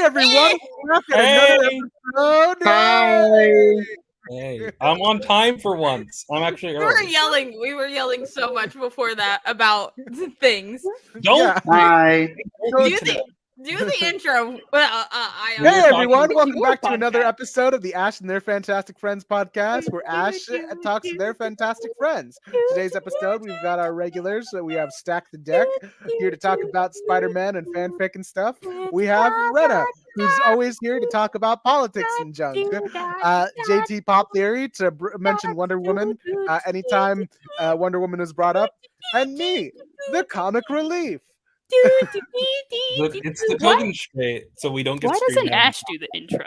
everyone! Welcome to another episode. Hi. Hey, I'm on time for once. I'm actually early. We were yelling so much before that about things. Don't Hi. Do the intro. Hey We're everyone, talking- welcome back to podcast. another episode of the Ash and Their Fantastic Friends podcast, where Ash talks to their fantastic friends. Today's episode, we've got our regulars. We have Stack the Deck here to talk about Spider-Man and fanfic and stuff. We have Rena, who's always here to talk about politics and junk. JT Pop Theory to mention Wonder Woman anytime Wonder Woman is brought up. And me, the Comic Relief. It's the token straight, so we don't get. Why doesn't screamed at. Ash do the intro?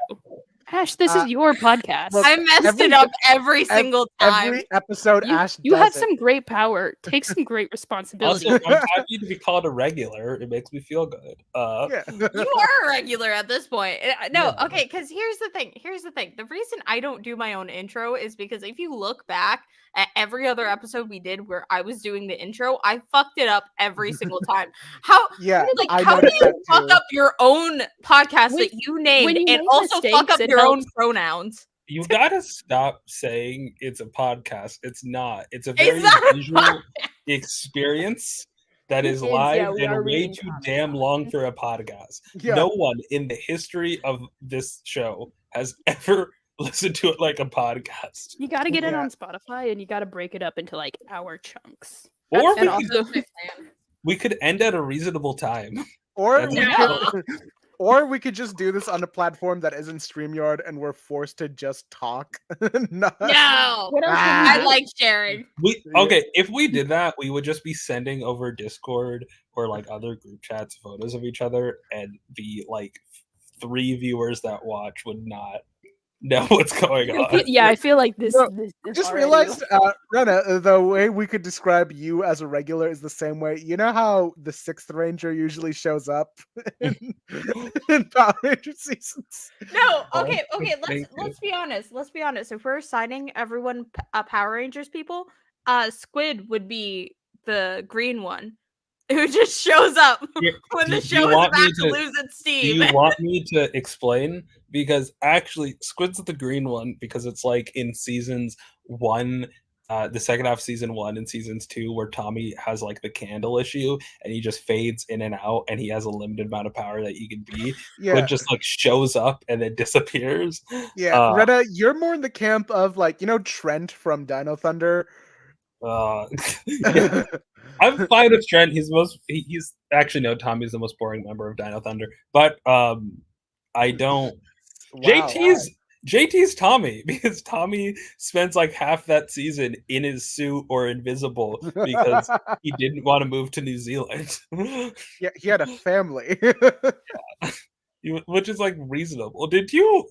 Ash, this is your podcast. Look, I messed it up every single time. Every episode, Ash you does have it. some great power. Take some great responsibility. Also, I'm happy to be called a regular. It makes me feel good. Yeah. You are a regular at this point. No, Yeah. okay, because here's the thing. The reason I don't do my own intro is because if you look back at every other episode we did where I was doing the intro, I fucked it up every single time. How Yeah, I how do noticed you that fuck too. up your own podcast When- that you named when you and make also fuck up mistakes, it your own helps. pronouns? You gotta stop saying it's a podcast. It's not. It's a very It's not a visual experience that is It is, live yeah, we and are way reading too comments damn now. long for a podcast. Yeah. No one in the history of this show has ever listened to it like a podcast. You got to get it Yeah. on Spotify, and you got to break it up into like hour chunks. Or And we could, also, we could end at a reasonable time. Or That's we not- could, or we could just do this on a platform that isn't StreamYard, and we're forced to just talk. Not- no, What else? Ah. would I you do? like sharing. Okay, if we did that, we would just be sending over Discord or like other group chats photos of each other, and the like 3 viewers that watch would not know what's going on. Yeah, I feel like this. No, this Just already- realized, Rena, the way we could describe you as a regular is the same way. You know how the Sixth Ranger usually shows up in, in Power Ranger seasons? No, Oh, okay. thank Let's be honest. Let's be honest. If we're assigning everyone Power Rangers people, Squid would be the green one who just shows up Here, when do- the do you show is want about me to to- lose its Do steam. you want me to explain? Because actually, Squid's the green one because it's like in seasons 1, the second half of season 1 and seasons 2, where Tommy has like the candle issue and he just fades in and out, and he has a limited amount of power that he can be. Yeah, But just like shows up and then disappears. yeah. Rena, you're more in the camp of like Trent from Dino Thunder. Yeah, I'm fine with Trent. He's actually no. Tommy's the most boring member of Dino Thunder, but I don't. Wow. JT's Tommy because Tommy spends like half that season in his suit or invisible because he didn't want to move to New Zealand, Yeah, he had a family. which is like reasonable. Did you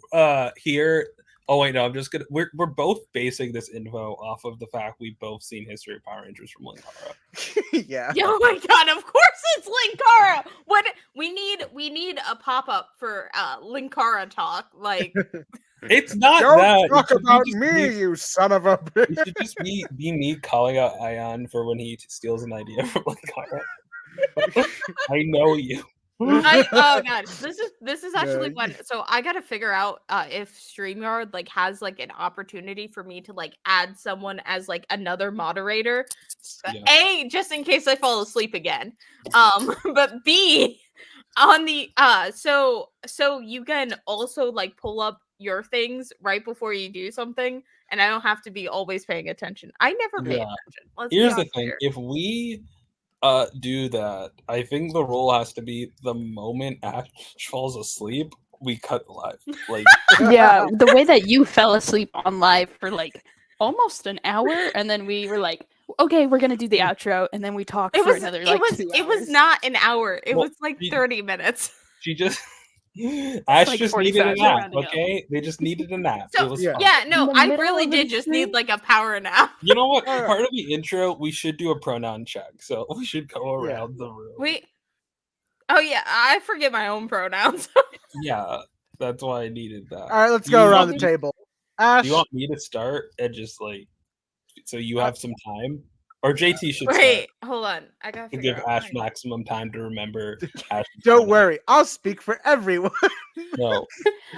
hear? Oh wait, no. I'm just gonna. We're both basing this info off of the fact we've both seen History of Power Rangers from Linkara. Yeah. Oh my god! Of course it's Linkara. What we need a pop up for Linkara talk. Like It's not Don't that. talk It should be about just me, you son of a It bitch. should just be me calling out Ayaan for when he steals an idea from Linkara. I know you. oh god, this is actually Yeah. fun. So I gotta figure out if StreamYard like has like an opportunity for me to like add someone as like another moderator. Yeah. A, just in case I fall asleep again. But B, on the so you can also like pull up your things right before you do something, and I don't have to be always paying attention. I never pay Yeah. attention. Let's be Here's the honest thing: here. if we do that, I think the rule has to be the moment Ash falls asleep, we cut the live. Like, Yeah, the way that you fell asleep on live for like almost an hour, and then we were like, okay, we're gonna do the outro, and then we talked It for was another like 2 it was hours. not an hour. It Well, was like we- 30 minutes. she just Ash like just 45 needed a nap. rounding up. Okay, they just needed a nap. So, It was yeah. fine. Yeah, no, In the I middle really of did an just need intro? like a power nap. You know what? Alright. Part of the intro, we should do a pronoun check. So we should go Yeah. around the room. Oh yeah, I forget my own pronouns. Yeah, that's why I needed that. All right, let's Do go you around want the me- table. Ash, Do you want me to start and just like so you have some time? Or JT should Wait, hold on. I gotta to figure give out. Ash my- maximum time to remember. Ash's Don't pronoun. worry, I'll speak for everyone. No.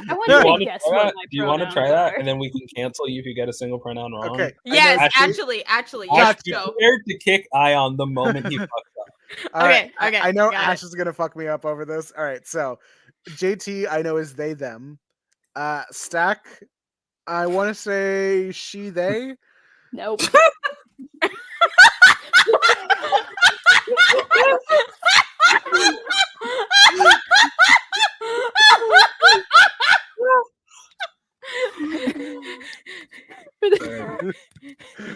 I want Do you you to want to guess try what that? my Do you want to pronouns try that? are. And then we can cancel you if you get a single pronoun wrong. Okay. Yes, Actually- actually, Ash, yes, be go. prepared to kick Ayaan the moment he fucks up. All right, Okay, I know got Ash is gonna fuck me up over this. All right, so JT I know is they them. Stack, I want to say she they. Nope.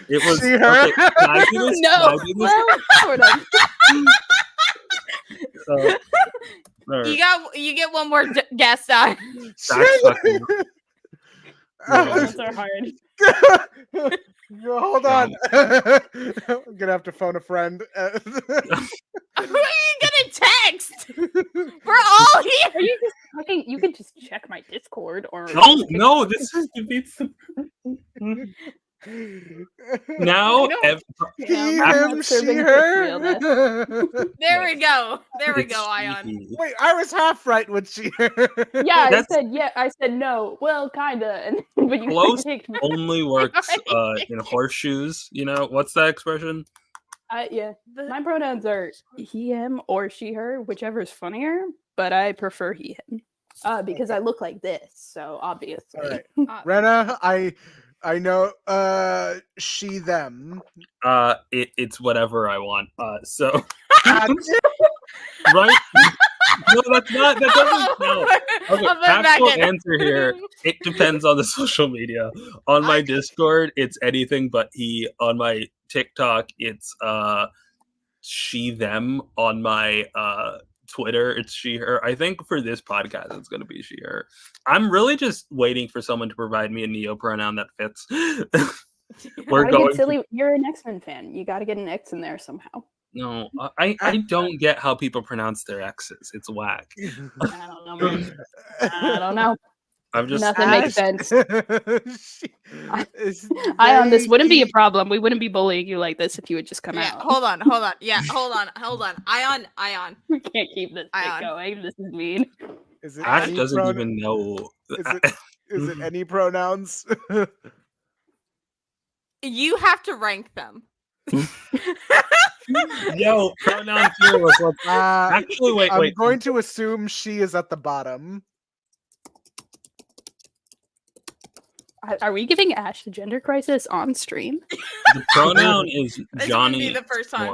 It was She, her? okay, can I do this? Can I No. do this? Well, sort of. All right. You get one more guess. Di. Stack's fucking- Pronouns are hard. Hold on. I'm gonna have to phone a friend. Who are you gonna text? We're all here. Are you just fucking? You can just check my Discord or. No, this is defeats the now. I know. He, Yeah, I'm not him, she, serving her. There we go. There we It's go, Ayaan. sneaky. Wait, I was half right with she, her. Yeah, I That's- said yeah. I said no. Well, kinda, and but you Close picked me. only works in horseshoes. You know what's that expression? Yeah, my pronouns are he, him, or she, her, whichever is funnier. But I prefer he, him, because I look like this. So obviously, All right, Rena, I know she them. It's whatever I want. So God, right. No, that's not. That doesn't count. Okay, I'll put it back actual in. answer here. It depends on the social media. On my I- Discord, it's anything but he. On my TikTok, it's she them. On my Twitter, it's she her. I think for this podcast, it's gonna be she her. I'm really just waiting for someone to provide me a neo pronoun that fits. We're gotta going. get silly. You're an X-Men fan. You got to get an X in there somehow. No, I don't get how people pronounce their X's. It's whack. I don't know, man. I don't know. I'm just Nothing makes sense. Is Ayaan, this wouldn't be a they- problem. We wouldn't be bullying you like this if you would just come Yeah, out. hold on. Yeah, hold on. Ayaan. We can't keep this thing Ayaan. going. This is mean. Is it Ash any doesn't pronoun- even know. Is it any pronouns? You have to rank them. Yo, pronoun fearless. Let's actually wait. I'm Wait. going to assume she is at the bottom. Are we giving Ash the gender crisis on stream? The pronoun is This wouldn't Johnny be the first time.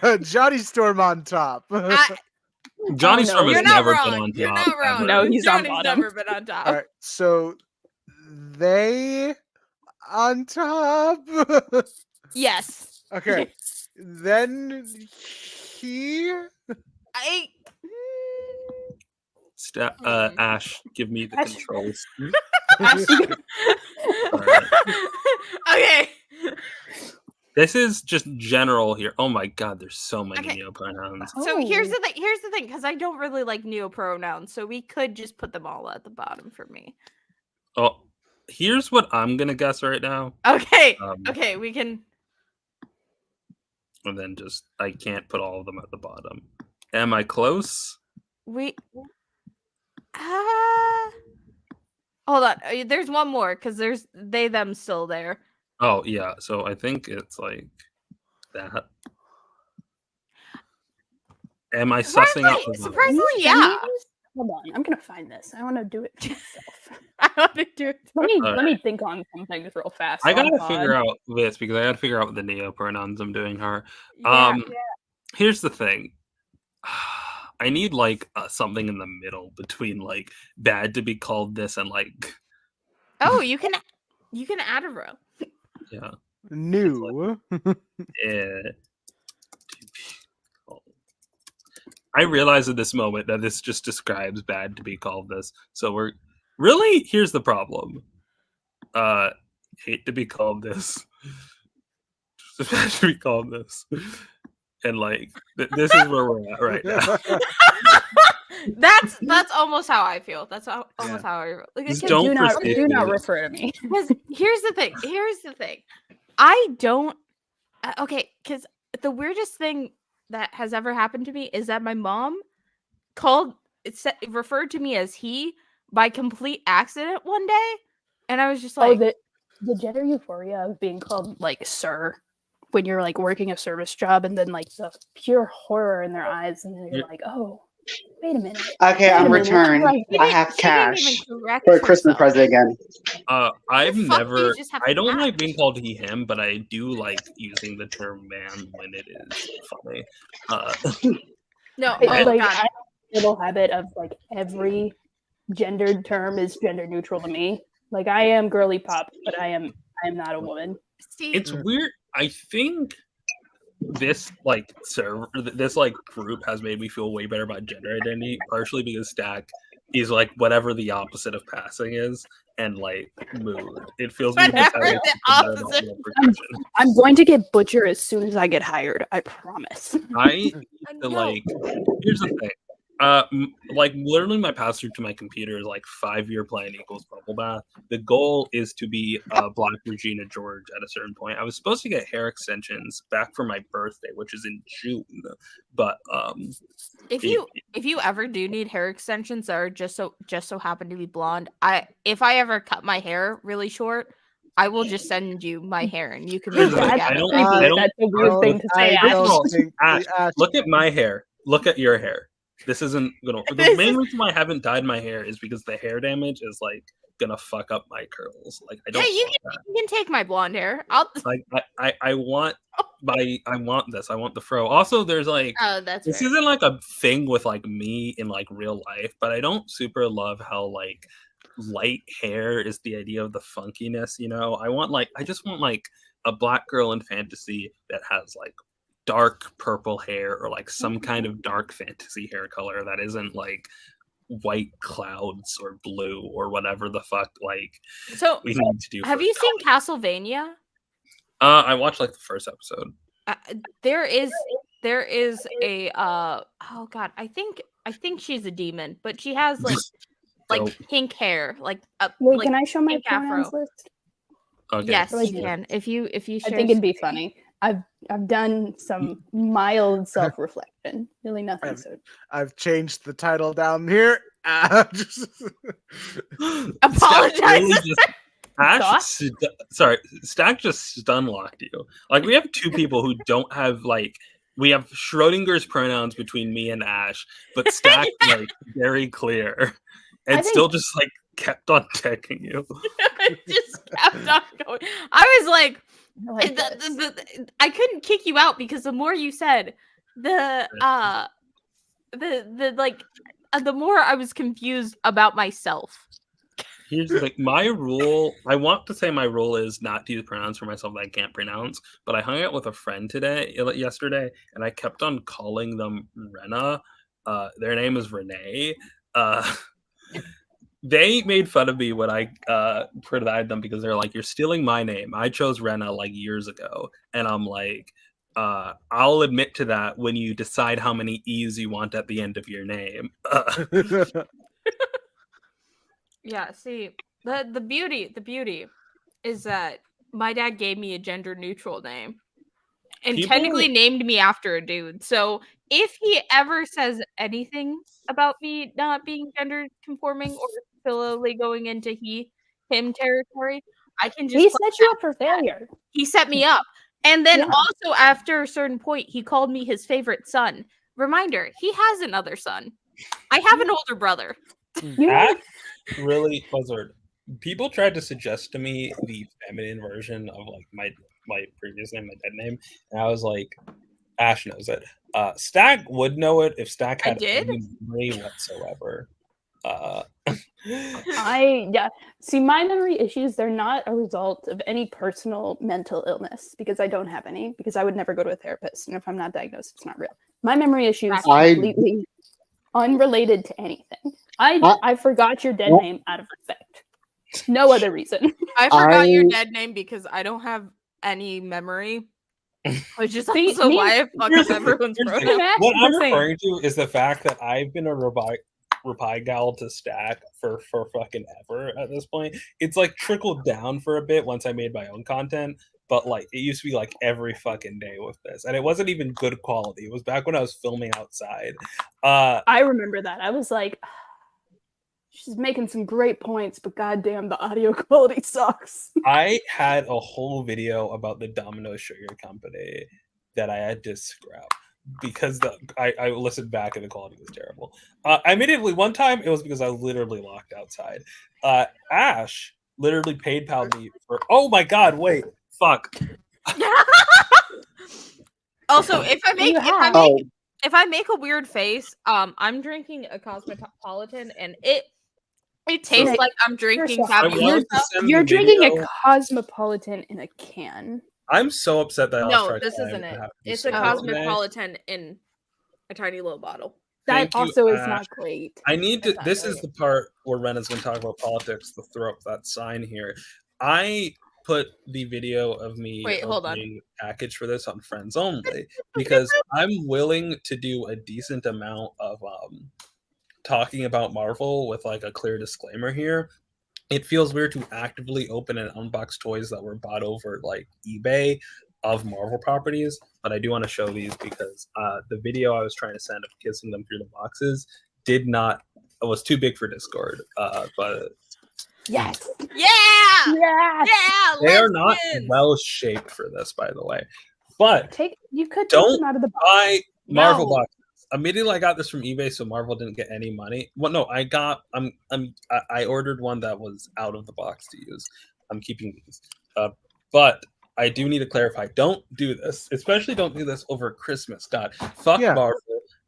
Storm. Johnny Storm on top. Johnny Oh, no. Storm has You're not never been wrong. on You're top. not wrong. ever. No, he's on Johnny's bottom. never been on top. All right, so they on top. Yes. Okay, then he. I. Ash, give me the Ash. controls. Ash, you- Alright. Okay. This is just general here. Oh my god, there's so many Okay. neopronouns. So here's Oh. the thing. Here's the thing, because I don't really like neopronouns, so we could just put them all at the bottom for me. Oh, here's what I'm gonna guess right now. Okay. Um, Okay, we can. And then just I can't put all of them at the bottom. Am I close? We. Hold on. There's one more because there's they them still there. Oh yeah, so I think it's like that. Am I sussing out the vibe? Surprisingly, Can yeah. you- Hold on, I'm gonna find this. I want to do it myself. I want to do it. Let me think on some things real fast. I on gotta pod. figure out this because I gotta figure out the neopronouns I'm doing her. Yeah. Here's the thing. I need like something in the middle between like bad to be called this and like Oh, you can add a row. yeah. New. to be called. I realize at this moment that this just describes bad to be called this. So we're really here's the problem. Hate to be called this. Just bad to be called this. And like this is where we're at right now. That's almost how I feel. That's almost how I feel. Like, Just because- don't do not proceed do not with it. refer to me. Because here's the thing. I don't Okay, because the weirdest thing that has ever happened to me is that my mom called referred to me as he by complete accident one day, and I was just like, the gender euphoria of being called like sir when you're like working a service job, and then like the pure horror in their eyes, and then you're like, oh, wait a minute. Okay, Wait a I'm minute, returned. I have she didn't even cash correct for a Christmas herself. present again. I've The fuck do you never. just have I don't cash? like being called he him, but I do like using the term man when it is funny. No, It's oh like god. I have a little habit of like every gendered term is gender neutral to me. Like I am girly pop, but I am not a woman. See, It's weird. I think this like server, this like group has made me feel way better about gender identity, partially because Stack is like whatever the opposite of passing is, and like mood. It feels me whatever better the about opposite. more protection. I'm going to get butcher as soon as I get hired. I promise. I need to No. like. Here's the thing. Like literally, my pass-through to my computer is like 5-year plan equals bubble bath. The goal is to be Black Regina George at a certain point. I was supposed to get hair extensions back for my birthday, which is in June, but If you ever do need hair extensions that are just so happen to be blonde, if I ever cut my hair really short, I will just send you my hair and you can make Here's it the thing, together. I don't- That's a weird thing to say. I Ash. don't think Ash, Ash, look at my hair. Look at your hair. This isn't gonna. The This main is- reason why I haven't dyed my hair is because the hair damage is like gonna fuck up my curls. Like I Yeah, don't. you want that. can take my blonde hair. I'll. Like I want I want this. I want the fro. Also, there's like Oh, that's this fair. isn't like a thing with like me in like real life, but I don't super love how like light hair is the idea of the funkiness. You know, I just want like a black girl in fantasy that has like dark purple hair or like some kind of dark fantasy hair color that isn't like white clouds or blue or whatever the fuck like So, we need to do. have for you seen Castlevania? I watched like the first episode. There is a oh god, I think she's a demon, but she has like Dope. pink hair, like Wait, like can I show my pink pronouns afro. list? Okay. Yes, Really you do. can. If you I share think it'd be screen. funny. I've done some mild self-reflection. Really nothing. So I've changed the title down here. Apologize. Stack just stun locked you. Like we have two people who don't have like we have Schrodinger's pronouns between me and Ash, but Stack like very clear and still just like kept on tagging you. It just kept on going. I was like, like I couldn't kick you out because the more you said, the more I was confused about myself. Here's the thing. My rule, I want to say my rule is not to use pronouns for myself that I can't pronounce, but I hung out with a friend yesterday, and I kept on calling them Rena. Their name is Renee. They made fun of me when I pronounced them because they're like, you're stealing my name. I chose Rena like years ago. And I'm like, I'll admit to that when you decide how many E's you want at the end of your name. Yeah, see, the beauty is that my dad gave me a gender neutral name and technically named me after a dude. So if he ever says anything about me not being gender conforming or slowly going into him territory, I can just he set you up for failure. He set me up. And then also after a certain point, he called me his favorite son. Reminder, he has another son. I have an older brother. That really buzzard. People tried to suggest to me the feminine version of like my previous name, my dead name, and I was like, Ash knows it. Stack would know it if Stack had any memory whatsoever. See, my memory issues, they're not a result of any personal mental illness because I don't have any, because I would never go to a therapist, and if I'm not diagnosed, it's not real. My memory issues are completely unrelated to anything. I forgot your dead name out of respect. No other reason. I forgot your dead name because I don't have any memory. Which is also why I fuck up everyone's pronouns. What I'm referring to is the fact that I've been a reply gal to Stack for fucking ever at this point. It's like trickled down for a bit once I made my own content, but like it used to be like every fucking day with this, and it wasn't even good quality. It was back when I was filming outside. I remember that. I was like, she's making some great points, but goddamn, the audio quality sucks. I had a whole video about the Domino's Sugar Company that I had to scrap because I listened back and the quality was terrible. Immediately, one time it was because I was literally locked outside. Ash literally PayPal me for. Oh my god! Wait, fuck. Also, if I make a weird face, I'm drinking a Cosmopolitan, and it tastes like I'm drinking Fabuloso. You're drinking a Cosmopolitan in a can. I'm so upset that no, this isn't it. It's a Cosmopolitan in a tiny little bottle. That also is not great. I need to. This is the part where Rena's going to talk about politics. To throw up that sign here, I put the video of me opening package for this on Friends Only because I'm willing to do a decent amount of talking about Marvel with like a clear disclaimer here. It feels weird to actively open and unbox toys that were bought over like eBay of Marvel properties, but I do want to show these because the video I was trying to send of kissing them through the boxes was too big for Discord. But yes, they are not well shaped for this, by the way. But you could don't them out of the box. buy Marvel boxes. Immediately, I got this from eBay, so Marvel didn't get any money. Well, no, I ordered one that was out of the box to use. I'm keeping these, but I do need to clarify. Don't do this, especially don't do this over Christmas. God, fuck Marvel.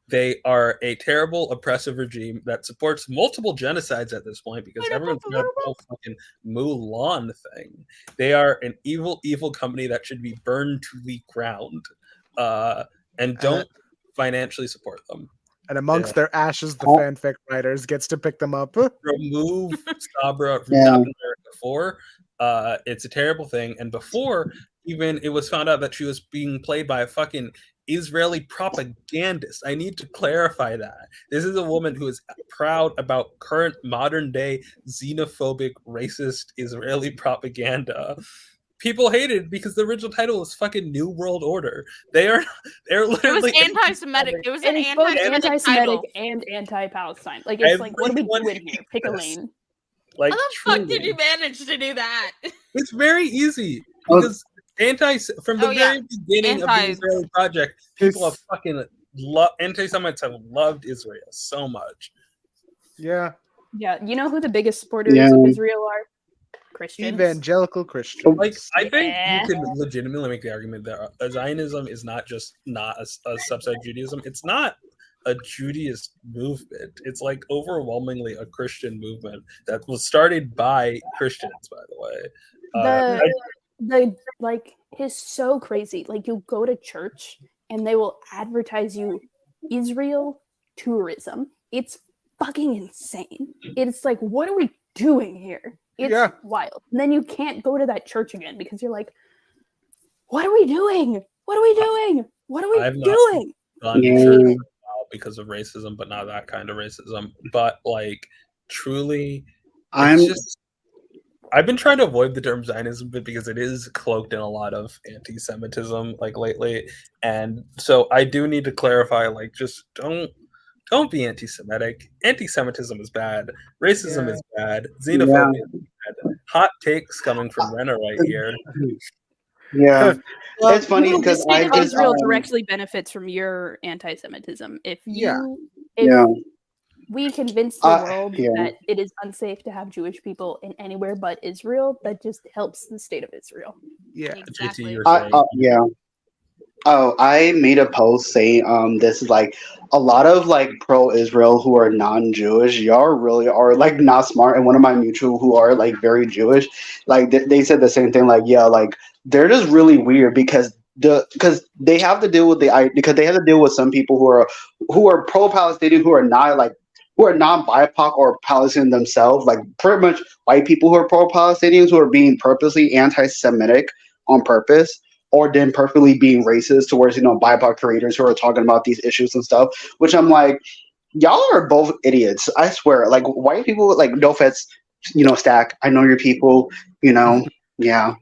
They are a terrible, oppressive regime that supports multiple genocides at this point because everyone's got the whole fucking Mulan thing. They are an evil, evil company that should be burned to the ground. And don't financially support them. And amongst their ashes, the fanfic writers gets to pick them up. Remove Sabra from Captain America 4. It's a terrible thing. And before even it was found out that she was being played by a fucking Israeli propagandist. I need to clarify that. This is a woman who is proud about current modern day xenophobic, racist Israeli propaganda. People hated because the original title was fucking New World Order. They're literally it was anti-Semitic. It was an anti-Semitic and anti-Palestine. Like it's like, what are we doing here? Pick a lane. Like, how the fuck did you manage to do that? It's very easy because from the very beginning of the Israeli project, people have fucking anti-Semites have loved Israel so much. Yeah. You know who the biggest supporters of Israel are? Christians. Evangelical Christians. Like, I think you can legitimately make the argument that Zionism is not a subset of Judaism. It's not a Judaist movement. It's like overwhelmingly a Christian movement that was started by Christians, by the way. Is so crazy. Like, you go to church and they will advertise you Israel tourism. It's fucking insane. It's like, what are we doing here? It's wild. And then you can't go to that church again because you're like, what are we doing? What are we doing? What are we doing? Gone to church because of racism, but not that kind of racism. But like, truly, I've been trying to avoid the term Zionism because it is cloaked in a lot of anti-Semitism, like lately, and so I do need to clarify. Like, just don't be anti-Semitic. Anti-Semitism is bad. Racism is bad. Xenophobia is bad. Hot takes coming from Rena right here. Yeah. It's funny because Israel directly benefits from your anti-Semitism. If we convince the world that it is unsafe to have Jewish people in anywhere but Israel, that just helps the state of Israel. Yeah, exactly. I made a post saying this is like a lot of like pro-Israel who are non-Jewish. Y'all really are like not smart. And one of my mutual who are like very Jewish, like they said the same thing. Like, like they're just really weird because they have to deal with some people who are pro-Palestinian who are non-BIPOC or Palestinian themselves, like pretty much white people who are pro-Palestinians who are being purposely anti-Semitic on purpose, or then perfectly being racist towards, BIPOC creators who are talking about these issues and stuff, which I'm like, y'all are both idiots. I swear. Like, white people, like, no offense, Stack, I know your people, Yeah.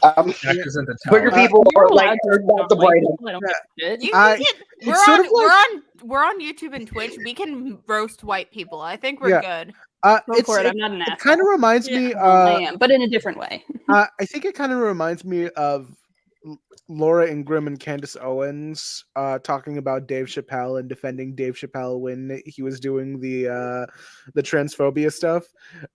Actors into Queer talent. people You're are like allowed to are shit not on the white bright. people. I don't give a shit. You I- can, we're it's sort on of like- we're on YouTube and Twitch. We can roast white people. I think we're Yeah. good. Go for it. I'm not an It asshole. kind of reminds Yeah. me. Well, I am, but in a different way. I think it kind of reminds me of Laura Ingraham and Candace Owens talking about Dave Chappelle and defending Dave Chappelle when he was doing the transphobia stuff.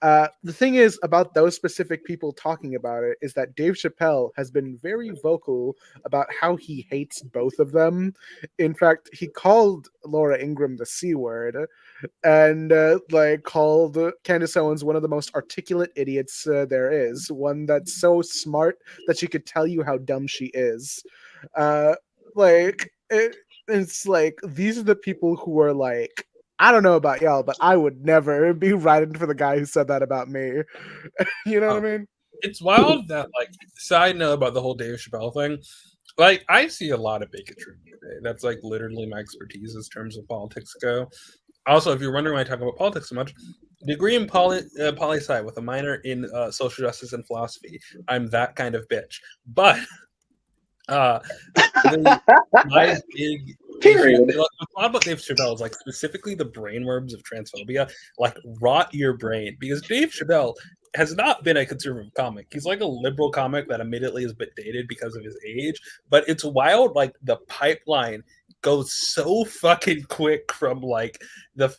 The thing is about those specific people talking about it is that Dave Chappelle has been very vocal about how he hates both of them. In fact, he called Laura Ingraham the C word and like called Candace Owens one of the most articulate idiots there is. One that's so smart that she could tell you how dumb she is. It's like these are the people who are like, I don't know about y'all, but I would never be riding for the guy who said that about me. You know what I mean? It's wild that, like, side note about the whole Dave Chappelle thing. Like, I see a lot of bigotry today. That's like literally my expertise as terms of politics go. Also, if you're wondering why I talk about politics so much, degree in poli-sci with a minor in social justice and philosophy. I'm that kind of bitch. But my big Period. issue, what's odd about Dave Chappelle is like specifically the brainworms of transphobia, like rot your brain, because Dave Chappelle has not been a conservative comic. He's like a liberal comic that admittedly is a bit dated because of his age, but it's wild. Like the pipeline goes so fucking quick from like the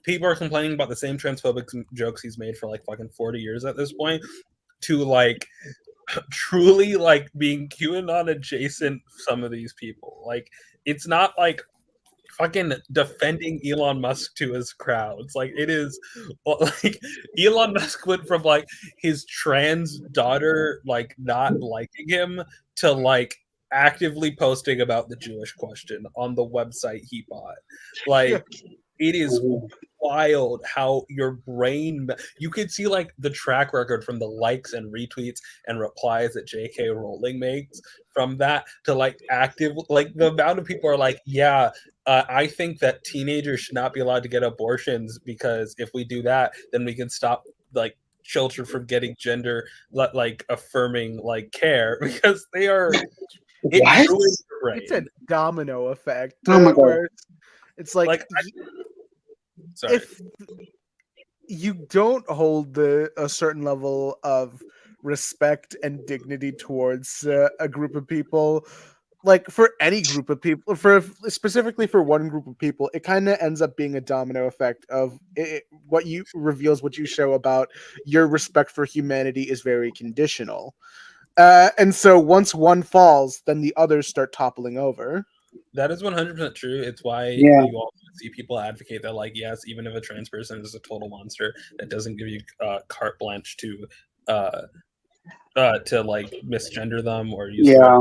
people are complaining about the same transphobic jokes he's made for like fucking 40 years at this point to like truly like being QAnon adjacent. Some of these people, like, it's not like fucking defending Elon Musk to his crowds. Like, it is like Elon Musk went from like his trans daughter like not liking him to like actively posting about the Jewish question on the website he bought. Like, it is wild how your brain, you could see like the track record from the likes and retweets and replies that J.K. Rowling makes from that to like active, like the amount of people are like, yeah, I think that teenagers should not be allowed to get abortions because if we do that, then we can stop like children from getting gender like affirming like care because they are. It What? ruins your brain. It's a domino effect. Oh my God. Where it's like, Sorry. if you don't hold a certain level of respect and dignity towards a group of people, like for any group of people, for specifically for one group of people, it kind of ends up being a domino effect of what you reveals what you show about your respect for humanity is very conditional. And so once one falls, then the others start toppling over. That is 100% true. It's why Yeah. you also see people advocate that, like, yes, even if a trans person is a total monster, that doesn't give you carte blanche to like misgender them or use. Yeah.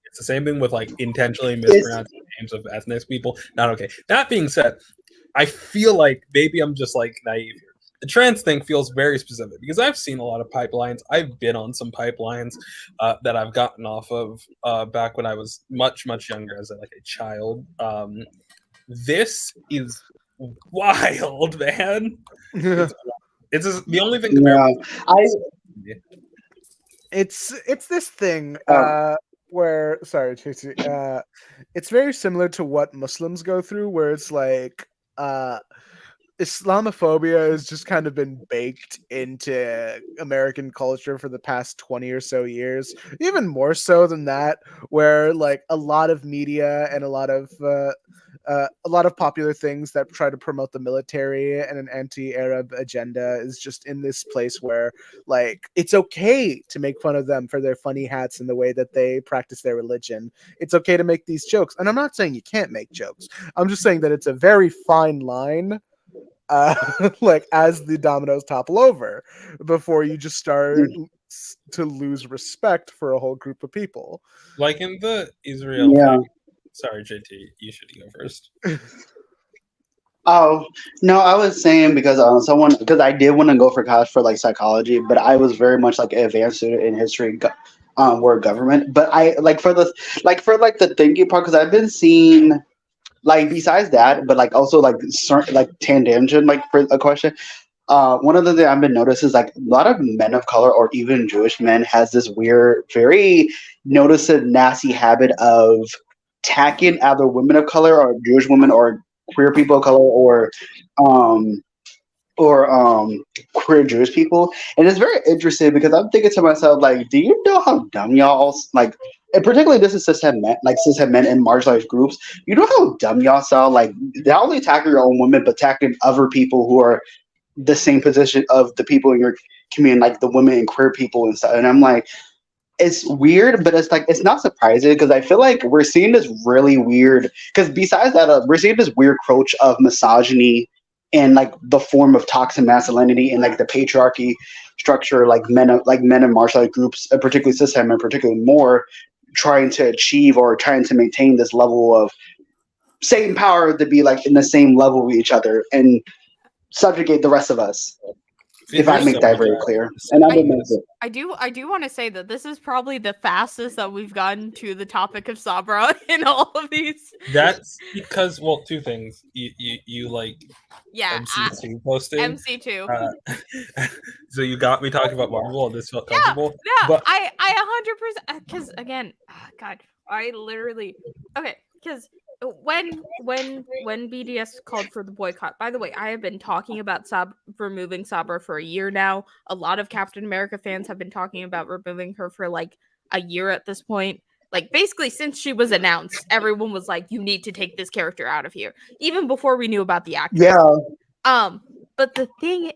It's the same thing with like intentionally mispronouncing names of ethnic people. Not okay. That being said, I feel like maybe I'm just like naive here. The trans thing feels very specific because I've seen a lot of pipelines. I've been on some pipelines that I've gotten off of back when I was much, much younger as like a child. This is wild, man. It's just, the only thing. It's this thing where, sorry, Tracy, it's very similar to what Muslims go through, where it's like Islamophobia has just kind of been baked into American culture for the past 20 or so years, even more so than that, where like a lot of media and a lot of popular things that try to promote the military and an anti-Arab agenda is just in this place where like it's okay to make fun of them for their funny hats and the way that they practice their religion. It's okay to make these jokes, and I'm not saying you can't make jokes. I'm just saying that it's a very fine line. Like as the dominoes topple over before you just start to lose respect for a whole group of people. Like in the Israel thing. Sorry, JT, you should go first. Oh no, I was saying because because I did want to go for college for like psychology, but I was very much like an advanced student in history, or government. But I like for the thinking part because I've been seeing. Like besides that, but like also like certain like tangent like for a question, one of the things I've been noticing is like a lot of men of color or even Jewish men has this weird, very noticeable, nasty habit of attacking either women of color or Jewish women or queer people of color um or queer Jewish people. And it's very interesting because I'm thinking to myself, like, do you know how dumb y'all like, and particularly this is cishet men in marginalized groups. You know how dumb y'all sound? Like, not only attacking your own women, but attacking other people who are the same position of the people in your community, like the women and queer people and stuff. And I'm like, it's weird, but it's like it's not surprising because I feel like we're seeing this really weird. Because besides that, we're seeing this weird approach of misogyny and like the form of toxic masculinity and like the patriarchy structure, like men in martial art groups, particularly cis men, particularly more trying to achieve or trying to maintain this level of same power to be like in the same level with each other and subjugate the rest of us. If I make that very clear, and I do want to say that this is probably the fastest that we've gotten to the topic of Sabra in all of these. That's because, well, two things. You like MC2 posted. MC2. So you got me talking about Marvel, and this felt Yeah, comfortable. yeah. But I 100%, because again, God, I literally because when BDS called for the boycott. By the way, I have been talking about removing Sabra for a year now. A lot of Captain America fans have been talking about removing her for like a year at this point. Like basically since she was announced, everyone was like, "You need to take this character out of here," even before we knew about the actress. Yeah. But the thing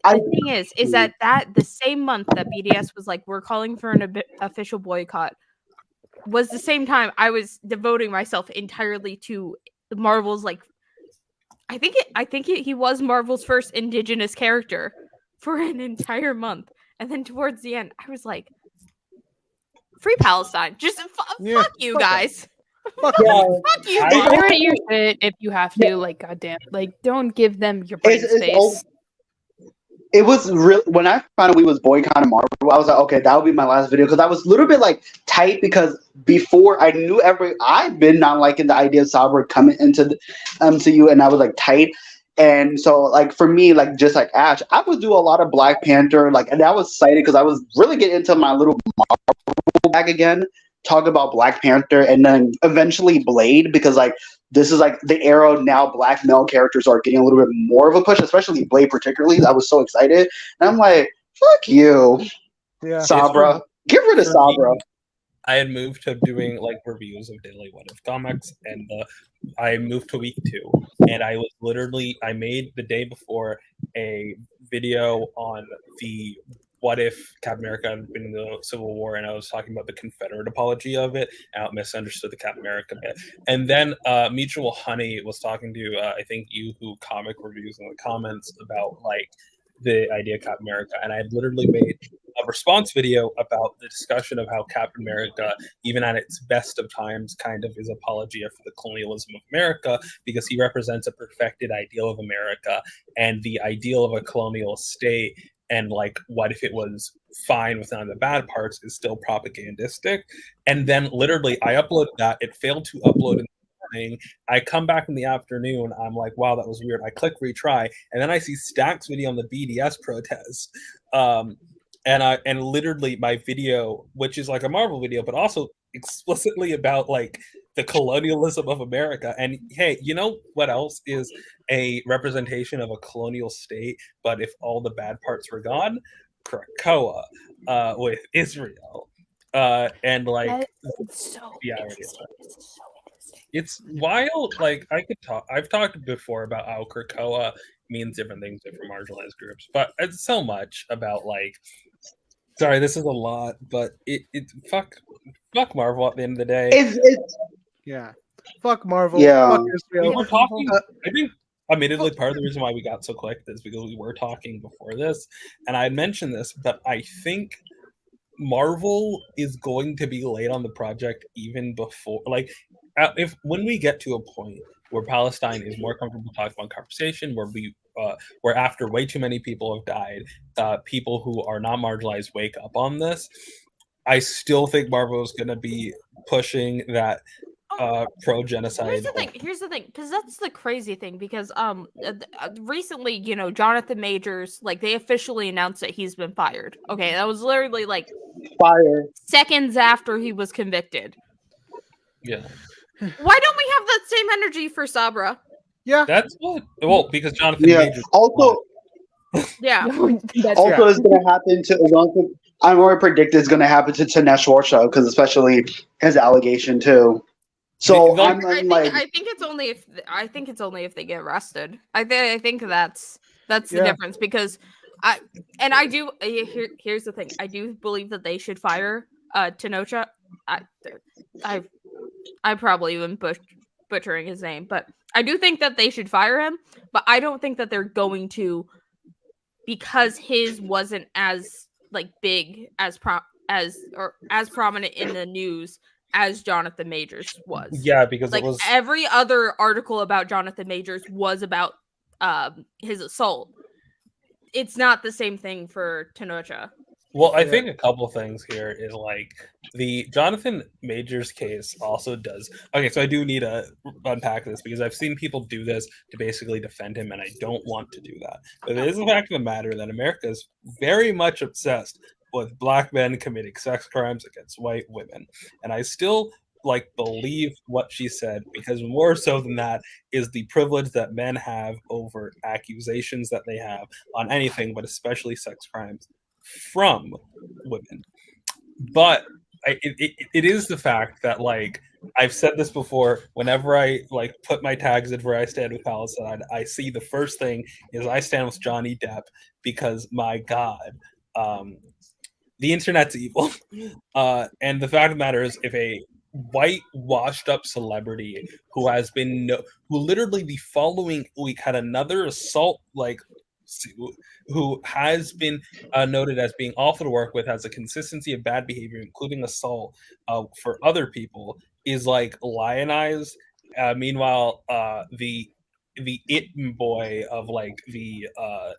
is that the same month that BDS was like, "We're calling for an official boycott," was the same time I was devoting myself entirely to Marvel's like I think he was Marvel's first indigenous character for an entire month. And then towards the end, I was like, free Palestine. Just fuck you guys. Fuck Fuck you, Marvel. Pirate your shit if you have to. Like, goddamn. Like, don't give them your brain space. It was real when I found out we was boycotting Marvel. I was like, okay, that would be my last video because I was a little bit like tight because before I knew I've been not liking the idea of Sabra coming into the MCU, and I was like tight. And so, like for me, like just like Ash, I would do a lot of Black Panther, like, and I was excited because I was really getting into my little Marvel bag again, talk about Black Panther, and then eventually Blade because like. This is like the era now Black male characters are getting a little bit more of a push, especially Blade particularly. I was so excited. And I'm like, fuck you, Sabra. Get rid of Sabra. I had moved to doing like reviews of daily What If comics, and I moved to week 2, and I made the day before a video on the what if Captain America had been in the Civil War, and I was talking about the Confederate apology of it, and I misunderstood the Captain America bit. And then Mutual Honey was talking to, I think, Who comic reviews in the comments about, like, the idea of Captain America, and I had literally made a response video about the discussion of how Captain America, even at its best of times, kind of is apologia for the colonialism of America, because he represents a perfected ideal of America, and the ideal of a colonial state, and like what if it was fine with none of the bad parts, is still propagandistic. And then literally I uploaded that, it failed to upload in the morning. I come back in the afternoon, I'm like, wow, that was weird. I click retry, and then I see Stack's video on the BDS protest. And literally my video, which is like a Marvel video, but also explicitly about like the colonialism of America. And hey, you know what else is a representation of a colonial state, but if all the bad parts were gone? Krakoa with Israel. And like, it's wild. Like I've talked before about how Krakoa means different things to different marginalized groups, but it's so much about like, sorry, this is a lot, but it fuck Marvel at the end of the day. Fuck Marvel. Yeah. Fuck Israel. We were talking. I think admittedly part of the reason why we got so quick is because we were talking before this, and I mentioned this, but I think Marvel is going to be late on the project even before, like, when we get to a point where Palestine is more comfortable talking about conversation, where after way too many people have died, people who are not marginalized wake up on this. I still think Marvel is going to be pushing that pro-genocide. Here's the thing, because that's the crazy thing. Because recently, Jonathan Majors, like, they officially announced that he's been fired. Okay, that was literally like Fire. seconds after he was convicted. Yeah. Why don't we have that same energy for Sabra? Yeah. That's what. Well, because Jonathan Yeah. Majors. Also, Yeah. That's also, it's going to happen to. I'm already predict it's going to happen to Tanesh Warshaw because especially his allegation too. So Like, I'm like, I think it's only if they get arrested. I think that's the Yeah. difference, because here's the thing. I do believe that they should fire Tenocha. I probably even butchering his name, but I do think that they should fire him, but I don't think that they're going to, because his wasn't as like big as prominent in the news as Jonathan Majors was. Yeah, because like it was every other article about Jonathan Majors was about his assault. It's not the same thing for Tenocha. Well, I think a couple things here is like the Jonathan Majors case also does. Okay, so I do need to unpack this because I've seen people do this to basically defend him, and I don't want to do that. But it is a fact of the matter that America is very much obsessed with black men committing sex crimes against white women, and I still believe what she said, because more so than that is the privilege that men have over accusations that they have on anything, but especially sex crimes from women. But it is the fact that I've said this before, whenever I put my tags in where I stand with Palestine, I see the first thing is I stand with Johnny Depp, because my God, the internet's evil. And the fact of the matter is, if a white washed up celebrity who literally the following week had another assault, who has been noted as being awful to work with, has a consistency of bad behavior, including assault for other people, is lionized. Meanwhile, the it boy of the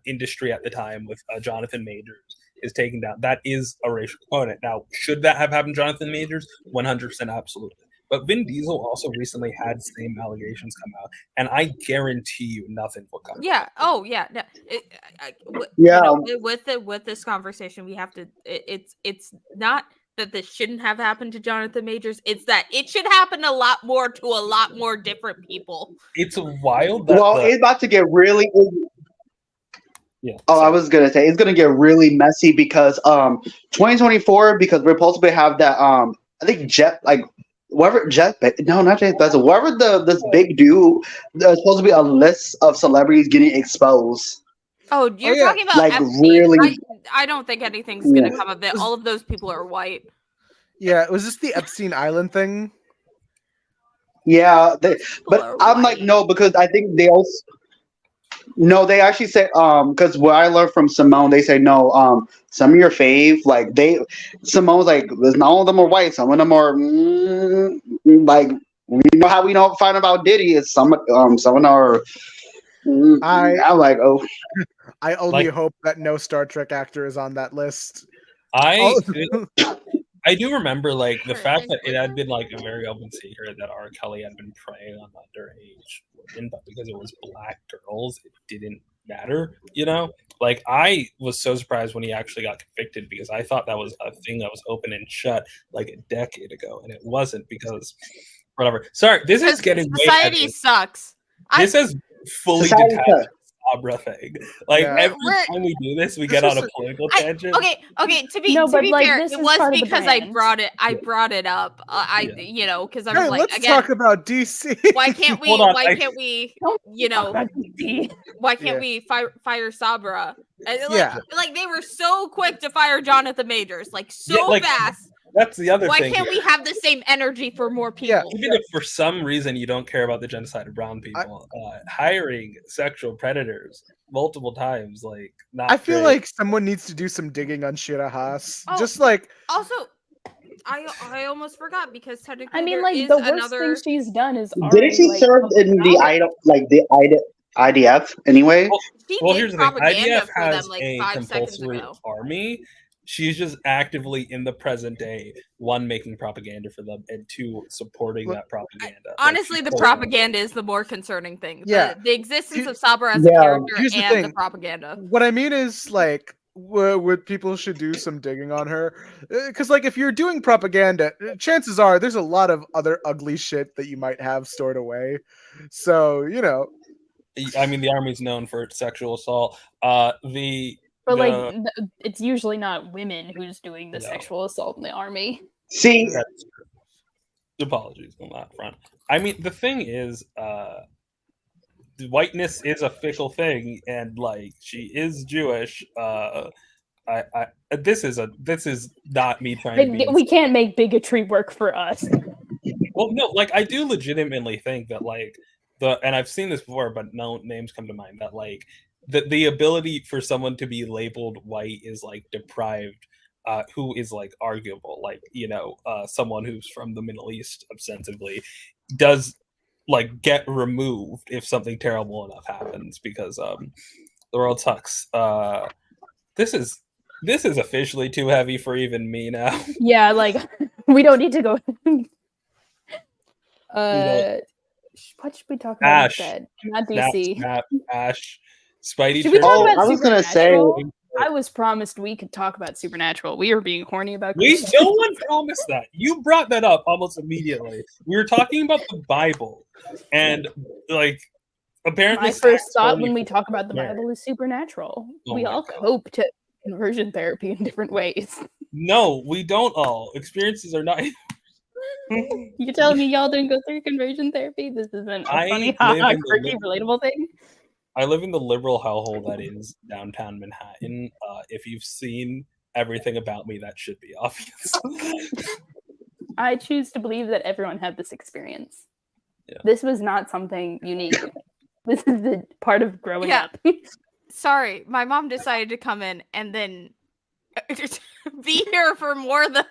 industry at the time with Jonathan Majors is taken down. That is a racial component. Now, should that have happened to Jonathan Majors? 100% absolutely. But Vin Diesel also recently had the same allegations come out, and I guarantee you nothing will come. Yeah. Oh, yeah. No, with this conversation, we have to. It's not that this shouldn't have happened to Jonathan Majors. It's that it should happen a lot more to a lot more different people. It's wild. That it's about to get really. Yeah. Oh, I was gonna say it's gonna get really messy because 2024, because we're supposed to have that I think whoever this big dude, there's supposed to be a list of celebrities getting exposed. Oh, you're talking about Epstein. Really? I don't think anything's gonna come of it. All of those people are white. Yeah, was this the Epstein Island thing? Yeah, but I'm white. No, because I think they also. No, they actually say because what I learned from Simone, they say no. Some of your fave, Simone's there's not all of them are white. Some of them are we know how we don't find about Diddy is some of them are. I'm like, oh. I only hope that no Star Trek actor is on that list. I do remember the fact that it had been a very open secret that R. Kelly had been preying on underage women, but because it was black girls, it didn't matter, I was so surprised when he actually got convicted, because I thought that was a thing that was open and shut a decade ago, and it wasn't, because whatever. Sorry, this is getting society sucks. This is fully detached Sabra thing. Every time we do this, we get on a political tangent. Okay. To be fair, it was because I brought it up. Because I'm let's talk about DC. Why can't we? Why can't we fire Sabra? They were so quick to fire Jonathan Majors, fast. That's the other thing. Why can't we have the same energy for more people? Even if for some reason you don't care about the genocide of brown people, hiring sexual predators multiple times, not. I feel like someone needs to do some digging on Shira Haas. Also, I almost forgot, because technically, the worst thing she's done is didn't she serve in the IDF anyway? Well, here's the thing. IDF has a compulsory army. she's just actively in the present day, one, making propaganda for them, and two, supporting that propaganda. Honestly, the propaganda is the more concerning thing. Yeah. The existence of Sabra as a character Here's the and thing. the propaganda. What I mean is, like, what people should do some digging on her, because, like, if you're doing propaganda, chances are there's a lot of other ugly shit that you might have stored away. So, you know. I mean, the army's known for its sexual assault. But like, it's usually not women who's doing the sexual assault in the army. See, that's true. Apologies on that front. I mean, the thing is, whiteness is a fickle thing, and like, she is Jewish. This is not me trying to be. We can't make bigotry work for us. Well, no, like, I do legitimately think that, like, and I've seen this before, but no names come to mind, that like the ability for someone to be labeled white is like deprived, who is like arguable, like, you know, someone who's from the Middle East ostensibly does like get removed if something terrible enough happens, because the world sucks. This is officially too heavy for even me now. Yeah, like, we don't need to go. What should we talk about instead? Not DC. Ash. Spidey. Should we talk about I was gonna say. I was promised we could talk about Supernatural. We were being horny about. No one promised that. You brought that up almost immediately. We were talking about the Bible, and like, apparently, my first thought when we talk about the Bible is Supernatural. We all cope to conversion therapy in different ways. No, we don't all. Experiences are not. You're telling me y'all didn't go through conversion therapy? This isn't a funny, quirky, relatable thing. I live in the liberal hellhole that is downtown Manhattan. If you've seen everything about me, that should be obvious. I choose to believe that everyone had this experience. Yeah. This was not something unique. This is the part of growing up. Sorry, my mom decided to come in and then be here for more than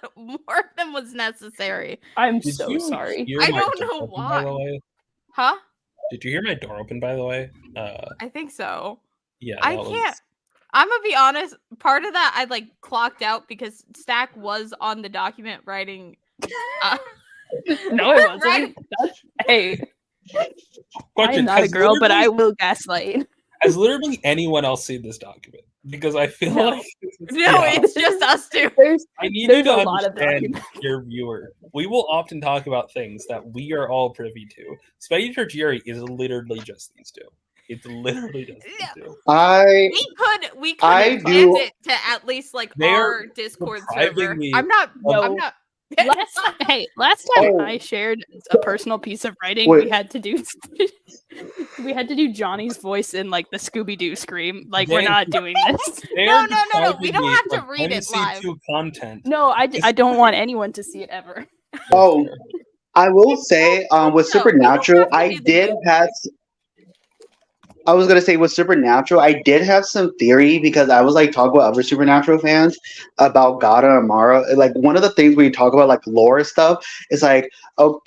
was necessary. I'm so sorry. I don't know why. By the way? Huh? Did you hear my door open, by the way? I think so. Yeah. I can't. I'm gonna be honest. Part of that I like clocked out because Stack was on the document writing. No, it wasn't. Hey, I'm not a girl, but I will gaslight. Has literally anyone else seen this document? Because I feel like it's just us two. I need you to understand, your viewer. We will often talk about things that we are all privy to. Spidey Tertiary is literally just these two. It's literally just these two. We could expand it to at least like our Discord server. I'm not. Last time I shared a personal piece of writing, we had to do Johnny's voice in like the Scooby-Doo scream. Like, we're not doing this. No. We don't have to read it live. Content. No, I don't want anyone to see it ever. Oh, I will say, with Supernatural, I was gonna say with Supernatural, I did have some theory because I was like talking with other Supernatural fans about God and Amara. Like, one of the things we talk about, like lore stuff, is like,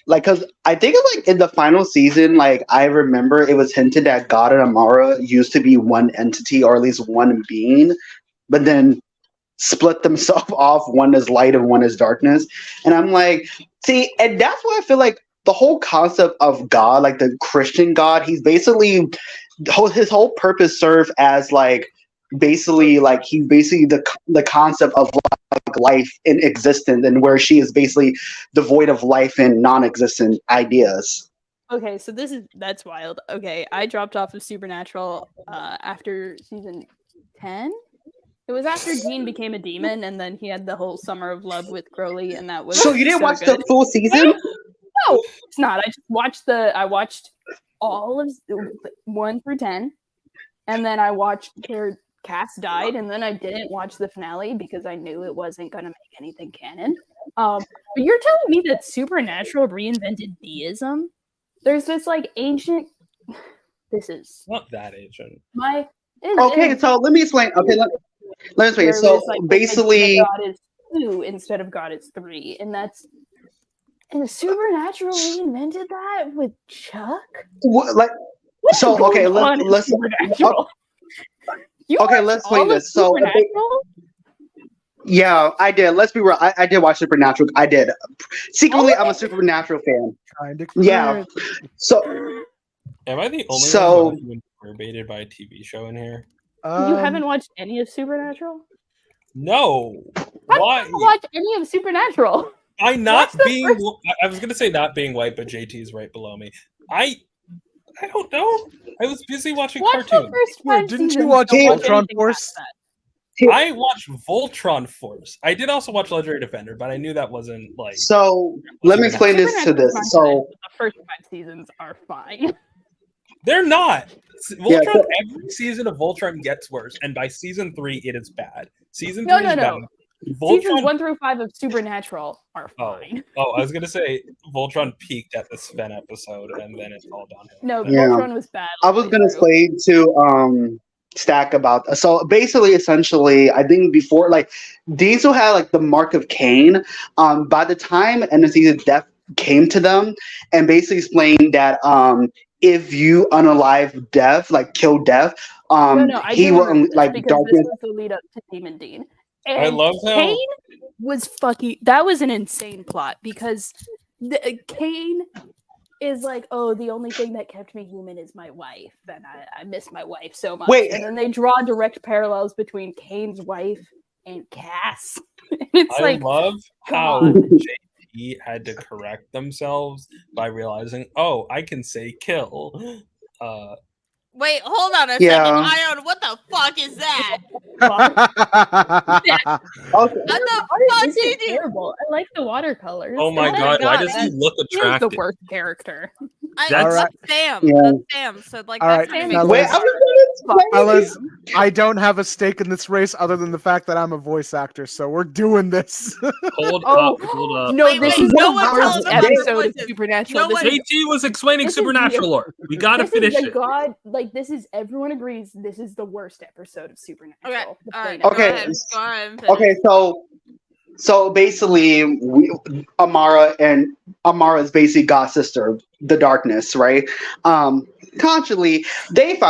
because I think it's like in the final season, like I remember it was hinted that God and Amara used to be one entity or at least one being, but then split themselves off. One is light and one is darkness, and I'm like, see, and that's why I feel like the whole concept of God, like the Christian God, he's basically his whole purpose serve as like basically like he's basically the concept of like life in existence, and where she is basically devoid of life and non-existent ideas. Okay, so that's wild. Okay, I dropped off of Supernatural after season 10. It was after Dean became a demon, and then he had the whole summer of love with Crowley, and that was so you didn't watch the full season? No, it's not. I just watched all of 1 through 10, and then I watched where Cass died, and then I didn't watch the finale because I knew it wasn't going to make anything canon. But you're telling me that Supernatural reinvented deism? There's this like ancient. This is not that ancient. So let me explain. Okay, let me explain. So like, basically, God is 2 instead of God is 3, and that's. And the Supernatural reinvented that with Chuck? Let's explain this. So Yeah, I did. Let's be real. I did watch Supernatural. I did. Secretly, I'm a Supernatural fan. Kind of. Yeah. So, Am I the only So- one who was baited by a TV show in here? You haven't watched any of Supernatural? No. Why Why? did you watch any of Supernatural? I not Watch the being. first- I was gonna say not being white, but JT is right below me. I don't know. I was busy watching Watch the cartoons. first Wait, 5 didn't you seasons, watch don't Voltron anything Force? past that. I watched Voltron Force. I did also watch Legendary Defender, but I knew that wasn't like. so let me explain this to Supernatural's this. fine, So, but the first 5 seasons are fine. They're not. Yeah, Voltron. so- Every season of Voltron gets worse, and by season 3, it is bad. Season No, 3 is no, bad. no. Voltron. Seasons 1 through 5 of Supernatural are Oh. fine. Oh, I was gonna say Voltron peaked at the Sven episode, and then it's all downhill. No, Yeah. Voltron was bad. I was all the gonna way through. say to Stack about. So basically, essentially, I think before like Diesel had like the mark of Cain. By the time Anesthesia's death came to them, and basically explained that if you unalive Death, like kill Death, No, I he do will remember this like because darkness. this was the lead up to Demon Dean. And I love how- Cain was fucking. That was an insane plot because Cain is like, oh, the only thing that kept me human is my wife, and I miss my wife so much. Wait. And then they draw direct parallels between Cain's wife and Cass. And it's I like, love how God. JP had to correct themselves by realizing, oh, I can say kill. Wait, hold on a Yeah. second. Ion, what the fuck is that? Okay. What the fuck This is did you? terrible. I like the watercolors. Oh my Oh my god, why God, does he that- look He's the attractive? worst character. I, That's- that's Sam. Yeah. That's Sam. So like All that's right, Sam. now Wait, let's- I was gonna explain Fellas, I don't have a stake in this race other than the fact that I'm a voice actor, so we're doing this. Hold Oh, up, hold up. No, Wait, this wait, is no the one worst told them about episode the of voices. Supernatural. No This one- is, JT was explaining this is supernatural lore. We gotta this finish is the it. god. Like this is everyone agrees. This is the worst episode of Supernatural. Okay. The All right. plain Go Okay. ahead. Go ahead. and finish. Okay, so basically, Amara is basically God's sister, the darkness, right? Constantly, both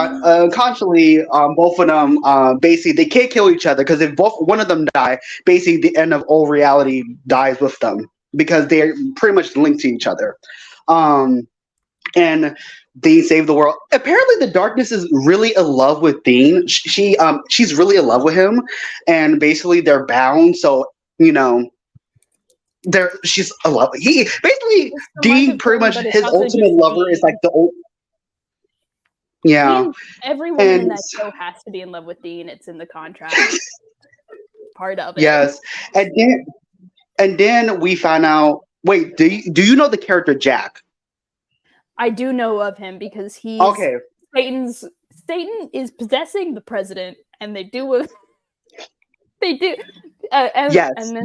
of them, basically, they can't kill each other because if one of them die, basically the end of all reality dies with them because they're pretty much linked to each other. And Dean saved the world. Apparently, the darkness is really in love with Dean. She's really in love with him, and basically they're bound. So she's a love. He basically It's the Dean mark of pretty Cain, much but it's his also ultimate just lover Dean. is like the old. Yeah. Dean- every woman in And- that show has to be in love with Dean. It's in the contract. Part of it. Yes, and then we found out. Wait, do you know the character Jack? I do know of him because he's Okay, Satan is possessing the president, and they do and Yes. and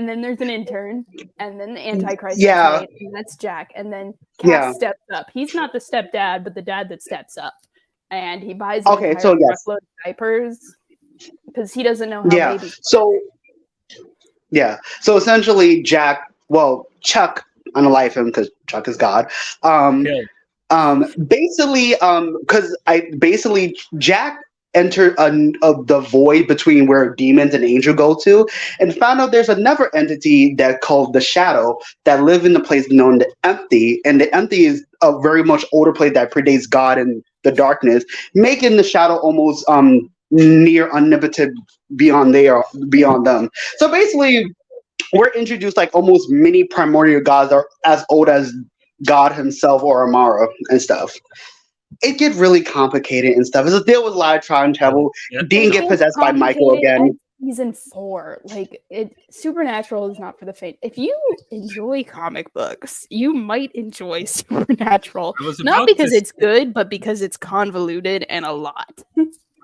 then there's an intern, and then the Antichrist. is Yeah. made, and that's Jack, and then Cass Yeah. steps up. He's not the stepdad, but the dad that steps up, and he buys Okay, so yes. truckload of diapers because he doesn't know how yeah. babies. So essentially, Chuck unalive him because Chuck is God. Killed. Basically, Jack entered the void between where demons and angels go to, and found out there's another entity that called the Shadow that live in the place known the Empty, and the Empty is a very much older place that predates God and the darkness, making the Shadow almost near omnipotent beyond them. So basically, we're introduced like almost mini primordial gods that are as old as God himself or Amara and stuff. It gets really complicated and stuff. It's a deal with a lot of time travel. Yeah. Dean get possessed by Michael Complicated again. at Season 4, Supernatural is not for the faint. If you enjoy comic books, you might enjoy Supernatural. I was Not about because to it's good, but because it's convoluted and a lot.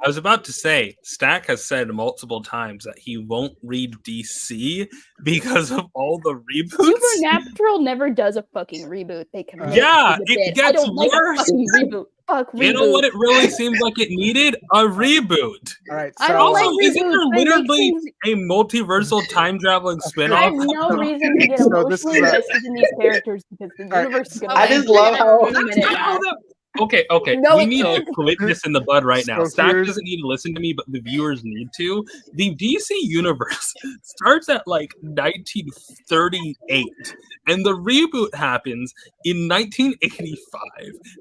I was about to say, Stack has said multiple times that he won't read DC because of all the reboots. Supernatural never does a fucking reboot. They commit Yeah, to the it bit. I gets don't like a worse. fucking reboot. Fuck reboot. You know what it really seems like it needed? A reboot. All right, I so don't Also, like isn't there reboots. They make literally things- a multiversal time traveling I spinoff? have no reason to get So this emotionally is a- invested in these characters because the All right, universe is going I just love how- That's not how that. Okay. No, We it need to don't. quit this in the bud right now. So Stack here's- doesn't need to listen to me, but the viewers need to. The DC universe starts at like 1938, and the reboot happens in 1985,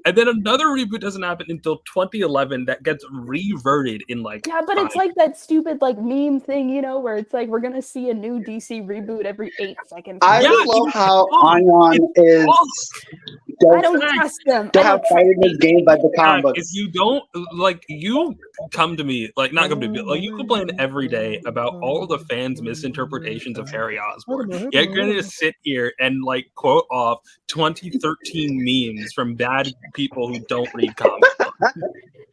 and then another reboot doesn't happen until 2011 that gets reverted in like Yeah, but it's 5 like that stupid like meme thing, where it's like we're gonna see a new DC reboot every 8 seconds. I Yeah, just love it's how false. Ayaan is I don't Facts. trust them. to I have don't fighting this trust game by the comic If books. you don't like, you come to me like not come to me like you complain every day about all the fans' misinterpretations of Harry Osborn. Yet you're gonna sit here and like quote off 2013 memes from bad people who don't read comic books.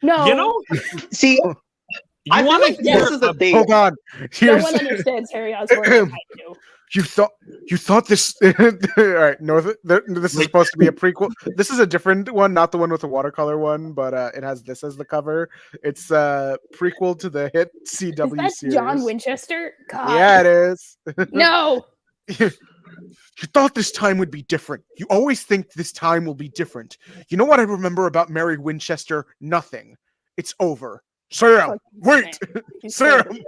No, You know, See, I you feel want like to hear this is the thing. Hold on. no Here's one understands Harry Osborn. Like I do. you thought this. All right, North. This is supposed to be a prequel. This is a different one, not the one with the watercolor one, but it has this as the cover. It's a prequel to the hit CW Is that series. John Winchester? God. Yeah, it is. No. You thought this time would be different. You always think this time will be different. You know what I remember about Mary Winchester? Nothing. It's over. Sam, Fucking wait. Sam. You Sam. said it.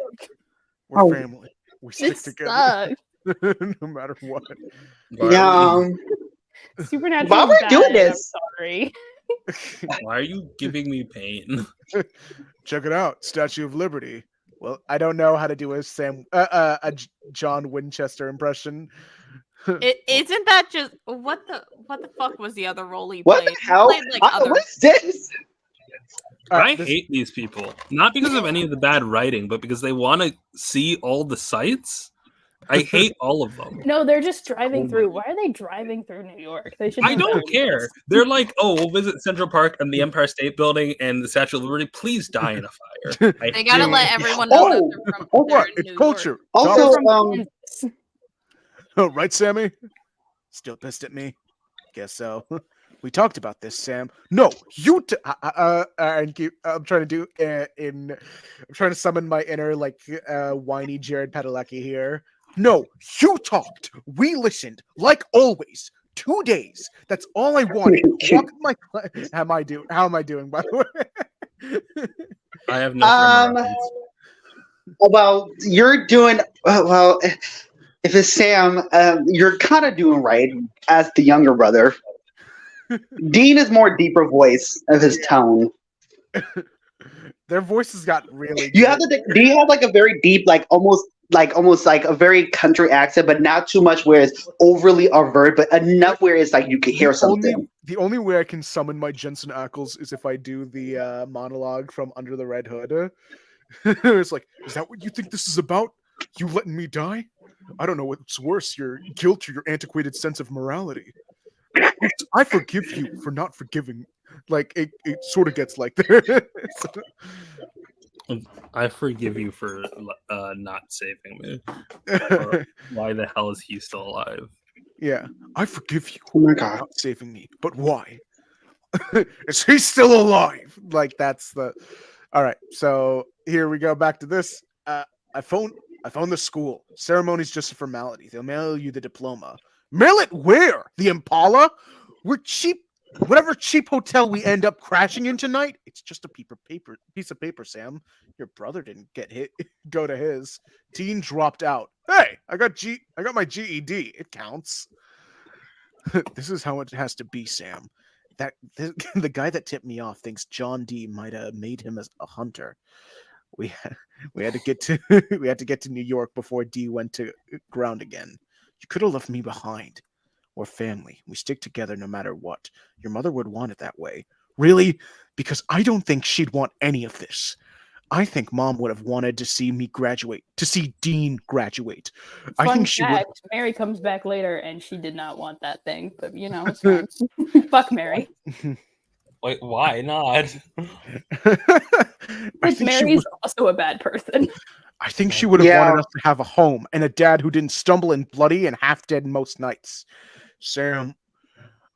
We're Oh. family. We stick This together sucks. no matter what. Yeah. Supernatural. Why is we're doing bad, this? I'm sorry. Why are you giving me pain? Check it out, Statue of Liberty. Well, I don't know how to do a John Winchester impression. Isn't that just what the fuck was the other role he What played? the hell? He played, like, other What is this? All I right, hate these people. Not because of any of the bad writing, but because they want to see all the sites. I hate all of them. No, they're just driving Oh through. my- Why are they driving through New York? They should. I do don't better than care. this. They're like, oh, we'll visit Central Park and the Empire State Building and the Statue of Liberty. Please die in a fire. They gotta Dude. let everyone know that Oh, they're from Oh, they're what? in It's New culture. York. Also, They're from Kansas. Oh, right, Sammy? Still pissed at me? Guess so. We talked about this, Sam. No, you. I'm trying to do I'm trying to summon my inner whiny Jared Padalecki here. No, you talked. We listened, like always. 2 days. That's all I wanted. Walk my. How am I doing? By the way. I have no Um, reference. well, you're doing well. If it's Sam, you're kind of doing right as the younger brother. Dean is more deeper voice of his tone. Their voices got really. You have do you have like a very deep, almost like a very country accent, but not too much where it's overly overt, but enough where it's like you can hear something. The only way I can summon my Jensen Ackles is if I do the monologue from Under the Red Hood. It's like, is that what you think this is about? You letting me die? I don't know what's worse, your guilt or your antiquated sense of morality. I forgive you for not forgiving. Like it sort of gets like that. I forgive you for not saving me. Why the hell is he still alive? Yeah, I forgive you Oh my for god! not saving me, but why? Is he still alive? Like that's the. All right, so here we go back to this. I phoned the school. Ceremony's just a formality. They'll mail you the diploma. Mail it where? The Impala? We're cheap. Whatever cheap hotel we end up crashing in tonight, it's just a piece of paper, Sam. Your brother didn't go to his. Dean dropped out. Hey, I got my GED. It counts. This is how it has to be, Sam. The guy that tipped me off thinks John D might have made him as a hunter. We had to get to New York before D went to ground again. You could have left me behind. We're family. We stick together no matter what. Your mother would want it that way. Really? Because I don't think she'd want any of this. I think Mom would have wanted to see me graduate, to see Dean graduate. I Fun think she would. fact, Mary comes back later and she did not want that thing, but it's fine. Fuck Mary. Wait, why not? I Because think she Mary's would, also a bad person. I think she would have Yeah. wanted us to have a home and a dad who didn't stumble and bloody and half dead most nights. Sam,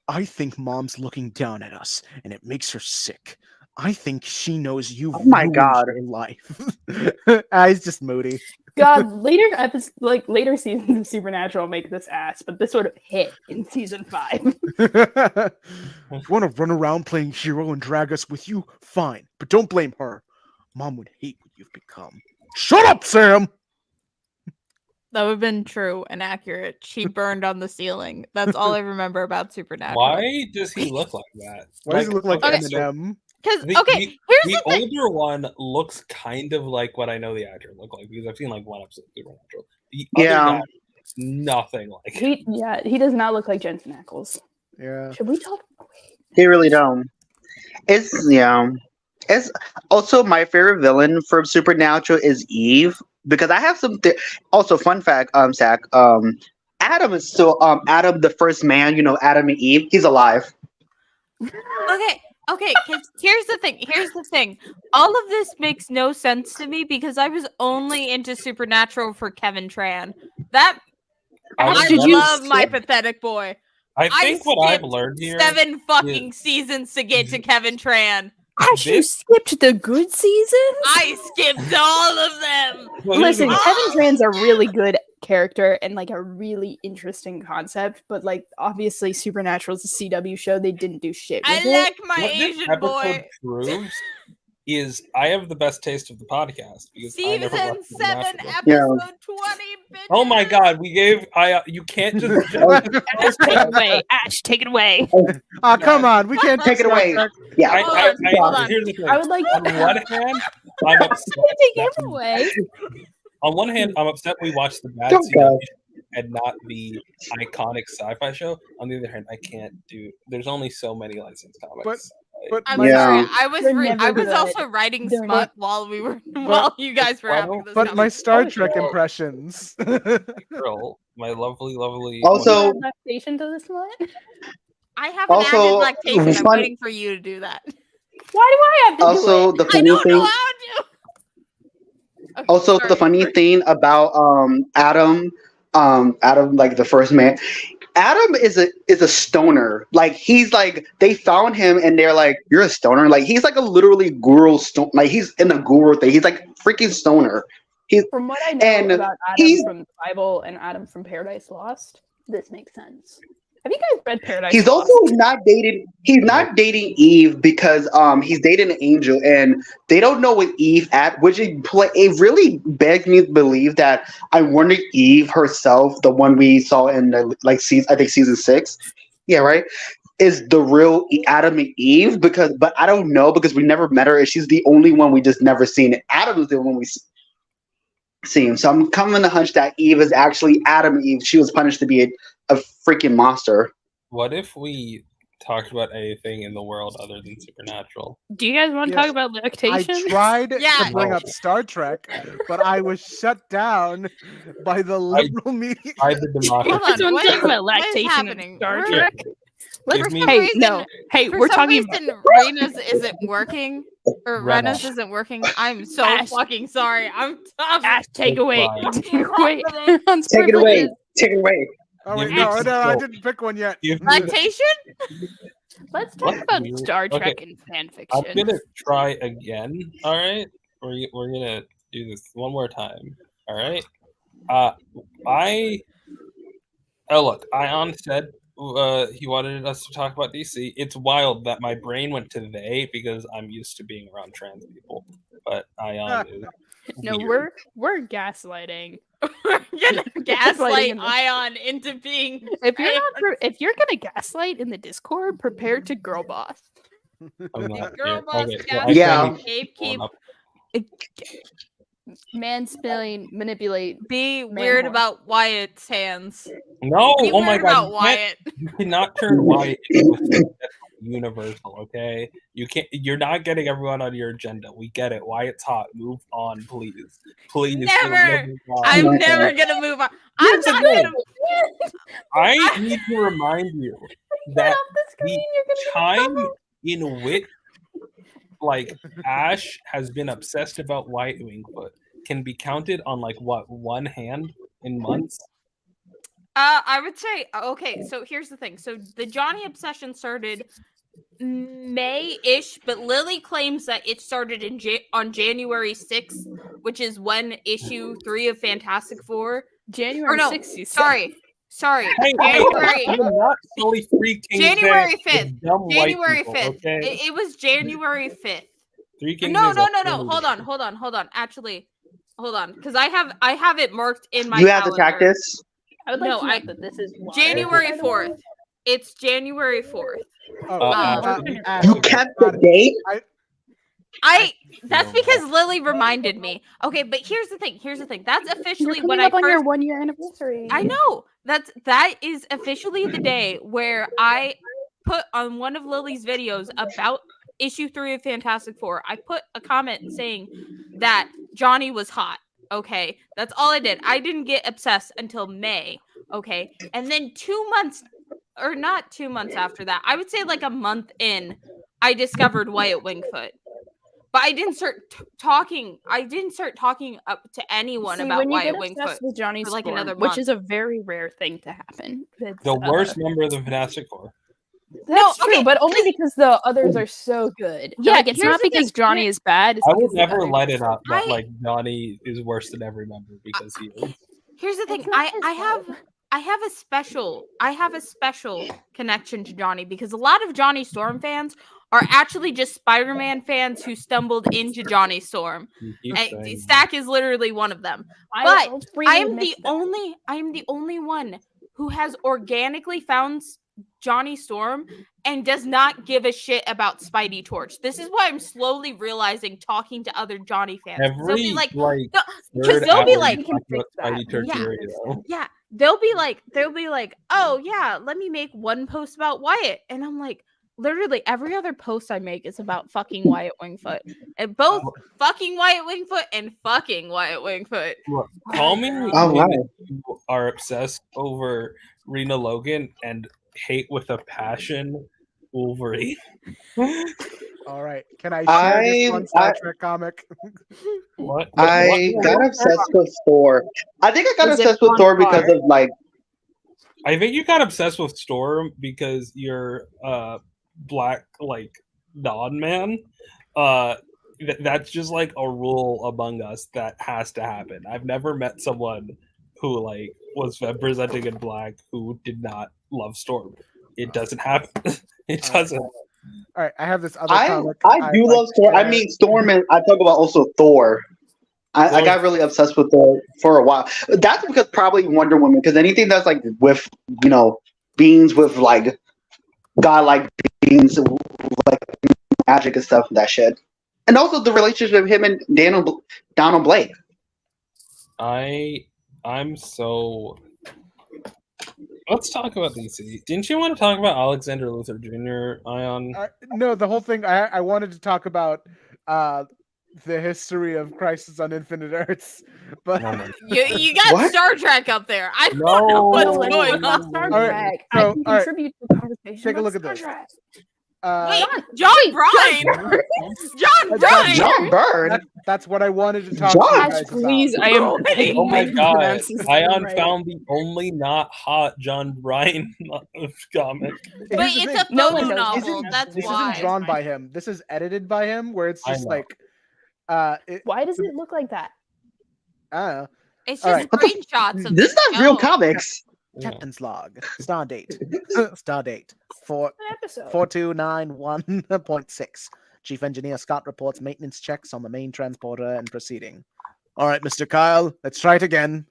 I think Mom's looking down at us and it makes her sick. I think she knows you've Oh my ruined God. your life. He's just moody. God, later seasons of Supernatural make this ass, but this would have hit in season 5. Want to run around playing hero and drag us with you? Fine, but don't blame her. Mom would hate what you've become. Shut up, Sam! That would have been true and accurate. She burned on the ceiling. That's all I remember about Supernatural. Why does he look like that? Why does he look like okay, Eminem? Because The, okay, the, here's the the thing. older one looks kind of like what I know the actor look like because I've seen like one episode of Supernatural. The Yeah. other guy looks nothing like him. He does not look like Jensen Ackles. Yeah. Should we talk? They really don't. It's It's also my favorite villain from Supernatural is Eve because I have some. Also, fun fact, Zach. Adam is still Adam, the first man. You know, Adam and Eve. He's alive. Okay, because here's the thing. All of this makes no sense to me because I was only into Supernatural for Kevin Tran. I love my pathetic boy. I think what I've learned here 7 fucking seasons to get to Kevin Tran. Ash, you skipped the good seasons? I skipped all of them. Listen, Kevin Tran's a really good character and like a really interesting concept, but like obviously Supernatural's a CW show. They didn't do shit with I it. like my what Asian this boy. episode proves is I have the best taste of the podcast because I never Season watched 7, Supernatural. episode 20. Bitches. Oh my god, we gave you can't just Ash, take it away. Ash, take it away. Oh, come on. We can't Take it away. Yeah. Hold on. Here's the thing. I would like On one hand, I'm upset. take it away. On one hand, I'm upset we watched the bad Don't CW go. and not the iconic sci-fi show. On the other hand, I can't do. There's only so many licensed comics. But I'm Yeah. sorry. I was They're never I was good. also writing They're Smut while you guys were having this. but my Star Oh, Trek shit. impressions. Girl, my lovely. Also- lactation to this one. I haven't Also, added lactation. I'm fun- waiting for you to do that. Why do I have to Also, do the I funny don't know thing. how to. Okay, Also, sorry. the funny thing about Adam, like the first man, Adam is a stoner. Like he's like they found him and they're like, you're a stoner. Like he's like a literally guru stone. Like he's in a guru thing. He's like freaking stoner. it? From what I know And about Adam he's- from the Bible and Adam from Paradise Lost, this makes sense. Have you guys read Paradise He's Lost? also not dating. He's not dating Eve because he's dating an angel, and they don't know what Eve at. Which it really begs me to believe that I wonder Eve herself, the one we saw in the I think season 6, yeah, right, is the real Adam and Eve but I don't know because we never met her, and she's the only one we just never seen. Adam is the one we seen. So I'm coming to hunch that Eve is actually Adam and Eve. She was punished to be a freaking monster. What if we talked about anything in the world other than Supernatural? Do you guys want to Yes. talk about I lactation? tried Yeah. to bring up Star Trek, but I was shut down by the liberal media. I the democracy. Hold on, Someone what talk is- about what is lactation happening? in Star We're- Trek. Give For me- some Hey, reason- no. Hey, For we're some talking reason, about Rena's isn't working. Or Rena. Rena's isn't working. I'm so Ash. fucking sorry. I'm Ash, take away. Fine. Take away. On Take it away. privileges. Take it away. Oh wait, Give me no, some I soap. didn't pick one yet. Give me- lactation. Let's talk What? about Star Okay. Trek and fan I'm fiction. gonna try again. All right, we're gonna do this one more time. All right. Look. Ayaan said he wanted us to talk about DC. It's wild that my brain went to they because I'm used to being around trans people, but Ayaan is. No, weird. we're gaslighting. We're gonna gaslight in this. Ion into being. If you're gonna gaslight in the Discord, prepare to girl boss. I'm not Girl here. boss, Okay, gas- I Yeah. can't Ape keep. up. Mansplaining, manipulate. Be weird whore. about Wyatt's hands. No, Be oh my weird god, about you can't- Wyatt. you cannot turn white into a thing that's universal. Okay, you can't. You're not getting everyone on your agenda. We get it. Wyatt's hot. Move on, please. Please. Never. move on. I'm my never gonna move on. I'm Here's the not thing. gonna. I need to remind you that the time in which like Ash has been obsessed about White Wingfoot can be counted on like what, one hand in months. I would say okay. So here's the thing. So the Johnny obsession started May-ish, but Lily claims that it started on January 6th, which is when issue 3 of Fantastic Four. January Or no, 6th, you said. sorry. Hey, January you're not fully Three Kings January Day 5th. with dumb white January people, 5th. Okay? It was January 5th. Three Kings No. Day is Hold on. Actually, hold on, because I have it marked in my You have the calendar. cactus. I would like No, to note that this is water, January by the way. 4th. It's January 4th. Ash, You kept the date. That's because Lily reminded me. Okay, but here's the thing. That's You're officially coming when up I on your first 1 year anniversary. I know. That is officially the day where I put on one of Lily's videos about issue 3 of Fantastic Four. I put a comment saying that Johnny was hot. Okay, that's all I did. I didn't get obsessed until May. Okay, and then 2 months, or not 2 months after that, I would say like a month in, I discovered Wyatt Wingfoot. But I didn't start talking. I didn't start talking up to anyone See, about when you Wyatt get Wingfoot obsessed with Johnny for like Storm, another which month. is a very rare thing to happen. It's, the worst member of the Fantastic Four. That's true, okay, but only because the others are so good. Yeah, Like, it's here's not the because thing. Johnny is bad. It's I because will the never others let are it so up that I- like Johnny is worse than every member because he is. Here's the thing. It's not his fault. I have a special connection to Johnny because a lot of Johnny Storm fans are actually just Spider-Man fans who stumbled into Johnny Storm. You keep And saying that. Stack is literally one of them. I'll But freely I am admit that. I am the only one who has organically found Johnny Storm and does not give a shit about Spidey Torch. This is what I'm slowly realizing talking to other Johnny fans. They'll Every be like, like because third they'll be hour like, you talk about fix that. Spidey Torch Yeah. area, though. yeah, they'll be like, oh yeah, let me make one post about Wyatt, and I'm like, literally every other post I make is about fucking Wyatt Wingfoot, and both fucking Wyatt Wingfoot and fucking Wyatt Wingfoot. Look, call me Oh, when wow. you are obsessed over Rena Logan and hate with a passion Wolverine. all right. Can I share this one Star Trek comic? What? I got obsessed with Thor. I think I got Is it obsessed with on Thor because par? of like I think you got obsessed with Storm because you're black like Dawn man. That's just like a rule among us that has to happen. I've never met someone who like was representing in black who did not love Storm. It doesn't happen. It doesn't. All right, I have this other I comic. do I'd like love to Storm. I share. mean Storm and I talk about also Thor. I got really obsessed with Thor for a while. That's because probably Wonder Woman, because anything that's like with beings with like godlike beings like magic and stuff, that shit. And also the relationship of him and Donald Blake. I'm so. Let's talk about DC. Didn't you want to talk about Alexander Luthor Jr., Ayaan? No, the whole thing. I wanted to talk about the history of Crisis on Infinite Earths, but No, no. You got What? Star Trek up there. I don't No. know what's No, let's going talk on. about Star All right, Trek. so, I can all right, contribute to the conversation. take a about look at Star this. Trek. Wait, John Bryan. John Bryan. John Byrne. that's what I wanted to talk John- to you Gosh, guys please, about. I am begging Oh my you to god. pronounce his name Ayaan right. found the only not hot John Bryan comic. But Here's the it's thing. a No one photo knows This novel. isn't- That's This why. isn't drawn by him. This is edited by him, where it's I just know. like, Why does it look like that? I don't know. It's All just screenshots of This is not real show. comics. Yeah. Captain's log. Star date. Star date. An episode. 4291.6. Chief Engineer Scott reports maintenance checks on the main transporter and proceeding. All right, Mr. Kyle, let's try it again.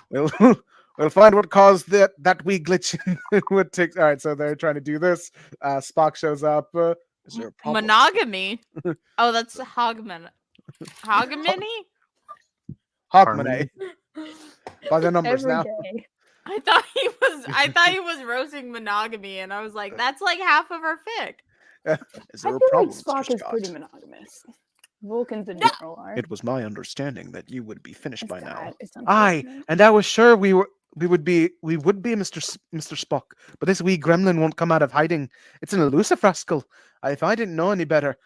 We'll find what caused that wee glitch. What takes? All right, so they're trying to do this. Spock shows up. Is there a problem? Monogamy. Oh, that's Hogman. Hogamany? Hogmanay. By the numbers Every now. day. I thought he was roasting monogamy, and I was like, that's like half of our fic. Is I there a feel like problem, Spock Mr. is pretty Scott? monogamous. Vulcans in general are. It was my understanding that you would be finished It's by now. sad. It's Aye, unfortunate. and I was sure we would be Mr. Spock, but this wee gremlin won't come out of hiding. It's an elusive rascal. If I didn't know any better,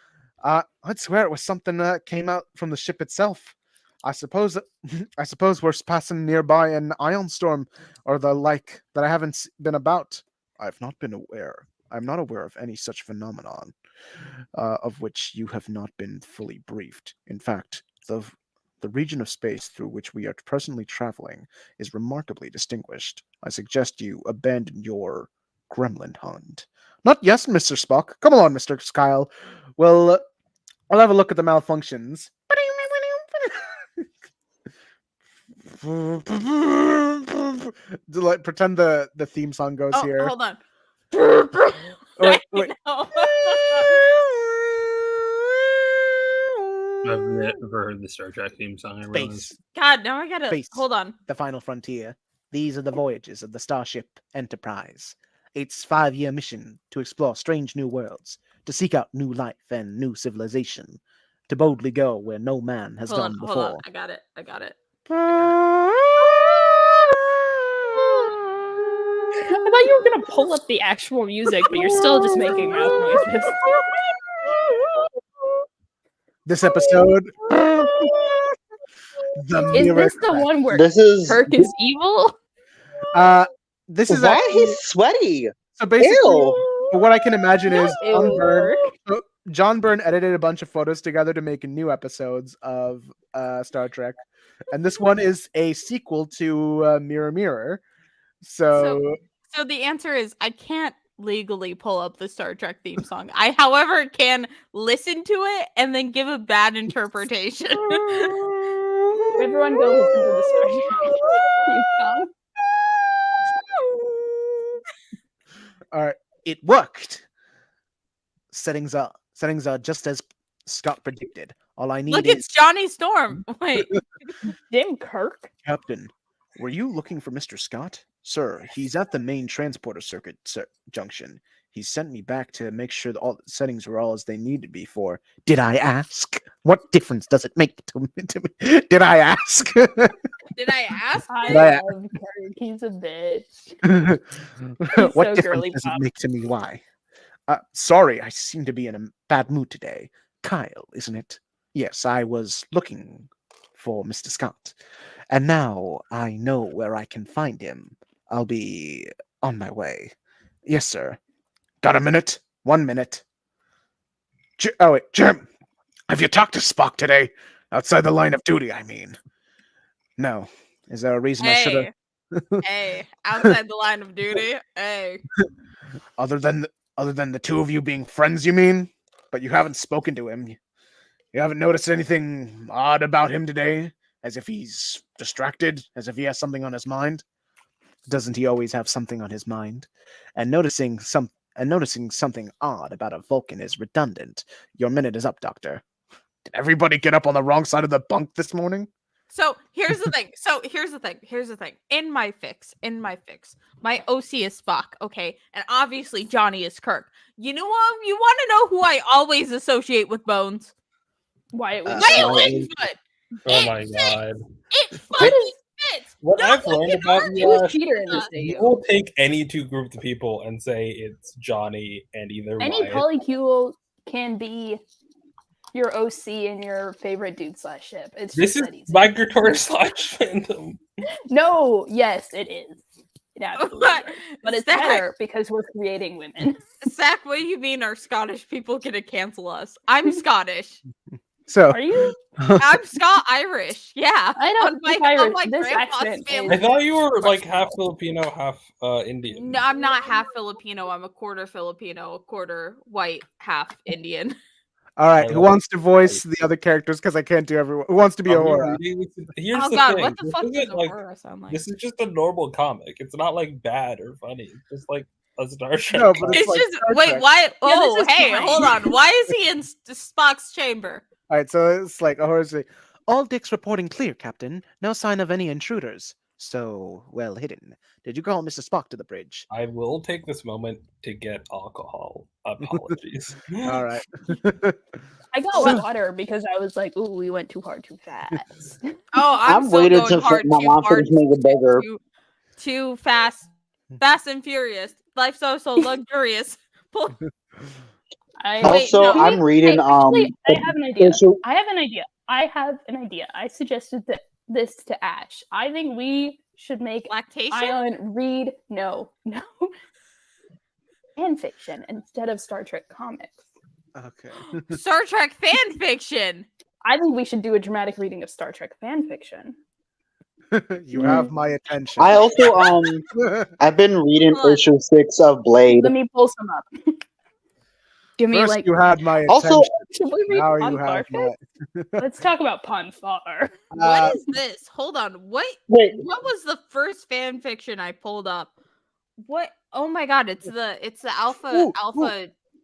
I'd swear it was something that came out from the ship itself. I suppose we're passing nearby an ion storm or the like that I haven't been about. I've not been aware I'm not aware of any such phenomenon of which you have not been fully briefed. In fact, the region of space through which we are presently traveling is remarkably distinguished. I suggest you abandon your gremlin hunt. Not yes, Mr. Spock. Come along, Mr. Kyle. Well, I'll have a look at the malfunctions. Like, pretend the theme song goes Oh, here. hold on. Wait, wait. No. I've never heard the Star Trek theme song. I realize. Space, God, now I gotta Space. hold on. the final frontier. These are the voyages of the Starship Enterprise. Its 5-year mission to explore strange new worlds, to seek out new life and new civilization, to boldly go where no man has Hold gone on, before. hold on. I got it. I thought you were gonna pull up the actual music, but you're still just making mouth noises. This episode, the Is mirror. this the one where This is Kirk is evil? This is why actually, he's sweaty. so basically. Ew. What I can imagine is Ew, John Byrne edited a bunch of photos together to make new episodes of Star Trek, and this one is a sequel to Mirror Mirror. So So the answer is I can't legally pull up the Star Trek theme song. I, however, can listen to it and then give a bad interpretation. Everyone go listen to the Star Trek theme song. all right, it worked. Settings are just as Scott predicted. All I need Look, is it's Johnny Storm. Wait, Damn Kirk. Captain. Were you looking for Mr. Scott? Sir, he's at the main transporter circuit junction. He sent me back to make sure that all the settings were all as they need to be for. Did I ask? What difference does it make to me? Did I ask? did I ask? I Right. love Kirk. He's a bitch. What so difference girly does pop. it make to me? Why? Sorry, I seem to be in a bad mood today. Kyle, isn't it? Yes, I was looking for Mr. Scott. And now I know where I can find him. I'll be on my way. Yes, sir. Got a minute? 1 minute. Oh, wait, Jim! Have you talked to Spock today? Outside the line of duty, I mean. No. Is there a reason I should have... Hey, outside the line of duty. Hey. Other than the two of you being friends, you mean? But you haven't spoken to him. You haven't noticed anything odd about him today? As if he's distracted? As if he has something on his mind? Doesn't he always have something on his mind? And noticing something odd about a Vulcan is redundant. Your minute is up, Doctor. Did everybody get up on the wrong side of the bunk this morning? So here's the thing. In my fix, my OC is Spock, okay, and obviously Johnny is Kirk. You know what? You want to know who I always associate with Bones? Why it was Wyatt Wyatt. Wingfoot. Oh my god! It fucking fits. What No I've one learned can about argue you, with Ash, Peter in this that. you video. will take any two groups of people and say it's Johnny and either Any Wyatt. polycule can be your OC and your favorite dude slash ship. It's This just is that easy. migratory slash fandom. No, yes, it is. It absolutely What? is. But it's Zach- better because we're creating women. Zach, what do you mean are Scottish people gonna cancel us? I'm Scottish. So, Are you? I'm Scott-Irish. Yeah. I don't On my- think Irish. on my This grandpa's accent family. I thought you were like half Filipino, half Indian. No, I'm not half Filipino. I'm a quarter Filipino, a quarter white, half Indian. all right, I who love wants to voice the other characters? Because I can't do everyone. Who wants to be Are we Aurora? reading this? Here's Oh the god, thing. what the This fuck isn't, does like, Aurora sound like? This is just a normal comic. It's not like bad or funny. It's just like a Star Trek. No, but comic. it's It's like just Star wait, Trek. why? Yeah, Oh, this is hey, fine. hold on. Why is he in Spock's chamber? All right, so it's like Ahora's like, all decks reporting clear, Captain. No sign of any intruders. So well hidden. Did you call Mr. Spock to the bridge? I will take this moment to get alcohol. Apologies. All right. I got water because I was like, "Ooh, we went too hard, too fast." Oh, I'm still waiting going to hard, my too mom hard, finish making bigger. too fast, fast and furious. Life's so luxurious. Pull- I, Wait, Also, no. I'm reading actually, I have an idea. official- I have an idea. I suggested this to Ash. I think we should make Lactation. Ayaan read. No. fan fiction instead of Star Trek comics. Okay. Star Trek fan fiction. I think we should do a dramatic reading of Star Trek fan fiction. You have my attention. I also I've been reading Hold on. issue 6 of Blade. Let me pull some up. Give me First, like. you had my Also- attention. Should we read Now you Ponfar have my. Let's talk about Ponfar. What is this? Hold on. What Wait, was the first fan fiction I pulled up? What? Oh my god, it's the Alpha Ooh,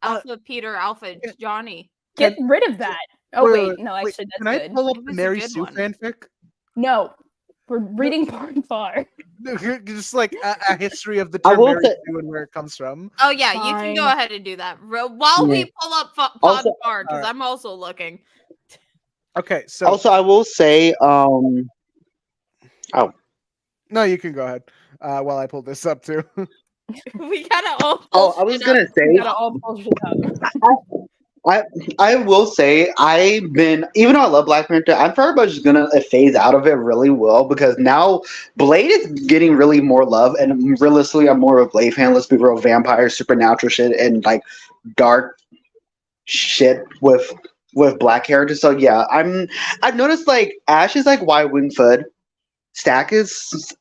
Alpha Peter Alpha Johnny. Get rid of that. Oh wait, no, wait, actually that's can I good. pull up It the was a Mary good Sue one. fanfic? No, we're reading Ponfar. Just like a history of the I term will Mary say- Sue and where it comes from. Oh yeah, you can go Fine. ahead and do that while Yeah. we pull up Also- Podfar because Alright. I'm also looking. Okay, so Also, I will say, no, you can go ahead while I pull this up too. We gotta all. oh, pull I was shit gonna up. We say, gotta all pull shit up. I will say, I've been, even though I love Black Panther, I'm very much gonna phase out of it really well because now Blade is getting really more love, and realistically, I'm more of a Blade fan. Let's be real, vampire, supernatural shit, and like dark shit with black characters. So yeah, I've noticed like Ash is like White Wingfoot, Stack is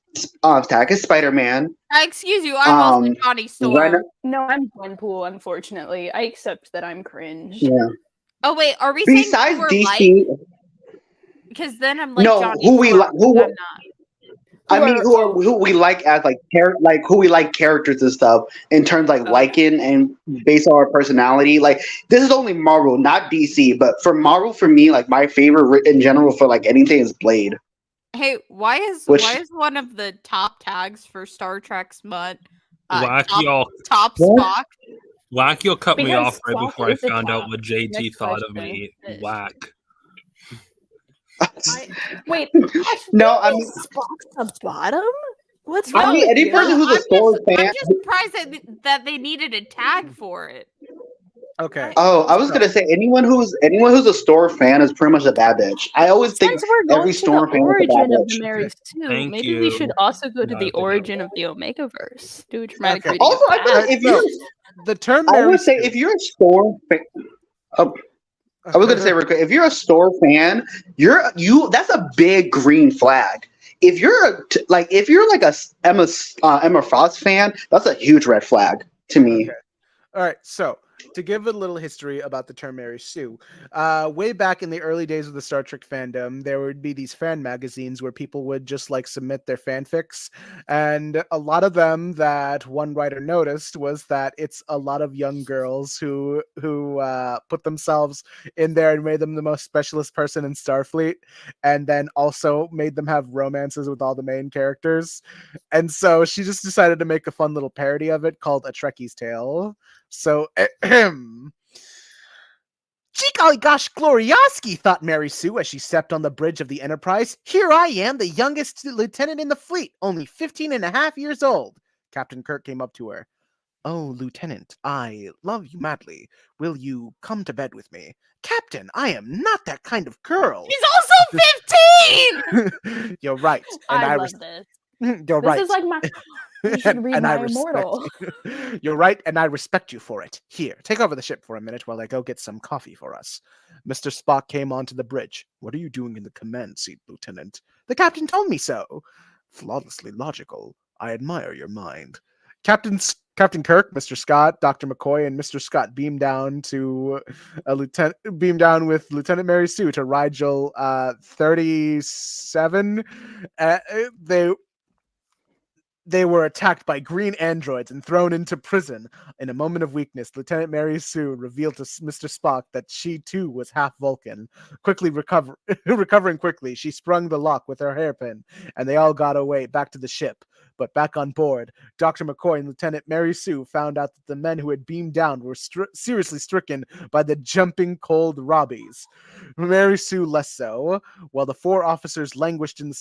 Spider-Man. Excuse you, I'm also Johnny Storm. Rena, No, I'm Gwenpool, unfortunately. I accept that I'm cringe. yeah. Oh wait, are we Besides saying who we're DC, like? Because then I'm like no, Johnny who we Storm, like, but I'm not. I mean, who we like as like who we like characters and stuff in terms like Okay. liking and based on our personality. Like this is only Marvel, not DC. But for Marvel, for me, like my favorite in general for like anything is Blade. Hey, why is one of the top tags for Star Trek Smut top Spock? Wacky cut me Because off right Spock before I is the found out top. what JT Next thought of question me. is- Whack. Wait, No, I mean, Spock's the bottom? What's I wrong mean, with any you? person who's a Star fan. I'm just surprised that they needed a tag for it. Okay. Oh, I was gonna say anyone who's a Storm fan is pretty much a bad bitch. I always think Since we're going every to Storm the fan is a bad origin of bitch. the Mary Sue, Thank maybe we you. should also go to Not the a big origin of the Omegaverse. Do a dramatic Okay. reading Also, of I feel that. like if So, you're, the term I Mary would say Sue. if you're a Storm fan, I was gonna say real quick, if you're a Storm fan, that's a big green flag. If you're like a Emma Frost fan, that's a huge red flag to me. Okay. All right, so to give a little history about the term Mary Sue, way back in the early days of the Star Trek fandom, there would be these fan magazines where people would just like submit their fanfics, and a lot of them that one writer noticed was that it's a lot of young girls who put themselves in there and made them the most specialist person in Starfleet, and then also made them have romances with all the main characters, and so she just decided to make a fun little parody of it called A Trekkie's Tale. So, gee golly gosh, Glorioski, thought Mary Sue as she stepped on the bridge of the Enterprise. Here I am, the youngest lieutenant in the fleet, only 15 and a half years old. Captain Kirk came up to her. Oh, Lieutenant, I love you madly. Will you come to bed with me? Captain, I am not that kind of girl. He's also 15! You're right. And I I love this. You're This right. is like my. You should read and I My Immortal. respect you. You're right, and I respect you for it. Here, take over the ship for a minute while I go get some coffee for us. Mr. Spock came onto the bridge. What are you doing in the command seat, Lieutenant? The captain told me so. Flawlessly logical. I admire your mind. Captain Kirk, Mr. Scott, Dr. McCoy, and Mr. Scott beamed down with Lieutenant Mary Sue to Rigel 37. They were attacked by green androids and thrown into prison. In a moment of weakness, Lieutenant Mary Sue revealed to Mr. Spock that she too was half Vulcan. Recovering quickly, she sprung the lock with her hairpin, and they all got away back to the ship. But back on board, Dr. McCoy and Lieutenant Mary Sue found out that the men who had beamed down were seriously stricken by the jumping cold Robbies. Mary Sue less so. While the four officers languished in the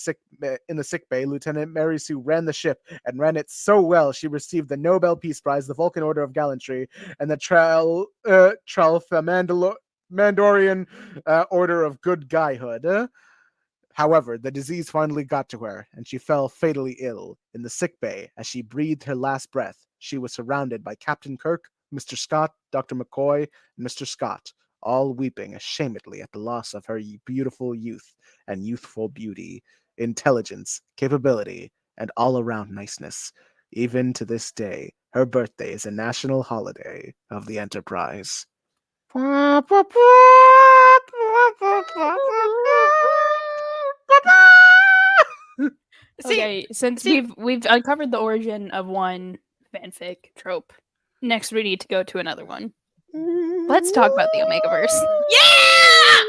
sick bay, Lieutenant Mary Sue ran the ship and ran it so well she received the Nobel Peace Prize, the Vulcan Order of Gallantry, and the Tralfamadorian Order of Good Guyhood. However, the disease finally got to her, and she fell fatally ill. In the sick bay, as she breathed her last breath, she was surrounded by Captain Kirk, Mr. Scott, Dr. McCoy, and Mr. Scott, all weeping ashamedly at the loss of her beautiful youth and youthful beauty, intelligence, capability, and all around niceness. Even to this day, her birthday is a national holiday of the Enterprise. See, Okay, since we've uncovered the origin of one fanfic trope, next we need to go to another one. Let's talk about the Omegaverse. yeah!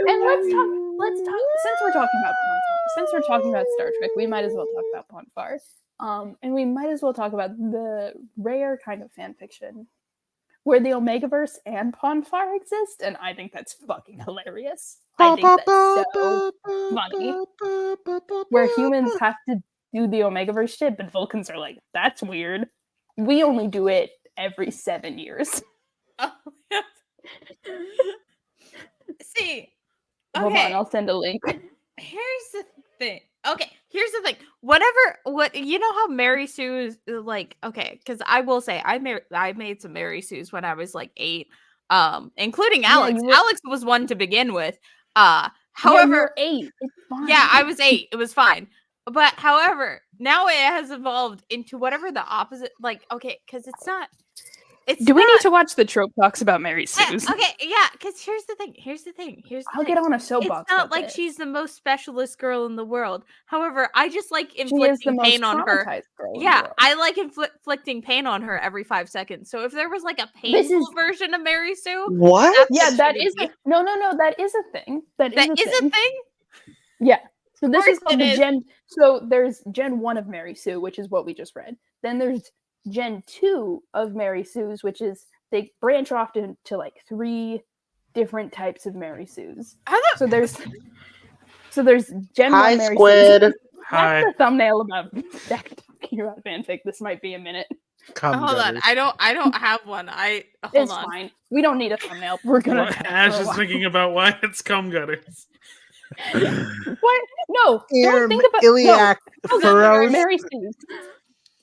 And let's talk since we're talking about Star Trek, we might as well talk about Ponfar. And we might as well talk about the rare kind of fan fiction where the Omegaverse and Ponfar exist, and I think that's fucking hilarious. I think that's so funny. Where humans have to do the Omegaverse shit, but Vulcans are like, that's weird. We only do it every 7 years. Oh, see, Hold on, I'll send a link. here's the thing. Okay, here's the thing. What you know how Mary Sue is like? Okay, because I will say I made some Mary Sues when I was like 8, including Alex. Alex was one to begin with. However, you're 8. It's fine. Yeah, I was 8. It was fine. But however, now it has evolved into whatever the opposite. Like, okay, because it's not. Do we need to watch the trope talks about Mary Sue's? Okay, yeah, because here's the thing. I'll get on a soapbox. It's not like she's the most specialist girl in the world. However, I just like inflicting pain on her. Yeah, I like inflicting pain on her every 5 seconds. So if there was like a painful version of Mary Sue, what? Yeah, that is no. That is a thing. That is a thing. Yeah. So this is called the Gen. So there's Gen 1 of Mary Sue, which is what we just read. Then there's Gen 2 of Mary Sue's, which is they branch off into like 3 different types of Mary Sue's. So there's Gen 1 Mary Squid. Sue's. Hi. That's the thumbnail about talking about fanfic. This might be a minute. Hold on, I don't have one. It's fine. We don't need a thumbnail. We're gonna. Ash is thinking about why it's cum gutters. What? No, don't think about iliac furrows. Mary Sue's.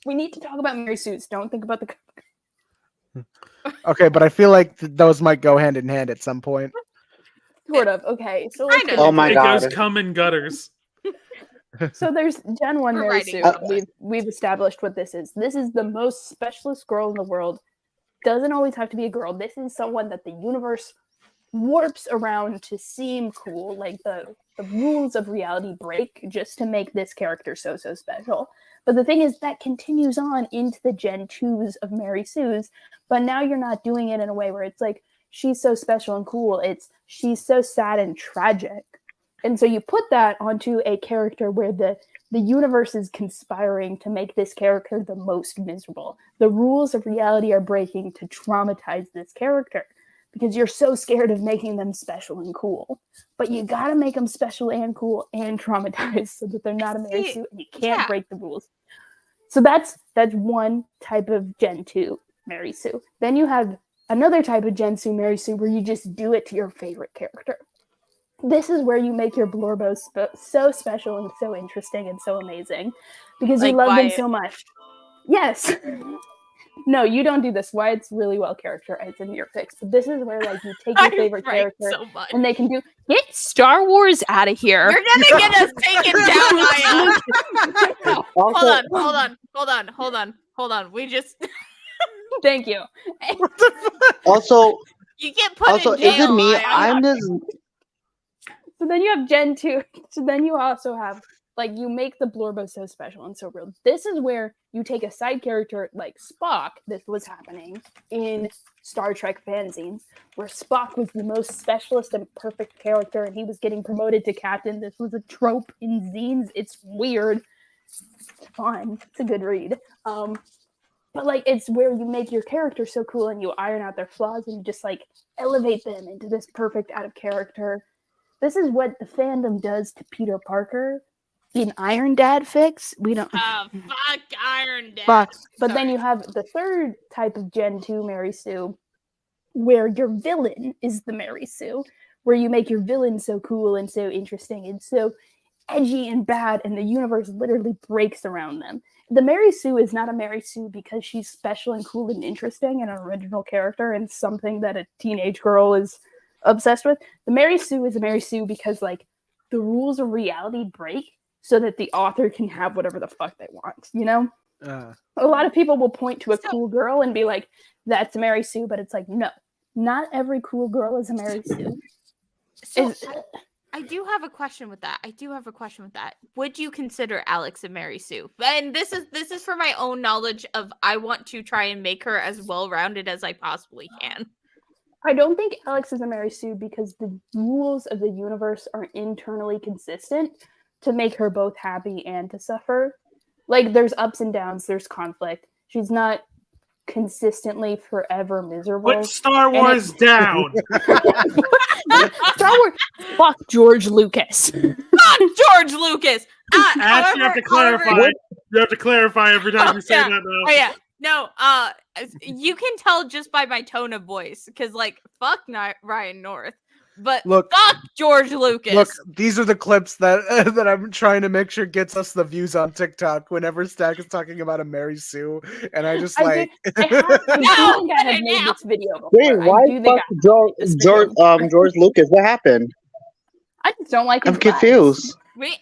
We need to talk about Mary Sue's. Don't think about the. Okay, but I feel like those might go hand in hand at some point. Sort of. Okay, so oh my god, it goes cum in gutters. So there's Gen 1 Mary Sue. We've established what this is. This is the most specialist girl in the world. Doesn't always have to be a girl. This is someone that the universe warps around to seem cool. Like the rules of reality break just to make this character so special. But the thing is that continues on into the Gen 2s of Mary Sue's. But now you're not doing it in a way where it's like she's so special and cool. It's she's so sad and tragic. And so you put that onto a character where the universe is conspiring to make this character the most miserable. The rules of reality are breaking to traumatize this character because you're so scared of making them special and cool. But you gotta make them special and cool and traumatized so that they're not a Mary Sue and you can't break the rules. So that's one type of Gen 2 Mary Sue. Then you have another type of Gen 2 Mary Sue where you just do it to your favorite character. This is where you make your Blorbos so special and so interesting and so amazing because you love them so much. Yes. No, you don't do this. Wyatt's really well characterized in your picks. But this is where like you take your favorite character and they can do get Star Wars out of here. You're gonna get us taken down, Ayaan. Hold on. We just thank you. Also, you get put in jail. Is it me? Ayaan. I'm just. So then you have Gen 2. So then you also have, like, you make the Blorbo so special and so real. This is where you take a side character like Spock. This was happening in Star Trek fanzines, where Spock was the most specialist and perfect character, and he was getting promoted to captain. This was a trope in zines. It's weird. It's fun. It's a good read. But, like, it's where you make your character so cool and you iron out their flaws and you just, like, elevate them into this perfect out of character. This is what the fandom does to Peter Parker in Iron Dad fics. We don't. Oh, fuck Iron Dad. But then you have the third type of Gen 2 Mary Sue, where your villain is the Mary Sue, where you make your villain so cool and so interesting and so edgy and bad, and the universe literally breaks around them. The Mary Sue is not a Mary Sue because she's special and cool and interesting and an original character and something that a teenage girl is obsessed with. The Mary Sue is a Mary Sue because like the rules of reality break so that the author can have whatever the fuck they want, you know? A lot of people will point to a cool girl and be like, that's a Mary Sue, but it's like, no, not every cool girl is a Mary Sue. So I do have a question with that. Would you consider Alex a Mary Sue? And this is for my own knowledge of I want to try and make her as well-rounded as I possibly can. I don't think Alex is a Mary Sue because the rules of the universe are internally consistent to make her both happy and to suffer. Like, there's ups and downs, there's conflict. She's not consistently forever miserable. Put Star Wars down! Star Wars. Fuck George Lucas. Fuck George Lucas! Ash, you have to clarify. You have to clarify every time you say that now. Oh, yeah. No, you can tell just by my tone of voice, because, like, fuck Ryan North. But look, fuck George Lucas. Look, these are the clips that that I'm trying to make sure gets us the views on TikTok whenever Stack is talking about a Mary Sue, and I just I think I have made this video before. Wait, why fuck George Lucas? What happened? I just don't like his I'm confused. Wait,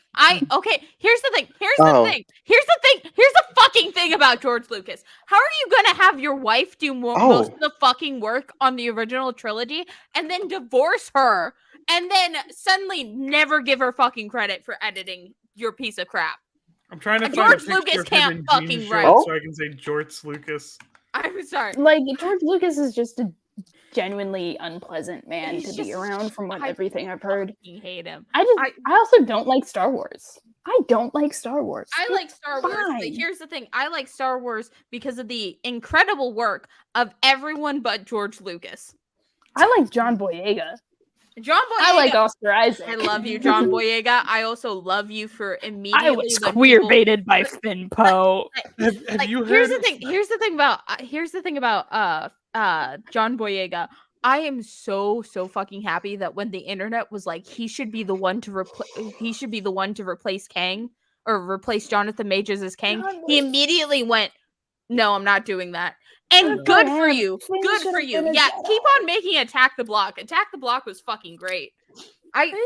okay. Here's the thing. Here's the fucking thing about George Lucas. How are you gonna have your wife do most of the fucking work on the original trilogy and then divorce her and then suddenly never give her fucking credit for editing your piece of crap? I'm trying to find George a picture Lucas of him can't in fucking jean write. shorts so I can say George Lucas. I'm sorry. Like, George Lucas is just a genuinely unpleasant man to be around from everything I've heard. I hate him. I also don't like Star Wars. I don't like Star Wars. I like Star Wars, but here's the thing. I like Star Wars because of the incredible work of everyone but George Lucas. I like John Boyega. I like Oscar Isaac. I love you, John Boyega. I also love you for immediately. I was queer baited by Finn Poe. Have you heard? Here's the thing about John Boyega. I am so fucking happy that when the internet was like he should be the one to replace Kang or replace Jonathan Majors as Kang, he immediately went, "No, I'm not doing that." And good for you. Good for you. Yeah, keep on making Attack the Block. Attack the Block was fucking great. You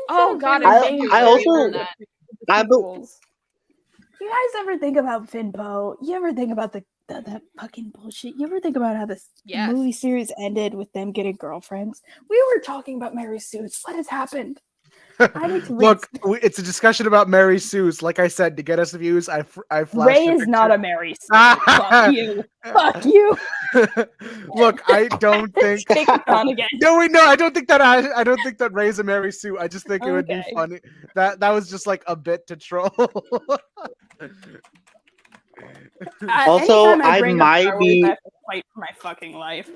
guys ever think about Finn Poe? You ever think about that fucking bullshit? You ever think about how this movie series ended with them getting girlfriends? We were talking about Mary Sue's. What has happened? Look, it's a discussion about Mary Sue's. Like I said, to get us views, I flashed Ray is not a Mary Sue. Fuck you. Fuck you. Look, I don't think. Take it on again. No, wait, no, I don't think that. I don't think that Ray's a Mary Sue. I just think it would be funny. That was just like a bit to troll. Also, I might be fight for my fucking life.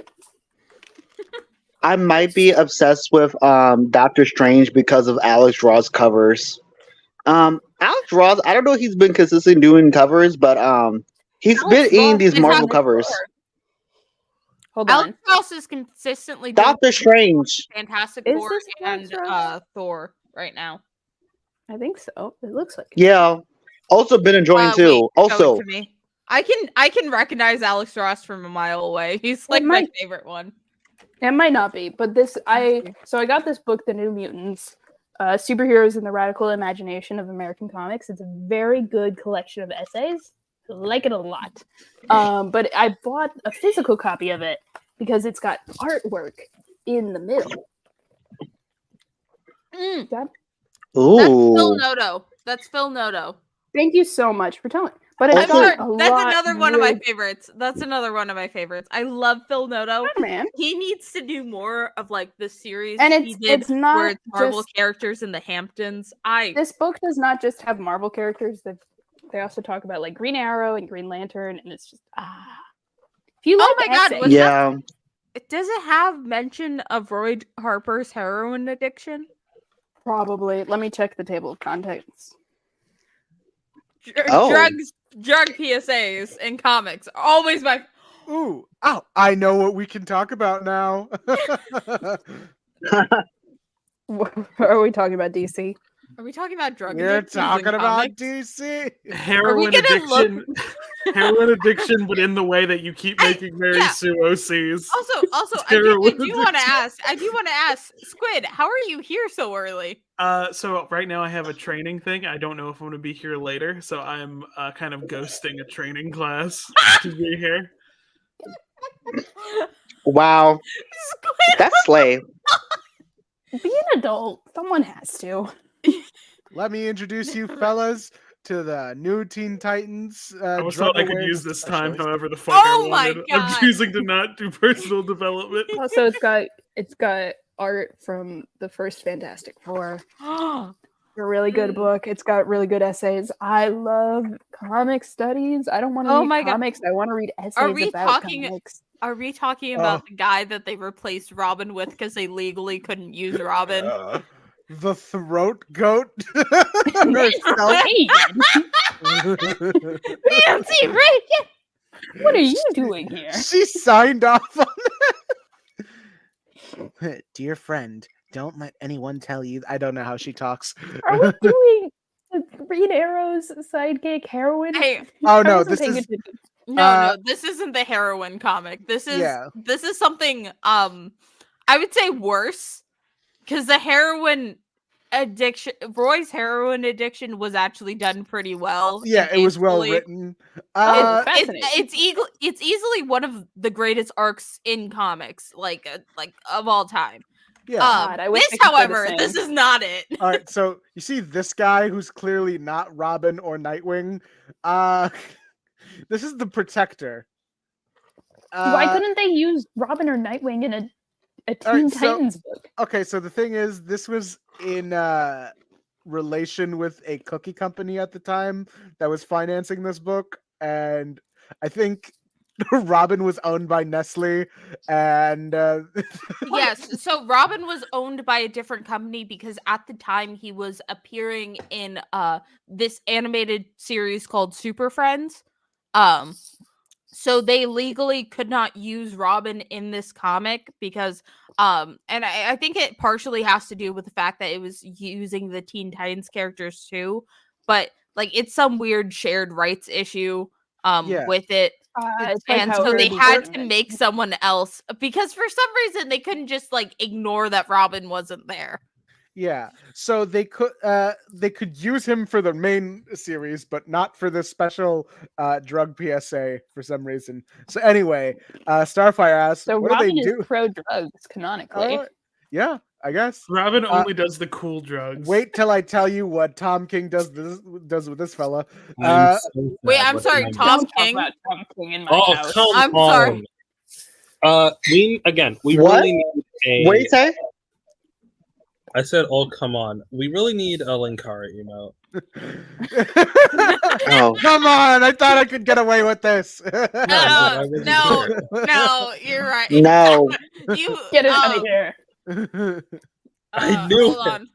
I might be obsessed with Doctor Strange because of Alex Ross covers. Alex Ross, I don't know if he's been consistently doing covers, but he's been eating these Marvel covers. Hold on. Alex Ross is consistently Doctor Strange, Fantastic Is Four, this and Alex Ross? Thor right now. I think so. It looks like. yeah. Also been enjoying too. Wait, show Also, it to me. I can recognize Alex Ross from a mile away. He's like my favorite one. It might not be, but I got this book, The New Mutants, Superheroes in the Radical Imagination of American Comics. It's a very good collection of essays. I like it a lot. But I bought a physical copy of it because it's got artwork in the middle. ooh, That's Phil Noto. Thank you so much for telling. But That's another one of my favorites. That's another one of my favorites. I love Phil Noto. Man. He needs to do more of like the series And he did it's not where it's Marvel just- characters in the Hamptons. This book does not just have Marvel characters. They also talk about like Green Arrow and Green Lantern, and it's just If you like my God, essays- was yeah. Does it have mention of Roy Harper's heroin addiction? Probably. Let me check the table of contents. Drug PSAs in comics are always my. Ooh, I know what we can talk about now. Are we talking about DC? Are we talking about drug We're addictions in talking about comics? DC. Heroin gonna addiction. Heroin addiction, but in the way that you keep making Mary yeah. Sue OCs. Also, I do Heroin want to addiction. ask, Squid, how are you here so early? So right now I have a training thing. I don't know if I'm going to be here later, so I'm kind of ghosting a training class to be here. Wow, Squid, that's slay. Be an adult. Someone has to. Let me introduce you fellas to the new Teen Titans. I was drug told I could awareness use this time specialist. however the fuck Oh I my wanted. God. I'm choosing to not do personal development. Also, it's got art from the first Fantastic Four. A really good book. It's got really good essays. I love comic studies. I don't want to Oh read my God. comics. I want to read essays Are we about talking- comics. Are we talking about the guy that they replaced Robin with because they legally couldn't use Robin? The throat goat herself. Nancy Reagan! What are you doing here? She signed off on it. Dear friend, don't let anyone tell you. I don't know how she talks. Are we doing the Green Arrow's sidekick heroine? Hey, Oh I no, wasn't this paying is attention. no, this isn't the heroin comic. This is something I would say worse because the heroin addiction, Roy's heroin addiction was actually done pretty well. yeah, and it was well tastefully. written. Fascinating. It's easily one of the greatest arcs in comics, like of all time. Yeah. God, I wish This, I could say the however, same. this is not it. All right, so you see this guy who's clearly not Robin or Nightwing. This is the Protector. Why couldn't they use Robin or Nightwing in a Teen Titans book? Okay, so the thing is, this was in relation with a cookie company at the time that was financing this book, and I think Robin was owned by Nestle, and Yes, so Robin was owned by a different company because at the time he was appearing in this animated series called Super Friends. So they legally could not use Robin in this comic because and I think it partially has to do with the fact that it was using the Teen Titans characters too, but like it's some weird shared rights issue with it. It's like And how so they Herbie had to Gorman- make someone else because for some reason they couldn't just like ignore that Robin wasn't there. yeah, so they could use him for the main series, but not for the special drug PSA for some reason. So anyway, Starfire asks, So "What Robin do they is do?" pro-drugs canonically. Yeah, I guess. Robin only does the cool drugs. Wait till I tell you what Tom King does with this fella. I'm so Wait, sad I'm with sorry, my- Tom Don't talk King? about Tom King in my Oh, house. come I'm on. sorry. We What? really need a. What do you say? I said, "Oh, come on." We really need a Linkara emote. Oh, Come on! I thought I could get away with this. I wasn't No, here. no, you're right. no. You Get it out of here. I knew hold it. on.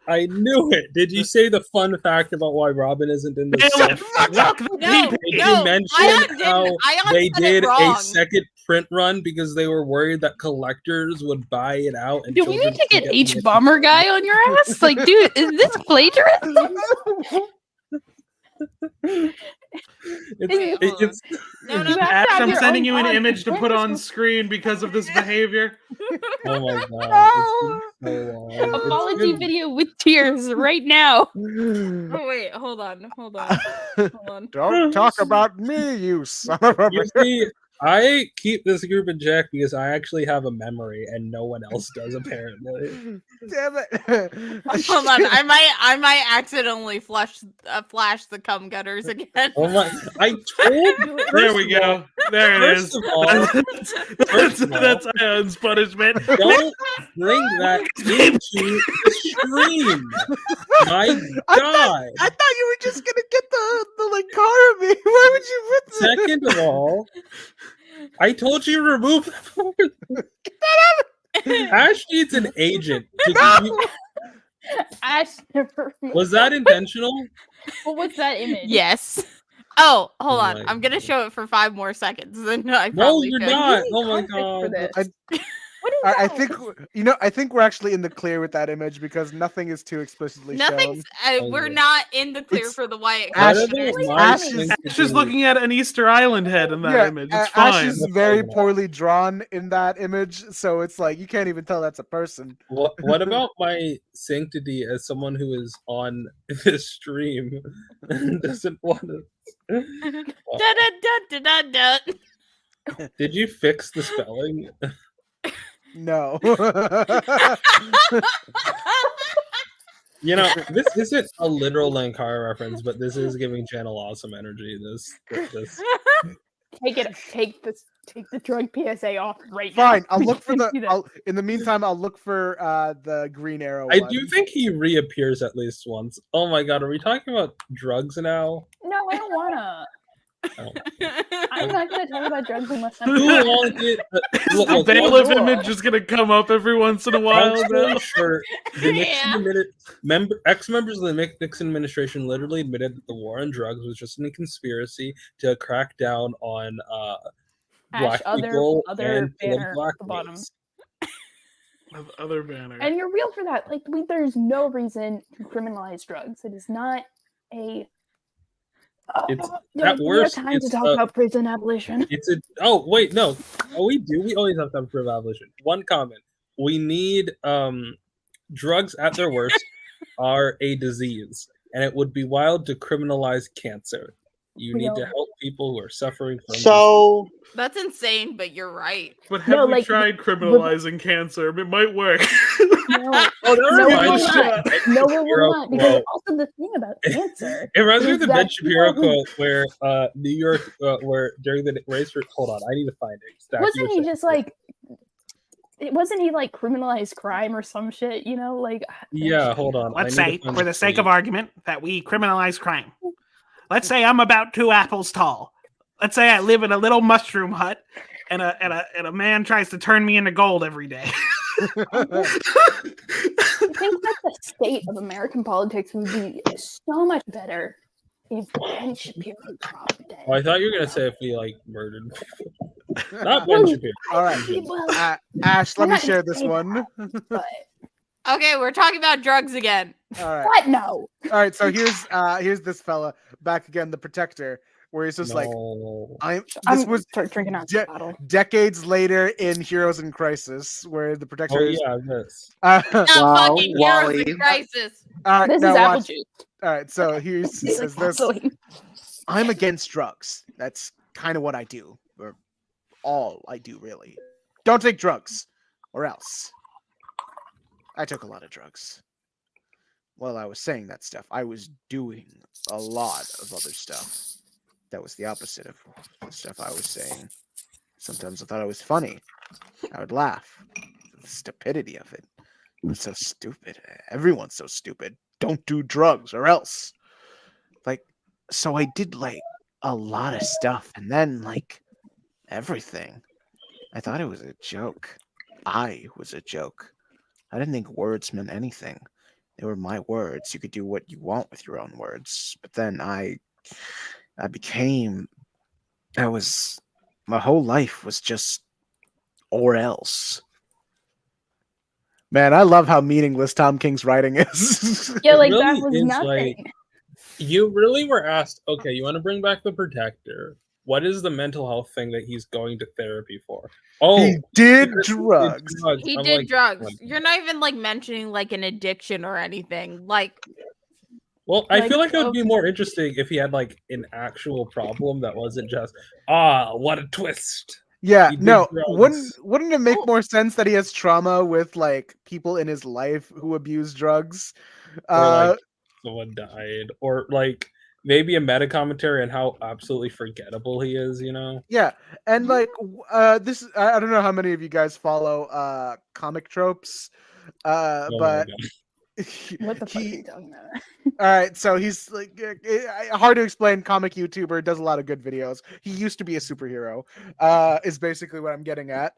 I knew it. Did you say the fun fact about why Robin isn't in the Nail set? it. Fuck the No, Did no, you mention Ayaan didn't. how Ayaan they said it did a wrong. second print run because they were worried that collectors would buy it out? And Do we children need to could get H the- Bomber guy on your ass? Like, dude, is this plagiarism? It's No, no, You have Ash, to have I'm your sending own you an pod. image to put on screen because of this behavior. oh my god! It's been so long. It's Apology been- video with tears right now. Oh wait, hold on. Hold on. Don't talk about me, you son of a You bitch. see, I keep this group in check because I actually have a memory and no one else does apparently. Damn it! Hold on. I might accidentally flash the cum gutters again. Oh my! I told. There we go. There it First is. of all, That's of all- that's Ayon's punishment. Don't bring that into the stream. My God! I thought you were just gonna get the Linkara me. Why would you put that? Second of all, I told you to remove. Ash needs an agent. To keep you- Ash never. Was that intentional? What was that image? Yes. Oh, hold Oh on. my I'm gonna God. show it for 5 more seconds. Then I No, probably you're should. not. need Oh my context for God! this. What is I that? think I think we're actually in the clear with that image because nothing is too explicitly Nothing's. shown. We're not in the clear It's- for the Wyatt Ash- What character. about my Ash thing is- to Ash is do- looking at an Easter Island head in that image. It's Ash fine. is very poorly drawn in that image, so it's like you can't even tell that's a person. What about my sanctity as someone who is on this stream and doesn't want to? Da-da-da-da-da-da. Did you fix the spelling? No. You know, this isn't a literal Lankara reference, but this is giving Channel awesome energy. This. Take the drug PSA off right now. Fine, I'll look for Can't do that. in the meantime, I'll look for the green arrow I one. do think he reappears at least once. Oh my god, are we talking about drugs now? No, I don't wanna. Oh. I'm not gonna talk about drugs unless I'm. Who wanted? Look, The look, bailiff cool. image is gonna come up every once in a while. long Now. story short, the Yeah. ex-members of the Nixon administration literally admitted that the war on drugs was just a conspiracy to crack down on black people other and kill banner black at the bottom. males. Other banner. And you're real for that. Like, there's no reason to criminalize drugs. It is not a. It's we at don't worst. have time to It's talk about prison abolition. It's a. Oh wait, no. Oh, we do. We always have time for abolition. One comment. We need drugs at their worst are a disease, and it would be wild to criminalize cancer. You need to help people who are suffering from. So That's insane, but you're right. But have No, we like, tried criminalizing cancer? It might work. No, Oh, that no, it reminds will me. not. No, it will Shapiro not. Because quote. also the thing about cancer. It reminds me of is the Ben that Shapiro people who- quote where New York, where during the race for. Hold on, I need to find it. Stack, you Wasn't were he saying just something. like? Wasn't he like criminalized crime or some shit? You know, like. Yeah, hold on. Let's I need say, to find for the sake of tweet. argument, that we criminalize crime. Let's say I'm about 2 apples tall. Let's say I live in a little mushroom hut, and a man tries to turn me into gold every day. I think that the state of American politics would be so much better if Ben Shapiro dropped dead. Oh, I thought you were gonna say if we like murdered people. Not Ben Shapiro. All right. Well, Ash, let I'm me not gonna share this say one. but Okay, we're talking about drugs again. All right. what? No. All right, so here's this fella back again, the protector, where he's just like, No. this was start drinking out de- the bottle. decades later in Heroes in Crisis, where the protector Oh is. yeah, this. Oh, Wow, fucking heroes in Wally. crisis. All right, This now is apple watch. juice. All right, so he It's says like this. gasoline. I'm against drugs. That's kind of what I do, or all I do, really. Don't take drugs, or else. I took a lot of drugs. While I was saying that stuff, I was doing a lot of other stuff. That was the opposite of the stuff I was saying. Sometimes I thought it was funny. I would laugh. The stupidity of it. It's so stupid. Everyone's so stupid. Don't do drugs, or else. Like, so I did like a lot of stuff, and then like everything. I thought it was a joke. I was a joke. I didn't think words meant anything. They were my words. You could do what you want with your own words. But then my whole life was just or else. Man, I love how meaningless Tom King's writing is. Yeah, like really that was is, nothing. like- You really were asked, okay, you want to bring back the protector. What is the mental health thing that he's going to therapy for? Oh, He did because drugs. He I'm did like, drugs. You're not even like mentioning like an addiction or anything. Like, well, I Like, feel like it would be okay. more interesting if he had like an actual problem that wasn't just, what a twist. Yeah, He did no, drugs. wouldn't it make Oh. more sense that he has trauma with like people in his life who abuse drugs? Or like someone died. Or like maybe a meta commentary on how absolutely forgettable he is, you know? Yeah, and like this, I don't know how many of you guys follow comic tropes, Oh my but God. What the fuck are he, you talking about? all right, so he's like hard to explain. Comic YouTuber, does a lot of good videos. He used to be a superhero. Is basically what I'm getting at.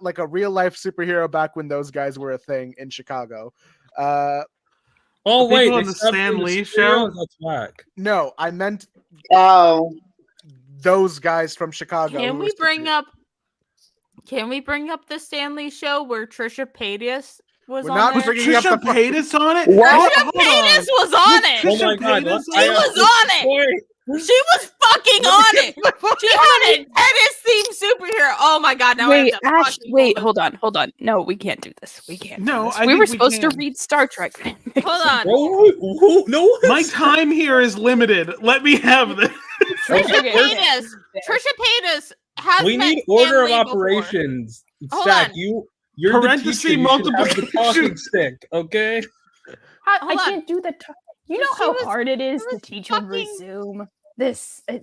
Like a real life superhero back when those guys were a thing in Chicago. Oh The wait, people they on the stopped Stan doing Lee superheroes? show? That's whack. No, I meant Oh, those guys from Chicago. can who we were bring superheroes. up? Can we bring up the Stanley show where Trisha Paytas was We're on not there? bringing up Trisha the Paytas on it? What? Trisha Paytas was on it. Oh my god, Paytas She was on it. She was fucking on it. She had a tennis themed superhero. Oh my god! Now Wait, I have to Ash, fucking wait, pull hold on, hold on. No, we can't do this. We can't. No, do this. I we think were we supposed can. to read Star Trek. this. Hold on. No, My time here is limited. Let me have this. Trisha Okay. Trisha Paytas has we met need order of Stan Lee before. operations. Hold Stack, on. you're the Parenthesis teacher. You should have the multiplication. talking stick, okay? I Hold on. can't do the. You know She how was- hard it is she to was teach over fucking- Zoom. It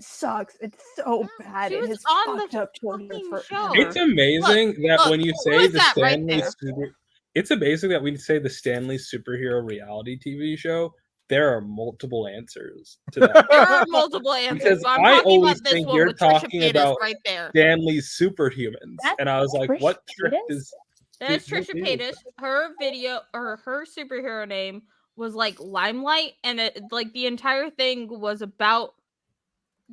sucks. It's so bad. she It was has on the fucked up children fucking forever. show. It's amazing that look, when you who say is the that right Stanley there? it's amazing that when you say the Stanley superhero reality TV show, there are multiple answers to that. There are multiple answers. Because But I'm I talking always about this think one you're with Trisha talking Paytas about right there. Stanley's superhumans, That's and I was like, Trisha "What trick Paytas? is?" There's Who- Trisha who- Paytas. Her video or her superhero name was like Limelight, and it like the entire thing was about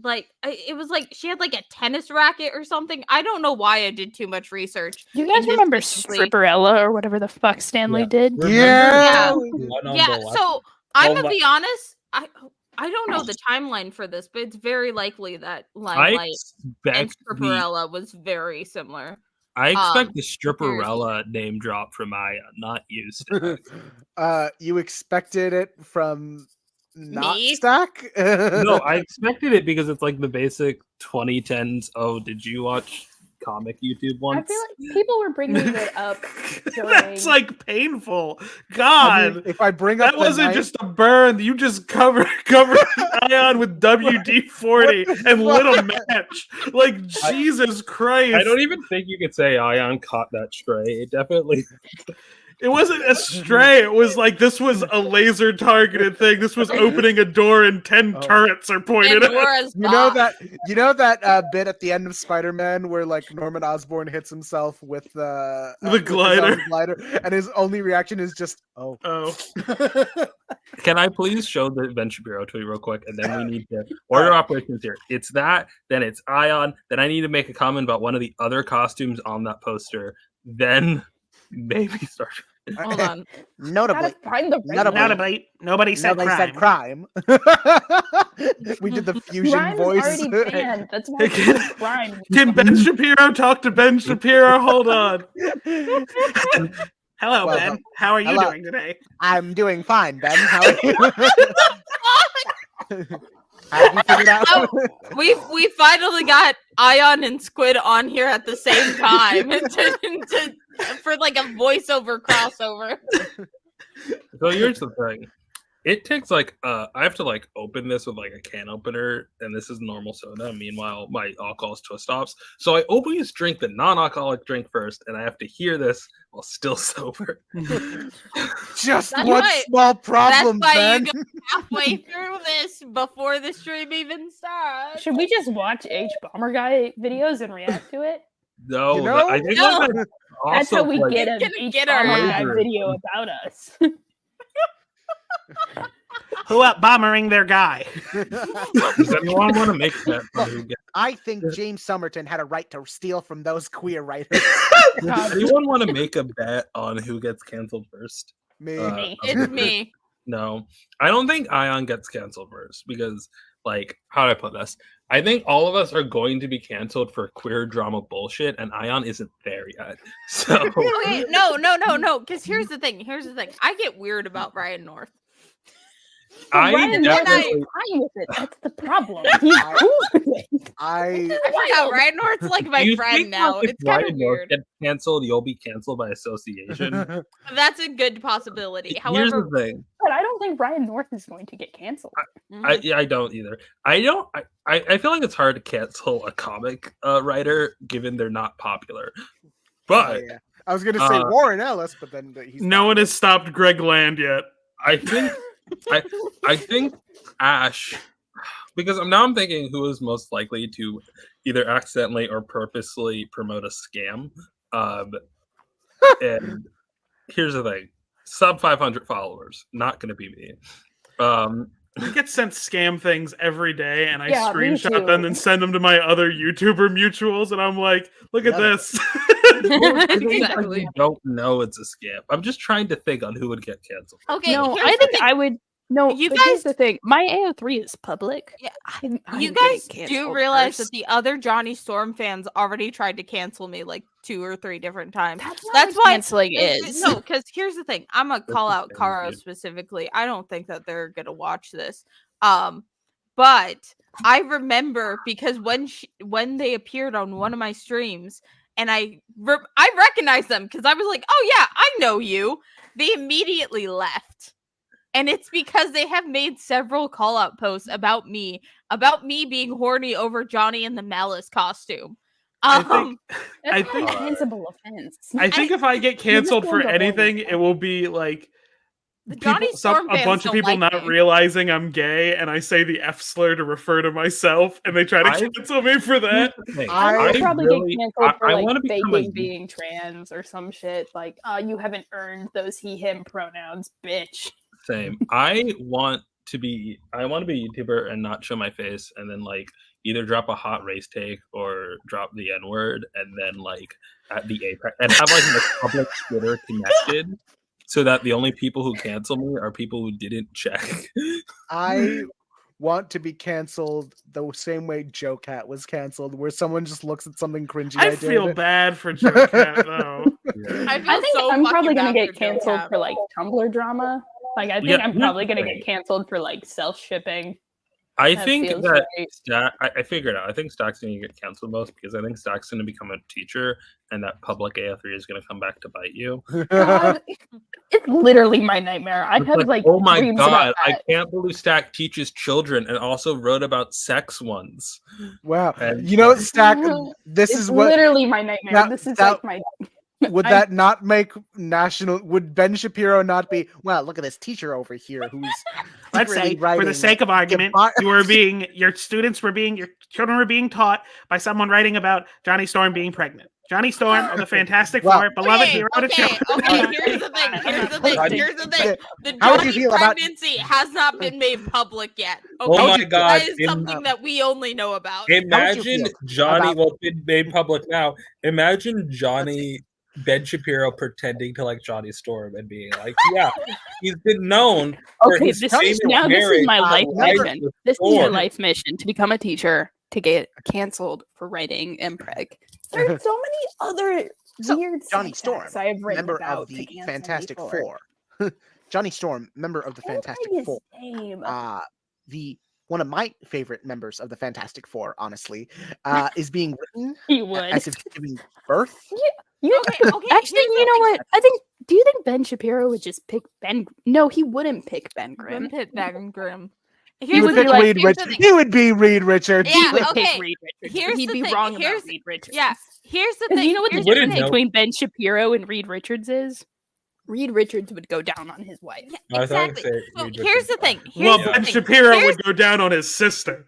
like it was like she had like a tennis racket or something. I don't know why I did too much research. Do you guys And just remember basically- Stripperella or whatever the fuck Stanley Yeah. did? Remember Yeah. the one on Yeah, the left? so I'm Oh gonna my- be honest. I don't know the timeline for this, but it's very likely that I Limelight and expect the Stripperella was very similar. I expect the seriously. Stripperella name drop from Ayaan, not you. Stack. You expected it from not Me? Stack? No, I expected it because it's like the basic 2010s. Oh, did you watch comic YouTube I once? feel like people were bringing it up during. That's like painful. I God. mean, if I bring up That the wasn't night- just a burn. You just covered Ayaan with WD 40 What the and lit a fuck? match. Like Jesus Christ! I don't even think you could say Ayaan caught that stray. It definitely. It wasn't a stray. It was like this was a laser targeted thing. This was opening a door and 10 Oh. turrets are pointed at. Pandora's You know box. that bit at the end of Spider-Man where like Norman Osborn hits himself with The with his glider. own glider, and his only reaction is just oh. Oh, Can I please show the Ben Shapiro tweet real quick, and then we need to order operations here. It's that, then it's Ayaan, then I need to make a comment about one of the other costumes on that poster, then maybe start. Hold on. Notably, Gotta find the right Notably. one. notably, nobody said nobody said crime. crime. We did the fusion Crime is voice. already banned. That's why it's crime. Can Ben Shapiro talk to Ben Shapiro? Hold on. Hello, Well, Ben. How are you hello. doing today? I'm doing fine, Ben. How are you? Have you figured out? Oh, we finally got Ayaan and Squid on here at the same time for like a voiceover crossover. So here's the thing. It takes like I have to like open this with like a can opener, and this is normal soda. Meanwhile, my alcohol is twist offs. So I always drink the non-alcoholic drink first, and I have to hear this while still sober. Just That's one why- small problem, why Ben. you Halfway through this before the stream even starts. Should we just watch H Bomber Guy videos and react to it? No, You know? I think No. that's That's how also, we like, get It's an gonna H get our Bomber Guy ass. video about us. Who up bombering their guy? Does anyone want to make that? for who gets- I think James Somerton had a right to steal from those queer writers. Does anyone want to make a bet on who gets canceled first? Me. Me. It's me. No, I don't think Ayaan gets canceled first because, like, how do I put this? I think all of us are going to be canceled for queer drama bullshit, and Ayaan isn't there yet. So Okay, no. Because here's the thing. I get weird about Ryan North. I Ryan North is definitely. fine with it. That's the problem. He's cool with it. I Yeah, Ryan North's like my Do you friend think, now. like, if It's kind of Ryan North weird. gets canceled, you'll be canceled by association? That's a good possibility. Here's However, the thing. But I don't think Ryan North is going to get canceled. I don't either. I feel like it's hard to cancel a comic writer given they're not popular. But yeah. I was gonna say Uh, Warren Ellis, but then he's No one has stopped Greg Land yet. I think I think Ash, because now I'm thinking who is most likely to either accidentally or purposely promote a scam. And here's the thing: sub 500 followers, not going to be me. I get sent scam things every day, and I Yeah, me screenshot too. them and send them to my other YouTuber mutuals, and I'm like, "Look at Yeah. this." Exactly. You don't know it's a scam. I'm just trying to think on who would get canceled. Okay, No, here's I the think thing. I would. No, You but here's guys- the thing. My AO3 is public. Yeah, I'm you getting guys do canceled realize first. that the other Johnny Storm fans already tried to cancel me like 2 or 3 different times. That's That's what why canceling is. No, because here's the thing. I'm gonna call the out same, Karo dude. specifically. I don't think that they're gonna watch this. But I remember because when they appeared on one of my streams, and I recognized them because I was like, "Oh yeah, I know you." They immediately left, and it's because they have made several call out posts about me being horny over Johnny in the Malice costume. I think That's I not think a cancelable offense. I think if I get canceled for going to anything, it will be like The Johnny Storm a fans bunch of don't people like not me. realizing I'm gay, and I say the F slur to refer to myself, and they try to I- cancel me for that. Here's the thing. I would probably really- get canceled for I like wanna become faking a- being trans or some shit. Like, you haven't earned those he/him pronouns, bitch. Same. I want to be a YouTuber and not show my face, and then like either drop a hot race take or drop the N word, and then like at the apex and have like a public Twitter connected, so that the only people who cancel me are people who didn't check. I want to be canceled the same way Joe Cat was canceled, where someone just looks at something cringy I I feel did. bad for Joe Cat though. I feel I think so I'm fucking probably gonna bad get for Joe canceled Cat. for like Tumblr drama. Like, I think Yeah, I'm here's probably the gonna thing. get canceled for like self-shipping. I That think feels that right. I figured out. I think Stack's going to get canceled most because I think Stack's going to become a teacher, and that public AO3 is going to come back to bite you. God, it's literally my nightmare. I It's have like oh my dreams god, about I that. can't believe Stack teaches children and also wrote about sex ones. Wow. And- You know what, Stack? This It's is what literally my nightmare. Now, This is that- like my. would I'm- that not make national? Would Ben Shapiro not be? Well, look at this teacher over here who's Let's secretly say, for writing the sake of argument, goodbye- your children were being taught by someone writing about Johnny Storm being pregnant. Johnny Storm of the Fantastic Well, Four, beloved Okay, hero to okay, children. okay, here's the thing. Here's the thing. The How would you Johnny feel about- pregnancy has not been made public yet. Oh Okay, my god! that is something that we only know about. Imagine feel Johnny. about- Well, it's been made public now. Imagine Johnny Ben Shapiro pretending to like Johnny Storm and being like, "Yeah, he's been known for Okay, his this famous is my marriage life with Liza mission. This is my Storm." life mission to become a teacher, to get canceled for writing impreg. There's so many other So, weird Johnny sex Storm, acts I have written member about of to the cancel Fantastic before. Four. Johnny Storm, member of the They're Fantastic the Four. same. The one of my favorite members of the Fantastic Four, honestly, is being written He would. as if he's giving birth. You Okay, okay, actually, here's the you know thing. what? I think. Do you think Ben Shapiro would just pick Ben? No, he wouldn't pick Ben Grimm. Pit Bagon Grim. He Here's would the pick thing, Reed here's the Richards. thing. He would be Reed Richards. Yeah, He would okay. pick Reed Richards. Here's He'd the be thing, wrong here's- about Reed Richards. Yeah, here's the 'Cause thing. you know what the here's difference know. between Ben Shapiro and Reed Richards is? Reed Richards would go down on his wife. Yeah, I thought I'd exactly. say So Reed here's the Richards. thing. Well, Here's the Ben thing. Shapiro Here's- would go down on his sister.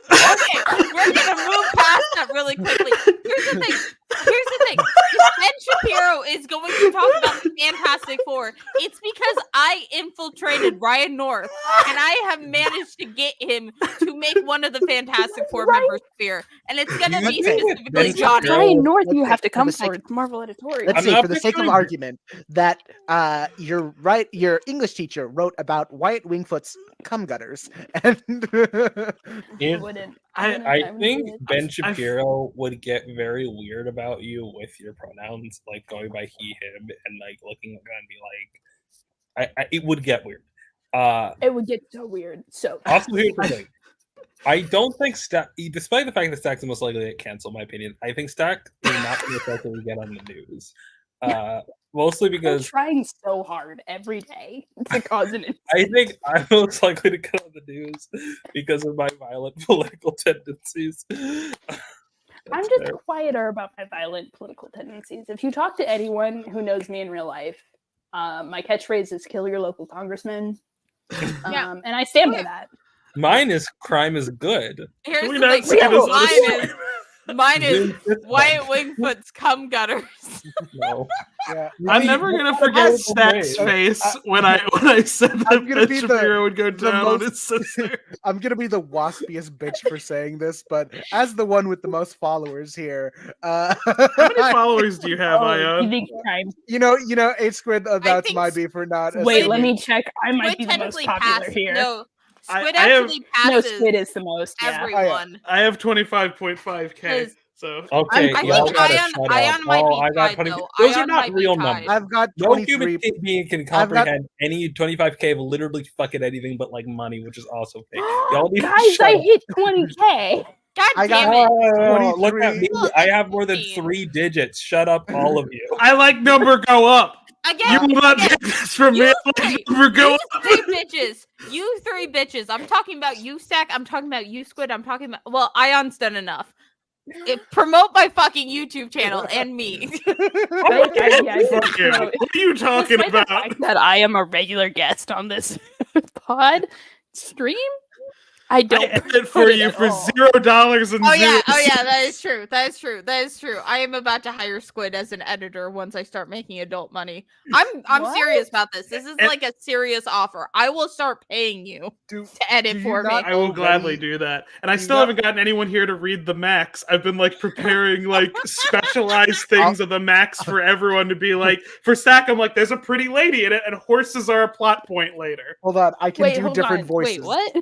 Okay, we're gonna move past that really quickly. Here's the thing. If Ben Shapiro is going to talk about the Fantastic Four, it's because I infiltrated Ryan North and I have managed to get him to make one of the Fantastic Four members appear. And it's gonna be Let's say specifically Ben Johnny. Shapiro- Ryan North, let's you say have to for come the sake- for. It's Marvel Editorial. Let's I'm say, not for the sake of picturing- argument, that your English teacher wrote about Wyatt Wingfoot's cum gutters, and Here's- Wouldn't. I think would. Ben Shapiro would get very weird about you with your pronouns, like going by he, him, and like looking at that and be like, it would get weird. It would get so weird. So Also, here's the thing. I don't think Stack, despite the fact that Stack's the most likely to get canceled, in my opinion, I think Stack is not the most likely to get on the news. Mostly I'm because trying so hard every day to cause an. I think I'm most likely to get on the news because of my violent political tendencies. I'm just quieter about my violent political tendencies. If you talk to anyone who knows me in real life, my catchphrase is "kill your local congressman," Yeah. and I stand by that. Mine is crime is good. Here's We the don't thing. say this on the Mine is Mine is Zoom fist Wyatt bump. Wingfoot's cum gutters. No. Yeah. I'm Really, never you gonna gotta forget go the Stack's way. face when I said I'm that gonna Ben be Shapiro would go the down on most- his sister. I'm gonna be the waspiest bitch for saying this, but as the one with the most followers here, How many followers do you have, You Ayaan? think I'm you know, 8 Squid, that's think my beef for not. wait, let assuming. me check. I might Squid be the most technically popular passes. here. No, Squid I have- actually No, passes Squid is the most. Yeah. everyone. I have 25.5k. 'Cause So Okay, I y'all think gotta Ayaan- shut Ayaan up. might be I got tied, 20. though. Those are Ayaan not might be real tied. numbers. I've got No 23. human being can I've got- comprehend any 25k of literally fucking anything but like money, which is also fake. Y'all need to Guys, shut I up. hit 20k. God I got- damn it! Oh, look at 23. me. Look, I it's have more than 15. 3 digits. Shut up, all of you. I like number go up. You Again, will not again, get this from me. you I like three, number go you up. three bitches. You three bitches. I'm talking about you, Stack. I'm talking about you, Squid. I'm talking about. Well, Ion's done enough. Promote my fucking YouTube channel and me. I did Fuck you. promote- What are you talking Despite the about? fact that I am a regular guest on this pod stream, I don't. I edit promote for it you at for all. $0 and Oh yeah, zero oh yeah, cents. that is true. That is true. That is true. I am about to hire Squid as an editor once I start making adult money. I'm What? serious about this. This is And- like a serious offer. I will start paying you Do, to edit do you for me. not I will gladly already- do that. And I you still not- haven't gotten anyone here to read the Max. I've been like preparing like specialized things of the Max for everyone to be like, for Stack, I'm like, there's a pretty lady in it, and horses are a plot point later. Hold on, I can Wait, do hold different on. voices. Wait, what?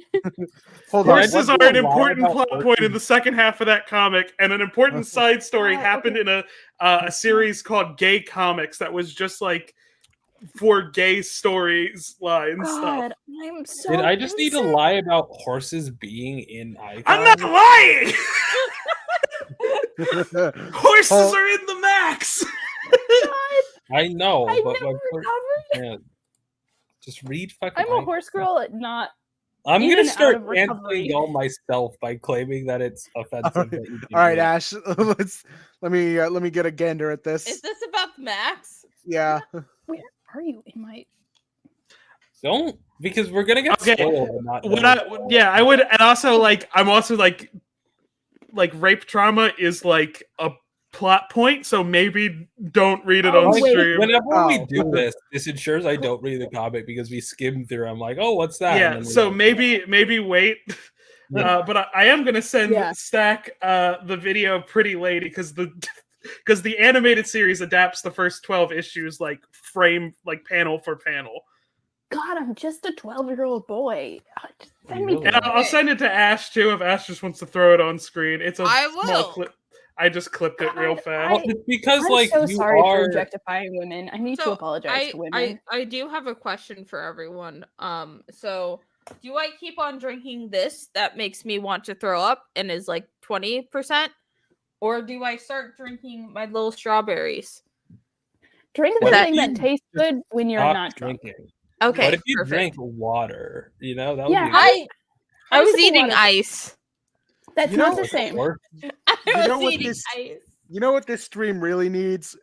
Hold on. Horses what- are an lie important about plot point in the second half of that comic, and an important side story Oh, happened in a series called Gay Comics that was just like for gay stories line stuff. God, I'm so. Did I just need to innocent. lie about horses being in Icon? I'm not lying. Horses Hold- are in the Max. I know, I but never my recovered. yeah. Just read fucking. I'm a Icon. horse girl, not. I'm in gonna and out start of recovery. answering y'all myself by claiming that it's offensive. Alright. that you do All right, it. Ash. Let me get a gander at this. Is this about Max? Yeah. Where are you in my? Don't, because we're gonna get Okay, spoiled. And not What know. I would, and also like I'm also like rape trauma is like a plot point, so maybe don't read it Oh, on Like, wait. stream. whenever we Oh. do this ensures I don't read the comic because we skim through. I'm like, oh, what's that? And Yeah, then we so like, maybe wait. Yeah. But I am gonna send Yeah. Stack the video of Pretty Lady because the animated series adapts the first 12 issues like panel for panel. God, I'm just a 12-year-old boy. Just send me. Really? And I'll send it to Ash too if Ash just wants to throw it on screen. It's a I small will. clip. I just clipped it real God, fast. Well, it's because I'm like so you sorry for are. objectifying women. I need to apologize to women. I do have a question for everyone. So do I keep on drinking this that makes me want to throw up and is like 20%? Or do I start drinking my little strawberries? Drink What the if thing that you tastes good when you're Stop not drunk. drinking. Okay. What if you perfect. drink water? You know that would Yeah, be I was Ice and eating water. ice. That's You not know- the same. Or- I You was know what eating this- ice. You know what this stream really needs?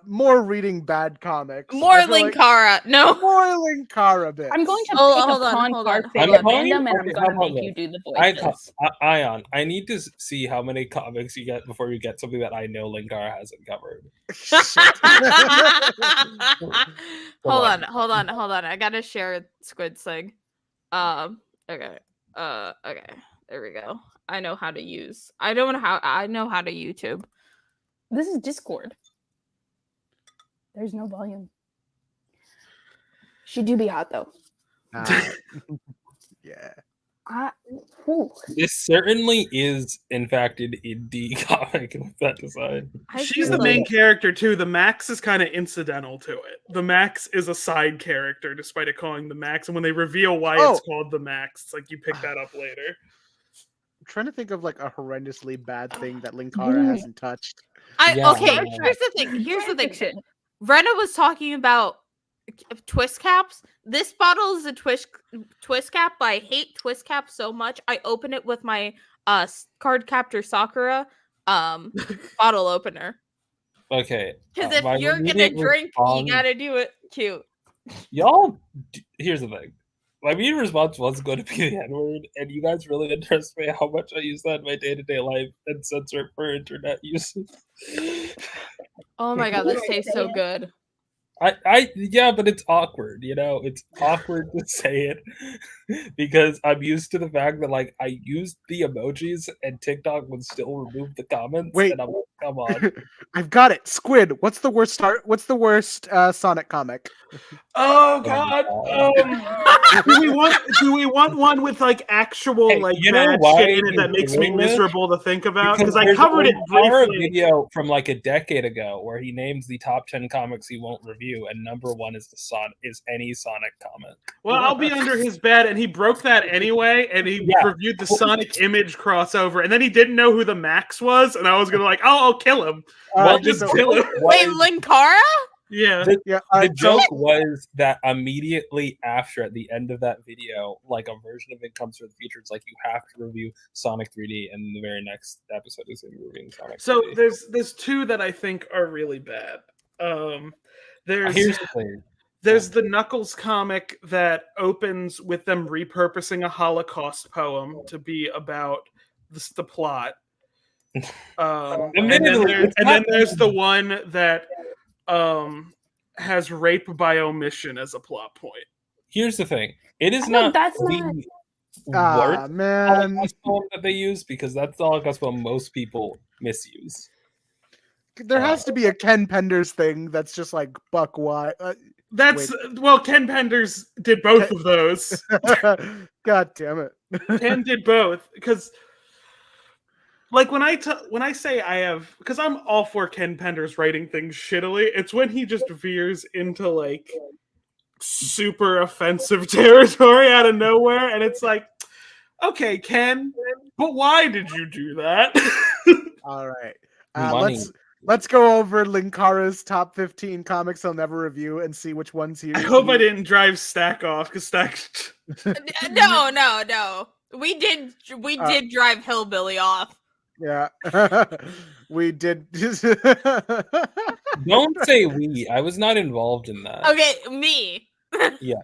More reading bad comics. More I feel like- Linkara. No. More Linkara bits. I'm going to Oh, pick hold a on, con hold card on. fan I'm going- random, and okay, I'm how going to about make you this? do the voices. Ayaan, I need to see how many comics you get before you get something that I know Linkara hasn't covered. hold on. I gotta share Squid's thing. Okay. Okay. There we go. I know how to use. I know how to YouTube. This is Discord. There's no volume. She do be hot though. Yeah. Whew. This certainly is, in fact, an indie comic with that design. I She's feel the main like- character too. The Max is kind of incidental to it. The Max is a side character, despite it calling the Max. And when they reveal why it's called the Max, it's like you pick that up later. I'm trying to think of like a horrendously bad thing that Linkara Yeah. hasn't touched. Yeah. Okay, Yeah. here's the thing. Here's the thing. Fiction. Rena was talking about twist caps. This bottle is a twist cap, but I hate twist caps so much. I open it with my card captor Sakura bottle opener. Okay. Because if my you're gonna immediate drink, response- you gotta do it cute. Y'all, here's the thing. My immediate response was going to be the N-word, and you guys really interest me how much I use that in my day-to-day life and censor it for internet uses. Oh my god, this tastes so good. Yeah, but it's awkward, you know? It's awkward to say it because I'm used to the fact that, like, I used the emojis and TikTok would still remove the comments, Wait. and I'm like, come on. I've got it. Squid. What's the worst Sonic comic? Oh god. Do we want one with like actual Hey, like you know bad why shit in it you're that makes me doing this? miserable to think about? Because I there's covered it a briefly. video from like a decade ago where he names the top 10 comics he won't review, and number one is any Sonic comic. Well, I'll be under his bed, and he broke that anyway, and he reviewed the Sonic Image crossover, and then he didn't know who the Max was, and I was gonna like, I'll kill him. Well, just the kill him. joke Wait, was- Linkara? Yeah. The joke was that immediately after, at the end of that video, like a version of it comes with features like you have to review Sonic 3D, and the very next episode is him reviewing Sonic. So 3D. there's two that I think are really bad. Here's the thing. There's the Knuckles comic that opens with them repurposing a Holocaust poem to be about the plot. And then there's the one that has rape by omission as a plot point. Here's the thing. It is No, not that's the Ah, worst man. Holocaust poem that they use, because that's the Holocaust poem most people misuse. There has to be a Ken Penders thing that's just like buck wide. Ken Penders did both of those. God damn it. Ken did both because, like, when I say I have, because I'm all for Ken Penders writing things shittily, it's when he just veers into like super offensive territory out of nowhere, and it's like, okay, Ken, but why did you do that? All right. Money. Let's go over Linkara's top 15 comics he'll never review and see which ones he. I hope I didn't drive Stack off, because Stack. No. We did drive Hillbilly off. Yeah, we did. Don't say we. I was not involved in that. Okay, me. Yeah.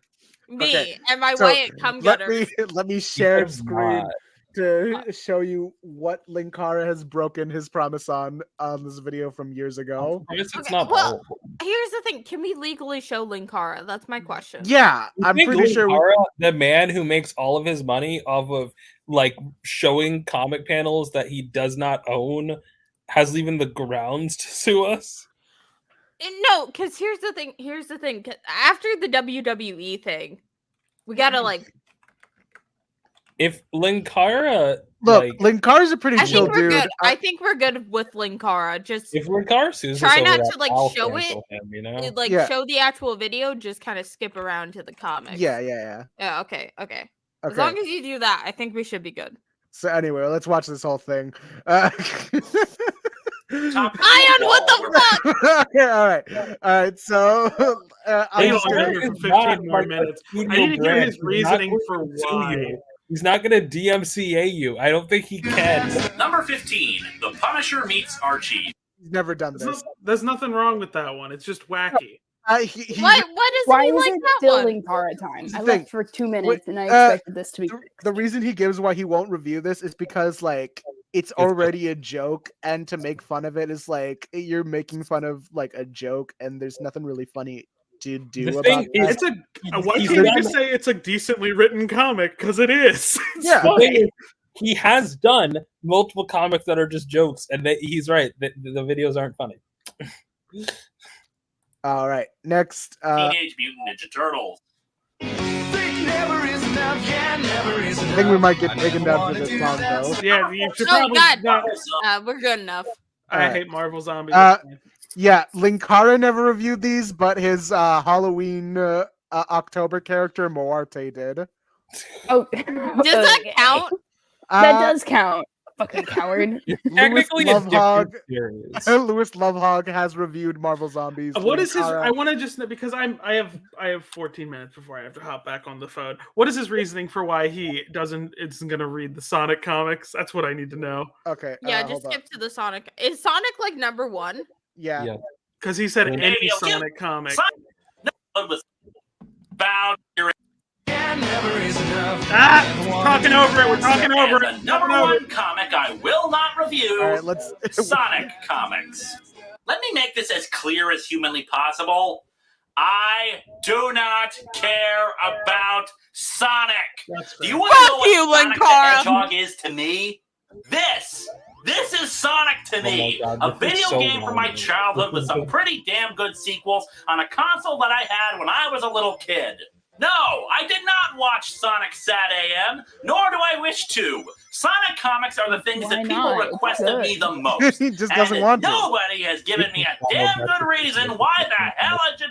Me Okay, and my so Wyatt cum gutter. let me share Because screen not. to show you what Linkara has broken his promise on this video from years ago. I guess it's Okay, not well, all of them. Here's the thing: can we legally show Linkara? That's my question. Yeah, You I'm think pretty sure. Linkara, the man who makes all of his money off of like showing comic panels that he does not own, has even the grounds to sue us? No, because here's the thing. 'Cause after the WWE thing, we gotta like. If Linkara, Look, like, Linkara's a pretty I chill think we're dude. good. I think we're good with Linkara. Just if Linkara sues try us not over to that, like I'll show cancel it. him, you know? Like Yeah. show the actual video. Just kind of skip around to the comics. Yeah. Yeah. Okay. As Okay. long as you do that, I think we should be good. So anyway, let's watch this whole thing. Ayaan, what the fuck? Okay, all right. So I'm Hang just on, gonna- I'm here for It's 15 not more like a minutes. studio I need to hear brand. his He's not reasoning going for to sue why. you. He's not going to DMCA you. I don't think he can. Number 15, The Punisher meets Archie. He's never done this. There's nothing wrong with that one. It's just wacky. What does Why he is like it that still one? Linkara time? Here's the I thing. left for 2 minutes and I uh, expected this to be. The reason he gives why he won't review this is because like it's already a joke, and to make fun of it is like you're making fun of like a joke, and there's nothing really funny to do The about thing that. is- Why he's can't you done- just say it's a decently written comic? Because it is. It's Yeah. The funny. thing is, he has done multiple comics that are just jokes, and he's right. The videos aren't funny. All right, next. Teenage Mutant Ninja Turtles. I think we might get taken down for this song though. Yeah, you should Oh, probably God. not. We're good enough. I Alright. hate Marvel Zombies. Yeah, Linkara never reviewed these, but his Halloween October character Moarte did. Oh, Does that count? That does count. Fucking coward. Technically, a different Lovehog. series. Louis Lovehog has reviewed Marvel Zombies. What is his? Linkara- I want to just know because I have 14 minutes before I have to hop back on the phone. What is his reasoning for why he isn't going to read the Sonic comics? That's what I need to know. Okay. Yeah, hold just up. skip to the Sonic. Is Sonic like number one? Yeah. Yeah. Because he said Yeah. any Maybe I'll Sonic comic. Sonic was found. We're talking over it. We're talking over And it. the number one comic I will not review, All right, let's. Sonic Comics. Let me make this as clear as humanly possible. I do not care about Sonic. Do you want to know what Sonic the Hedgehog is to me? This is Sonic to me. God, A video game from my childhood with some pretty damn good sequels on a console that I had when I was a little kid. No, I did not watch Sonic Sat AM, nor do I wish to. Sonic comics are the things that people request of me the most. He just doesn't want to. Nobody has given me a damn good reason why the hell I should.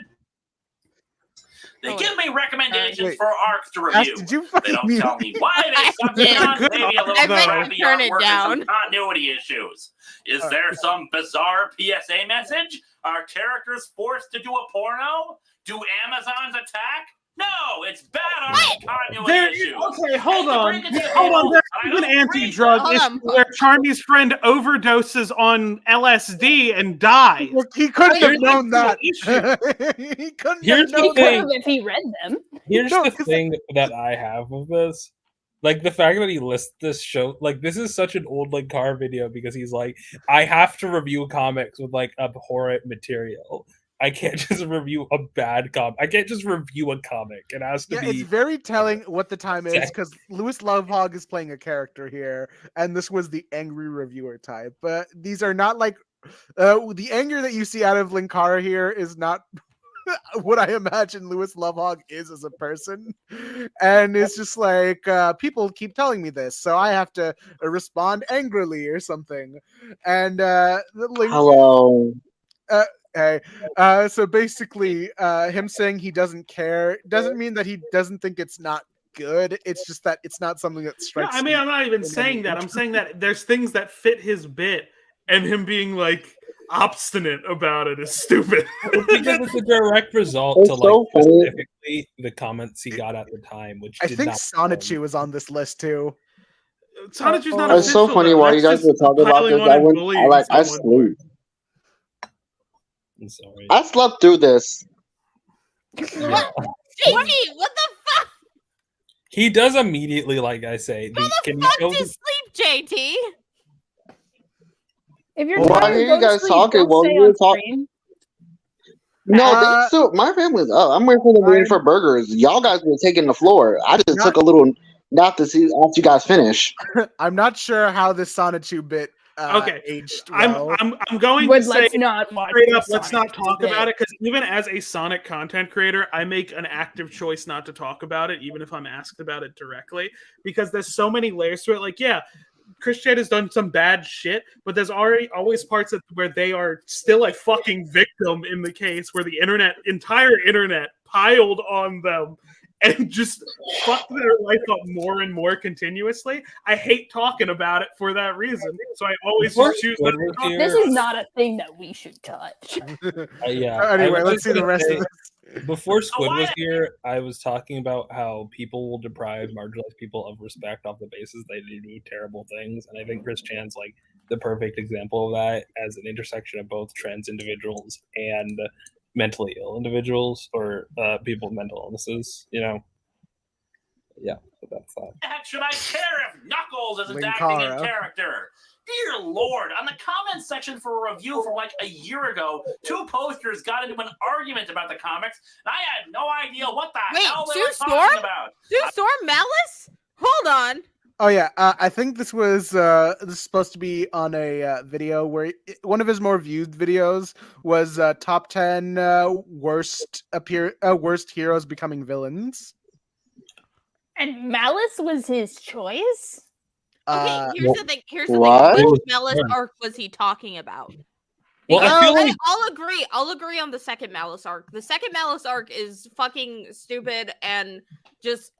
They give me recommendations for arcs to Ash, review. did you They fucking don't mute? tell me why they suck me on, maybe a little I meant crappy to turn it artwork and some down. continuity issues. Is there some bizarre PSA message? Are characters forced to do a porno? Do Amazons attack? No, it's bad art and continuity issues. Okay, hold on. Hold Hold on. There's an anti-drug Hold issue on. where Charmy's friend overdoses on LSD and dies. Look, he couldn't have Here's known the that. He couldn't Here's have the known thing. that. If he read them. Here's No, the 'cause thing that I have with this. Like the fact that he lists this show, like this is such an old like car video because he's like, I have to review comics with like abhorrent material. I can't just review a bad comic. I can't just review a comic. It has to Yeah, be. it's very telling what the time is because Louis Lovehog is playing a character here, and this was the angry reviewer type. But these are not like the anger that you see out of Linkara here is not what I imagine Louis Lovehog is as a person, and it's just like people keep telling me this, so I have to respond angrily or something. And Hello. Hey, so basically, him saying he doesn't care doesn't mean that he doesn't think it's not good. It's just that it's not something that No, strikes. I mean, him I'm not even in saying any that. I'm saying that there's things that fit his bit, and him being like obstinate about it is stupid. Because it's a direct result It's to so like funny. specifically the comments he got at the time, which I did think not. Sonichu is on this list too. Sonichu's not It's so official, funny though. why you That's guys were just talking about piling this. on I and went. bullying I someone. sleep. I'm sorry. I slept through this. What? JT, what the fuck? He does immediately, like I say. How the Can you fuck show do you the- sleep, JT? If you're Why trying are to you go to guys sleep, talking don't while stay you were on talking? screen. No, they still. My family's up. I'm waiting for them waiting for burgers. Y'all guys were taking the floor. I just took a little nap to see after you guys finish. I'm not sure how this Sonichu bit Okay, aged well. I'm going Would to say let's not watch straight the up. Let's Sonic not talk bit. about it because even as a Sonic content creator, I make an active choice not to talk about it, even if I'm asked about it directly, because there's so many layers to it. Like, yeah, Chris Chan has done some bad shit, but there's always parts where they are still a fucking victim in the case where the entire internet piled on them and just fucked their life up more and more continuously. I hate talking about it for that reason, so I always just choose not to talk. This is not a thing that we should touch. Yeah. Anyway, I was let's see the gonna rest say, of this. Before Squid was here, I was talking about how people will deprive marginalized people of respect off the basis they do terrible things, and I think Chris Chan's like the perfect example of that as an intersection of both trans individuals and mentally ill individuals or people with mental illnesses. You know, yeah. So that's that. The heck should I care if Knuckles isn't acting in Linkara. character? Dear Lord, on the comments section for a review from like a year ago, two posters got into an argument about the comics, and I had no idea what the hell they were talking about. Sue Storm Malice? Hold on. Oh yeah, I think this was supposed to be on a video where one of his more viewed videos was top 10 worst heroes becoming villains. And Malice was his choice? Okay, here's the thing. what? Which Malice arc was he talking about? Well, I feel like I'll agree on the second Malice arc. The second Malice arc is fucking stupid and just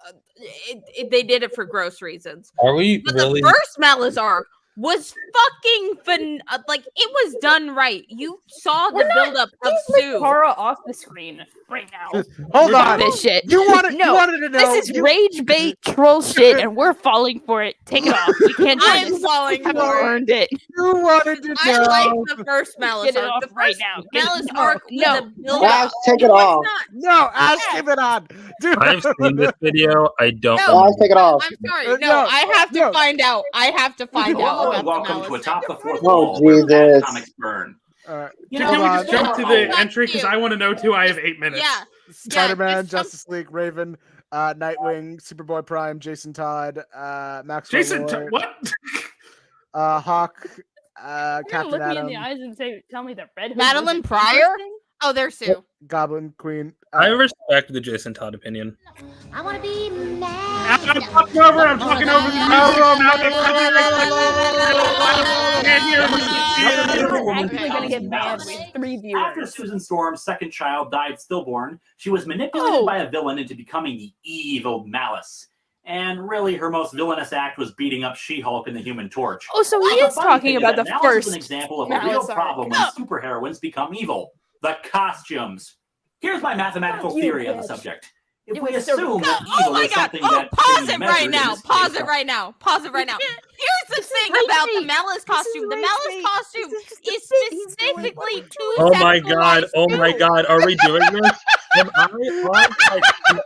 they did it for gross reasons. are we But really? the first Malice arc was fucking like it was done right. You saw the buildup of Sue. Kara off the screen right now. Hold on. This shit. You wanted to know. This is rage bait troll shit, and we're falling for it. Take it off. We can't do I'm this. falling We haven't for it. earned it. You wanted to know. I like the first Malice Get it arc. off The right first now. Get it Malice off. arc No. was a buildup. Ash, take it was off. not- No, Ash, give it on. Dude. I've seen this video. I don't. No. know. Ash, take it off. I'm sorry. No, No, I have to no. find out. I have to find out Hello about and welcome the to Malice. Atop the Fourth Oh, Wall, where Jesus. comics burn. Alright. Can Hold we on. just jump to Oh, the thank entry? Because you. I want to know too. I have 8 minutes. Yeah. Spider-Man, there's some- Justice League, Raven, Nightwing, Superboy Prime, Jason Todd, Max Jason, Lord, what? Hawk, You're gonna Captain look me in Atom, the eyes and say, "Tell me that Red Hood Madeline wasn't Pryor? interesting?" Oh, there's Sue. Goblin Queen. I respect the Jason Todd opinion. I want to be mad. I'm talking over the We're music. actually gonna get mad. We have 3 After viewers. Susan Storm's second child died stillborn, she was manipulated Oh. by a villain into becoming the evil Malice. And really, her most villainous act was beating up She-Hulk and the Human Torch. Oh, so he The is funny talking thing is about that the Malice first is an example of a Malice real arc. problem when superheroines become evil. The costumes. Here's my mathematical Fuck you, theory on the bitch. subject. If It we was so assume that Oh evil my is god! something Oh, that pause can be it measured right in now! this Pause case, it right now! Pause it right now! Here's the This is thing rage about the bait. Malice costume. The rage Malice bait. costume This is is bait. He's doing specifically what? too Oh my god! sexualized Oh my too. god! Are we doing this? Am I on like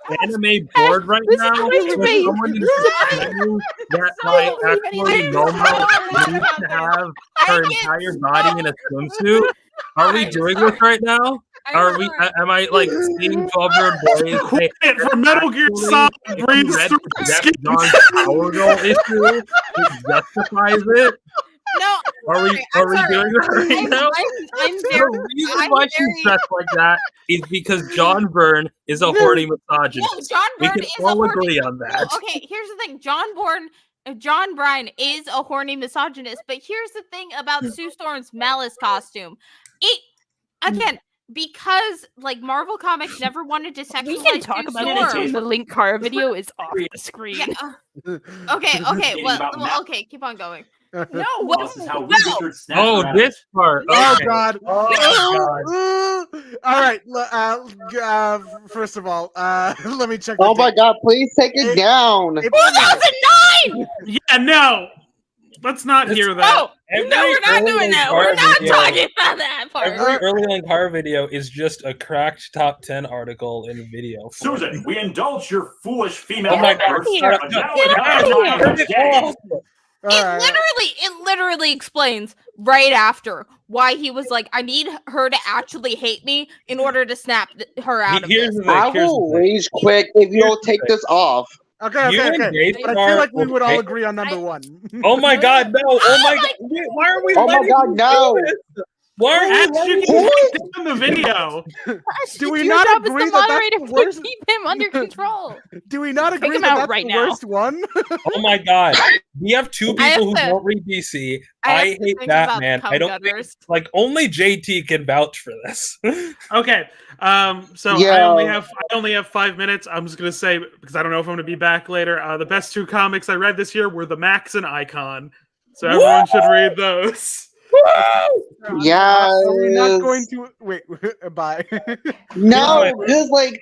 an anime board right This is now? rage Where bait. someone is saying that I like don't believe actually anything. Momo needs to have her entire body in a swimsuit? Are we doing this right now? Are we? Am I like seeing 12-year-old boys? Quit it for Metal Gear Solid. Breathes Red through Jeff skin. John's Power Girl issue it justifies it. No, Are we? sorry, Are I'm we sorry. doing that right I'm, now? I'm The very. reason I'm why she's very. dressed like that is because John Byrne is a horny misogynist. No, John We Byrne can is a all horny. agree on No, that. okay, here's the thing. John Bryan is a horny misogynist, but here's the thing about Sue Storm's Malice costume. It again because like Marvel Comics never wanted to sexualize We can talk Sue about it Storm. until the Link Kara video is off the screen. Yeah. Okay. Thinking about Okay. Keep on going. No, Well, this is how No. Richard snapped Oh, her this part. Oh Okay. God! Oh my God. All right. First of all, let me check. Oh the my date. god, please take it down. April 9th. 2009. Yeah, no. Let's not hear that. Oh no, we're not doing that. We're not talking about that part. Every early Linkara video is just a cracked top 10 article in video. form. Susan, we indulge your foolish female Oh my outbursts, God, here. but now Get we out have of to here. understand. All right. It literally explains right after why he was like, I need her to actually hate me in order to snap her out of Here's this. the thing. I Here's will the thing. rage quit if you don't take this off. Okay. You and Okay. But I feel Daystar like we will would all take- agree on number one. Oh my God, no! Oh my God! Why are we? Oh my letting God, you no. do this? Why are we Ash, letting you you can do take down the video. Do we Your not job as agree the that that's moderator the to worst? keep him under control? Do we not Take agree him that out that's right the now. worst one? Oh my God! We have two I have people who to- don't read DC. I have I to hate think about Batman. cum I don't think, gutters. like only JT can vouch for this. Okay. So Yeah. I only have 5 minutes. I'm just gonna say because I don't know if I'm gonna be back later. The best 2 comics I read this year were the Max and Icon. So everyone should read those. Yeah. Are we not going to wait? Bye. No, because like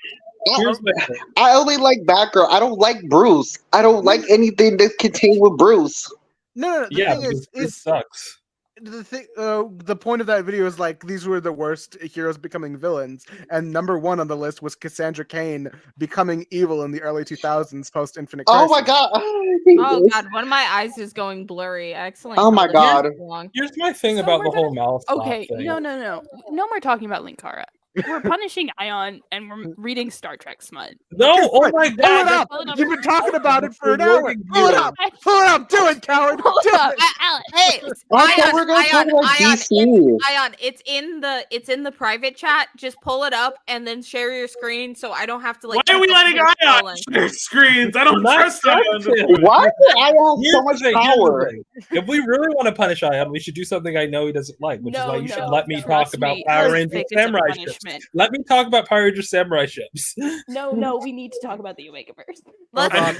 Here's my thing. I only like Batgirl. I don't like Bruce. I don't like anything that's contained with Bruce. No. The Yeah, thing because it is sucks. the thing. The point of that video is like these were the worst heroes becoming villains, and number one on the list was Cassandra Cain becoming evil in the early 2000s post Infinite Oh Crisis. my god. Oh god, one of my eyes is going blurry. Excellent. Oh my God. Here's my thing So about we're the whole Malice Okay, thing. no. No more talking about Link Kara. We're punishing Ayaan and we're reading Star Trek smut. No! Oh my Pull it God! up! Pull it up. You've been talking about it for an You're hour. working Pull it here. up! Pull it up! Do it, coward! Hold Do up, it! Alex. Hey, I thought we were gonna talk about DC. Ion, it's in the private chat. Just pull it up and then share your screen so I don't have to like. Why are we keep letting scrolling. Ion share screens? I don't Not trust Ion. sensitive. Why do I have Here's so the much thing, power? If we really want to punish Ayaan, we should do something I know he doesn't like, which is why you should let me talk about Power Ranger Samurai ships. Let me talk about Power Ranger Samurai ships. No, we need to talk about the Omegaverse. Hold on.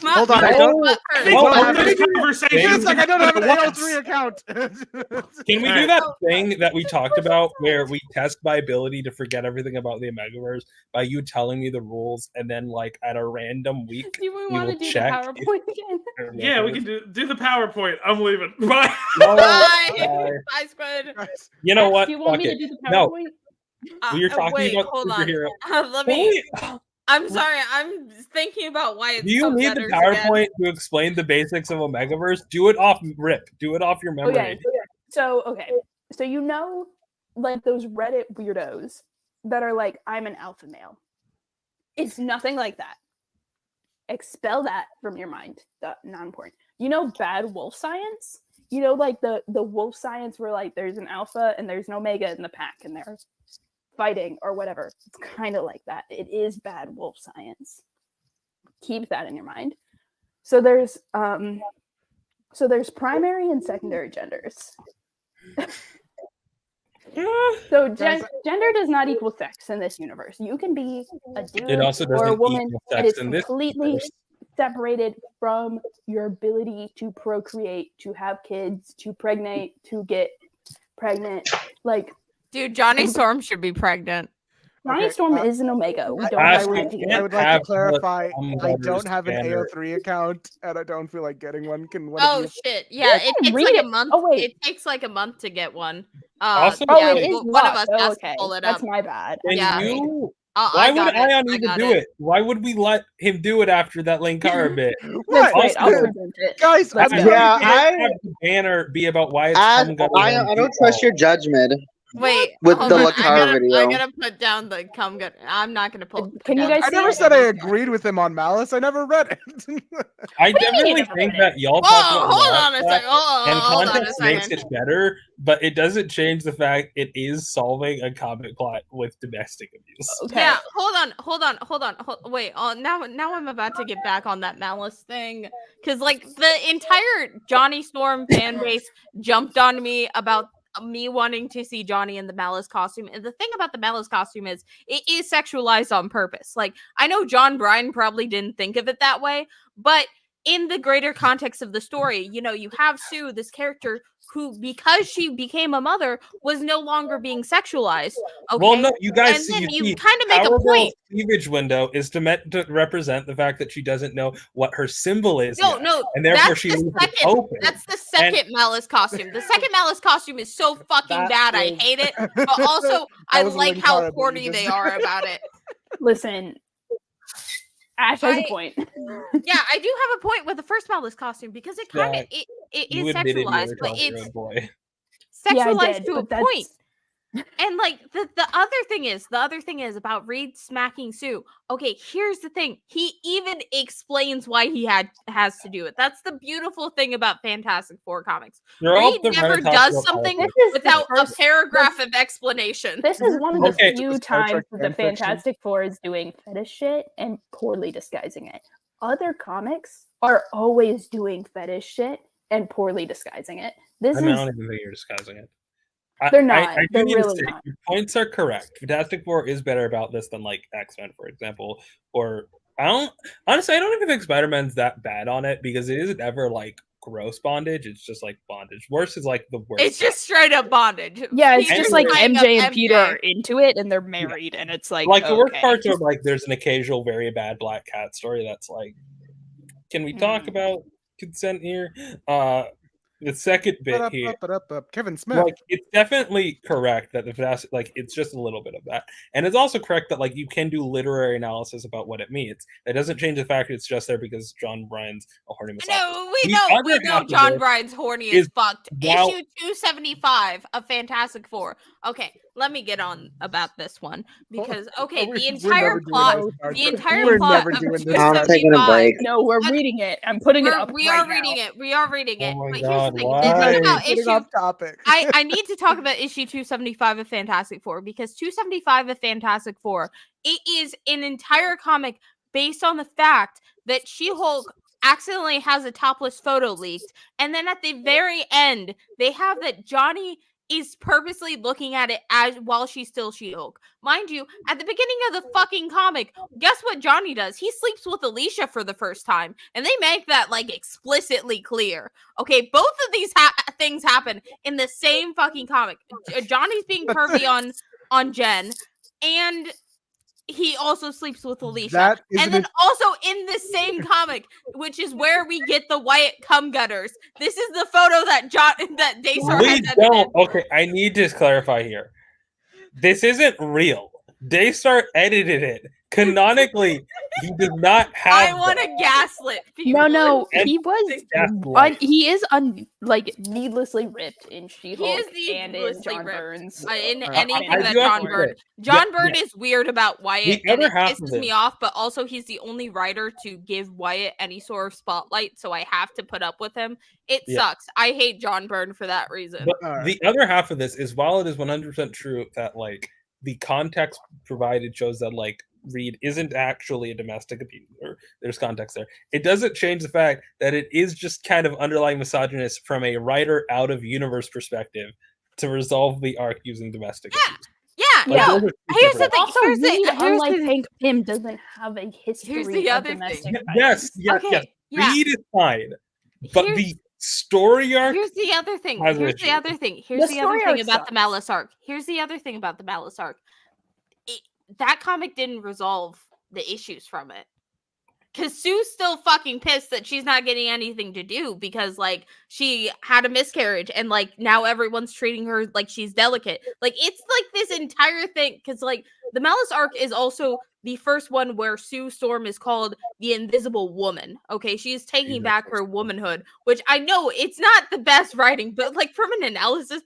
Hold on. I don't. It's like I don't have an AO3 account. Can we do that thing that we talked about where we test my ability to forget everything about the Omegaverse by you telling me the rules and then like at a random week Do we want to do check the PowerPoint again? Yeah, we can do the PowerPoint. I'm leaving. Bye. Bye, Squid. You know what? Do you want me to do the PowerPoint? We were talking about superhero. Let me. I'm sorry. I'm thinking about why it's. Do you need the PowerPoint to explain the basics of Omegaverse? Do it off rip. Do it off your memory. Okay. So you know, like those Reddit weirdos that are like, I'm an alpha male. It's nothing like that. Expel that from your mind. Not important. You know, bad wolf science. You know, like the wolf science where like there's an alpha and there's an omega in the pack and they're fighting or whatever. It's kind of like that. It is bad wolf science. Keep that in your mind. So there's primary and secondary genders. So gender does not equal sex in this universe. You can be a dude or a woman. It is completely separated from your ability to procreate, to have kids, to pregnate, to get pregnant. Like, dude, Johnny Storm should be pregnant. Johnny Storm is an Omega. We don't I would like to clarify. I don't have an AO3 account, and I don't feel like getting one. Shit! Yeah, it takes like a month. Oh, wait. It takes like a month to get one. Also, yeah, one of us has to pull it up. That's my bad. Why would Ayaan even do it? Why would we let him do it after that Linkara bit? Right. Guys, I have the banner be about why it's I don't trust your judgment. Wait, with the Linkara video. I gotta put down the cum gun. I'm not gonna pull. Can you guys? I never said I agreed with him on Malice. I never read it. I definitely think that y'all talk about hold on a second. And context makes it better, but it doesn't change the fact it is solving a comic plot with domestic abuse. Okay. Yeah, hold on. Wait, now I'm about to get back on that Malice thing because like the entire Johnny Storm fan base jumped on me about me wanting to see Johnny in the Malice costume. And the thing about the Malice costume is it is sexualized on purpose. Like, I know John Bryan probably didn't think of it that way, but in the greater context of the story, you know, you have Sue, this character who, because she became a mother, was no longer being sexualized. Okay? Well, no, you guys and then you you kind of make a point. Cleavage window is meant to represent the fact that she doesn't know what her symbol is. No, and therefore she leaves it open. That's the second Malice costume. The second Malice costume is so fucking bad. I hate it. But also, I like how corny they are about it. Listen. Ash has a point. Yeah, I do have a point with the first Malice costume because it kind of it is sexualized, but it's sexualized to a point. And like the other thing is about Reed smacking Sue. Okay, here's the thing. He even explains why he has to do it. That's the beautiful thing about Fantastic Four comics. Reed never does something without a paragraph of explanation. This is one of the few times that the Fantastic Four is doing fetish shit and poorly disguising it. Other comics are always doing fetish shit and poorly disguising it. I don't even think you're disguising it. They're not. They're really not. Your points are correct. Fantastic Four is better about this than like X-Men, for example. Or I don't even think Spider-Man's that bad on it because it isn't ever like gross bondage. It's just like bondage. Worse is like the worst. It's just straight up bondage. Yeah, it's just like MJ and Peter are into it and they're married, and it's like the worst parts are like there's an occasional very bad Black Cat story that's like, can we talk about consent here? The second bit here, Kevin Smith. Like, it's definitely correct that the Fantastic, like, it's just a little bit of that, and it's also correct that like you can do literary analysis about what it means. That doesn't change the fact it's just there because John Bryan's a horny misogynist. No, we know John Bryan's horny as fucked. Issue 275 of Fantastic Four. Okay, let me get on about this one because the entire plot of 275. I'm taking a break. No, we're reading it. I'm putting it up. We are reading it. Oh my God, I need to talk about issue 275 of Fantastic Four because 275 of Fantastic Four, it is an entire comic based on the fact that She-Hulk accidentally has a topless photo leaked, and then at the very end, they have that Johnny is purposely looking at it as while she's still She-Hulk. Mind you, at the beginning of the fucking comic, guess what Johnny does? He sleeps with Alicia for the first time, and they make that like explicitly clear. Okay, both of these things happen in the same fucking comic. Johnny's being pervy on Jen, and he also sleeps with Alicia. And then also in the same comic, which is where we get the Wyatt cum gutters. This is the photo that Daystar has edited. Okay, I need to clarify here. This isn't real. Daystar edited it. Canonically, he does not have. I want to gaslit people. No, he was. He is needlessly ripped in She-Hulk and in John Burns. In anything that John Byrne. John Byrne is weird about Wyatt, and it pisses me off. But also, he's the only writer to give Wyatt any sort of spotlight, so I have to put up with him. It sucks. I hate John Byrne for that reason. But the other half of this is, while it is 100% true that like the context provided shows that like Reed isn't actually a domestic abuser. There's context there. It doesn't change the fact that it is just kind of underlying misogynist from a writer out of universe perspective to resolve the arc using domestic abuse. Yeah. Here's the thing. Also, Reed, unlike Hank Pym, doesn't have a history Here's the of other domestic thing. violence. Yes. Reed is fine, but the story arc. Here's the other thing. Here's the other thing. Here's the other thing about the Malice arc. Here's the other thing about the Malice arc. That comic didn't resolve the issues from it. Because Sue's still fucking pissed that she's not getting anything to do because, like, she had a miscarriage and, like, now everyone's treating her like she's delicate. Like, it's, like, this entire thing. Because, like, the Malice arc is also the first one where Sue Storm is called the Invisible Woman. Okay, she's taking back her womanhood, which I know it's not the best writing, but, like, from an analysis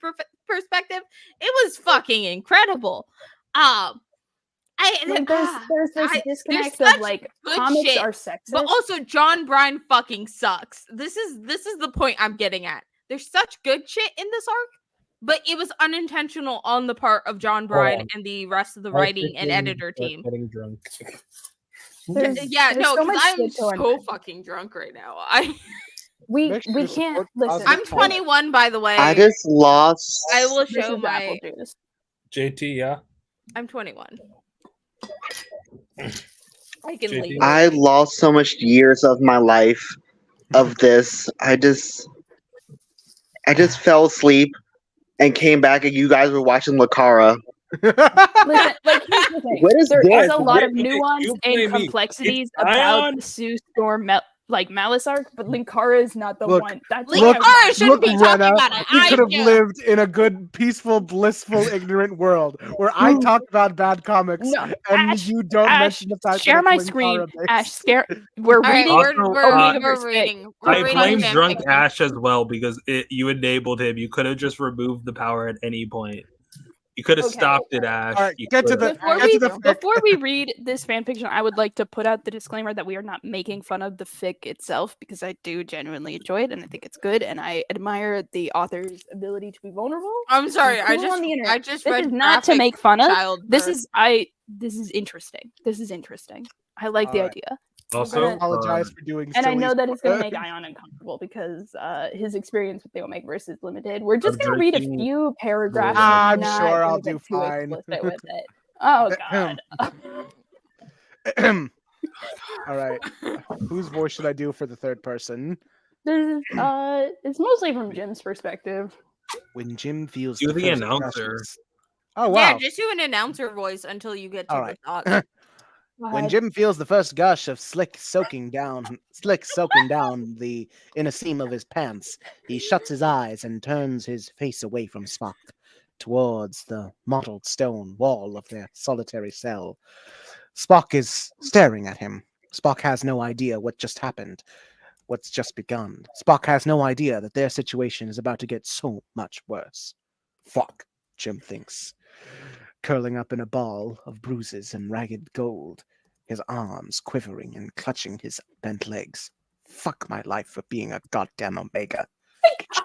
perspective, it was fucking incredible. There's this disconnect of like comics shit, are sexist, but also John Byrne fucking sucks. This is the point I'm getting at. There's such good shit in this arc, but it was unintentional on the part of John Byrne and the rest of the writing and editor team. Getting drunk. There's I'm so fucking drunk right now. We can't listen. I'm 21, by the way. I just lost. I will show my JT. Yeah, I'm 21. I can leave. I lost so much years of my life of this. I just fell asleep and came back, and you guys were watching Lakara. Listen, like here's the thing. There is a lot of nuance and complexities about the Sue Storm Malice arc, but Linkara is not the one. That's Linkara shouldn't be talking about it. You could have lived in a good, peaceful, blissful, ignorant world where I talk about bad comics and Ash, you don't mention the fact share that my it's screen. Linkara-based. Ash, we're reading. Also, we're reading. I blame drunk Ash as well because you enabled him. You could have just removed the power at any point. You could have stopped it, Ash. All right, Before we read this fanfiction, I would like to put out the disclaimer that we are not making fun of the fic itself because I do genuinely enjoy it and I think it's good and I admire the author's ability to be vulnerable. I'm sorry, I just read this is not to make fun of. This childbirth. is interesting. This is interesting. I like the idea. Also, apologize for doing. And I know that it's going to make Ayaan uncomfortable because his experience with the Omegaverse is limited. We're just going to read a few paragraphs. I'm sure I'll do fine. With it. Oh God. All right. Whose voice should I do for the third person? It's mostly from Jim's perspective. When Jim feels you're the announcer. Oh wow. Yeah, just do an announcer voice until you get to the thought. When Jim feels the first gush of slick soaking down the inner seam of his pants, he shuts his eyes and turns his face away from Spock towards the mottled stone wall of their solitary cell. Spock is staring at him. Spock has no idea what just happened, what's just begun. Spock has no idea that their situation is about to get so much worse. Fuck, Jim thinks. Curling up in a ball of bruises and ragged gold, his arms quivering and clutching his bent legs. Fuck my life for being a goddamn Omega.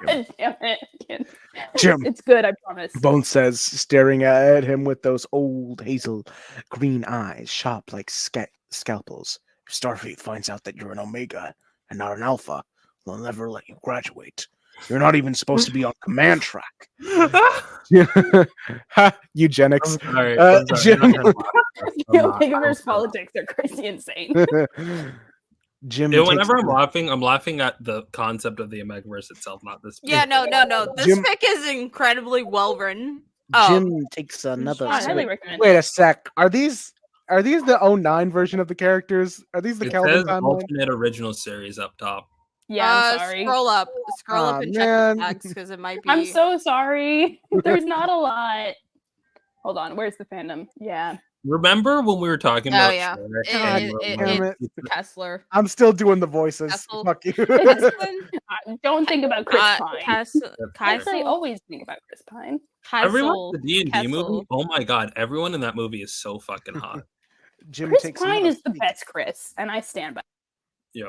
God damn it. Jim. It's good, I promise. Bones says, staring at him with those old hazel green eyes, sharp like scalpels. If Starfleet finds out that you're an Omega, and not an alpha. They'll never let you graduate. You're not even supposed to be on command track. Eugenics. I'm sorry. Jim. I'm not gonna laugh. I'm not. Omegaverse politics are crazy insane. Jim. Whenever I'm laughing at the concept of the Omegaverse itself, not this. Yeah, no. This Jim- fic is incredibly well written. Jim takes another. I highly recommend. Wait a sec. Are these the 09 version of the characters? Are these the It Kelvin says timeline? Ultimate Original Series up top. Yeah, I'm sorry. Scroll up and check man. the text because it might be. I'm so sorry. There's not a lot. Hold on, where's the fandom? Yeah. Remember when we were talking about? yeah. Shrek God and damn like, it. Kessler. I'm still doing the voices. Kessel. Fuck you. Don't think about Chris Pine. Kessel. Actually, always think about Chris Pine. Everyone, the D&D movie. Oh my god, everyone in that movie is so fucking hot. Jim Chris takes Pine another is the peek. best Chris, and I stand by. Yeah,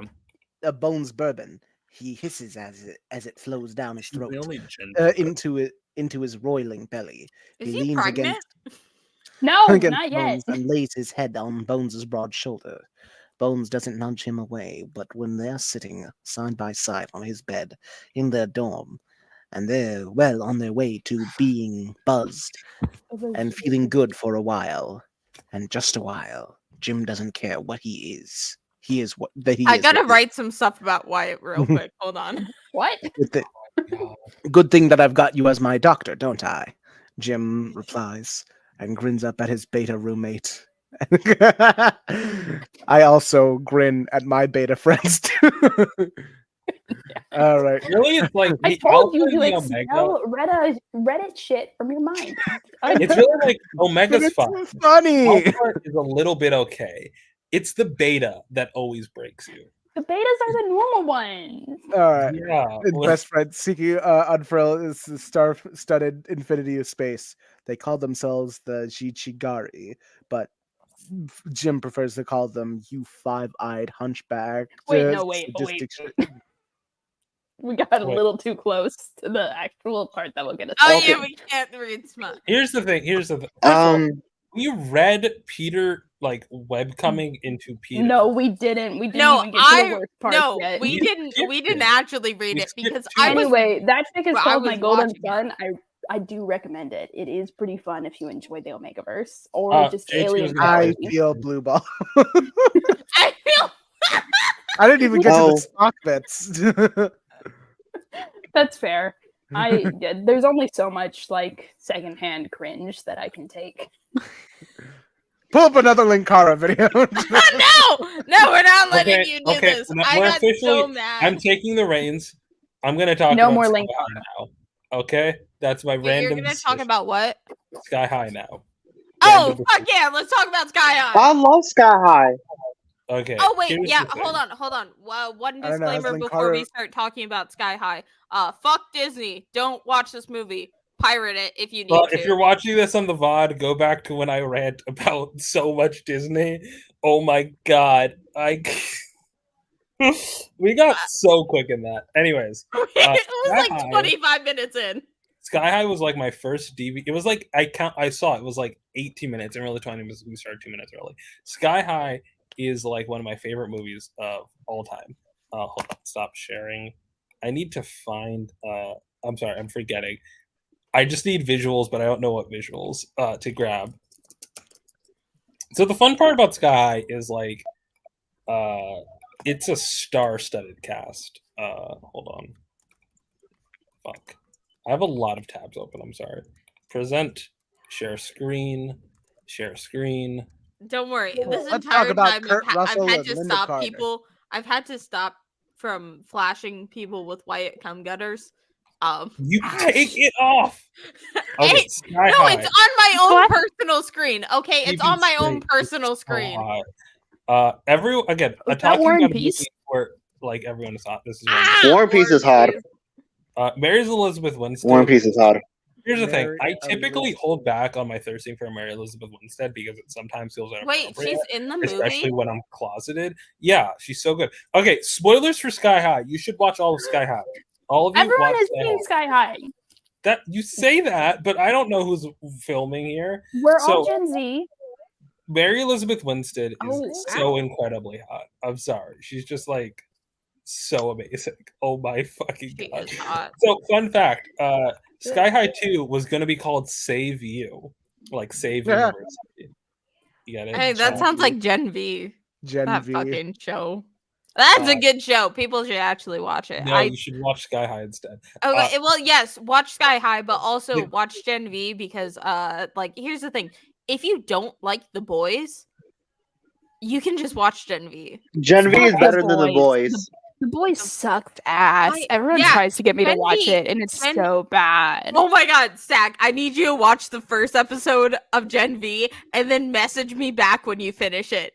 A Bones bourbon. He hisses as it flows down his she's throat the only gender. into his roiling belly. Is he he leans pregnant? No, against not yet. Bones and lays his head on Bones's broad shoulder. Bones doesn't nudge him away, but when they're sitting side by side on his bed in their dorm, and they're well on their way to being buzzed and feeling good for a while, and just a while, Jim doesn't care what he is. He is what that he I is. gotta what he- write some stuff about Wyatt real quick. Hold on. What? Good thing that I've got you as my doctor, don't I? Jim replies and grins up at his beta roommate. I also grin at my beta friends too. All right. Really, it's like I the told you Alpha to and the expel Omega. Reddit shit from your mind. It's really like Omega's It's fun. funny. Alpha is a little bit okay. It's the beta that always breaks you. The betas are the normal ones. All right. Yeah. His best friend seeking unfurl is the star-studded infinity of space. They call themselves the Jichigari, but Jim prefers to call them you five-eyed hunchback. Wait, no, wait. We got a Wait. little too close to the actual part that will get us. Oh Okay. yeah, we can't read smut. Here's the thing. First of all, you read Peter like webcoming into Peter. No, we didn't. We didn't No, even get to the worst part yet. we You didn't. skipped We didn't it. actually read We it skipped because two I was. Anyway, that fic is Well, I called My was Golden watching Sun. I do recommend it. It is pretty fun if you enjoy the Omegaverse or just JT was alien gonna I biology. feel blue ball. I feel. I didn't even get to Oh. the stock bits. That's fair. There's only so much like secondhand cringe that I can take. Pull up another Linkara video. No, we're not letting you do this. no, I we're got so officially- mad. I'm taking the reins. I'm gonna talk No about more Sky Link High now. Okay, that's my You're random. gonna talk decision. about what? Sky High now. Oh Random fuck yeah! Let's talk about Sky High. I love Sky High. Okay. Oh wait, here's yeah. the thing. Hold on. Well, one I don't know, has disclaimer before we Linkara- start talking about Sky High. Fuck Disney. Don't watch this movie. Pirate it if you need Well, to. if you're watching this on the VOD, go back to when I rant about so much Disney. Oh my god, we got so quick in that. Anyways, it was Sky like High- 25 minutes in. Sky High was like my first DV. It was like I saw it was like 18 minutes and really 20 minutes. We started 2 minutes early. Sky High is like one of my favorite movies of all time. Hold on, stop sharing. I need to find. I'm sorry, I'm forgetting. I just need visuals, but I don't know what visuals to grab. So the fun part about Sky High is like, it's a star-studded cast. Hold on. Fuck. I have a lot of tabs open. I'm sorry. Present, share screen. Don't worry. This Let's entire talk about time Kurt I've Russell had and to Linda stop Carter. people. I've had to stop from flashing people with Wyatt cum gutters. You take it off. Okay, Hey, Sky no, High. it's on my own What? personal screen. Okay, it's TV on my own straight. personal It's so screen. hot. Everyone again. I'm that talking War and about a Peace? movie where like everyone is hot. This is War and Peace is hot. Mary's Elizabeth Winstead. War and Peace is hot. Here's the thing. Mary I typically Elizabeth. hold back on my thirsting for Mary Elizabeth Winstead because it sometimes feels Wait, inappropriate, she's in the especially movie. when I'm closeted. Yeah, she's so good. Okay, spoilers for Sky High. You should watch all of Sky High. All of you Everyone watch has Sky seen High. Sky High. That you say that, but I don't know who's filming here. We're all So- Gen Z. Mary Elizabeth Winstead is Oh, so incredibly hot. I'm sorry. She's just like so amazing. Oh my fucking She god. is hot. So fun fact, Sky High 2 was gonna be called Save You. Like Save Yeah. University. You get it? Hey, that sounds like Gen V. Gen That V. fucking show. That's a good show. People should actually watch it. No, you should watch Sky High instead. Okay, well, yes, watch Sky High, but also watch Gen V because, like, here's the thing: if you don't like The Boys, you can just watch Gen V. Gen V is better than The Boys. The Boys sucked ass. Everyone tries to get me to watch it, and it's so bad. Oh my god, Stack! I need you to watch the first episode of Gen V and then message me back when you finish it.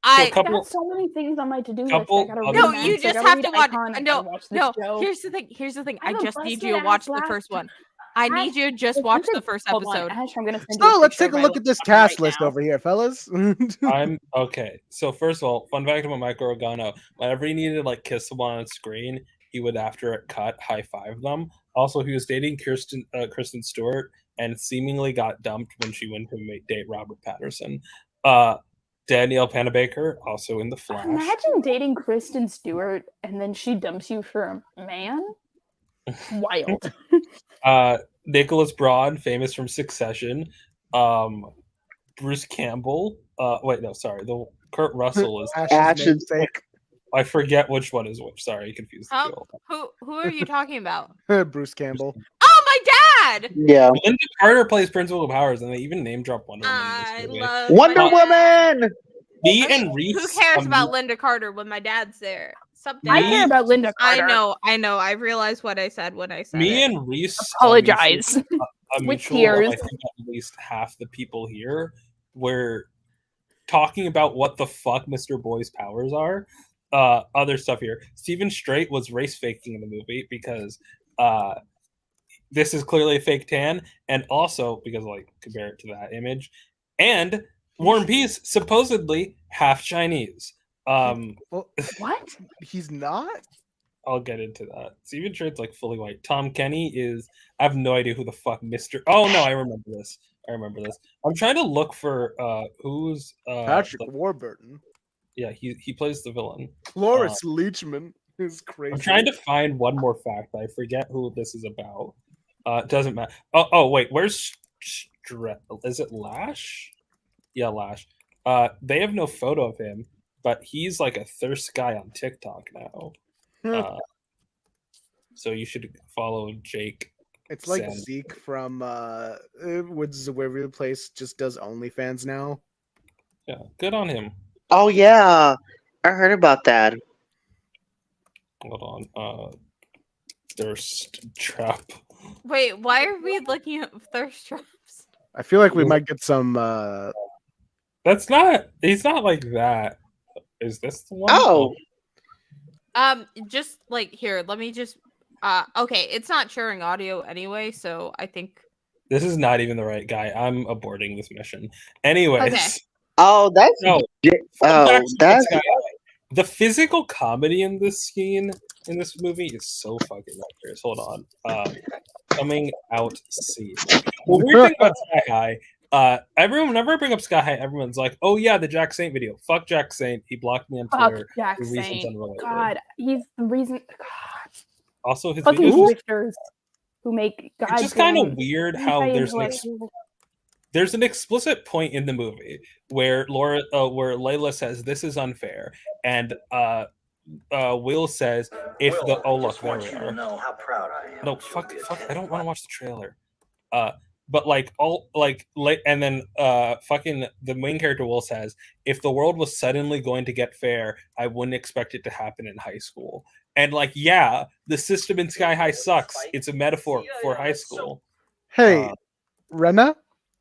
I got so many things on my to-do list. No, you just have to watch. No. Here's the thing. I just need you to watch the first one. I need you to just watch the first episode. So let's take a look at this cast list over here, fellas. I'm okay. So first of all, fun fact about Michael Organo: whenever he needed to like kiss someone on screen, he would after it cut high five them. Also, he was dating Kristen Stewart and seemingly got dumped when she went to date Robert Pattinson. Danielle Panabaker, also in The Flash. Imagine dating Kristen Stewart and then she dumps you for a man. Wild. Nicholas Braun, famous from Succession. Bruce Campbell. The Kurt Russell is Ash's sake. I forget which one is which. Sorry, I confused the two. Who are you talking about? Bruce Campbell. Oh, my dad! Yeah. Linda Carter plays Principal Powers, and they even name drop Wonder Woman. I love Wonder Woman! Me and Reese. Who cares about Linda Carter when my dad's there? I care about Linda Carter. I know. I realized what I said when I said Me it. and Reese apologize. With tears. I think at least half the people here were talking about what the fuck Mr. Boy's powers are. Other stuff here. Stephen Strait was race faking in the movie because this is clearly a fake tan, and also because like compare it to that image, and War and Peace supposedly half Chinese. What? He's not? I'll get into that. Stephen Strait's like fully white. Tom Kenny is. I have no idea who the fuck Mr. Oh no, I remember this. I'm trying to look for who's Patrick Warburton. Yeah, he plays the villain. Cloris Leachman is crazy. I'm trying to find one more fact, but I forget who this is about. Doesn't matter. Oh wait, where's is it Lash? Yeah, Lash. They have no photo of him, but he's like a thirst guy on TikTok now. So you should follow Jake. It's like Zeke from Woods of Waverly Place just does OnlyFans now. Yeah, good on him. Oh yeah, I heard about that. Hold on. Thirst trap. Wait, why are we looking at thirst traps? I feel like we might get some. That's not. He's not like that. Is this the one? Oh. Just like here. Let me just. Okay, it's not sharing audio anyway, so I think this is not even the right guy. I'm aborting this mission. Anyways. Okay. Oh, that's that's the physical comedy in this scene in this movie is so fucking hilarious. Hold on. Coming out scene. Well, weird thing about Sky High. Everyone, whenever I bring up Sky High, everyone's like, "Oh yeah, the Jack Saint video." Fuck Jack Saint. He blocked me on Twitter. Jack Saint. God, he's the reason. God. Also, his fucking videos who make. God, it's just kind of weird how there's an explicit point in the movie where where Layla says this is unfair, and Will says if the look there we are. Know how proud I am. No fuck I don't want to watch the trailer. But and then fucking the main character Will says if the world was suddenly going to get fair, I wouldn't expect it to happen in high school. And like yeah, the system in Sky High sucks. It's a metaphor for high school. Hey, Rena.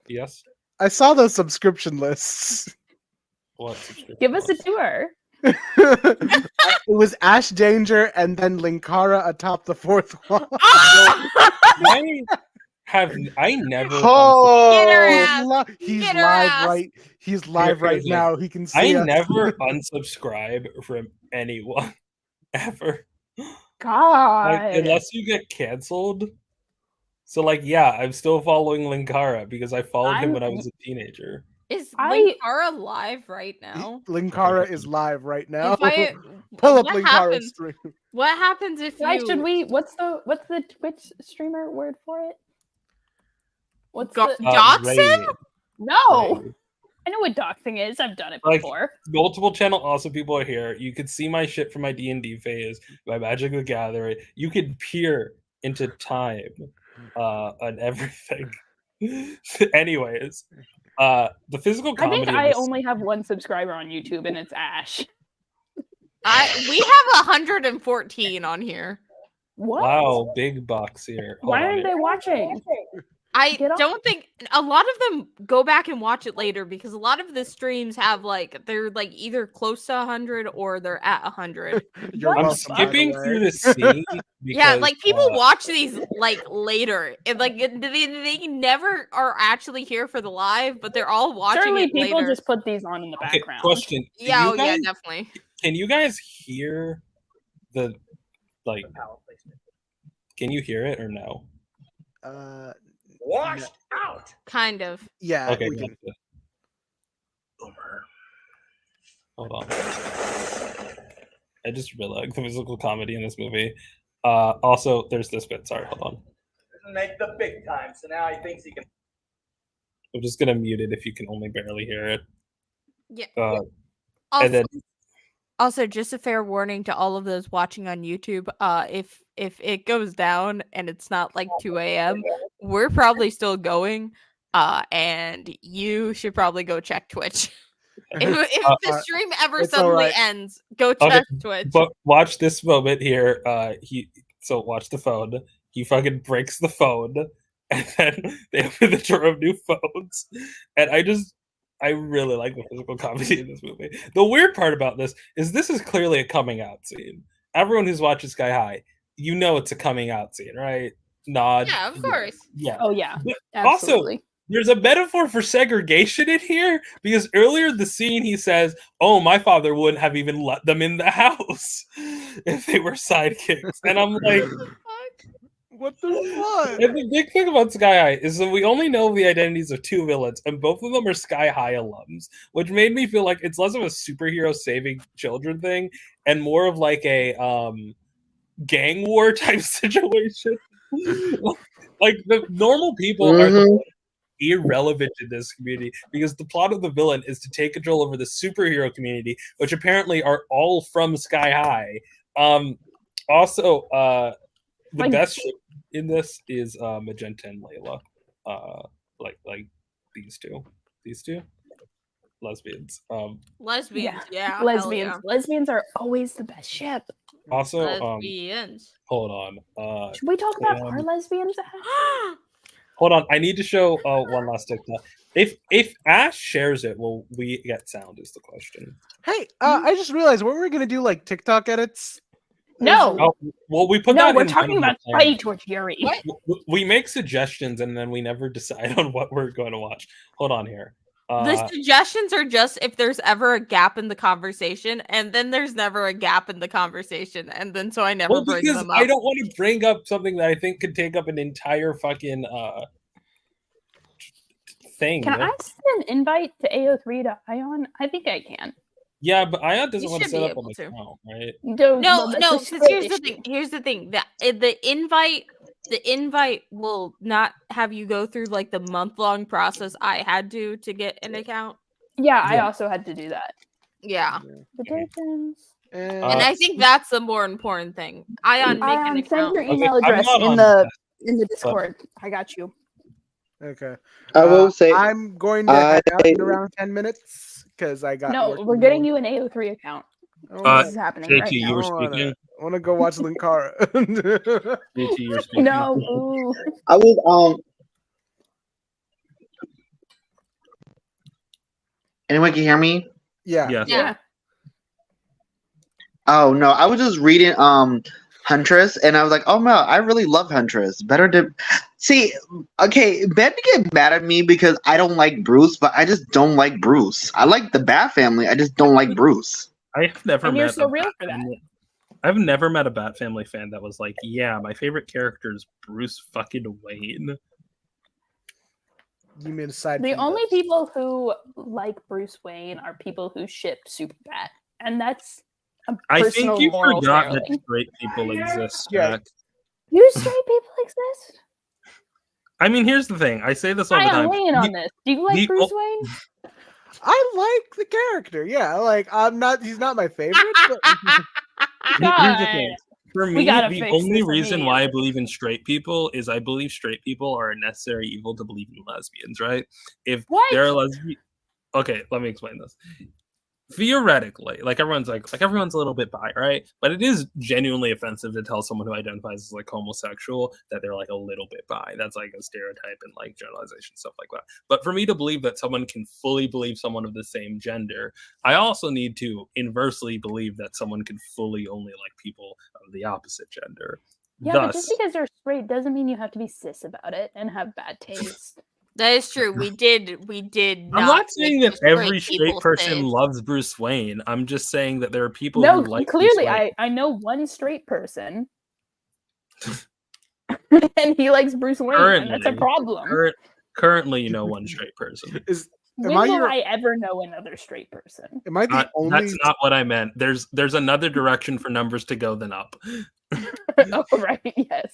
Yes. I saw those subscription lists. What subscription? Give us a tour. It was Ash Danger and then Linkara atop the fourth one. I never. Oh, he's live right now. He can see us. Never unsubscribe from anyone ever. God, unless you get canceled. So, like, yeah, I'm still following Linkara because I followed him when I was a teenager. Is Linkara live right now? Linkara is live right now. Pull up what Linkara's happens? stream. What happens if Why you? should we? What's the Twitch streamer word for it? What's Go- the dox him? Ray. no? Ray. I know what doxing is. I've done it Like, before. multiple channel awesome people are here. You could see my shit from my D&D phase, my Magic the Gathering. You could peer into time and everything. Anyways, the physical I comedy think of I this, only have one subscriber on YouTube, and it's Ash. We have 114 on here. What? wow, big bucks here. Hold Why on aren't here. they watching? I Get off. don't think a lot of them go back and watch it later because a lot of the streams have like they're like either close to 100 or they're at 100. You're I'm I'm welcome, by the skipping way. through the scene Yeah, because like people watch these like later. And, like they never are actually here for the live, but they're all watching Surely it people later. just put these on in the okay, background. question. Do Yeah, you oh, yeah, guys- definitely. Can you guys hear the like? Can you hear it or no? Washed out. Kind of. Yeah. Okay, we can. gotcha. Hold on. I just realized the physical comedy in this movie. Also, there's this bit. Sorry, hold on. Doesn't make the big time, so now he thinks he can. I'm just gonna mute it if you can only barely hear it. Yeah. And Also, then also, just a fair warning to all of those watching on YouTube. If it goes down and it's not like 2 a.m., we're probably still going. And you should probably go check Twitch. If the stream ever it's suddenly alright. ends, go Okay, check Twitch. but watch this moment here. So watch the phone. He fucking breaks the phone, and then they open the drawer of new phones. And I really like the physical comedy in this movie. The weird part about this is clearly a coming out scene. Everyone who's watching Sky High, you know it's a coming out scene, right? Nod. Yeah, of course. Yeah. Oh yeah, But absolutely. also, there's a metaphor for segregation in here because earlier in the scene he says, "Oh, my father wouldn't have even let them in the house if they were sidekicks," and I'm like, What the fuck? and the big thing about Sky High is that we only know the identities of two villains, and both of them are Sky High alums, which made me feel like it's less of a superhero saving children thing and more of like a gang war type situation. Like the normal people are the irrelevant in this community because the plot of the villain is to take control over the superhero community, which apparently are all from Sky High. Also, the best ship in this is Magenta and Layla. Like these two lesbians. Lesbians, yeah. Lesbians. Lesbians are always the best ship. Also, lesbians. Hold on. Should we talk about our lesbians? Hold on. I need to show one last TikTok. If Ash shares it, will we get sound? Is the question. Hey, I just realized what we're gonna do like TikTok edits. No. Oh, well, we put No, that. we're in talking one of about the plans. Spy Torture. We make suggestions and then we never decide on what we're going to watch. Hold on here. The suggestions are just if there's ever a gap in the conversation, and then there's never a gap in the conversation, and then so I never bring because them up. I don't want to bring up something that I think could take up an entire fucking thing. Can I send an invite to AO3 to Ayaan? I think I can. Yeah, but Ayaan doesn't You want to should set be up on able the to. account, right? No, that's a because Squid here's the issue. thing. Here's the thing. The invite will not have you go through like the month-long process I had to get an account. Yeah, I also had to do that. Yeah. And I think that's the more important thing. Ayaan, make an account. Send your email Okay, I'm address not in on the that, Discord. I got you. Okay. I will say I'm going to head out in around 10 minutes because I got. No, work we're in the getting morning. you an AO3 account. Oh, This is happening JT, right you now. were speaking. I want to go watch Linkara. JT, you were speaking. No. Ooh. I was Anyone can hear me? Yeah. Yes. Yeah. Oh no, I was just reading Huntress and I was like, oh no, I really love Huntress. Better to see, okay, Ben get mad at me because I don't like Bruce, but I just don't like Bruce. I like the Bat Family, I just don't like Bruce. I've never And met you're so a real Bat for that. Family. I've never met a Bat Family fan that was like, yeah, my favorite character is Bruce fucking Wayne. You mean aside The from only those. people who like Bruce Wayne are people who ship Superbat, and that's I think you moral forgot that failing. straight people exist, Yeah. Jack. Do straight people exist? I mean, here's the thing. I say this all the I'm time. weighing on this. Do you like the- Bruce Wayne? I like the character. Yeah, like he's not my favorite, but Here's the thing. For We me, gotta the fix only this reason why I immediately. believe in straight people is I believe straight people are a necessary evil to believe in lesbians, right? If What? they're a lesbian, okay, let me explain this. Theoretically, everyone's a little bit bi, right? But it is genuinely offensive to tell someone who identifies as like homosexual that they're like a little bit bi. That's like a stereotype and like generalization, stuff like that. But for me to believe that someone can fully believe someone of the same gender, I also need to inversely believe that someone can fully only like people of the opposite gender. Yeah, but just because you're straight doesn't mean you have to be cis about it and have bad taste. That is true. We did. I'm not saying make that the every straight straight people person cis. loves Bruce Wayne. I'm just saying that there are people No, who like clearly, Bruce Wayne. I know one straight person, and he likes Bruce Wayne, and that's a problem. Currently, you know one straight person. When will I ever know another straight person? Am I the only? That's not what I meant. There's another direction for numbers to go than up. Oh, right. Yes.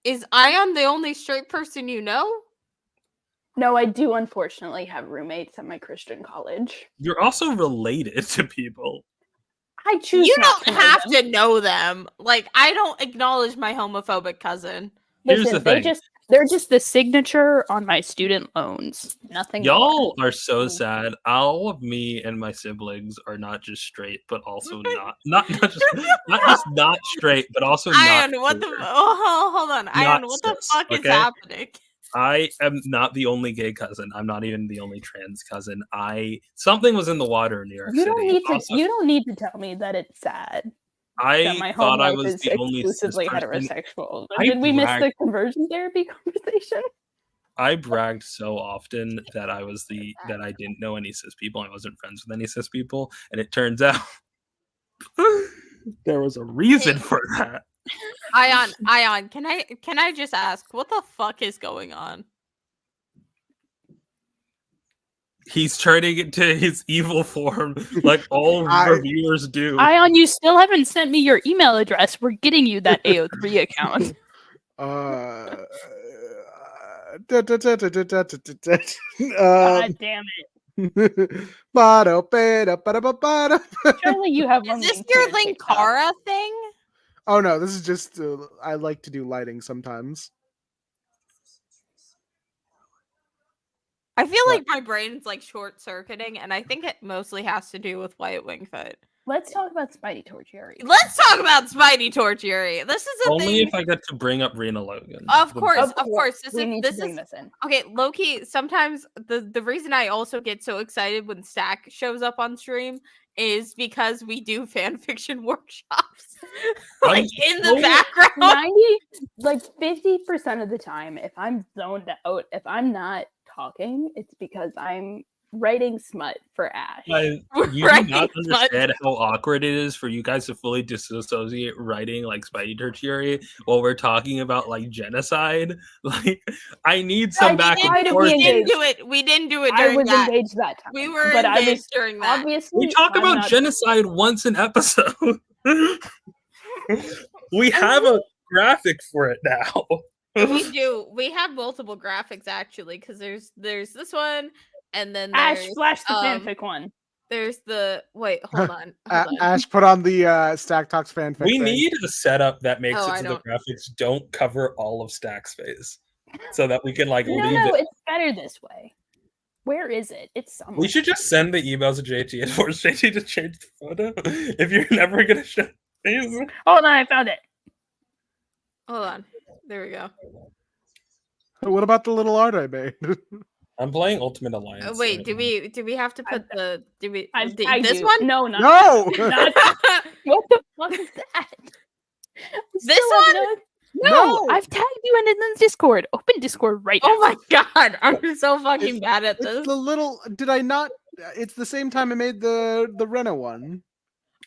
Is Ayaan the only straight person you know? No, I do unfortunately have roommates at my Christian college. You're also related to people. I choose. You not don't to know have them. to know them. Like, I don't acknowledge my homophobic cousin. Here's Listen, the thing. they're just the signature on my student loans. Nothing Y'all more. are so sad. All of me and my siblings are not just straight, but also not just not straight, but also Ayaan, not. what the? queer. Oh, hold on, Ayaan, what the cis, fuck is okay? happening? I am not the only gay cousin. I'm not even the only trans cousin. Something was in the water in New York You City. don't need to. Also, You don't need to tell me that it's sad. That I my home thought I life was is the only cis exclusively person. heterosexual. I Did we miss the bragged- conversion therapy conversation? I bragged so often that that I didn't know any cis people. I wasn't friends with any cis people, and it turns out there was a reason for that. Ayaan, can I just ask, what the fuck is going on? He's turning into his evil form, like all reviewers do. Ayaan, you still haven't sent me your email address. We're getting you that AO3 account. God damn it. Surely you have one. Is this your Linkara thing? Oh no, this is just I like to do lighting sometimes. I feel like my brain's like short circuiting, and I think it mostly has to do with White Wingfoot. Let's talk about Spidey Torchieri. Let's talk about Spidey Torchieri. This is a Only thing. if I get to bring up Rena Logan. Of course. We need to bring this in. Okay, Loki. Sometimes the reason I also get so excited when Stack shows up on stream is because we do fan fiction workshops, like in the background. 50% of the time, if I'm zoned out, if I'm not talking, it's because I'm writing smut for Ash. You do not understand how awkward it is for you guys to fully disassociate writing like Spidey Tertiary while we're talking about like genocide. Like, I need some back and forth. We didn't do it. We didn't do it during I was that. engaged that time. We were but engaged during that. Obviously, We talk about genocide once an episode. We have a graphic for it now. We do. We have multiple graphics actually, because there's this one, and then Ash flash the fanfic one. There's the hold on. Ash put on the Stack Talks fanfic. We thing. need a setup that makes Oh, it so the graphics don't cover all of Stack's face, so that we can leave it. It's better this way. Where is it? It's somewhere. We should just send the emails to JT and force JT to change the photo if you're never gonna show face. Hold on, I found it. Hold on. There we go. What about the little art I made? I'm playing Ultimate Alliance. Wait, do we have to put this one? No, no. What the fuck is that? This one? No, I've tagged you in the Discord. Open Discord right now. Oh my god, I'm so fucking bad at this. It's the little. Did I not? It's the same time I made the Rena one.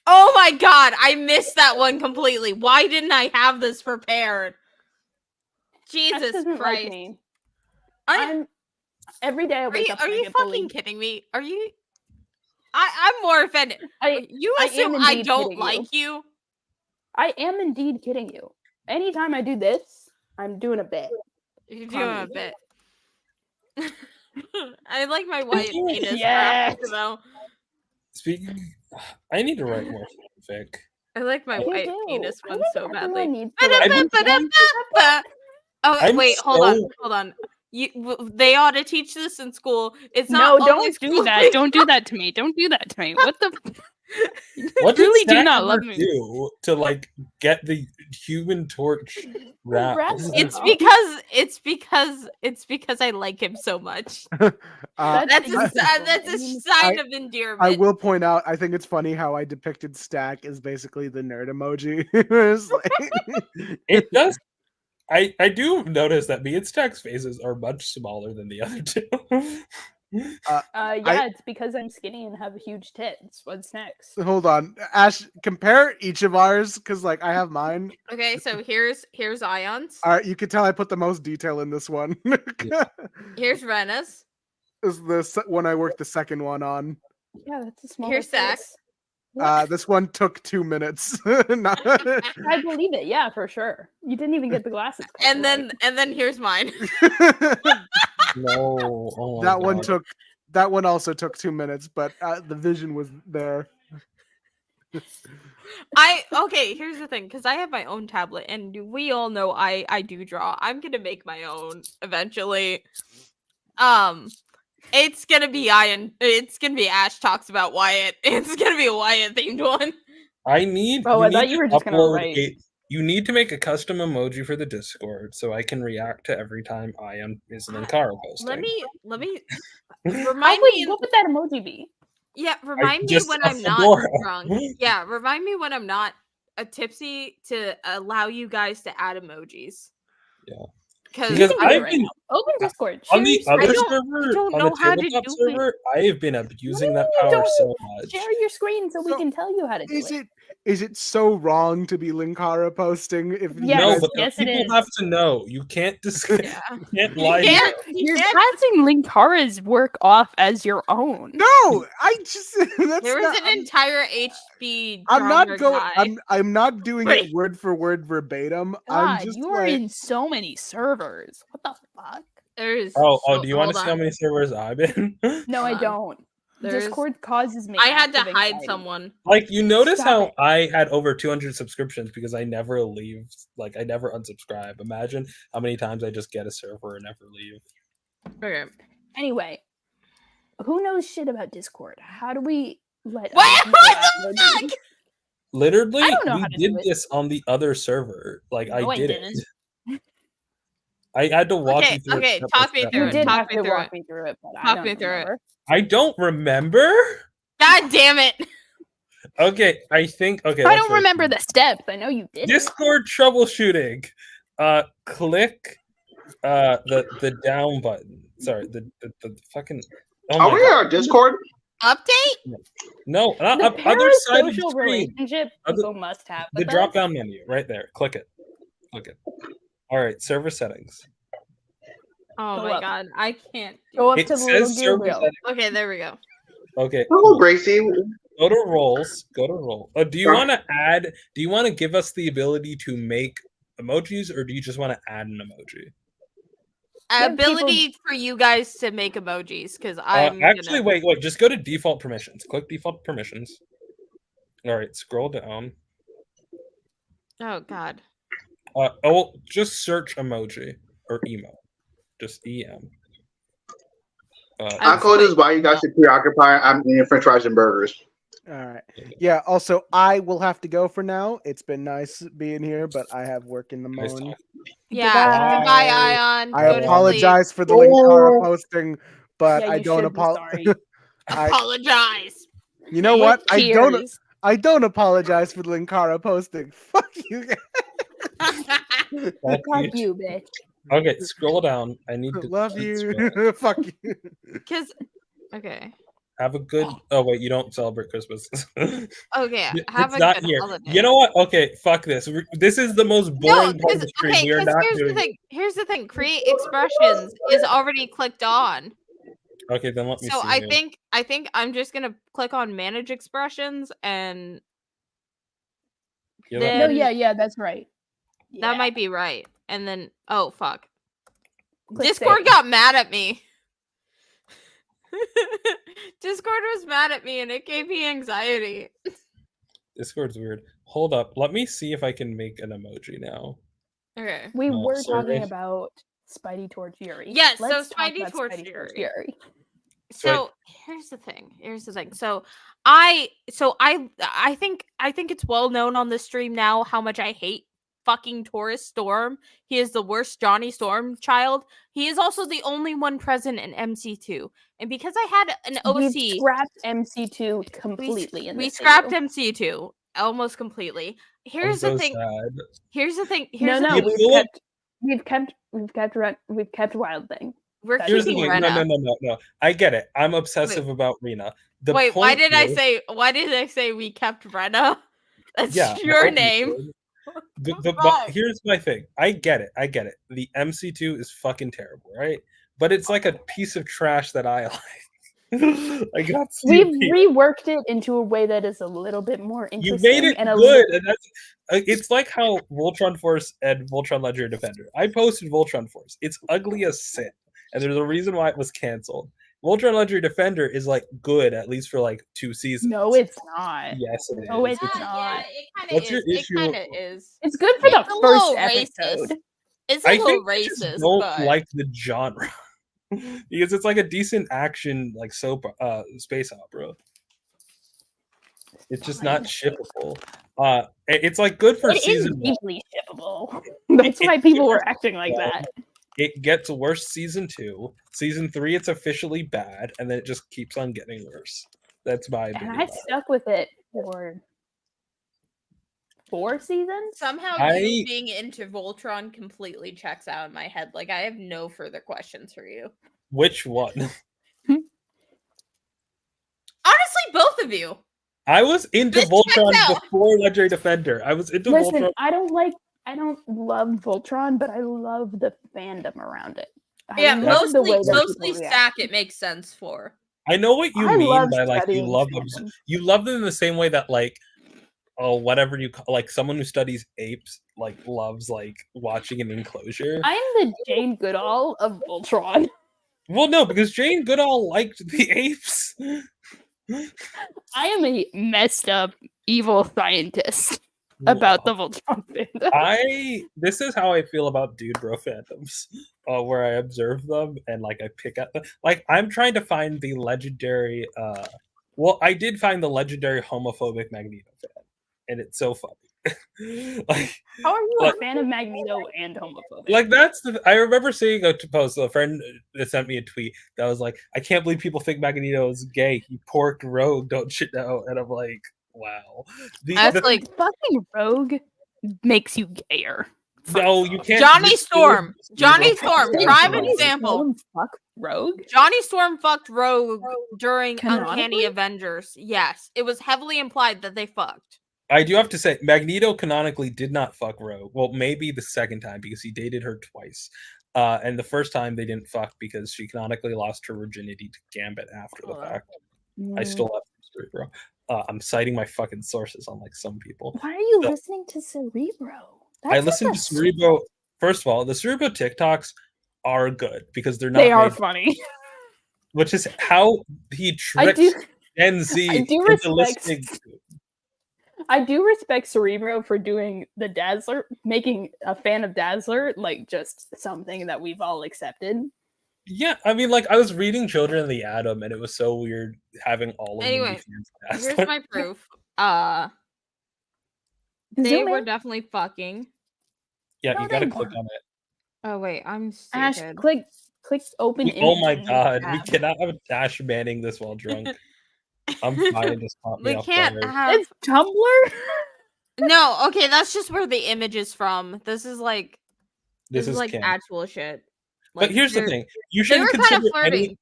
Oh my god, I missed that one completely. Why didn't I have this prepared? Jesus Christ! Like me. I'm every day I wake up. Are and I you get fucking bullied. kidding me? Are you? I'm more offended. You assume I don't like you? I am indeed kidding you. Anytime I do this, I'm doing a bit. You're doing a bit. I like my white penis. Yes. Though. Speaking, I need to write more fanfic. I like my white penis one so badly. Wait, hold on. They ought to teach this in school. It's not. No, don't do that. Don't do that to me. Don't do that to me. What the? What did really do Stack not ever love me. do to like get the Human Torch wrap? It's because I like him so much. That's a sign of endearment. I will point out. I think it's funny how I depicted Stack as basically the nerd emoji. It's like- It does. I do notice that me and Stack's faces are much smaller than the other two. It's because I'm skinny and have huge tits. What's next? Hold on, Ash. Compare each of ours because, like, I have mine. Okay, so here's Ayon's. All right, you can tell I put the most detail in this one. Here's Rena's. Is the one I worked the second one on? Yeah, that's a small. Here's Zach's. This one took 2 minutes. I believe it. Yeah, for sure. You didn't even get the glasses. And then here's mine. No, oh that one took. That one also took 2 minutes, but the vision was there. Okay. Here's the thing, because I have my own tablet, and we all know I do draw. I'm gonna make my own eventually. It's gonna be Ayaan. It's gonna be Ash talks about Wyatt. It's gonna be a Wyatt themed one. I need. Oh, I thought you were just gonna write. You need to make a custom emoji for the Discord so I can react to every time Ayaan is Linkara posting. Let me remind me. What would that emoji be? Yeah, remind me when I'm not drunk. Yeah, remind me when I'm not a tipsy to allow you guys to add emojis. Yeah. Because I've been open Discord. On the other server, on the tabletop server, I have been abusing that power so much. Share your screen so we can tell you how to do it. Is it so wrong to be Linkara posting? If no, but people have to know. You can't discuss. You can't lie. You're passing Linkara's work off as your own. No, I just there was an entire HB. I'm not going. I'm not doing it word for word verbatim. God, I'm just you are in so many servers. What the fuck? There's. Oh, do you want to see how many servers I've been? No, I don't. Discord causes me. I had to hide someone. Like, you notice how I had over 200 subscriptions because I never leave. Like, I never unsubscribe. Imagine how many times I just get a server and never leave. Okay. Anyway, who knows shit about Discord? How do we let? Literally, I don't know we how to did do it. this on the other server. Like, No, I did didn't. it. I had to walk you through it. step Talk by me step. through You it. did Talk have me to through walk it. me through it, but Talk me through it. I don't remember. God damn it! Okay, I think. Okay, I don't remember the steps. I know you did. Discord troubleshooting. Click the down button. Sorry, the fucking. Oh Are we on Discord? Update? No, The other side of the parasocial screen. relationship people must have. The with drop us. down menu right there. Click it. Click it. All right, server settings. Oh Go my up. god, I can't. Go up It to the little says gear server wheel. settings. Okay, there we go. Okay. Oh, Gracie. Go to roles. Go to roll. Do you want to add? Do you want to give us the ability to make emojis, or do you just want to add an emoji? Ability for you guys to make emojis, because I'm actually wait. Just go to default permissions. Click default permissions. All right, scroll down. Oh god. Just search emoji or emo. Just EM. I call this why you guys should preoccupy. I'm eating French fries and burgers. All right. Yeah. Also, I will have to go for now. It's been nice being here, but I have work in the morning. Yeah. Goodbye, Ayaan. I apologize for the Linkara posting, but I don't apologize. Apologize. You know what? I don't apologize for the Linkara posting. Fuck you. Fuck you, bitch. Okay, scroll down. I need to love you. Fuck you. Because okay. Have a good. Oh wait, you don't celebrate Christmas. Okay, have a good holiday. You know what? Okay, fuck this. This is the most boring part of the stream. We are not doing. Here's the thing. Create expressions is already clicked on. Okay, then let me So see. I think I'm just gonna click on manage expressions and Yeah, then No, yeah, that's right. that Yeah. might be right. And then oh fuck. Click Discord save. got mad at me. Discord was mad at me and it gave me anxiety. Discord's weird. Hold up. Let me see if I can make an emoji now. Okay. We were survey. talking about Spidey Torch Yuri. Yes, Let's so talk Spidey about Torch Spidey Torch Yuri. Yuri. So here's the thing. So I think it's well known on the stream now how much I hate fucking Taurus Storm. He is the worst Johnny Storm child. He is also the only one present in MC2. And because I had an OC, We scrapped MC2 completely. we scrapped MC2 almost completely. Here's I'm the so thing. sad. Here's the thing. No, we've kept Wild Thing. We're Here's the keeping thing. Rena. No. I get it. I'm obsessive about Rena. Wait, why did I say we kept Rena? That's your name. But here's my thing. I get it. The MC2 is fucking terrible, right? But it's like a piece of trash that I like. Like that's We've reworked it into a way that is a little bit more you interesting. made it and good, and that's it's like how Voltron Force and Voltron Legendary Defender. I posted Voltron Force. It's ugly as sin, and there's a reason why it was canceled. Voltron Legendary Defender is like good, at least for like 2 seasons. No, it's not. Yes, it is. No, it's not. Yeah, it kind of What's is. your It issue? kind of is. It's good for the a first little episode. racist. It's a I little think I racist, just don't but like the genre because it's like a decent action like soap space opera. It's just not shippable. It's like good for It is season 1. deeply shippable. That's why people were acting like that. It gets worse season 2. Season 3, it's officially bad, and then it just keeps on getting worse. That's my opinion. And I've stuck with it for 4 seasons. somehow you being into Voltron completely checks out in my head. Like I have no further questions for you. Which one? Honestly, both of you. I was into This Voltron checks out. before Legendary Defender. I was into Listen, Voltron. I don't love Voltron, but I love the fandom around it. Yeah, love the way that mostly people react. Stack it makes sense for. I know what you I mean love by like you studying love them. fandom. You love them in the same way that like whatever you call, like someone who studies apes like loves like watching an enclosure. I'm the Jane Goodall of Voltron. Well, no, because Jane Goodall liked the apes. I am a messed up evil scientist about the Voltron fandom. This is how I feel about dude bro fandoms, where I observe them and like I pick at them. Like I'm trying to find the legendary. Well, I did find the legendary homophobic Magneto fan, and it's so funny. Like, how are you like, a fan of Magneto and homophobic? like that's the. I remember seeing a post. A friend that sent me a tweet that was like, "I can't believe people think Magneto is gay. He porked Rogue, don't you know?" And I'm like, "Wow." Like fucking Rogue makes you gayer. No, you can't. Johnny Storm. Johnny Storm. Prime Johnny example. Storm fuck Rogue. Johnny Storm fucked Rogue during Canonically? Uncanny Avengers. Yes, it was heavily implied that they fucked. I do have to say, Magneto canonically did not fuck Rogue. Well, maybe the second time because he dated her twice. And the first time they didn't fuck because she canonically lost her virginity to Gambit after the fact. I stole that from Cerebro. I'm citing my fucking sources, unlike some people. Why are you listening to Cerebro? I listened to Cerebro. First of all, the Cerebro TikToks are good because they're not. They are funny. Which is how he tricks Gen Z into listening. I do respect Cerebro for doing the Dazzler, making a fan of Dazzler like just something that we've all accepted. Yeah, I mean, like I was reading Children of the Atom, and it was so weird having all of them be Anyway, fans of here's Dazzler. my proof. They were definitely fucking. Yeah, No, you gotta they click weren't. on it. Oh wait, I'm stupid. Ash, click open. Oh my image. god, we cannot have Ash manning this while drunk. I'm fine. Just caught me We off can't guard. have. It's Tumblr. No, okay, that's just where the image is from. This is like. This is like canon. actual shit. But here's the they're- thing: you They shouldn't were kind of consider any. flirting.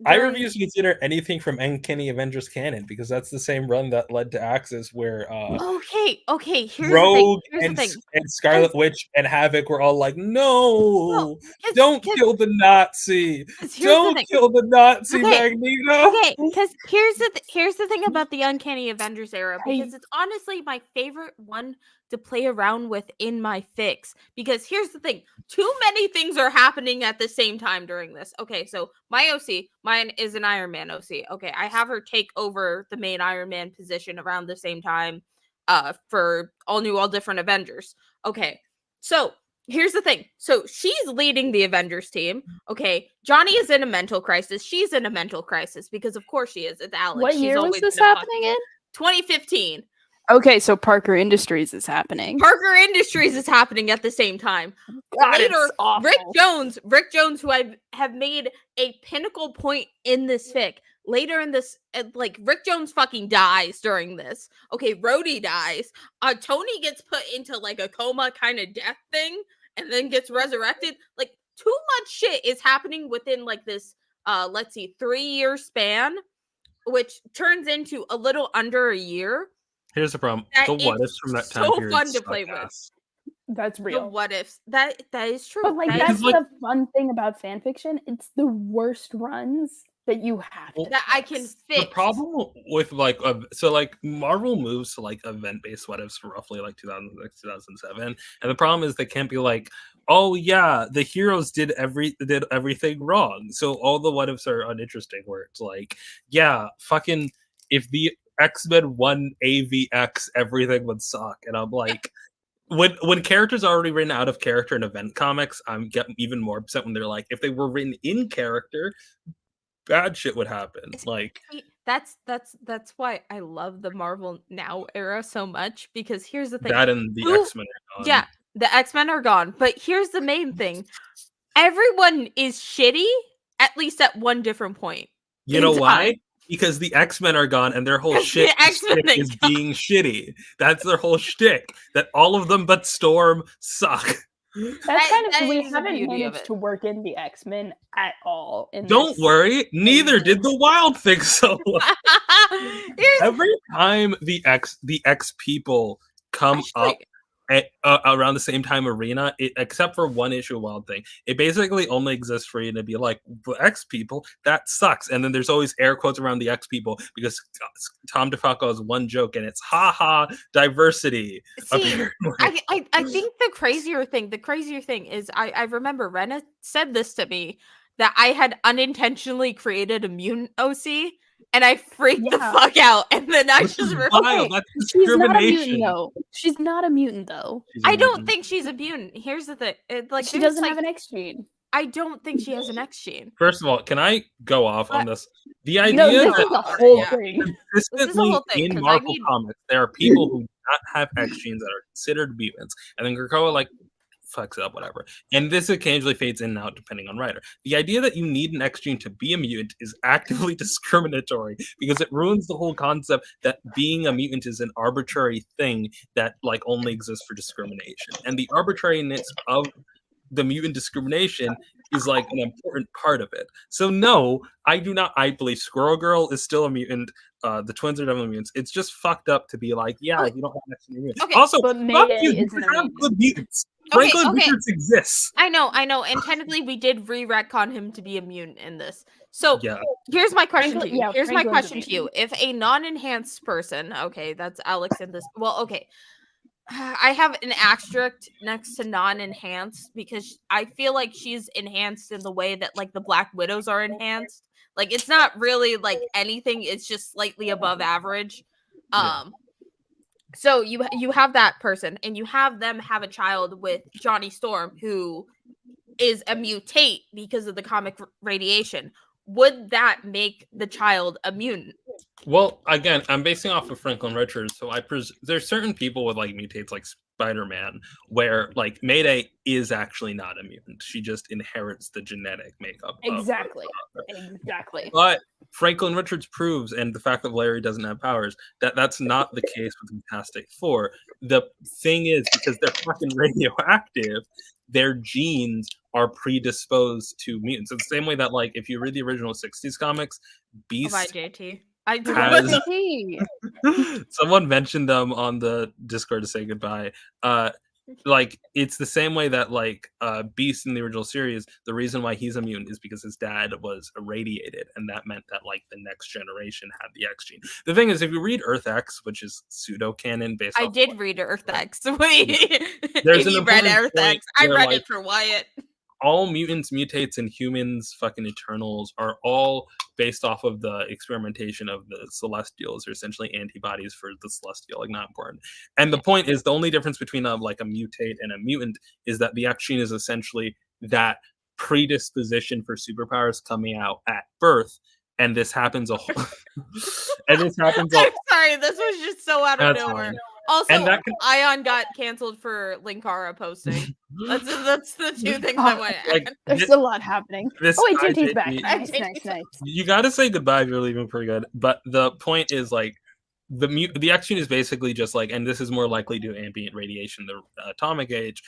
I refuse to consider anything from Uncanny Avengers canon because that's the same run that led to Axis, where Okay. Here's Rogue the thing. and Scarlet Witch and Havoc were all like, "No, don't kill the Nazi! Don't kill the Nazi Magneto!" Okay, because here's the thing about the Uncanny Avengers era, because it's honestly my favorite one to play around with in my fics. Because here's the thing: too many things are happening at the same time during this. Okay, so my OC, mine is an Iron Man OC. Okay, I have her take over the main Iron Man position around the same time, for all new, all different Avengers. Okay, so here's the thing. So she's leading the Avengers team. Okay, Johnny is in a mental crisis. She's in a mental crisis because, of course, she is. It's Alex. What year was this happening in? 2015. Okay, so Parker Industries is happening. Parker Industries is happening at the same time. God, Later, it's awful. Rick Jones, who I have made a pinnacle point in this fic. Later in this, like, Rick Jones fucking dies during this. Okay, Rhodey dies. Tony gets put into like a coma kind of death thing and then gets resurrected. Like, too much shit is happening within like this, 3-year span, which turns into a little under a year. Here's the problem: the what ifs from that time period fun to play with. That's real. The what ifs. That is true. But like that's the fun thing about fan fiction. It's the worst runs that you have to that I can fix. The problem with Marvel moves to like event-based what ifs for roughly like 2006, 2007, and the problem is they can't be like, oh yeah, the heroes did everything wrong, so all the what ifs are uninteresting. Where it's like, yeah, fucking if the X-Men won AVX, everything would suck, and I'm like. When characters are already written out of character in event comics, I'm getting even more upset when they're like, if they were written in character, bad shit would happen. Like that's why I love the Marvel Now era so much, because here's the thing. That and the X-Men are gone. Yeah, the X-Men are gone. But here's the main thing. Everyone is shitty, at least at one different point. You know why? Because the X-Men are gone and their whole shtick is being shitty. That's their whole shtick. That all of them but Storm suck. That's kind of we haven't managed to work in the X-Men at all. Don't worry, neither did the Wild Thing so well. Every time the X people come up at, around the same time arena, except for one issue of Wild Thing, it basically only exists for you to be like, the X people, that sucks. And then there's always air quotes around the X people because Tom DeFalco has one joke and it's haha diversity. See, I think the crazier thing is I remember Rena said this to me, that I had unintentionally created a mutant OC. And I freaked the fuck out, and then I just that's discrimination. She's not a mutant though. I don't think she's a mutant. Here's the thing: she doesn't have an X gene. I don't think she has an X gene. First of all, can I go off on this? The idea this is the whole thing. Consistently in Marvel comics, there are people who do not have X genes that are considered mutants, and then Krakoa like fucks up, whatever. And this occasionally fades in and out depending on writer. The idea that you need an X gene to be a mutant is actively discriminatory because it ruins the whole concept that being a mutant is an arbitrary thing that like only exists for discrimination. And the arbitrariness of the mutant discrimination is like an important part of it. So no, I do not. I believe Squirrel Girl is still a mutant. The twins are definitely mutants. It's just fucked up to be like, yeah, you don't have an X gene. Okay, also, fuck you have good mutants. Franklin Richards exists. I know. And technically, we did re-retcon him to be a mutant in this. So here's my question to you. Here's my question to you. If a non-enhanced person, okay, that's Alex in this. Well, okay. I have an asterisk next to non-enhanced because I feel like she's enhanced in the way that like the Black Widows are enhanced. Like it's not really like anything. It's just slightly above average. So you have that person, and you have them have a child with Johnny Storm, who is a mutate because of the comic radiation. Would that make the child a mutant? Well, again, I'm basing off of Franklin Richards, so there's certain people with like mutates, like Spider-Man, where like Mayday is actually not a mutant. She just inherits the genetic makeup. Exactly. But Franklin Richards proves, and the fact that Larry doesn't have powers, that that's not the case with Fantastic Four. The thing is, because they're fucking radioactive, their genes are predisposed to mutants. It's the same way that, like, if you read the original 60s comics, Beast Bye, JT. I has JT. someone mentioned them on the Discord to say goodbye. Like, it's the same way that, like, Beast in the original series, the reason why he's a mutant is because his dad was irradiated, and that meant that, like, the next generation had the X gene. The thing is, if you read Earth X, which is pseudo canon based I off did read Earth X. Wait, There's if an you read important Earth point X, I where, read like, it for Wyatt. all mutants, mutates, and humans, fucking Eternals, are all based off of the experimentation of the Celestials, or essentially antibodies for the Celestial, like, not important. And the point is, the only difference between like a mutate and a mutant is that the X gene is essentially that predisposition for superpowers coming out at birth, and this happens a whole and this happens I'm sorry, this was just so out of That's nowhere. fine. Also, And that can- Ayaan got canceled for Linkara posting. That's the two things I want to like, add. There's a lot happening. this Oh wait, guy, JT's back. JT, Nice, nice, nice. you got to say goodbye if you're leaving pretty good. But the point is, like, the X gene is basically just like, and this is more likely due to ambient radiation, the atomic age.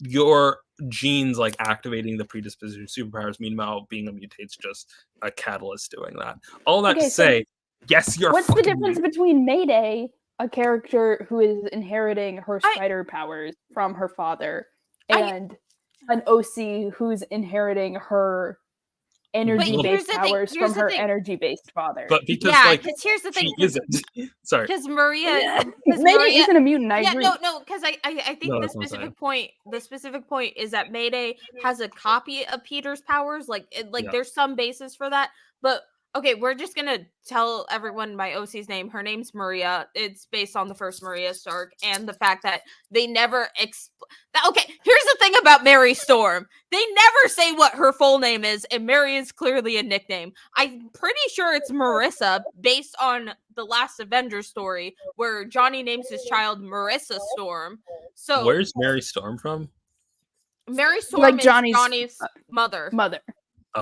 Your genes, like, activating the predisposition superpowers. Meanwhile, being a mutate's just a catalyst doing that. All that to say, yes, you're. What's the fucking difference mutant. between Mayday, a character who is inheriting her spider powers from her father, and an OC who's inheriting her energy-based powers from her energy-based father? But because, yeah, like, because here's the thing. she isn't. Sorry. Because Maria, Mayday isn't a mutant. I yeah, agree. no, because I think No, the that's what I'm specific point, is that Mayday has a copy of Peter's powers. Like, Yeah. there's some basis for that. But okay, we're just gonna tell everyone my OC's name. Her name's Maria. It's based on the first Maria Stark, and the fact that they never okay, here's the thing about Mary Storm. They never say what her full name is, and Mary is clearly a nickname. I'm pretty sure it's Marissa, based on the last Avengers story, where Johnny names his child Marissa Storm. So Where's Mary Storm from? Mary Storm Like is Johnny's mother. Mother.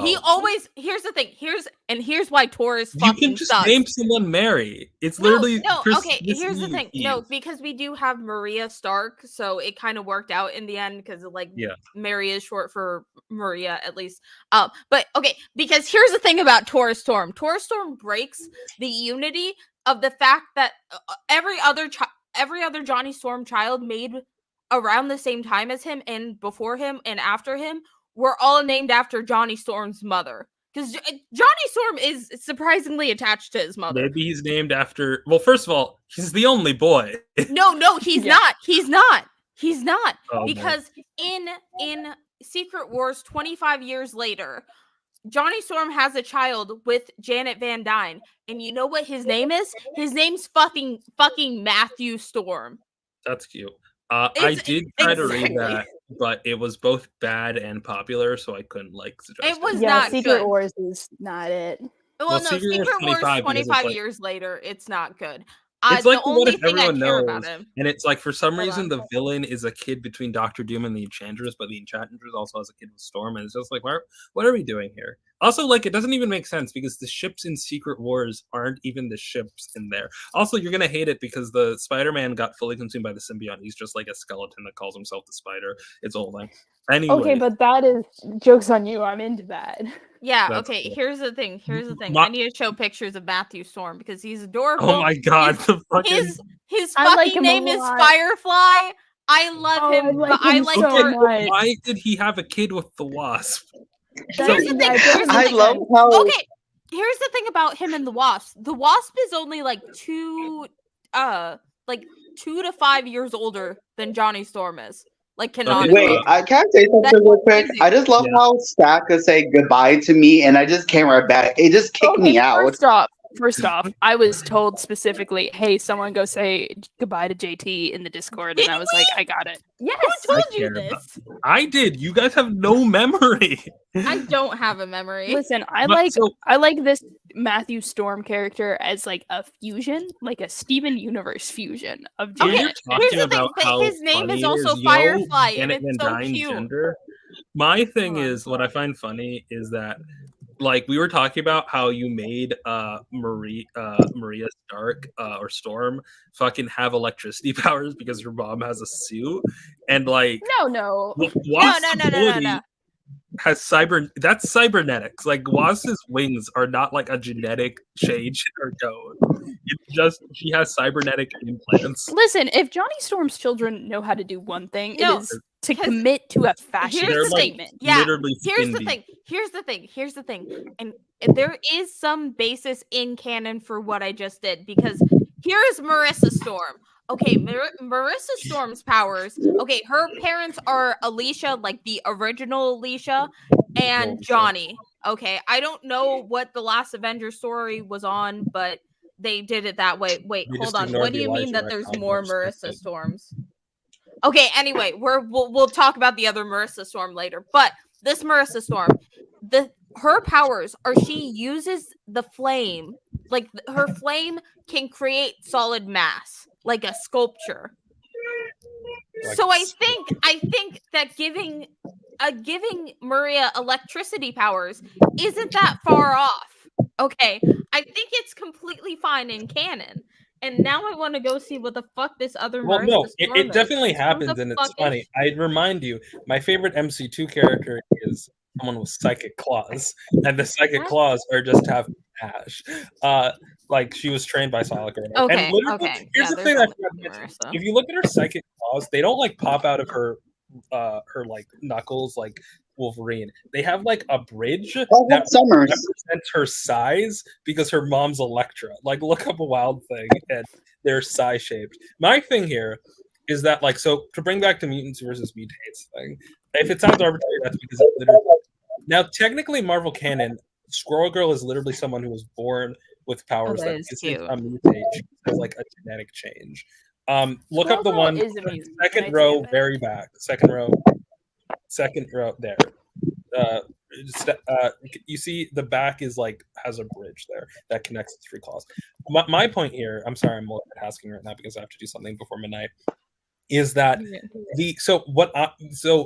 He Oh. always, here's the thing, here's why Tor is You fucking can just sucks. name someone Mary. It's literally Okay, here's the thing. No, because we do have Maria Stark, so it kind of worked out in the end, because, like, Yeah. Mary is short for Maria, at least. But okay, because here's the thing about Taurus Storm. Taurus Storm breaks the unity of the fact that every other Johnny Storm child made around the same time as him, and before him and after him, were all named after Johnny Storm's mother. Because Johnny Storm is surprisingly attached to his mother. Maybe he's named after. Well, first of all, he's the only boy. No, he's not. He's not. Oh, Because in Secret Wars 25 years later, Johnny Storm has a child with Janet Van Dyne. And you know what his name is? His name's fucking Matthew Storm. That's cute. I did try to read that, but it was both bad and popular, so I couldn't, like, suggest It was Yeah, not Secret good. Wars is not it. Well, no, Secret Wars Secret Wars 25 because it's 25 like- years later, it's not good. It's The like, what only if thing I everyone care knows? about him. And it's like, for some Hold reason, on. the villain is a kid between Doctor Doom and the Enchantress, but the Enchantress also has a kid with Storm, and it's just like, what are we doing here? Also, like, it doesn't even make sense because the ships in Secret Wars aren't even the ships in there. Also, you're gonna hate it because the Spider-Man got fully consumed by the symbiote. He's just like a skeleton that calls himself the Spider. It's old. Anyway, Okay, but that is joke's on you. I'm into that. Yeah, That's okay, cool. here's the thing. My- I need to show pictures of Matthew Storm because he's adorable. oh my god, the fucking. His I like fucking him a name is lot. Firefly. I love Oh, him, I like but I him like so Tor- much. Why did he have a kid with the Wasp? Here's the thing. Here's the I thing. love how Okay, here's the thing about him and the Wasp. The Wasp is only like 2 to 5 years older than Johnny Storm is. Like, canonically. Wait, I can't say something That's real quick. crazy. I just love Yeah. how Stack could say goodbye to me, and I just came right back. It just kicked me out. First off, I was told specifically, "Hey, someone go say goodbye to JT in the Discord," and I was like, "I got it." Yes, Who told I you care about- this? I did. You guys have no memory. I don't have a memory. Listen, But so- I like this Matthew Storm character as like a fusion, like a Steven Universe fusion of When Okay, you're Janet. talking here's the thing, about but how his name funny is it also yo, Firefly, and Janet it's Van so Dyne cute. gender. My thing Hold on. is, what I find funny is that, like, we were talking about how you made Maria Stark or Storm fucking have electricity powers because her mom has a suit, and like No. Wasp's ability has that's cybernetics. Like Was's wings are not like a genetic change in her code. It's just she has cybernetic implants. Listen, if Johnny Storm's children know how to do one thing, No, it is to commit to a fashion Here's the statement. thing. Yeah. literally Here's the skin thing. Here's the thing. And there is some basis in canon for what I just did, because here is Marissa Storm. Okay, Marissa Storm's powers. Okay, her parents are Alicia, like the original Alicia, and Johnny. Okay, I don't know what the last Avengers story was on, but they did it that way. Wait, We hold just on. ignored What do the you mean Elijah that there's retcon, more which is Marissa good. Storms? Okay, anyway, we'll talk about the other Marissa Storm later. But this Marissa Storm, her powers are she uses the flame, like her flame can create solid mass, like a sculpture. Like So I think that giving Maria electricity powers isn't that far off. Okay, I think it's completely fine in canon. And now I want to go see what the fuck this other Well, Marissa no, Storm it is. definitely Who the happens, and it's fuck is funny. she? I'd remind you, my favorite MC2 character is someone with psychic claws, and the psychic What? claws are just have Ash. Like she was trained by Solid. Okay, And literally, okay. here's Yeah, the thing there's I only forgot to one mention. Marissa. If you look at her psychic claws, they don't like pop out of her like knuckles like Wolverine. They have like a bridge Oh, that Summers. represents her size because her mom's Elektra. Like look up a Wild Thing and they're size shaped. My thing here is that like, so to bring back the mutants versus mutates thing, if it sounds arbitrary, that's because it literally now technically Marvel canon, Squirrel Girl is literally someone who was born with powers that that is isn't cute. a mutate. She has like a genetic change. Look up the Squirrel one Girl is a mutant, and I second take row, it back. very back. Second row there. You see the back is like has a bridge there that connects the three claws. My point here, I'm sorry, I'm multitasking right now because I have to do something before midnight. Is that so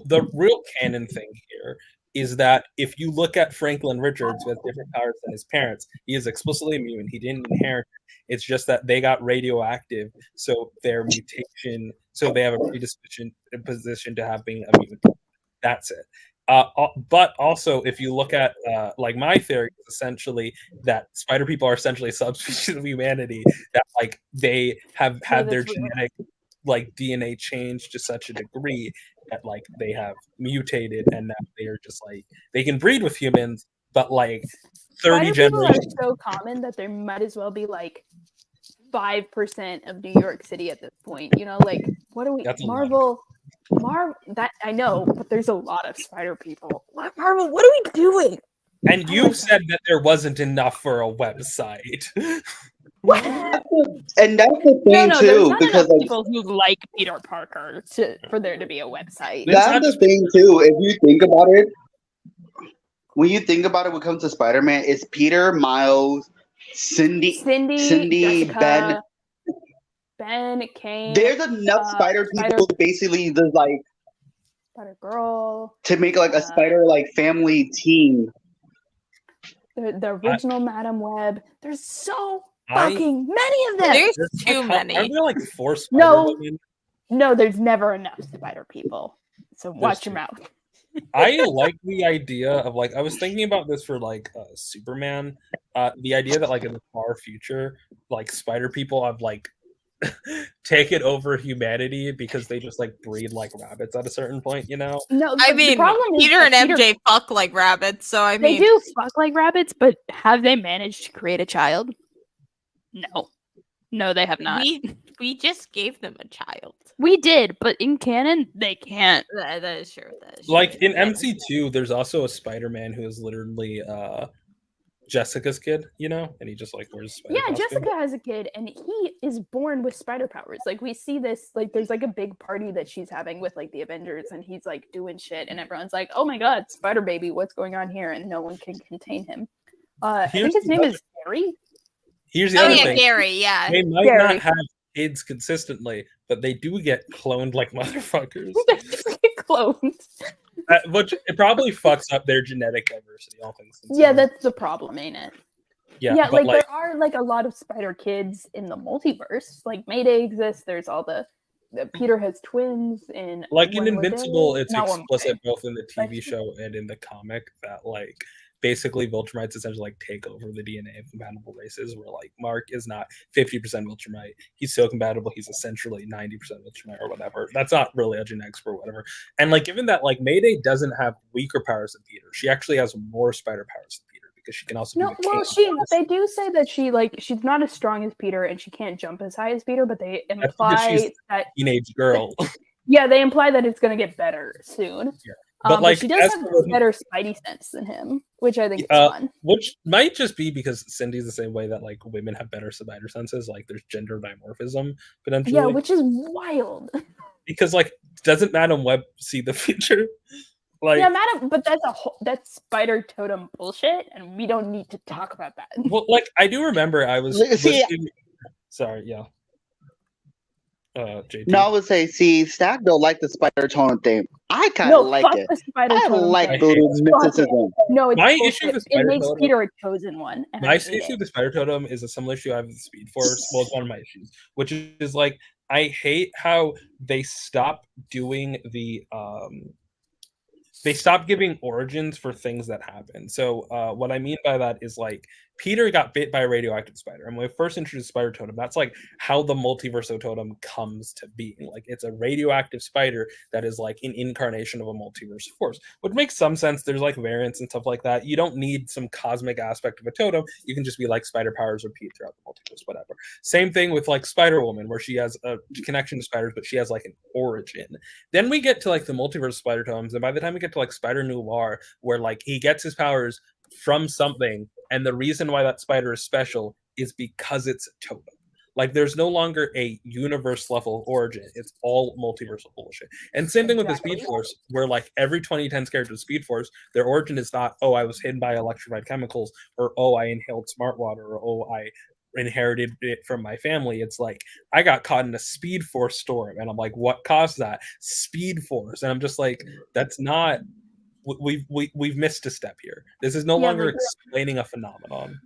the real canon thing here is that if you look at Franklin Richards who has different powers than his parents, he is explicitly immune. He didn't inherit it. It's just that they got radioactive, so their mutation, so they have a predisposition to having a mutant. That's it. But also, if you look at like my theory is essentially that spider people are essentially a subspecies of humanity that like they have had their genetic like DNA changed to such a degree that like they have mutated and now they are just like they can breed with humans, but like 30 Spider people are generations. so common that there might as well be like 5% of New York City at this point. You know, like what do we Marvel that I know, but there's a lot of spider people. What Marvel, what are we doing? And you said that there wasn't enough for a website. And that's the thing No, too, there's not because enough like, people who like Peter Parker for there to be a website. that's the thing too. If you think about it, when you think about it, when it comes to Spider-Man, it's Peter, Miles, Cindy, Jessica, Ben, Kane. There's enough spider people basically there's like Spider Girl to make like a spider like family team. The original Madam Web. There's so fucking many of them. There's too many. Aren't there like 4 spider women? No, there's never enough spider people. So watch your mouth. I like the idea of like I was thinking about this for like Superman. The idea that like in the far future, like spider people have like taken over humanity because they just like breed like rabbits at a certain point, you know? No, I mean, Peter and MJ fuck like rabbits, so I mean, they do fuck like rabbits, but have they managed to create a child? No, they have not. We just gave them a child. We did, but in canon, they can't. That is true. Like in MC2, there's also a Spider-Man who is literally Jessica's kid, you know, and he just like wears spider costume. Jessica has a kid, and he is born with spider powers. Like we see this, like there's like a big party that she's having with like the Avengers, and he's like doing shit, and everyone's like, "Oh my god, Spider Baby, what's going on here?" And no one can contain him. I think his name is Gary. Here's the other thing. Gary, yeah. They might not have kids consistently, but they do get cloned like motherfuckers. They just get cloned. Which it probably fucks up their genetic diversity, all things considered. Yeah, that's the problem, ain't it? Yeah, like there are like a lot of spider kids in the multiverse. Like Mayday exists. There's all the Peter has twins in like in One More Day. Invincible, it's Not One More explicit Day. both in the TV show and in the comic that like basically Viltrumites essentially like take over the DNA of compatible races, where like Mark is not 50% Viltrumite. He's so compatible, he's essentially 90% Viltrumite or whatever. That's not really a gen expert or whatever. And like given that like Mayday doesn't have weaker powers than Peter, she actually has more spider powers than Peter because she can also No, do the well, they do say that she's not as strong as Peter and she can't jump as high as Peter, but they That's because she's imply that a teenage girl. yeah, they imply that it's gonna get better soon. Yeah. But like she does have better Spidey sense than him, which I think is fun. Which might just be because Cindy's the same way that like women have better spider senses. Like there's gender dimorphism potentially. Yeah, which is wild. Because like, doesn't Madam Web see the future? Like, yeah, Madam, but that's spider totem bullshit, and we don't need to talk about that. Well, like I do remember I was. Sorry, yeah. JT. No, I would say, see, Stack don't like the spider totem thing. I kind of like it. I like voodoo mysticism. No, it's my issue with the spider it makes totem, Peter a chosen one. My issue with the spider totem is a similar issue I have with the Speed Force. Well, it's one of my issues, which is like I hate how they stop doing the they stop giving origins for things that happen. So what I mean by that is like Peter got bit by a radioactive spider. And when we first introduced Spider Totem, that's like how the Multiverso Totem comes to being. Like it's a radioactive spider that is like an incarnation of a multiverse force, which makes some sense. There's like variants and stuff like that. You don't need some cosmic aspect of a totem. You can just be like spider powers repeat throughout the multiverse, whatever. Same thing with like Spider-Woman, where she has a connection to spiders, but she has like an origin. Then we get to like the multiverse spider totems, and by the time we get to like Spider Noir, where like he gets his powers from something, and the reason why that spider is special is because it's a totem. Like there's no longer a universe level origin. It's all multiversal bullshit. And same thing with the Speed Force, where like every 2010s character of Speed Force, their origin is not, oh, I was hidden by electrified chemicals, or oh, I inhaled smart water, or oh, I inherited it from my family. It's like I got caught in a Speed Force storm, and I'm like, what caused that? Speed Force. And I'm just like, that's not. We've missed a step here. This is no longer explaining a phenomenon.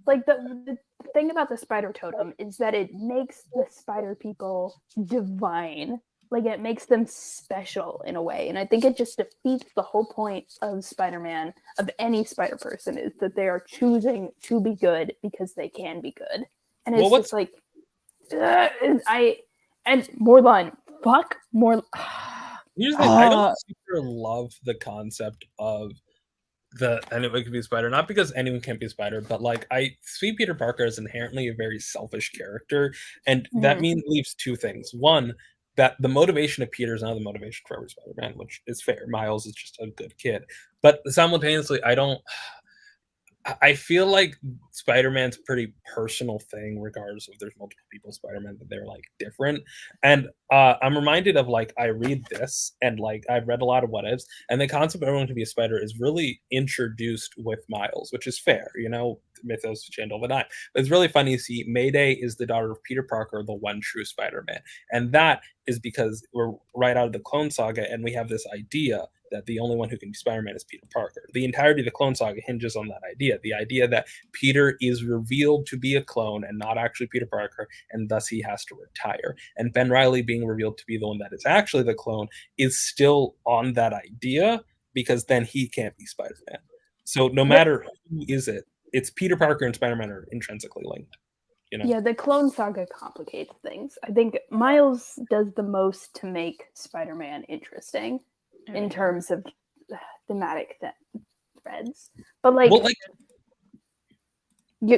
Like the thing about the spider totem is that it makes the spider people divine. Like it makes them special in a way. And I think it just defeats the whole point of Spider-Man, of any spider person, is that they are choosing to be good because they can be good. And it's just like and Morlun, fuck Morlun. Here's the thing, I don't super love the concept of the anyone can be a spider, not because anyone can't be a spider, but like I see Peter Parker as inherently a very selfish character, and that leaves two things. One, that the motivation of Peter is not the motivation for every Spider-Man, which is fair. Miles is just a good kid, but simultaneously, I feel like Spider-Man's a pretty personal thing, regardless if there's multiple people Spider-Man, that they're like different. And I'm reminded of like I read this, and like I've read a lot of what ifs, and the concept of everyone to be a spider is really introduced with Miles, which is fair, you know, mythos change all the time. But it's really funny to see Mayday is the daughter of Peter Parker, the one true Spider-Man, and that is because we're right out of the Clone Saga, and we have this idea that the only one who can be Spider-Man is Peter Parker. The entirety of the Clone Saga hinges on that idea. The idea that Peter is revealed to be a clone and not actually Peter Parker, and thus he has to retire. And Ben Reilly being revealed to be the one that is actually the clone is still on that idea, because then he can't be Spider-Man. So no matter who is it, it's Peter Parker and Spider-Man are intrinsically linked. You know? Yeah, the Clone Saga complicates things. I think Miles does the most to make Spider-Man interesting in terms of thematic threads. But like,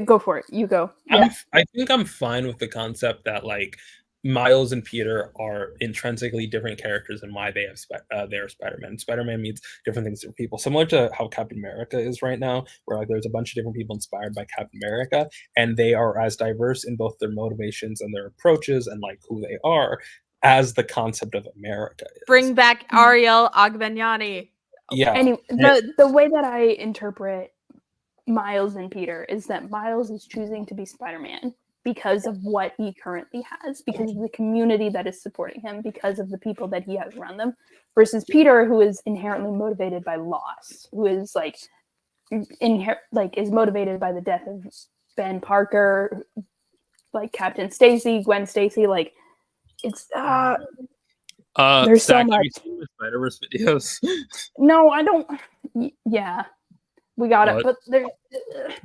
go for it. You go. I think I'm fine with the concept that like Miles and Peter are intrinsically different characters and why they have they are Spider-Man. Spider-Man means different things to people, similar to how Captain America is right now, where like there's a bunch of different people inspired by Captain America, and they are as diverse in both their motivations and their approaches and like who they are as the concept of America is. Bring back Ariel Agbenyani. Yeah. Anyway, the way that I interpret Miles and Peter is that Miles is choosing to be Spider-Man because of what he currently has, because of the community that is supporting him, because of the people that he has around them, versus Peter, who is inherently motivated by loss, who is like is motivated by the death of Ben Parker, like Captain Stacy, Gwen Stacy, like It's there's so Zach, much. have you seen the Spider-Verse videos? No, I don't. Yeah, we got it. What? But there's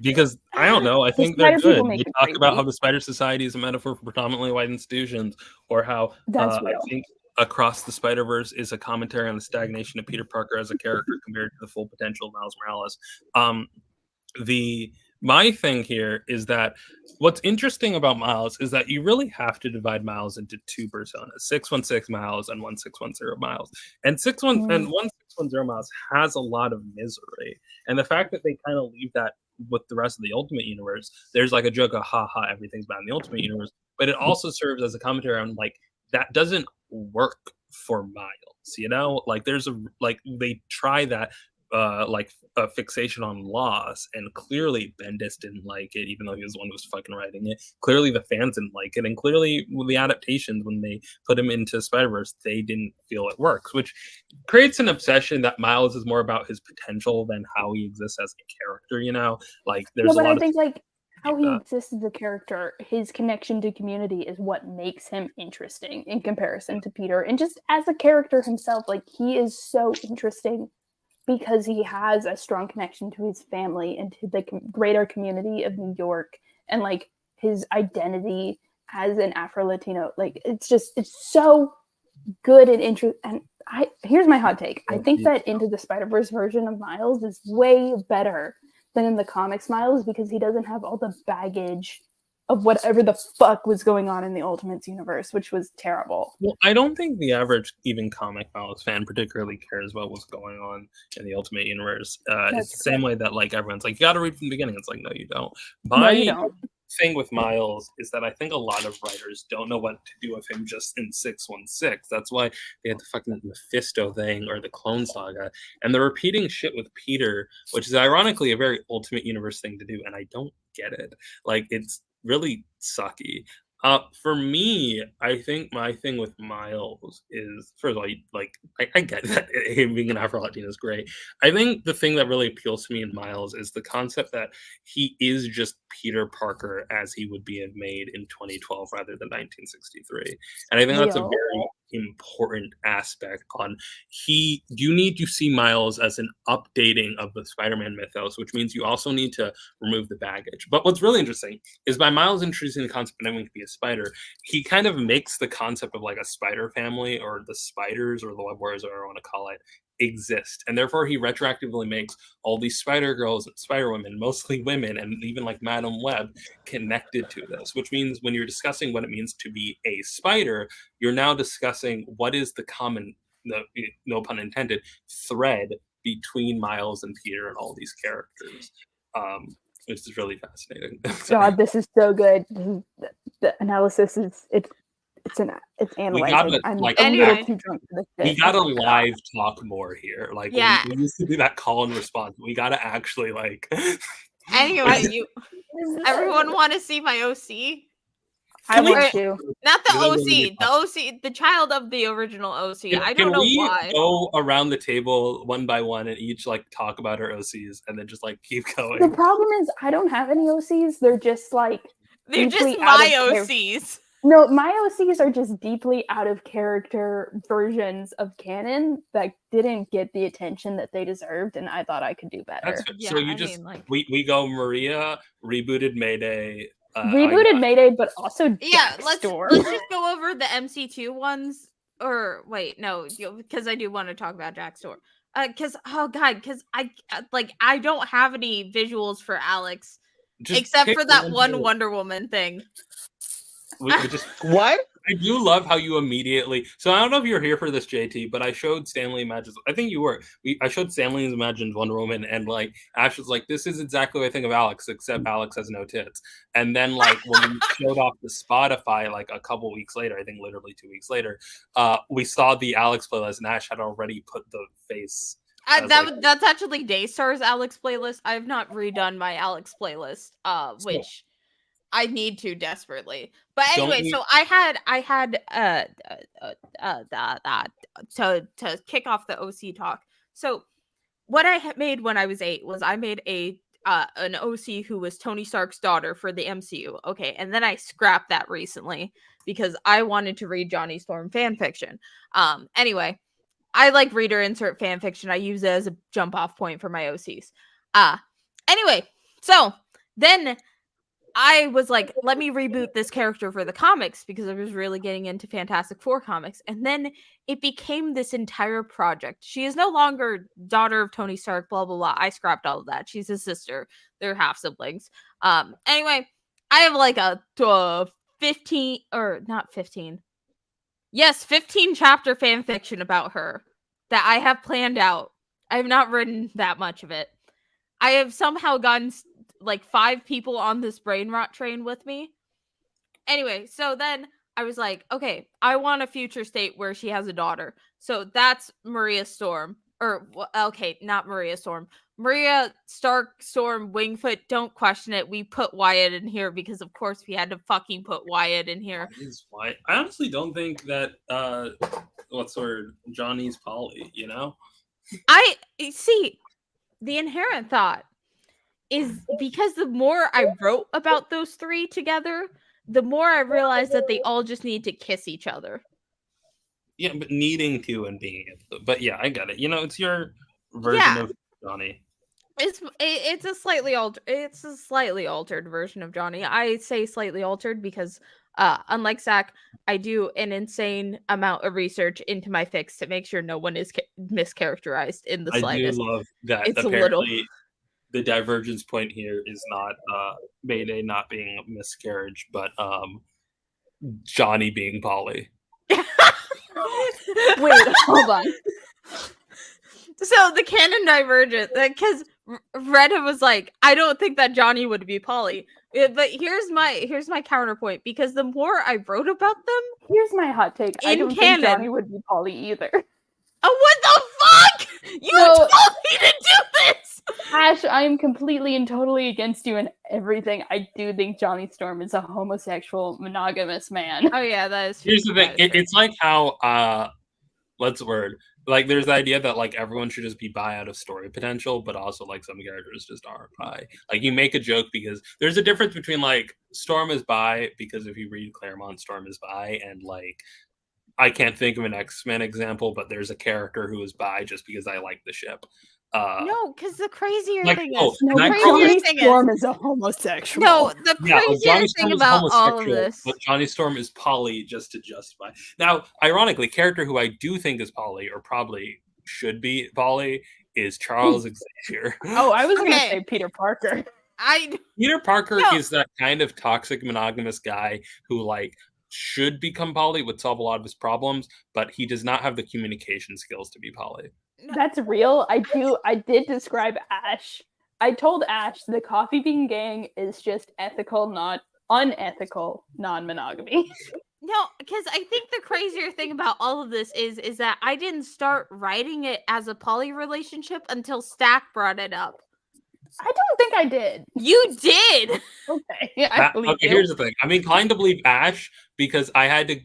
Because I don't know. I the think they're spider people good. make They me talk about crazy. how the Spider Society is a metaphor for predominantly white institutions, or how That's I real. think Across the Spider-Verse is a commentary on the stagnation of Peter Parker as a character compared to the full potential of Miles Morales. My thing here is that what's interesting about Miles is that you really have to divide Miles into two personas: 616 Miles and 1610 Miles. And 1610 Miles has a lot of misery, and the fact that they kind of leave that with the rest of the Ultimate Universe, there's like a joke of haha, everything's bad in the Ultimate Universe, but it also serves as a commentary on like that doesn't work for Miles, you know? Like there's a like they try that like a fixation on loss, and clearly Bendis didn't like it, even though he was the one who was fucking writing it. Clearly the fans didn't like it, and clearly the adaptations, when they put him into Spider-Verse, they didn't feel it works, which creates an obsession that Miles is more about his potential than how he exists as a character, you know? Like there's but a lot I think like how he that. exists as a character, his connection to community is what makes him interesting in comparison to Peter. And just as a character himself, like he is so interesting because he has a strong connection to his family and to the greater community of New York, and like his identity as an Afro-Latino. Like it's so good and interesting. And here's my hot take. I think that Into the Spider-Verse version of Miles is way better than in the comics Miles, because he doesn't have all the baggage of whatever the fuck was going on in the Ultimates universe, which was terrible. Well, I don't think the average even comic Miles fan particularly cares about what's going on in the Ultimate Universe. It's the same way that like everyone's like, you got to read from the beginning. It's like, no, you don't. My thing with Miles is that I think a lot of writers don't know what to do with him just in 616. That's why they had the fucking Mephisto thing or the Clone Saga, and they're repeating shit with Peter, which is ironically a very Ultimate Universe thing to do, and I don't get it. Like it's really sucky. For me, I think my thing with Miles is, first of all, I get that him being an Afro Latino is great. I think the thing that really appeals to me in Miles is the concept that he is just Peter Parker as he would be made in 2012 rather than 1963, and I think that's a very important aspect on you need to see Miles as an updating of the Spider-Man mythos, which means you also need to remove the baggage. But what's really interesting is by Miles introducing the concept of anyone can be a spider, he kind of makes the concept of like a spider family or the spiders or the web warriors, whatever I want to call it, exist, and therefore he retroactively makes all these Spider Girls and Spider Women, mostly women, and even like Madam Web, connected to this, which means when you're discussing what it means to be a spider, you're now discussing what is the common, no pun intended, thread between Miles and Peter and all these characters, which is really fascinating. God, this is so good. The analysis is it's analyzing. I'm a little too drunk for this. We gotta live talk more here. Like we used to do that call and response. We gotta actually like. Anyway, everyone want to see my OC? I want to. Not the OC, the OC, the child of the original OC. I don't know why. Can we go around the table one by one and each like talk about our OCs and then just like keep going? The problem is I don't have any OCs. They're just like they're just my OCs. No, my OCs are just deeply out of character versions of canon that didn't get the attention that they deserved, and I thought I could do better. Yeah, so you we go Maria, rebooted Mayday. Rebooted Mayday, but also let's just go over the MC2 ones. Or wait, no, because I do want to talk about Jack's Store. Because I don't have any visuals for Alex, except for that one Wonder Woman thing. What? I do love how you immediately. So I don't know if you're here for this, JT, but I showed Stanley Imagines. I think you were. I showed Stanley Imagines Wonder Woman, and like Ash was like, "This is exactly what I think of Alex, except Alex has no tits." And then like when we showed off the Spotify, like a couple weeks later, I think literally 2 weeks later, we saw the Alex playlist, and Ash had already put the face. That's actually Daystar's Alex playlist. I have not redone my Alex playlist, which I need to desperately. But anyway, so I had to kick off the OC talk. So what I had made when I was 8 was I made a an OC who was Tony Stark's daughter for the MCU. Okay, and then I scrapped that recently because I wanted to read Johnny Storm fan fiction. Anyway, I like reader insert fan fiction. I use it as a jump off point for my OCs. Anyway, so then I was like, let me reboot this character for the comics because I was really getting into Fantastic Four comics. And then it became this entire project. She is no longer daughter of Tony Stark, blah, blah, blah. I scrapped all of that. She's his sister. They're half siblings. Anyway, I have like a 15 or not 15. Yes, 15 chapter fan fiction about her that I have planned out. I have not written that much of it. I have somehow gotten like 5 people on this brain rot train with me. Anyway, so then I was like, okay, I want a future state where she has a daughter. So that's Maria Storm. Or, okay, not Maria Storm. Maria Stark Storm Wingfoot, don't question it. We put Wyatt in here because, of course, we had to fucking put Wyatt in here. I honestly don't think that, what's the word, Johnny's poly, you know? I see, the inherent thought is because the more I wrote about those 3 together, the more I realized that they all just need to kiss each other. Yeah, but needing to and being able to. But yeah, I get it. You know, it's your version of Johnny. It's a slightly altered version of Johnny. I say slightly altered because unlike Zach, I do an insane amount of research into my fics to make sure no one is mischaracterized in the slightest. I do love that. It's apparently the divergence point here is not Mayday not being a miscarriage, but Johnny being poly. Wait, hold on. So the canon divergent, because Rena was like, I don't think that Johnny would be poly. But here's my counterpoint, because the more I wrote about them, here's my hot take. I don't think Johnny would be poly either. Oh, what the fuck? You told me to do this! Ash, I am completely and totally against you in everything. I do think Johnny Storm is a homosexual, monogamous man. Oh yeah, that is true. Here's the thing. It's like how, what's the word? Like, there's the idea that, like, everyone should just be bi out of story potential, but also, like, some characters just aren't bi. Like, you make a joke because there's a difference between, like, Storm is bi, because if you read Claremont, Storm is bi, and, like, I can't think of an X-Men example, but there's a character who is bi just because I like the ship. No, because the crazier like, thing oh, is, the and I crazier Johnny thing Storm is is a homosexual. no, the Yeah, crazier Johnny Storm thing is about all of homosexual, this. but Johnny Storm is poly just to justify. Now, ironically, character who I do think is poly, or probably should be poly, is Charles Xavier. Oh, I was gonna say Peter Parker. Peter Parker is that kind of toxic monogamous guy who, like, should become poly, would solve a lot of his problems, but he does not have the communication skills to be poly. That's real. I did describe Ash. I told Ash the Coffee Bean Gang is just ethical, not unethical non-monogamy. No, because I think the crazier thing about all of this is that I didn't start writing it as a poly relationship until Stack brought it up. I don't think I did. You did. Okay. Yeah, I believe okay, you. here's the thing. I'm inclined to believe Ash because I had to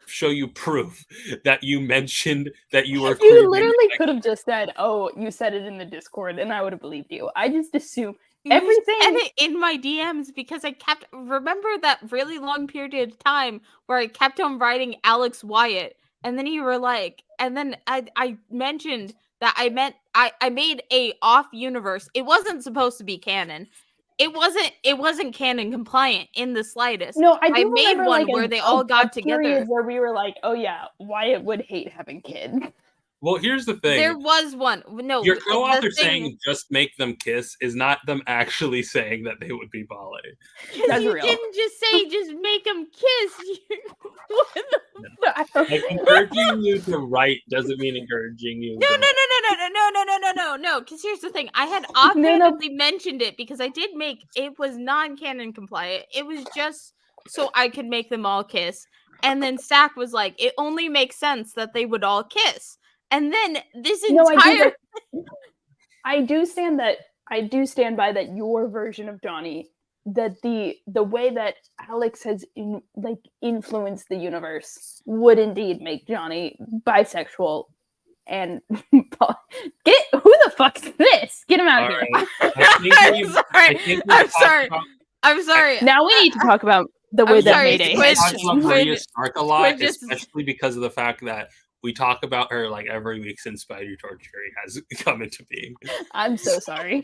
show you proof that you mentioned that you were. You literally could have just said, "Oh, you said it in the Discord," and I would have believed you. I just assume everything said it in my DMs because I kept remember that really long period of time where I kept on writing Alex Wyatt, and then you were like, and then I mentioned that I made a off universe. It wasn't supposed to be canon. It wasn't canon compliant in the slightest. No, I made one like where they all got together. Where we were like, oh yeah, Wyatt would hate having kids. Well, here's the thing. There was one. No, your co-author saying just make them kiss is not them actually saying that they would be poly. Because you didn't just say just make them kiss. Like, encouraging you to write doesn't mean encouraging you. No. Because here's the thing: I had offhandedly mentioned it because I did make it was non-canon compliant. It was just so I could make them all kiss, and then Stack was like, "It only makes sense that they would all kiss." And then this entire I do stand by that your version of Johnny, that the way that Alex has influenced the universe would indeed make Johnny bisexual and who the fuck's this? Get him out of here. I'm sorry. Now we need to talk about the way that Mayday I has talk about Maria changed. Stark a lot, just- especially because of the fact that we talk about her like every week since Spider Torture has come into being. I'm so sorry.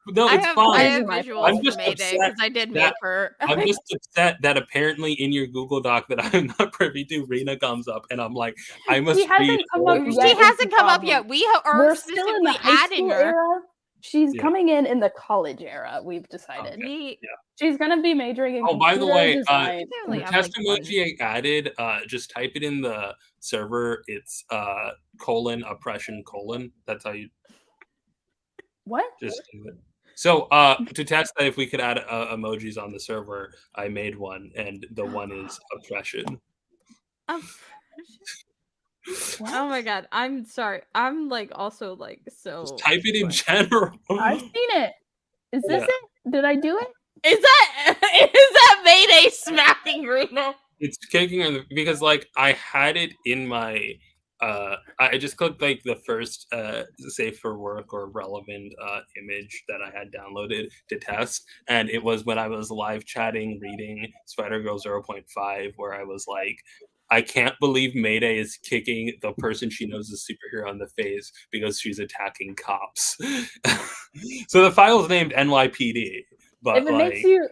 No, it's I fine. have visuals for Mayday because I did make her. I'm just upset that apparently in your Google Doc that I'm not privy to, Rena comes up, and I'm like, I must read. She hasn't come up yet. We're still in the high adding school her. era. She's coming in the college era. We've decided. Okay. She's gonna be majoring in. Oh, by the way, design. the test emoji I added, just type it in the server. It's oppression : That's how you. What? Just do it. So to test that, if we could add emojis on the server, I made one, and the one is oppression. Oh my god, I'm sorry. I'm like also like so. Just type it in general. I've seen it. Is this it? Did I do it? Is that Mayday smacking Rena? It's kicking her because like I had it in my I just clicked like the first safe for work or relevant image that I had downloaded to test, and it was when I was live chatting reading Spider-Girl 0.5 where I was like, I can't believe Mayday is kicking the person she knows is superhero in the face because she's attacking cops. So the file's named NYPD. But if it makes you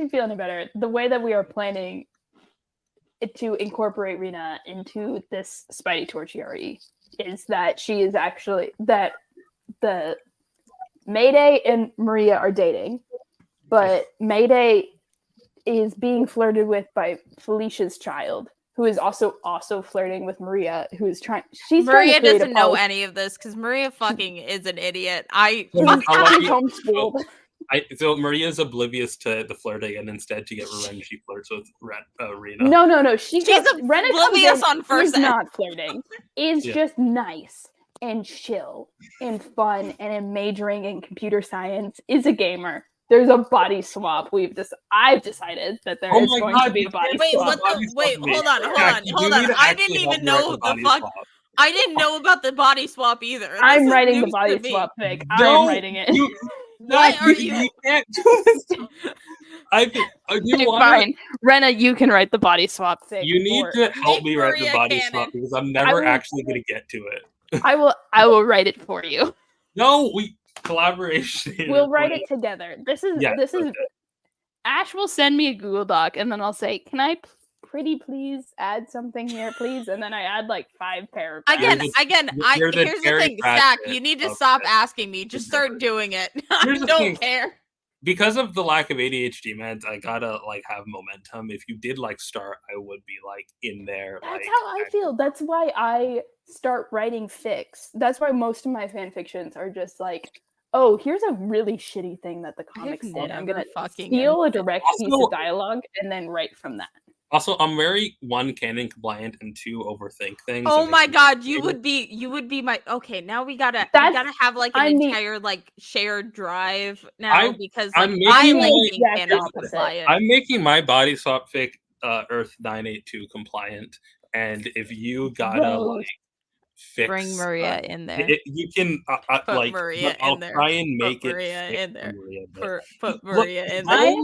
feel any better, the way that we are planning to incorporate Rena into this Spidey Torchiari is that she is actually that the Mayday and Maria are dating, but Mayday is being flirted with by Felicia's child, who is also flirting with Maria, who is trying. Maria doesn't know any of this because Maria fucking is an idiot. She's homeschooled. So Maria's oblivious to the flirting, and instead to get revenge, she flirts with Rena. No. She's oblivious on first. Is not flirting. Is just nice and chill and fun and in majoring in computer science. Is a gamer. There's a body swap. I've decided that there is going to be a body swap. Hold on. I didn't even know the fuck. I didn't know about the body swap either. I'm writing the body swap fic. I'm writing it. Why are you? You can't do this. Fine, Rena, you can write the body swap fic. You need to help me write the body swap because I'm never actually going to get to it. I will write it for you. No, collaboration. We'll write it together. This is Ash will send me a Google Doc and then I'll say, "Can I pretty please add something here, please?" And then I add like 5 paragraphs. Again, here's the thing, Zach, you need to stop asking me. Just start doing it. I don't care. Because of the lack of ADHD meds, I gotta like have momentum. If you did like start, I would be like in there. That's how I feel. That's why I start writing fics. That's why most of my fan fictions are just like, oh, here's a really shitty thing that the comics did. I'm gonna steal a direct piece of dialogue and then write from that. Also, I'm very 1, canon compliant, and 2, overthink things. Oh my god, you would be my okay. Now we gotta have like an entire like shared drive now because like, I like being canon compliant. I'm making my body swap fic Earth 982 compliant, and if you gotta like fix, bring Maria in there, you can put like Maria I'll in there. try and make put it Maria in there. Maria, put Maria in there.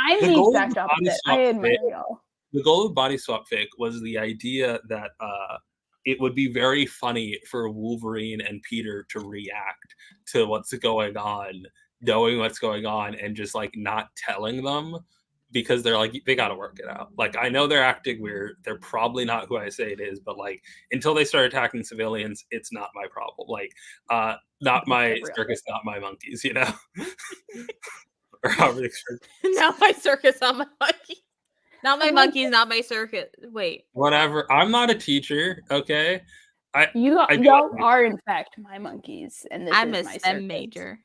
I'm the exact opposite. I admire y'all. The goal of Body Swap Fic was the idea that it would be very funny for Wolverine and Peter to react to what's going on, knowing what's going on, and just like not telling them because they're like, they got to work it out. Like, I know they're acting weird. They're probably not who I say it is, but like until they start attacking civilians, it's not my problem. Like, not my circus, not my monkeys, you know? Or however they not my circus, not my monkey. Not my monkeys, not my circus. Wait. Whatever. I'm not a teacher, okay? Y'all are in fact my monkeys, and I'm is a my STEM major.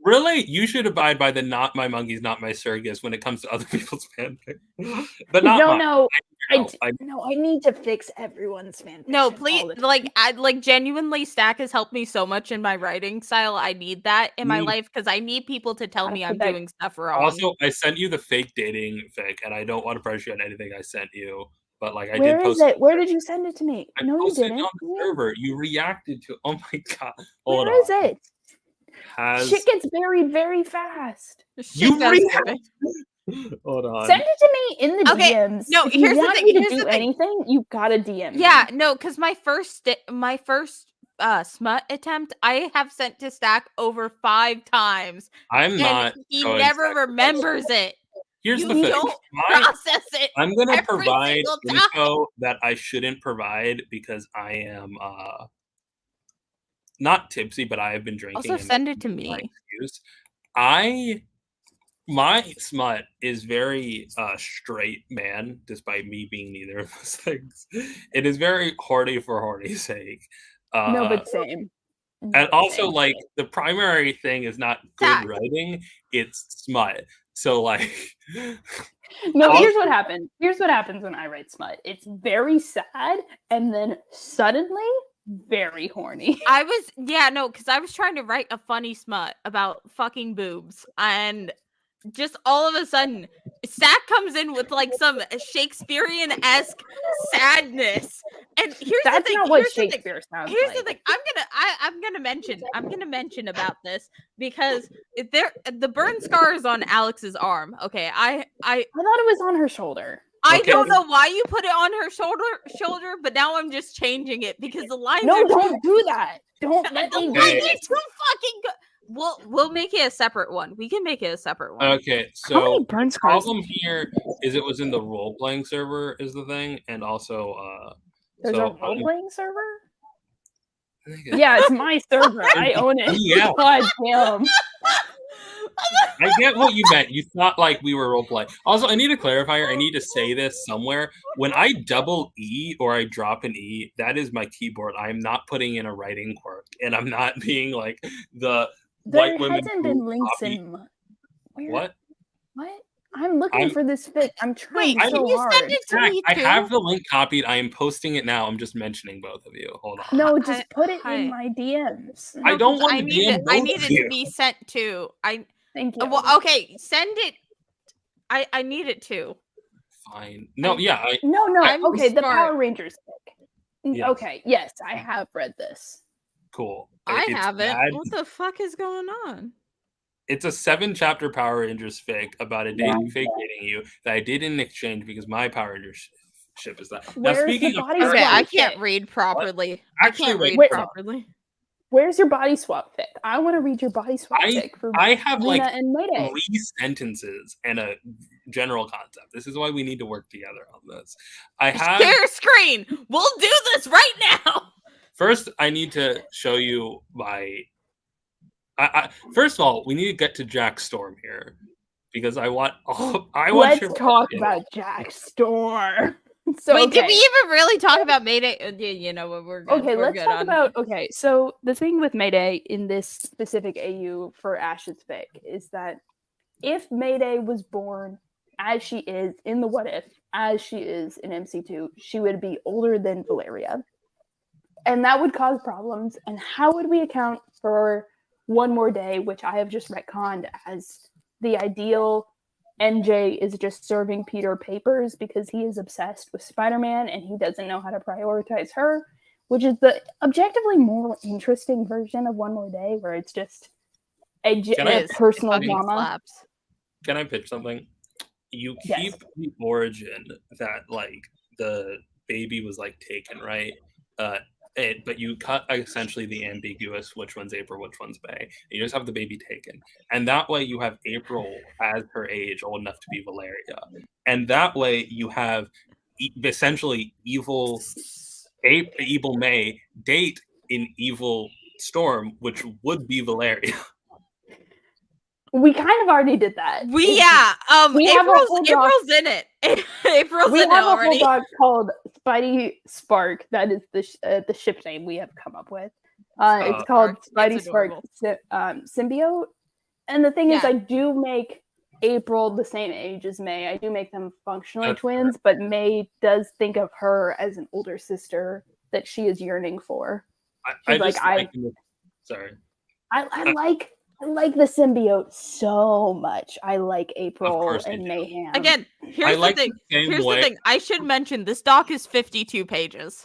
Really, you should abide by the "not my monkeys, not my circus" when it comes to other people's fanfic, but not mine. I need to fix everyone's fanfic. No, please, like genuinely, Stack has helped me so much in my writing style. I need that in my life because I need people to tell me I'm doing stuff wrong. Also, I sent you the fake dating fic, and I don't want to pressure you on anything I sent you, but like I did post it. Where did you send it to me? I no, you posted didn't. It on the server. You reated to. Oh my god! Where is it? has. Shit gets buried very fast. You Hold on. Send it to me in the DMs. No, if here's you want the thing. me to Here's do the thing. anything, you gotta DM me. Yeah, no, because my first smut attempt, I have sent to Stack over 5 times. I'm and not. He going never to- remembers it. Here's You the thing. don't process it. I'm gonna every provide single time. info that I shouldn't provide because I am not tipsy, but I have been drinking. Also, send it to me. My smut is very straight man, despite me being neither of those things. It is very horny for horny's sake. No, but same. And also, like, the primary thing is not good writing; it's smut. So, like, no. Here's what happened. Here's what happens when I write smut. It's very sad, and then suddenly very horny. Because I was trying to write a funny smut about fucking boobs, and just all of a sudden, Stack comes in with like some Shakespearean-esque sadness. And here's That's the thing. not what Shakespeare sounds Here's like. the thing. I'm gonna mention about this because the burn scar is on Alex's arm. Okay, I thought it was on her shoulder. I don't know why you put it on her shoulder, but now I'm just changing it because the lines No, are don't do that. Don't let the me lines do are it. too fucking good. We'll make it a separate one. We can make it a separate one. Okay, so the problem here is it was in the role playing server is the thing, and also there's so a role playing server. it- Yeah, it's my server. I own it. Yeah. God damn. I get what you meant. You thought like we were role playing. Also, I need to clarify here. I need to say this somewhere. When I double E or I drop an E, that is my keyboard. I'm not putting in a writing quirk, and I'm not being like the There white women. hasn't been links in. What? What? I'm looking for this fic. I'm trying so can you hard. send it to me I too? have the link copied. I am posting it now. I'm just mentioning both of you. Hold on. No, just put it in my DMs. I don't want to need DM it. I both need of it you. to be sent to. Thank you. Well, okay, send it. I need it too. Fine. No, yeah. No. I'm Okay, the smart. Power Rangers fic. Yes. Okay, yes, I have read this. Cool. I It's haven't. bad. What the fuck is going on? It's a 7-chapter Power Rangers fic about a fake dating you that I did in exchange because my Power Rangers ship is that. Now, Where's speaking the of body Power Okay, I Rangers- can't read properly. Actually, I can't wait, read hold on. properly. Where's your body swap fic? I want to read your body swap fic for I have Rena like and Mayday. 3 sentences and a general concept. This is why we need to work together on this. I have Share screen. We'll do this right now. first. I need to show you my. First of all, we need to get to Jack Storm here because I want. Let's talk about Jack Storm. So, Wait, did okay. we even really talk about Mayday? You know what? We're good. Okay, We're let's good talk on- about. Okay, so the thing with Mayday in this specific AU for Ash's fic is that if Mayday was born as she is in the What If, as she is in MC2, she would be older than Valeria. And that would cause problems. And how would we account for One More Day, which I have just retconned as the ideal MJ is just serving Peter papers because he is obsessed with Spider-Man and he doesn't know how to prioritize her, which is the objectively more interesting version of One More Day, where it's just a personal drama. Can I pitch something? You Yes. keep the origin that like the baby was like taken, right? But you cut essentially the ambiguous which one's April, which one's May. And you just have the baby taken, and that way you have April as her age, old enough to be Valeria, and that way you have essentially evil May date in evil Storm, which would be Valeria. We kind of already did that. We have April's in it. April's we in have it a already. whole dog called Spidey Spark. That is the ship name we have come up with. It's called Spidey It's Spark Symbiote. And the thing is, I do make April the same age as May. I do make them functionally twins, but May does think of her as an older sister that she is yearning for. I like the symbiote so much. I like April and Mayhem. Again, here's the thing. Here's the thing. I should mention this doc is 52 pages.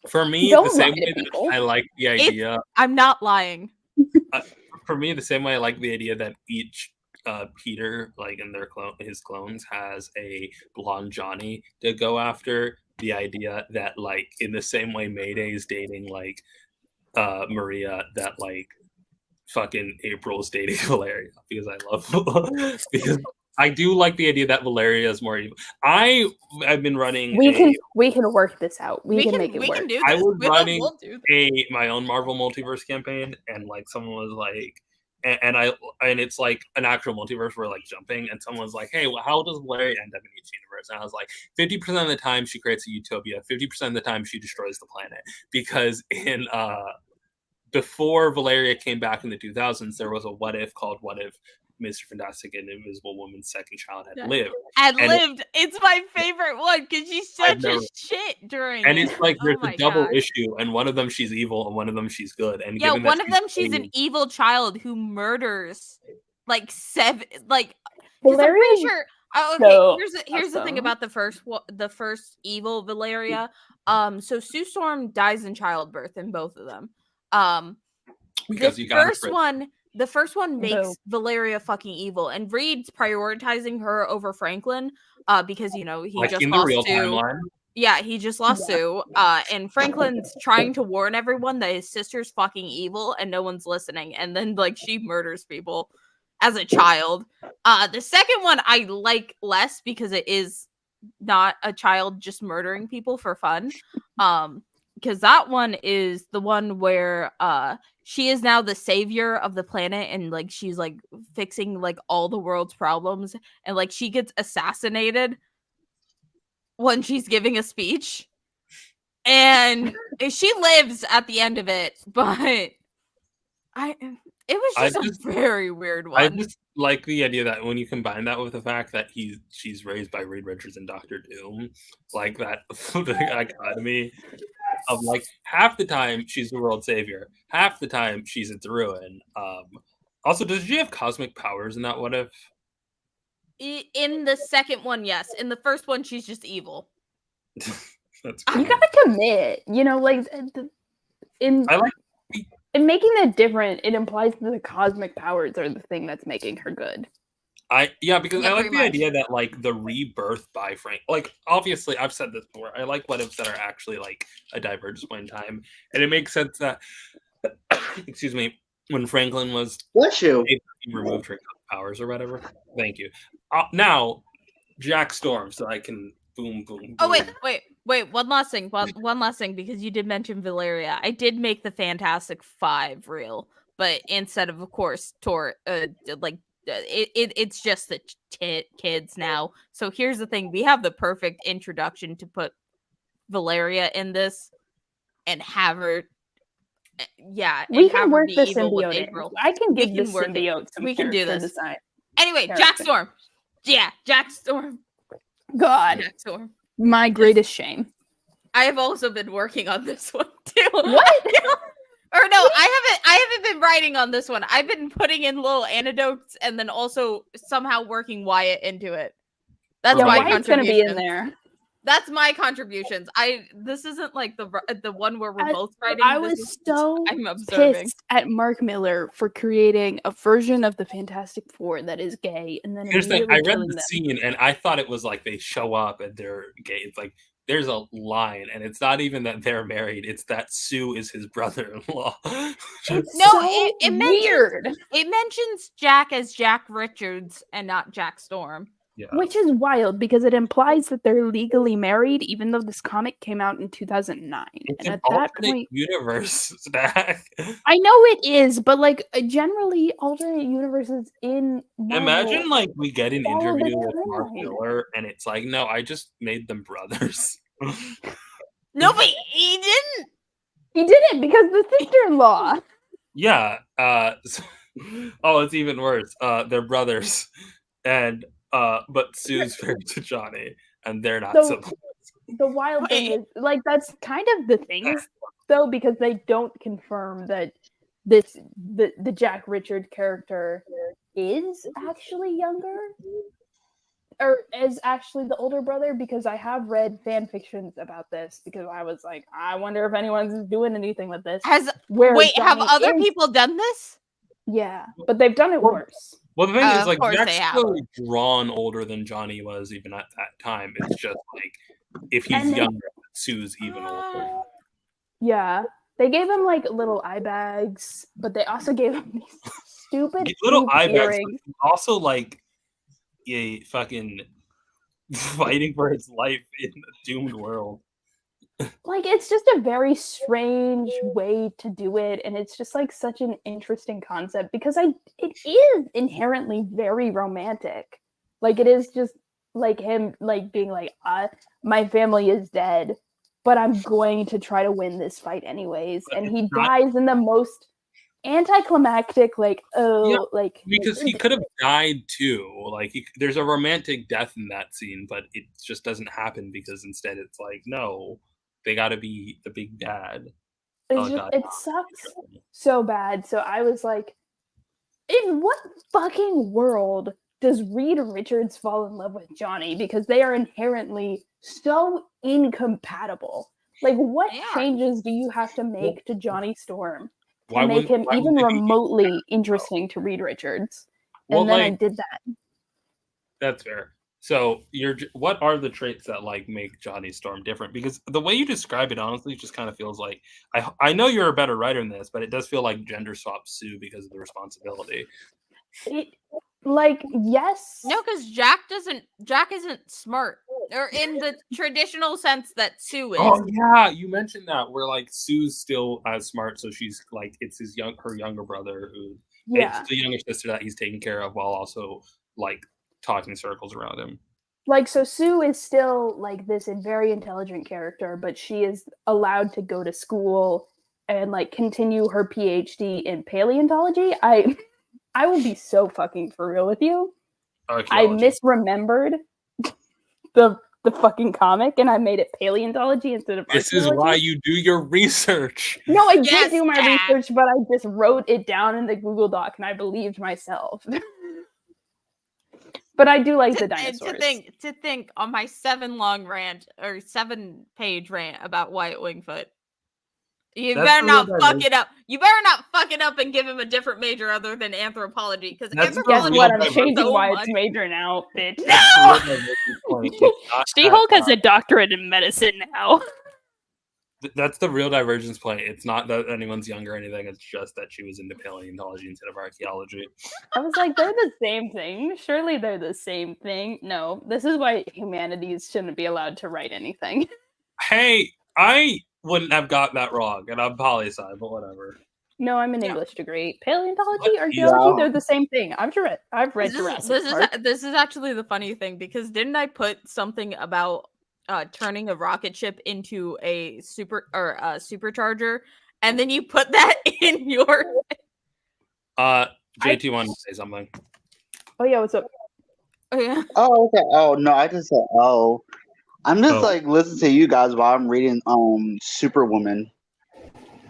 For me, the same way that I like the idea. I'm not lying. for me, the same way I like the idea that each Peter, like in his clones, has a blonde Johnny to go after. The idea that, like, in the same way Mayday is dating like Maria, that like fucking April's dating Valeria, because I love because I do like the idea that Valeria is more evil. I've been running. We can work this out. We can make it work. Can do this. I was running my own Marvel multiverse campaign, and like someone was like, and it's like an actual multiverse where like jumping, and someone was like, hey, well, how does Valeria end up in each universe? And I was like, 50% of the time she creates a utopia, 50% of the time she destroys the planet, because in before Valeria came back in the 2000s, there was a what if called What If Mr. Fantastic and Invisible Woman's second child had lived. It's my favorite one because she's such a shit during and it's like there's a double issue, and one of them she's evil and one of them she's good. And yeah, one of them she's an evil child who murders like 7 like Valeria. I'm pretty sure. Oh, okay, here's the thing about the first evil Valeria. So Sue Storm dies in childbirth in both of them. Because the first one makes Valeria fucking evil, and Reed's prioritizing her over Franklin, because he like just in lost the real Sue. timeline. Yeah, he just lost Sue, and Franklin's trying to warn everyone that his sister's fucking evil, and no one's listening. And then like she murders people as a child. The second one I like less because it is not a child just murdering people for fun. Because that one is the one where she is now the savior of the planet, and like she's like fixing like all the world's problems, and like she gets assassinated when she's giving a speech, and she lives at the end of it, but it was just a very weird one. I just like the idea that when you combine that with the fact that she's raised by Reed Richards and Doctor Doom, like that dichotomy of like half the time she's the world savior, half the time she's its ruin. Also, does she have cosmic powers in that What If? In the second one, yes. In the first one, she's just evil. That's you gotta commit. You know, like in making that different, it implies that the cosmic powers are the thing that's making her good. Because I like the idea that like the rebirth by Frank, like obviously I've said this before, I like what ifs that are actually like a divergence point in time, and it makes sense that excuse me, when Franklin was he removed her powers or whatever. Thank you. Now Jack Storm, so I can boom. Oh wait! One last thing, because you did mention Valeria. I did make the Fantastic Five real, but instead of course, it's just the kids now. So here's the thing: we have the perfect introduction to put Valeria in this and have her. We can work the symbiote. I can give the symbiote some. We can do this. Design. Anyway, Jack Storm. Yeah, Jack Storm. God, Jack Storm. My greatest shame. I have also been working on this one too. What? Or no, I haven't been writing on this one. I've been putting in little anecdotes and then also somehow working Wyatt into it. That's my Wyatt's gonna be in there. That's my contributions. This isn't like the one where we're both writing. I was I'm observing. Pissed at Mark Miller for creating a version of the Fantastic Four that is gay, and then here's the thing, I read the scene and I thought it was like they show up and they're gay. It's like there's a line, and it's not even that they're married; it's that Sue is his brother-in-law. It mentions Jack as Jack Richards and not Jack Storm. Yeah. Which is wild because it implies that they're legally married, even though this comic came out in 2009. It's and an at that alternate point, universe, Stack. I know it is, but like generally, alternate universes in Marvel, imagine like we get an interview with Mark Miller, and it's like, no, I just made them brothers. No, but he didn't. He didn't because the sister-in-law. Yeah. It's even worse. They're brothers, and. But Sue's married to Johnny, and they're not siblings. The wild thing is, like, that's kind of the thing, though, because they don't confirm that the Jack Richard character is actually younger, or is actually the older brother. Because I have read fan fictions about this. Because I was like, I wonder if anyone's doing anything with this. Have other people done this? Yeah, but they've done it worse. Well, the thing is, Of like, course Jack's they have. clearly drawn older than Johnny was even at that time. It's just like if he's And they- younger, Sue's even older. Yeah, they gave him like little eye bags, but they also gave him these stupid Little hoop eye bags, earrings. but also like a fucking fighting for his life in a doomed world. Like, it's just a very strange way to do it, and it's just like such an interesting concept because it is inherently very romantic. Like, it is just like him like being like, my family is dead, but I'm going to try to win this fight anyways. But And it's he not- dies in the most anticlimactic, like, like because he could have died too. Like there's a romantic death in that scene, but it just doesn't happen because instead it's like, no, they got to be the big bad. It's just, it sucks so bad. So I was like, in what fucking world does Reed Richards fall in love with Johnny? Because they are inherently so incompatible. Like, what changes do you have to make to Johnny Storm to make him even remotely interesting to Reed Richards? And then I did that. That's fair. So what are the traits that like make Johnny Storm different? Because the way you describe it, honestly, just kind of feels like I know you're a better writer than this, but it does feel like gender swap Sue because of the responsibility. Yes. No, because Jack isn't smart. Or in the traditional sense that Sue is. Oh yeah, you mentioned that where like Sue's still as smart, so she's like it's her younger brother who it's the younger sister that he's taking care of while also like talking circles around him. Like, so Sue is still like this very intelligent character, but she is allowed to go to school and like continue her PhD in paleontology. I will be so fucking for real with you. I misremembered the fucking comic and I made it paleontology instead of This is why you do your research. No, I did do my research, but I just wrote it down in the Google Doc and I believed myself. But I do like the dinosaurs. To think on my 7-page rant about Wyatt Wingfoot. You better not fuck it up. You better not fuck it up and give him a different major other than anthropology. Because guess what? I'm changing Wyatt's major now, bitch. No! She-Hulk has a doctorate in medicine now. That's the real divergence point. It's not that anyone's younger or anything. It's just that she was into paleontology instead of archaeology. I was like, they're the same thing. Surely they're the same thing. No, this is why humanities shouldn't be allowed to write anything. Hey, I wouldn't have got that wrong, and I'm poli-sci, but whatever. No, I'm an English degree. Paleontology, archaeology, they're the same thing. I've read Jurassic Park. This is actually the funny thing, because didn't I put something about turning a rocket ship into a supercharger, and then you put that in your JT wanted to say something. Oh yeah, what's up? Oh yeah. Oh okay. Oh no, I just said oh. I'm just like listening to you guys while I'm reading Superwoman.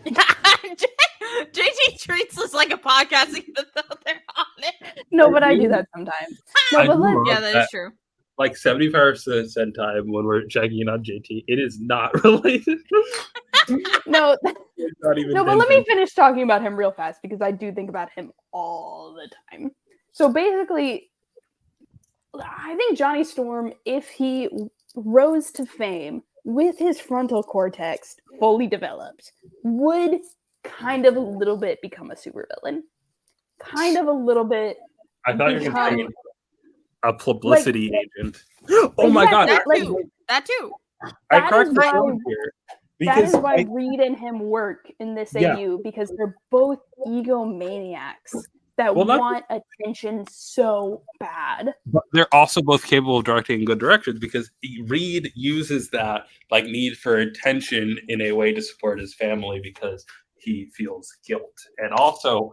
JT treats this like a podcast even though they're on it. No, but I do that sometimes. No, but yeah, that is true. Like 75% time when we're checking on JT, it is not related. No, not even but let me finish talking about him real fast because I do think about him all the time. So basically, I think Johnny Storm, if he rose to fame with his frontal cortex fully developed, would kind of a little bit become a supervillain. Kind of a little bit. I thought you were going to say a publicity agent. Oh my god! That too. That is why Reed and him work in this AU, because they're both egomaniacs that want attention so bad. But they're also both capable of directing in good directions, because Reed uses that like need for attention in a way to support his family because he feels guilt, and also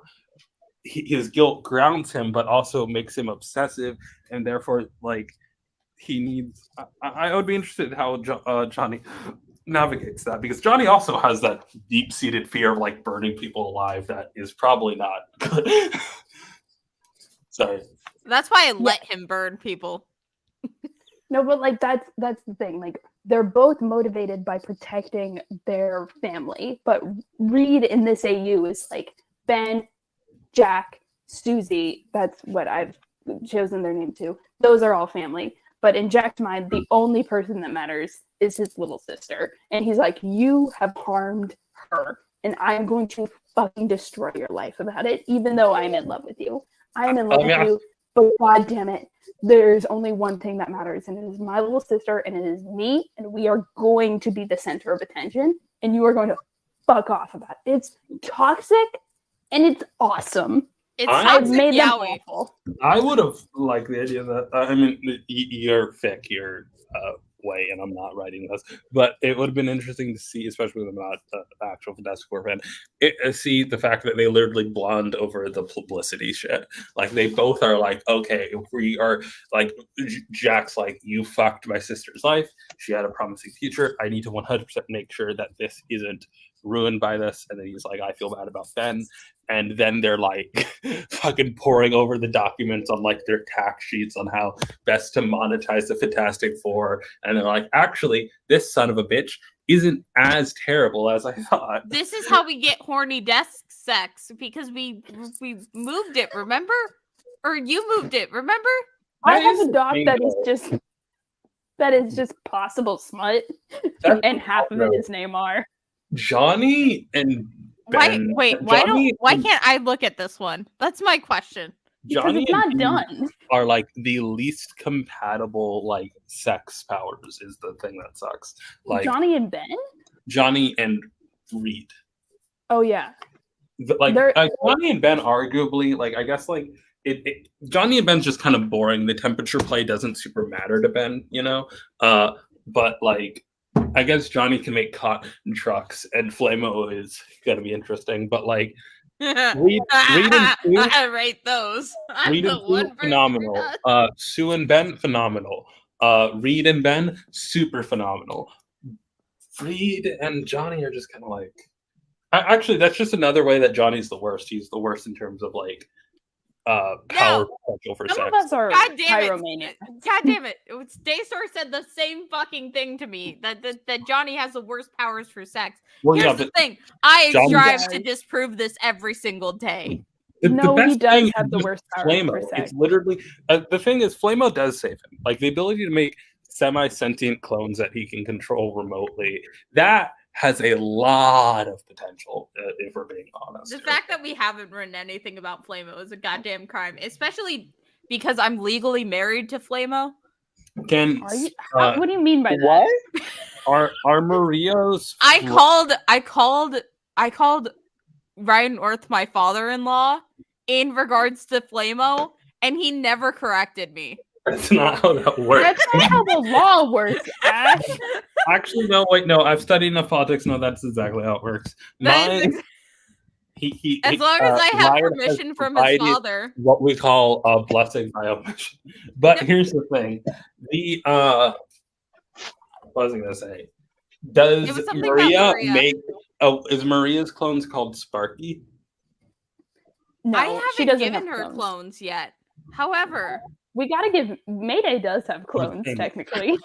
his guilt grounds him, but also makes him obsessive, and therefore, like, he needs. I would be interested in how Johnny navigates that, because Johnny also has that deep-seated fear of like burning people alive that is probably not good. Sorry. That's why I let him burn people. No, but like that's the thing. Like, they're both motivated by protecting their family, but Reed in this AU is like, Ben, Jack, Susie, that's what I've chosen their name to. Those are all family. But in Jack's mind, the only person that matters is his little sister. And he's like, you have harmed her, and I'm going to fucking destroy your life about it, even though I'm in love with you. I am in love with you, but god damn it, there's only one thing that matters, and it is my little sister, and it is me, and we are going to be the center of attention, and you are going to fuck off about it. It's toxic, and it's awesome. It's I've made them yaoi. awful. I would have liked the idea that I mean, you're fic your way, and I'm not writing this, but it would have been interesting to see, especially with I'm not an actual Fantastic Four fan, see the fact that they literally blonde over the publicity shit. Like they both are like, okay, if we are like, Jack's like, you fucked my sister's life. She had a promising future. I need to 100% make sure that this isn't ruined by this. And then he's like, I feel bad about Ben. And then they're like fucking poring over the documents on like their tax sheets on how best to monetize the Fantastic Four. And they're like, actually, this son of a bitch isn't as terrible as I thought. This is how we get horny desk sex, because we moved it, remember? Or you moved it, remember? I have a doc that is just possible smut, and half of it is Neymar. Johnny and Ben. Why can't I look at this one? That's my question. Johnny because it's and not Ben done. are like the least compatible like sex powers is the thing that sucks. Like Johnny and Ben? Johnny and Reed. Oh yeah. Like Johnny and Ben arguably, like I guess like Johnny and Ben's just kind of boring. The temperature play doesn't super matter to Ben, you know? But like I guess Johnny can make cotton trucks, and Flamo is gonna be interesting. But like, Reed and Sue, I rate those. Reed and Sue, phenomenal. Sue and Ben, phenomenal. Reed and Ben, super phenomenal. Reed and Johnny are just kind of like. Actually, that's just another way that Johnny's the worst. He's the worst in terms of like power potential for Some sex. of us are God damn pyromaniacs. it! God damn it! Daystar said the same fucking thing to me. That Johnny has the worst powers for sex. Well, Here's yeah, the thing: I Johnny strive does. to disprove this every single day. No, he best does thing have is the just worst powers Flamo. for sex. It's literally the thing is Flamo does save him. Like the ability to make semi-sentient clones that he can control remotely. That has a lot of potential, if we're being honest. The fact that we haven't written anything about Flamo is a goddamn crime, especially because I'm legally married to Flamo. Are you? What do you mean by that? Are Maria's? I called Ryan Orth my father-in-law in regards to Flamo, and he never corrected me. That's not how that works. That's not how the law works, Ash. Actually, no. Wait, no. I've studied enough politics. No, that's exactly how it works. As long as I have Ryan permission has from his provided father. what we call a blessing by omission. But here's the thing: what was I going to say? Does Maria make? Oh, is Maria's clones called Sparky? No, I she haven't doesn't given have her clones yet. However, we gotta give Mayday does have clones technically.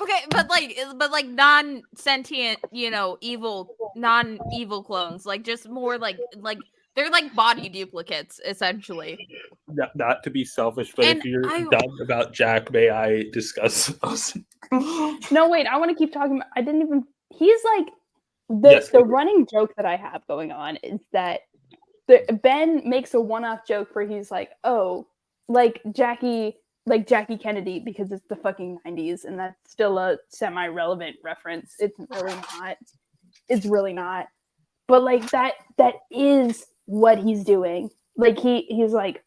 Okay, but like non-sentient, non-evil clones, like just more like they're like body duplicates essentially. Not to be selfish, but if you're done about Jack, may I discuss those? No, wait, I want to keep talking about. I didn't even. He's like the running joke that I have going on is that Ben makes a one-off joke where he's like, "Oh, like Jackie Kennedy," because it's the fucking 90s, and that's still a semi-relevant reference. It's really not. It's really not. But like that is what he's doing. Like he's like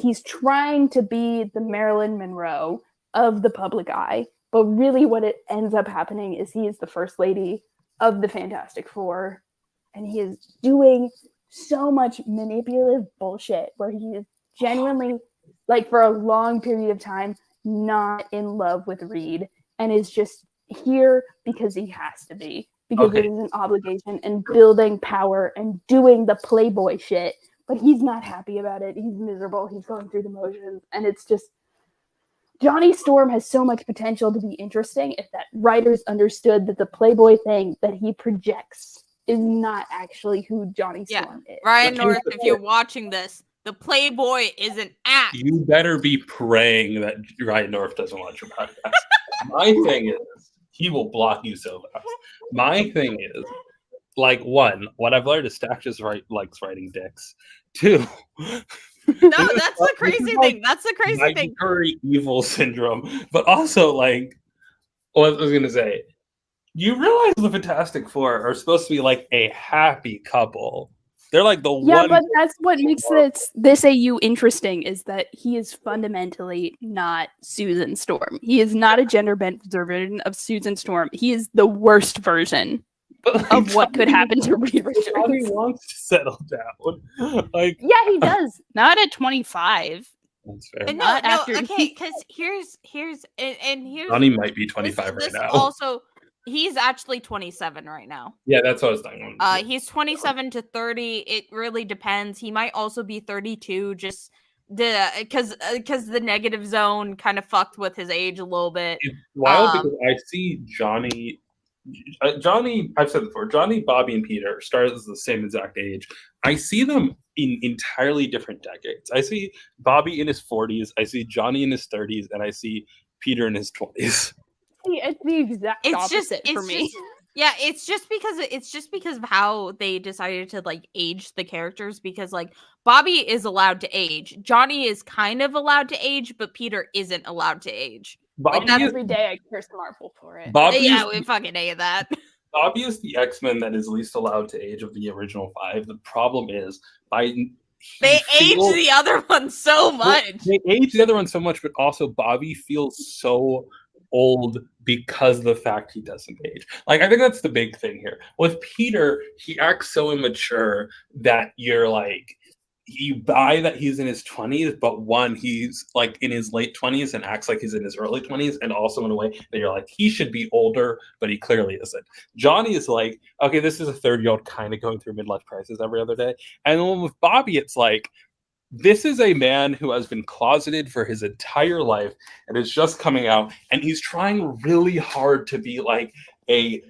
he's trying to be the Marilyn Monroe of the public eye, but really what it ends up happening is he is the first lady of the Fantastic Four, and he is doing so much manipulative bullshit where he is genuinely, like for a long period of time, not in love with Reed and is just here because he has to be, because it is an obligation and building power and doing the playboy shit, but he's not happy about it. He's miserable. He's going through the motions, and it's just Johnny Storm has so much potential to be interesting if that writers understood that the playboy thing that he projects is not actually who Johnny Storm is. Ryan North, if you're watching this, the Playboy is an act. You better be praying that Ryan North doesn't watch your podcast. My thing is, he will block you so fast. My thing is, like, one, what I've learned is Stack just likes writing dicks. Two, no, that's the crazy thing. That's the crazy thing. Curry evil syndrome. But also, like, what I was gonna say, you realize the Fantastic Four are supposed to be like a happy couple. They're like the one. Yeah, but that's what makes this AU interesting is that he is fundamentally not Susan Storm. He is not a gender bent version of Susan Storm. He is the worst version of what could happen to Reed Richards. He wants to settle down. Like, yeah, he does. Not at 25. That's fair. No, okay, because here's Johnny might be 25 right now. Also, he's actually 27 right now. Yeah, that's what I was thinking. He's 27 to 30. It really depends. He might also be 32. Just because the negative zone kind of fucked with his age a little bit. It's wild because I see Johnny. I've said before, Johnny, Bobby, and Peter start as the same exact age. I see them in entirely different decades. I see Bobby in his 40s, I see Johnny in his 30s, and I see Peter in his 20s. It's the exact opposite for me. It's just because of how they decided to like age the characters, because like Bobby is allowed to age, Johnny is kind of allowed to age, but Peter isn't allowed to age. Like every day I curse Marvel for it. We fucking hate that. Bobby is the X-Men that is least allowed to age of the original 5. The problem is they age the other one so much. They age the other one so much, but also Bobby feels so old because of the fact he doesn't age. Like, I think that's the big thing here. With Peter, he acts so immature that you're like, you buy that he's in his 20s, but one, he's like in his late 20s and acts like he's in his early 20s, and also in a way that you're like, he should be older, but he clearly isn't. Johnny is like, okay, this is a 30-year-old kind of going through midlife crisis every other day. And then with Bobby, it's like, this is a man who has been closeted for his entire life and is just coming out, and he's trying really hard to be like a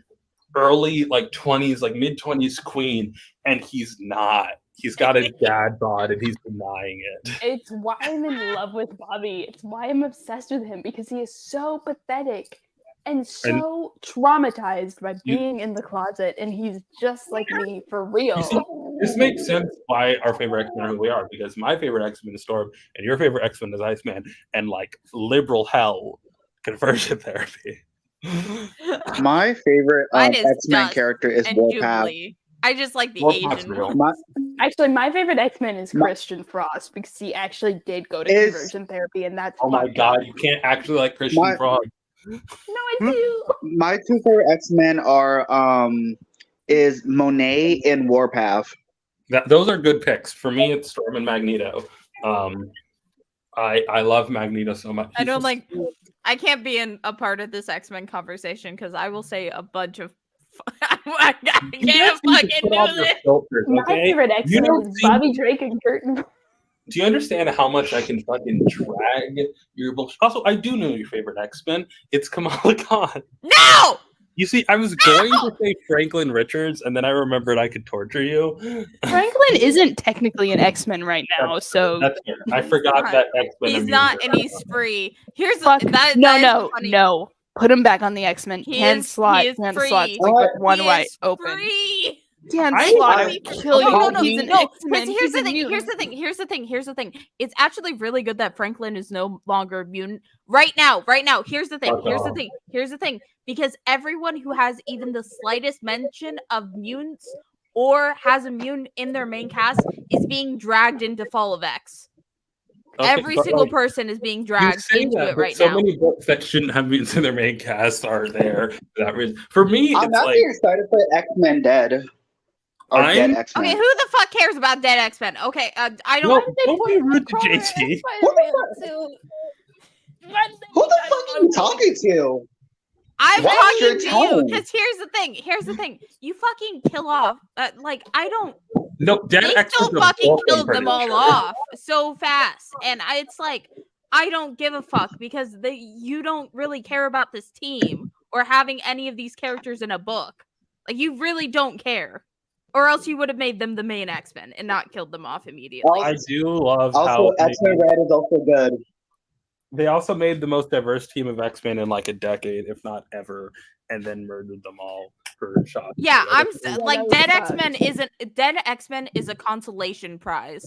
early like 20s, like mid-20s queen, and he's not. He's got a dad bod and he's denying it. It's why I'm in love with Bobby. It's why I'm obsessed with him, because he is so pathetic and so traumatized by being in the closet, and he's just like me for real. This makes sense why our favorite X-Men are who we are, because my favorite X-Men is Storm and your favorite X-Men is Iceman, and like liberal hell conversion therapy. My favorite X-Men character is Warpath. I just like the Warpath's Asian one. Actually, my favorite X-Men is Christian Frost, because he actually did go to conversion therapy, and that's my god, you can't actually like Christian Frost. No, I do. My two favorite X-Men are is Monet and Warpath. Those are good picks. For me, it's Storm and Magneto. I love Magneto so much. I can't be a part of this X-Men conversation because I will say a bunch of I can't fucking do this. Filters, okay? My favorite X-Men is Bobby Drake and Curtin. Do you understand how much I can fucking drag your bullshit? Also, I do know your favorite X-Men. It's Kamala Khan. No! You see, I was going to say Franklin Richards, and then I remembered I could torture you. Franklin isn't technically an X-Men right now, so that's fair. I forgot that X-Men. He's not, and he's free. Here's no. Put him back on the X-Men. Can slot with one right open. Dan Slott will kill you. He's an X-Men. Here's the thing. It's actually really good that Franklin is no longer a mutant. Right now. Here's the thing. Because everyone who has even the slightest mention of mutants or has a mutant in their main cast is being dragged into Fall of X. Okay, every single person is being dragged into it right now. So many books that shouldn't have mutants in their main cast are there for that reason. For me, I'm not excited for X-Men Dead. Dead X-Men. Okay, who the fuck cares about Dead X-Men? Okay, I don't. Don't be rude to JT. Who the fuck are you talking to? I'm talking to you because here's the thing. You fucking kill off. I don't. No, Dead X still fucking killed them all off so fast, and it's like I don't give a fuck because you don't really care about this team or having any of these characters in a book. Like you really don't care, or else you would have made them the main X-Men and not killed them off immediately. I do love Also, how X-Men Red is also good. they also made the most diverse team of X-Men in like a decade, if not ever, and then murdered them all for shots. Yeah, that Dead was X-Men isn't Dead X-Men is a consolation prize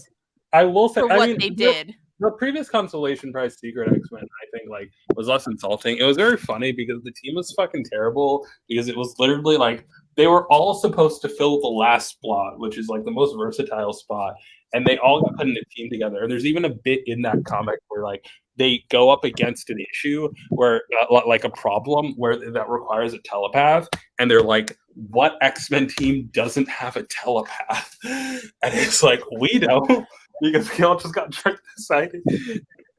I will say, for what they did. The previous consolation prize, Secret X-Men, I think like was less insulting. It was very funny because the team was fucking terrible because it was literally like they were all supposed to fill the last spot, which is like the most versatile spot, and they all got put in a team together. And there's even a bit in that comic where like they go up against an issue where like a problem where that requires a telepath, and they're like, what X-Men team doesn't have a telepath? And it's like, we don't, because we all just got tricked deciding.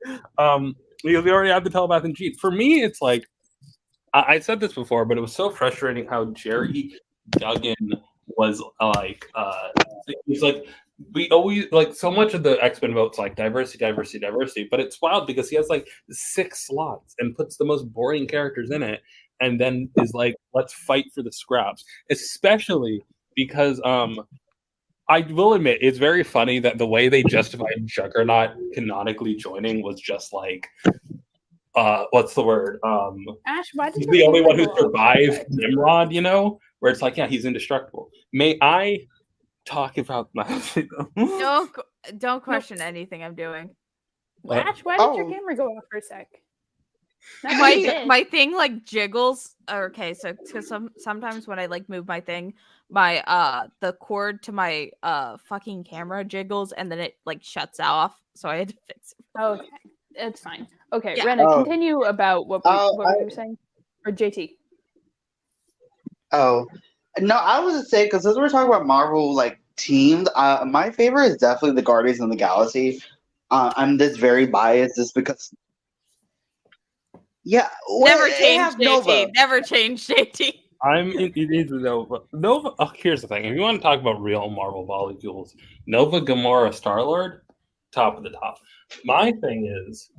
Because we already have the telepath in Jeep. For me, it's like, I said this before, but it was so frustrating how Jerry Duggan was like, he's like, we always like so much of the X-Men votes like diversity, but it's wild because he has like 6 slots and puts the most boring characters in it, and then is like, let's fight for the scraps, especially because I will admit it's very funny that the way they justified Juggernaut canonically joining was just like, what's the word? Ash, why did He's the only one who survived Nimrod, you know, where it's like, yeah, he's indestructible. May I talk about my Don't question anything I'm doing. Ash, why did your camera go off for a sec? My thing like jiggles. Okay, so because sometimes when I like move my thing, my the cord to my fucking camera jiggles and then it like shuts off. So I had to fix it. Okay, it's fine. Okay, Yeah. Rena, continue about what were you saying? Or JT? Oh, no, I was just saying, because since we're talking about Marvel like teams, my favorite is definitely the Guardians of the Galaxy. I'm just very biased just because. Yeah, Never change JT. Never change JT. It needs Nova. Nova. Oh, here's the thing: if you want to talk about real Marvel molecules, Nova, Gamora, Star-Lord, top of the top. My thing is,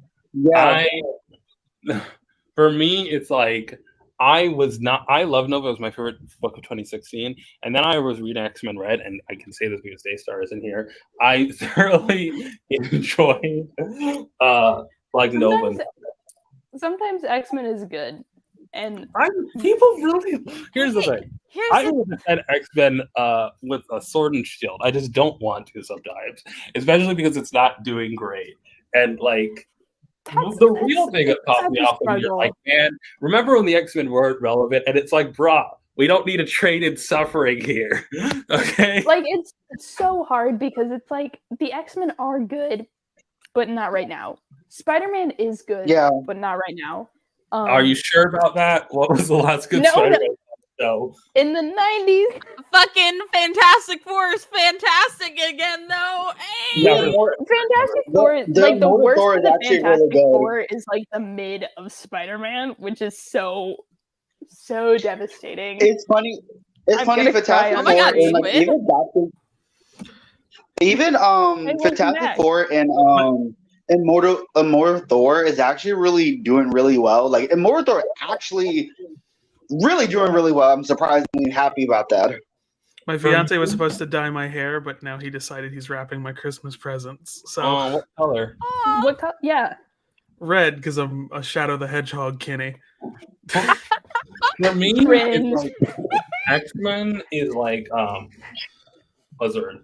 for me, it's like I love Nova. It was my favorite book of 2016, and then I was reading X-Men Red, and I can say this because Daystar isn't here. I thoroughly enjoyed like Nova. Sometimes X-Men is good, and people really. Here's the thing. I would have said X-Men with a sword and shield. I just don't want to sometimes, especially because it's not doing great. And like the real thing that caught me off when you're like, man, remember when the X-Men weren't relevant? And it's like, brah, we don't need to trade in suffering here. Okay. Like it's so hard because it's like the X-Men are good, but not right now. Spider-Man is good, but not right now. Are you sure about that? What was the last good Spider-Man show? In the 90s. Fucking Fantastic Four is fantastic again, though. Hey! Fantastic Four, like the worst of the Fantastic Four is like the mid of Spider-Man, which is so devastating. It's funny. It's funny. Fantastic Four, and like even Fantastic Four and Immortal Thor is actually really doing really well. Like Immortal Thor actually really doing really well. I'm surprisingly happy about that. My fiance was supposed to dye my hair, but now he decided he's wrapping my Christmas presents. So what color? What color? Yeah. Red, because I'm a Shadow the Hedgehog Kinney. For me, it's like, X-Men is like Buzzard.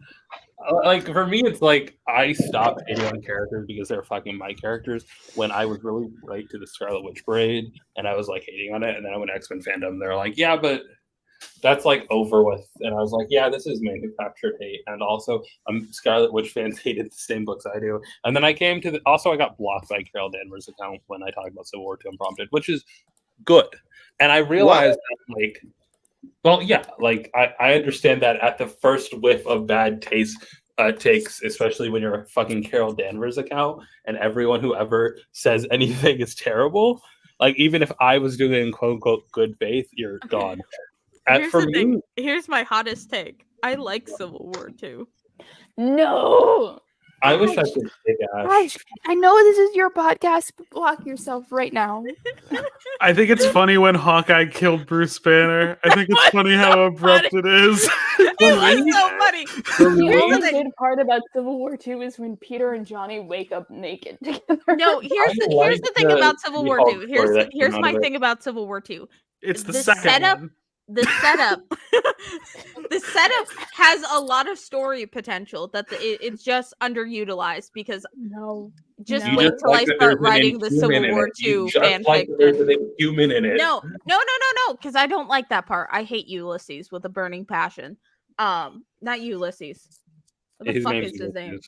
Like for me, it's like I stopped hating on characters because they're fucking my characters when I was really late to the Scarlet Witch parade and I was like hating on it, and then I went X-Men fandom. They're like, yeah, but that's like over with, and I was like, yeah, this is manufactured hate, and also Scarlet Witch fans hated the same books I do, and then I came to I got blocked by Carol Danvers' account when I talked about Civil War 2 Unprompted, which is good, and I realized that like. Well, yeah, like I understand that at the first whiff of bad taste takes, especially when you're a fucking Carol Danvers account and everyone who ever says anything is terrible. Like even if I was doing it in quote unquote good faith, you're gone. Here's my hottest take. I like Civil War 2. No. I wish I could say Ash. Gosh, I know this is your podcast, but block yourself right now. I think it's funny when Hawkeye killed Bruce Banner. I think it's funny how abrupt it is. It was so funny. The only good part about Civil War II is when Peter and Johnny wake up naked together. No, here's the thing about Civil War II. Here's my thing about Civil War II. It's the setup. second one. The setup, the setup has a lot of story potential that it's just underutilized because just wait till I start writing the Civil War II fanfic. There's an human in it. No, because I don't like that part. I hate Ulysses with a burning passion. Not Ulysses. What the fuck is his name?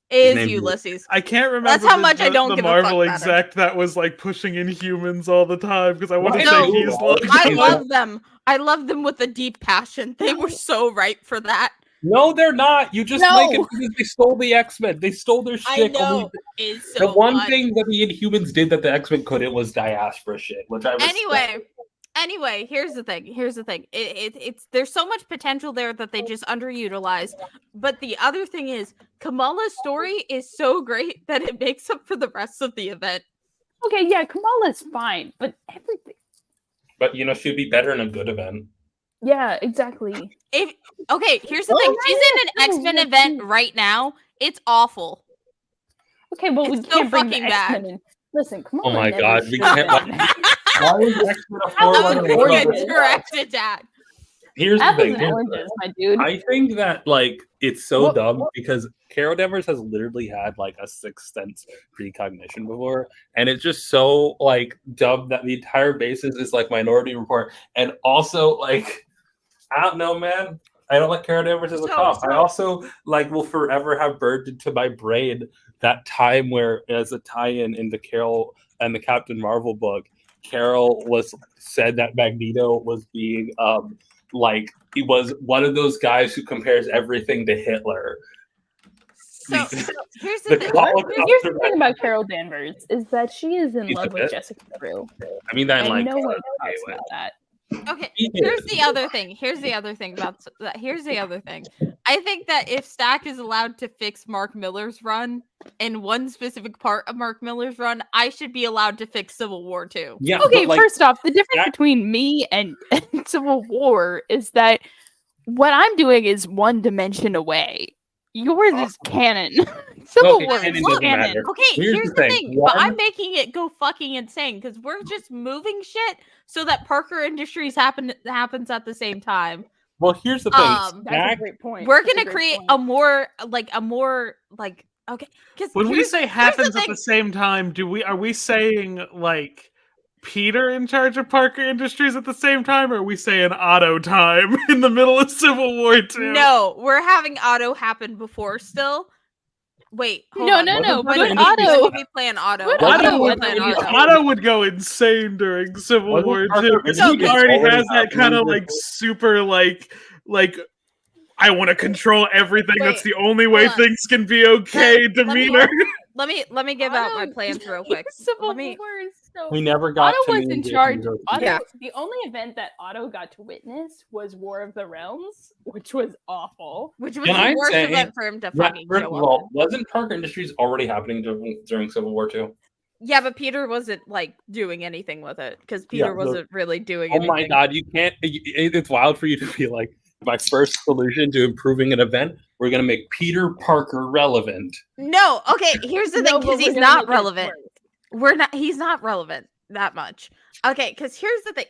Is Ulysses. I can't remember. That's how much I don't the give Marvel a fuck exec that was like pushing Inhumans all the time because I want to No, say he's. I love them. I love them with a deep passion. They were so right for that. No, they're not. You just like it because they stole the X-Men. They stole their shit. I know. It's so the one fun. thing that the Inhumans did that the X-Men couldn't was diaspora shit, which I respect. Anyway, here's the thing. It's there's so much potential there that they just underutilize. But the other thing is, Kamala's story is so great that it makes up for the rest of the event. Okay, yeah, Kamala's fine, but everything. But she'd be better in a good event. Yeah, exactly. Here's the thing. She's in an X-Men event right now. It's awful. Okay, well, we can't bring the X-Men in. Listen, Kamala. Oh my god, we can't. Why is X-Men a forerunner? Direct attack. Here's the thing. My dude. I think that it's so dumb because Carol Danvers has literally had a sixth sense precognition before, and it's just so dumb that the entire basis is Minority Report, and also I don't know, man. I don't like Carol Danvers as a cop. I also will forever have burned into my brain that time where, as a tie-in in the Carol and the Captain Marvel book, Carol said that Magneto was being he was one of those guys who compares everything to Hitler. So here's the thing about Carol Danvers is that she is in love with Jessica Drew. I mean that and no one talks about that. Okay, here's the other thing. I think that if Stack is allowed to fix Mark Miller's run in one specific part of Mark Miller's run, I should be allowed to fix Civil War too. Yeah. Okay, first off, the difference between me and Civil War is that what I'm doing is one dimension away. Yours is canon. Civil War is canon. Okay, here's the thing. But I'm making it go fucking insane because we're just moving shit so that Parker Industries happens at the same time. Well, here's the thing. That's a great point. We're gonna create a more okay. When we say happens at the same time, are we saying Peter in charge of Parker Industries at the same time, or are we saying Otto time in the middle of Civil War II? No, we're having Otto happen before still. Wait, no. But Otto, we plan Otto. Otto would go insane during Civil War II because he already has that kind of super I want to control everything. That's the only way things can be okay. Demeanor. Let me give out my plans real quick. We never got. Otto was in charge. The only event that Otto got to witness was War of the Realms, which was awful. Which was the worst event for him to fucking show up. Wasn't Parker Industries already happening during Civil War II? Yeah, but Peter wasn't doing anything with it because Peter wasn't really doing anything. Oh my god, you can't. It's wild for you to be my first solution to improving an event, we're going to make Peter Parker relevant. No, okay, here's the thing, because he's not relevant. He's not relevant that much. Okay, because here's the thing.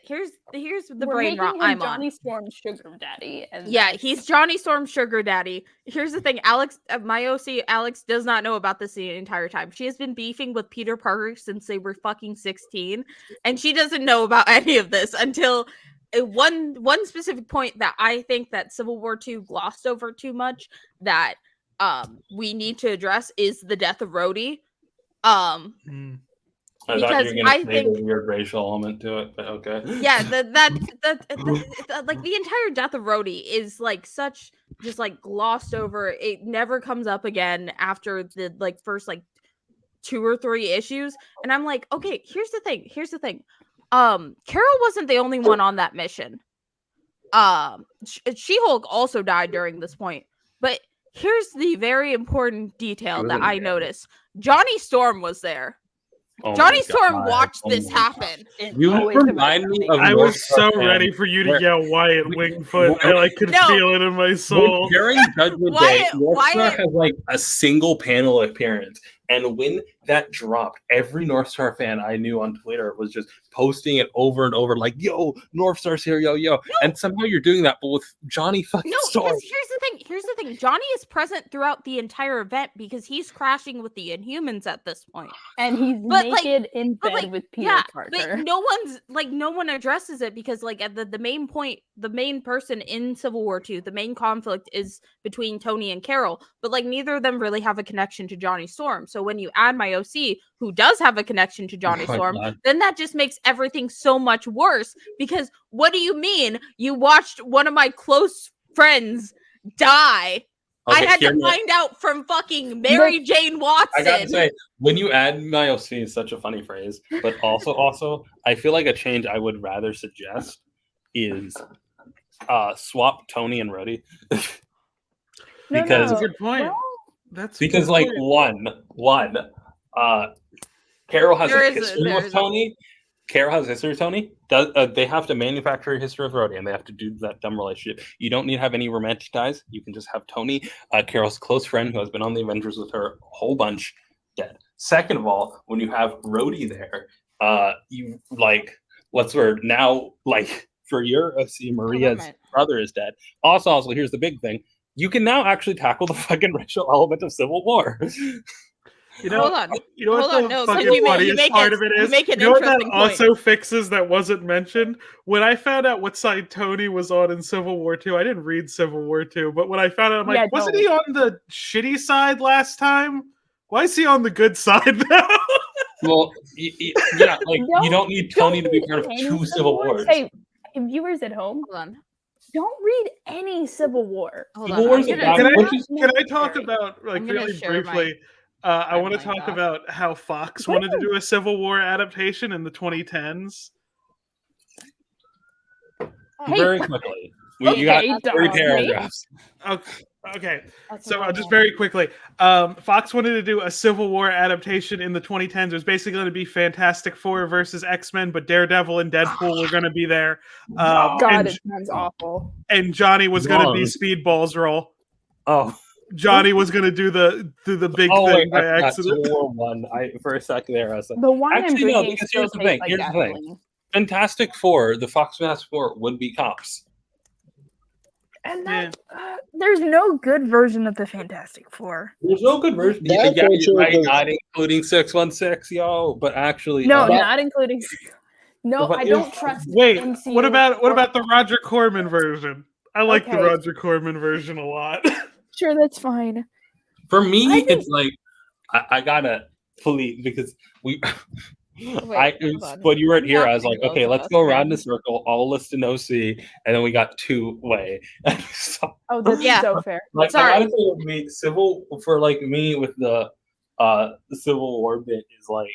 Here's the brain rot I'm on. Johnny Storm's sugar daddy. He's Johnny Storm's sugar daddy. Here's the thing. Alex, my OC, Alex does not know about this the entire time. She has been beefing with Peter Parker since they were fucking 16, and she doesn't know about any of this until one specific point that I think that Civil War II glossed over too much that we need to address is the death of Rhodey. I thought you were going to say the weird racial element to it, but okay. Yeah, the entire death of Rhodey is such just glossed over. It never comes up again after the first 2 or 3 issues, and I'm like, okay, here's the thing. Carol wasn't the only one on that mission. She-Hulk also died during this point, but here's the very important detail that wasn't I there. noticed. Johnny Storm was there. Oh Johnny my Storm God. watched Oh this my God. happen. You Always about remind me Johnny. of I North was Star so fan, ready for you to where- yell Wyatt Wingfoot. I like could No. feel it in my soul. During Judgment Day, Wyatt- North Star Wyatt- has like a single panel appearance. And when that dropped, every North Star fan I knew on Twitter was just posting it over and over, like, yo, North Star's here, yo, yo. And somehow you're doing that, but with Johnny fucking No, Storm. because here's the thing. Johnny is present throughout the entire event because he's crashing with the Inhumans at this point. And he's But, like- naked in but, bed like, with Peter yeah, Parker. but no one addresses it because like at the main point, the main person in Civil War II, the main conflict is between Tony and Carol, but like neither of them really have a connection to Johnny Storm. So when you add my OC, who does have a connection to Johnny Oh my Storm, God. then that just makes everything so much worse because what do you mean you watched one of my close friends die? I Okay, had hear to me out. find out from fucking Mary Jane Watson. I gotta say, when you add my OC is such a funny phrase, but also, I feel like a change I would rather suggest is swap Tony and Rhodey. No, because That's a good point. Well, That's a because good like point. one, Carol has There a is a- history there with is a- Tony. Carol has a history with Tony. They have to manufacture a history with Rhodey, and they have to do that dumb relationship. You don't need to have any romantic ties. You can just have Tony, Carol's close friend who has been on the Avengers with her a whole bunch, dead. Second of all, when you have Rhodey there, you like what's the word now? Like for your OC, Maria's right. brother is dead. Also, here's the big thing: you can now actually tackle the fucking racial element of Civil War. You know, Hold on. You know Hold what on, the no, 'cause fucking you funniest make part it- of it you is? make an You know what that interesting point. also fixes that wasn't mentioned? When I found out what side Tony was on in Civil War II, I didn't read Civil War II, but when I found out, I'm like, Yeah, wasn't no. he on the shitty side last time? Why is he on the good side now? Well, yeah, like No, you don't need Tony to be read part of any two Civil Wars. Hey, viewers at home, Hold on. don't read any Civil War. Hold Civil on. War's I'm a gonna- bad- Can I, which is- can I talk Sorry. about, like, I'm gonna really share briefly? I want to my talk doc. about how Fox wanted to do a Civil War adaptation in the 2010s. Hey, Very quickly. You got Okay, 3 dog, paragraphs. Okay. That's So what just I very quickly, Fox wanted to do a Civil War adaptation in the 2010s. It was basically going to be Fantastic Four versus X-Men, but Daredevil and Deadpool were going to be there. God, and, it sounds awful. and Johnny was going to be Wrong. Speedball's role. Oh, Johnny was going to do the big oh thing wait, by I forgot accident. Civil War 1. For a second there, I was like, The wine I'm actually, no, drinking because still here's the tastes thing. like Here's the thing. gasoline. Fantastic Four, the Fox Fantastic Four would be cops. And Yeah. that there's no good version of the Fantastic Four. There's no good version. That's Yeah, so you're true, right, 'cause- not including 616, yo. But actually, No, That- not including. No, But I if- don't trust. Wait, MCU what about or- the Roger Corman version? I like the Okay. Roger Corman version a lot. Sure, that's fine. for me, I think- it's like I gotta fully because we. hold on. When you weren't I'm here, I was asking like, okay, both of let's us go around then. the circle, all list an OC, and then we got 2-way. So, Oh, this Yeah. is so fair. like, Sorry. I gotta say, with me, me with the Civil War bit is like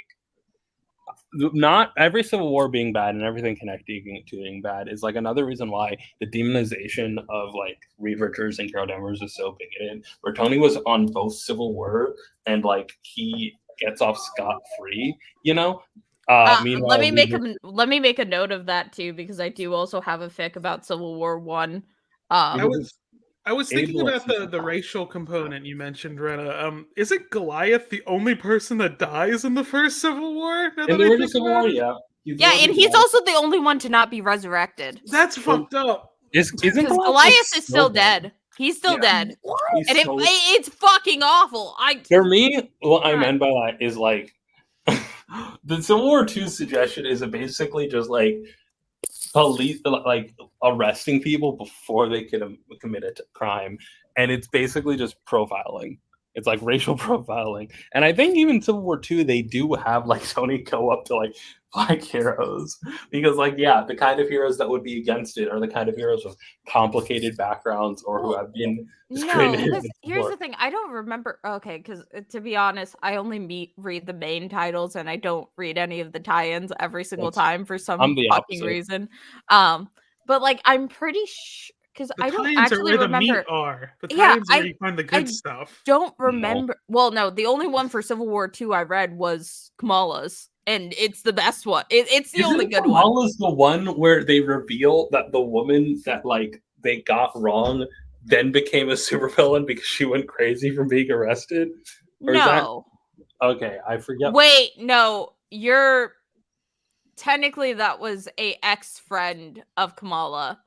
not every Civil War being bad and everything connecting to being bad is like another reason why the demonization of like Reed Richards and Carol Danvers is so bigoted. Where Tony was on both Civil War and like he gets off scot free, you know. Meanwhile, let me Reed make a note of that too because I do also have a fic about Civil War One. I was thinking Able about the to- racial component you mentioned, Rena. Isn't Goliath the only person that dies in the first Civil War? Now in that the I original think Civil about War, it? yeah. Yeah, and he's also the only one to not be resurrected. That's fucked up. isn't Because Goliath is still dead. He's still dead. He's And so- it's fucking awful. For me, what I God. meant by that is like the Civil War 2 suggestion is basically just like police like arresting people before they could commit a crime, and it's basically just profiling. It's like racial profiling, and I think even Civil War 2 they do have like Tony go up to like black heroes because like yeah, the kind of heroes that would be against it are the kind of heroes with complicated backgrounds or who have been No, discriminated because against here's before. the thing. I don't remember. Okay, because to be honest, I only read the main titles and I don't read any of the tie-ins every single That's- time for some I'm the fucking opposite. reason. But like I'm pretty because The I don't tie-ins are actually where the meat remember. are. The Yeah, tie-ins are where you find the good stuff. Don't remember. Well, no, the only one for Civil War II I read was Kamala's, and it's the best one. It's the only good one. Kamala's the one where they reveal that the woman that like they got wrong then became a supervillain because she went crazy from being arrested? Or No. is that okay? I forget. Wait, no, you're technically that was a ex-friend of Kamala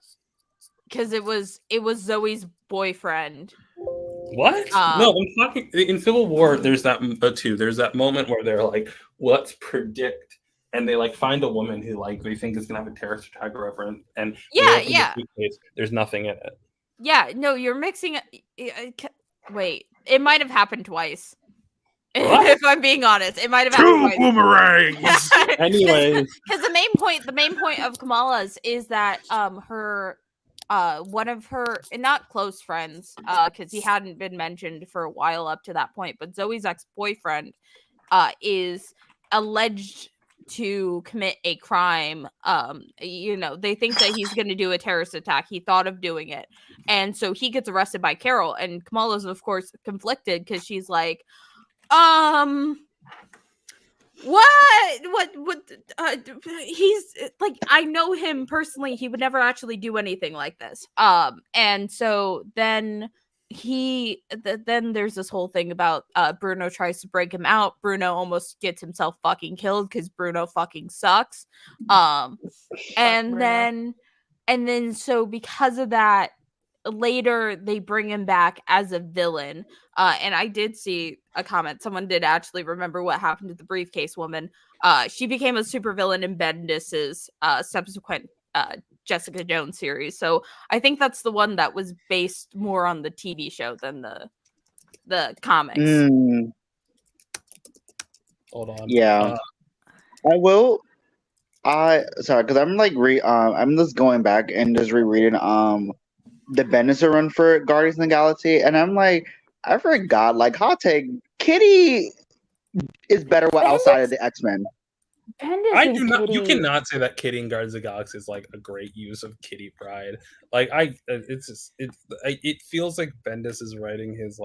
because it was Zoe's boyfriend. What? No, I'm talking in Civil War. There's that too. There's that moment where they're like, "Let's predict," and they like find a woman who like they think is gonna have a terrorist attack or whatever, and yeah. There's nothing in it. Yeah, no, you're mixing. Wait, it might have happened twice. What? If I'm being honest, it might have happened twice. Boomerangs. Anyways, because the main point of Kamala's is that her one of her not close friends because he hadn't been mentioned for a while up to that point, but Zoe's ex-boyfriend is alleged to commit a crime. They think that he's going to do a terrorist attack. He thought of doing it, and so he gets arrested by Carol, and Kamala's of course conflicted because she's like, what he's like, I know him personally, he would never actually do anything like this. And so then then there's this whole thing about Bruno tries to break him out. Bruno almost gets himself fucking killed because Bruno fucking sucks. And then so because of that, later they bring him back as a villain. And I did see a comment. Someone did actually remember what happened to the briefcase woman. She became a supervillain in Bendis's subsequent Jessica Jones series. So I think that's the one that was based more on the TV show than the comics. Hold on. Yeah. I will. Sorry, because I'm like I'm just going back and just rereading the Bendis run for Guardians of the Galaxy, and I'm like, I forgot, like, hot take, Kitty is better outside of the X-Men. I do not. You cannot say that Kitty in Guardians of the Galaxy is like a great use of Kitty pride. Like it's just it feels like Bendis is writing his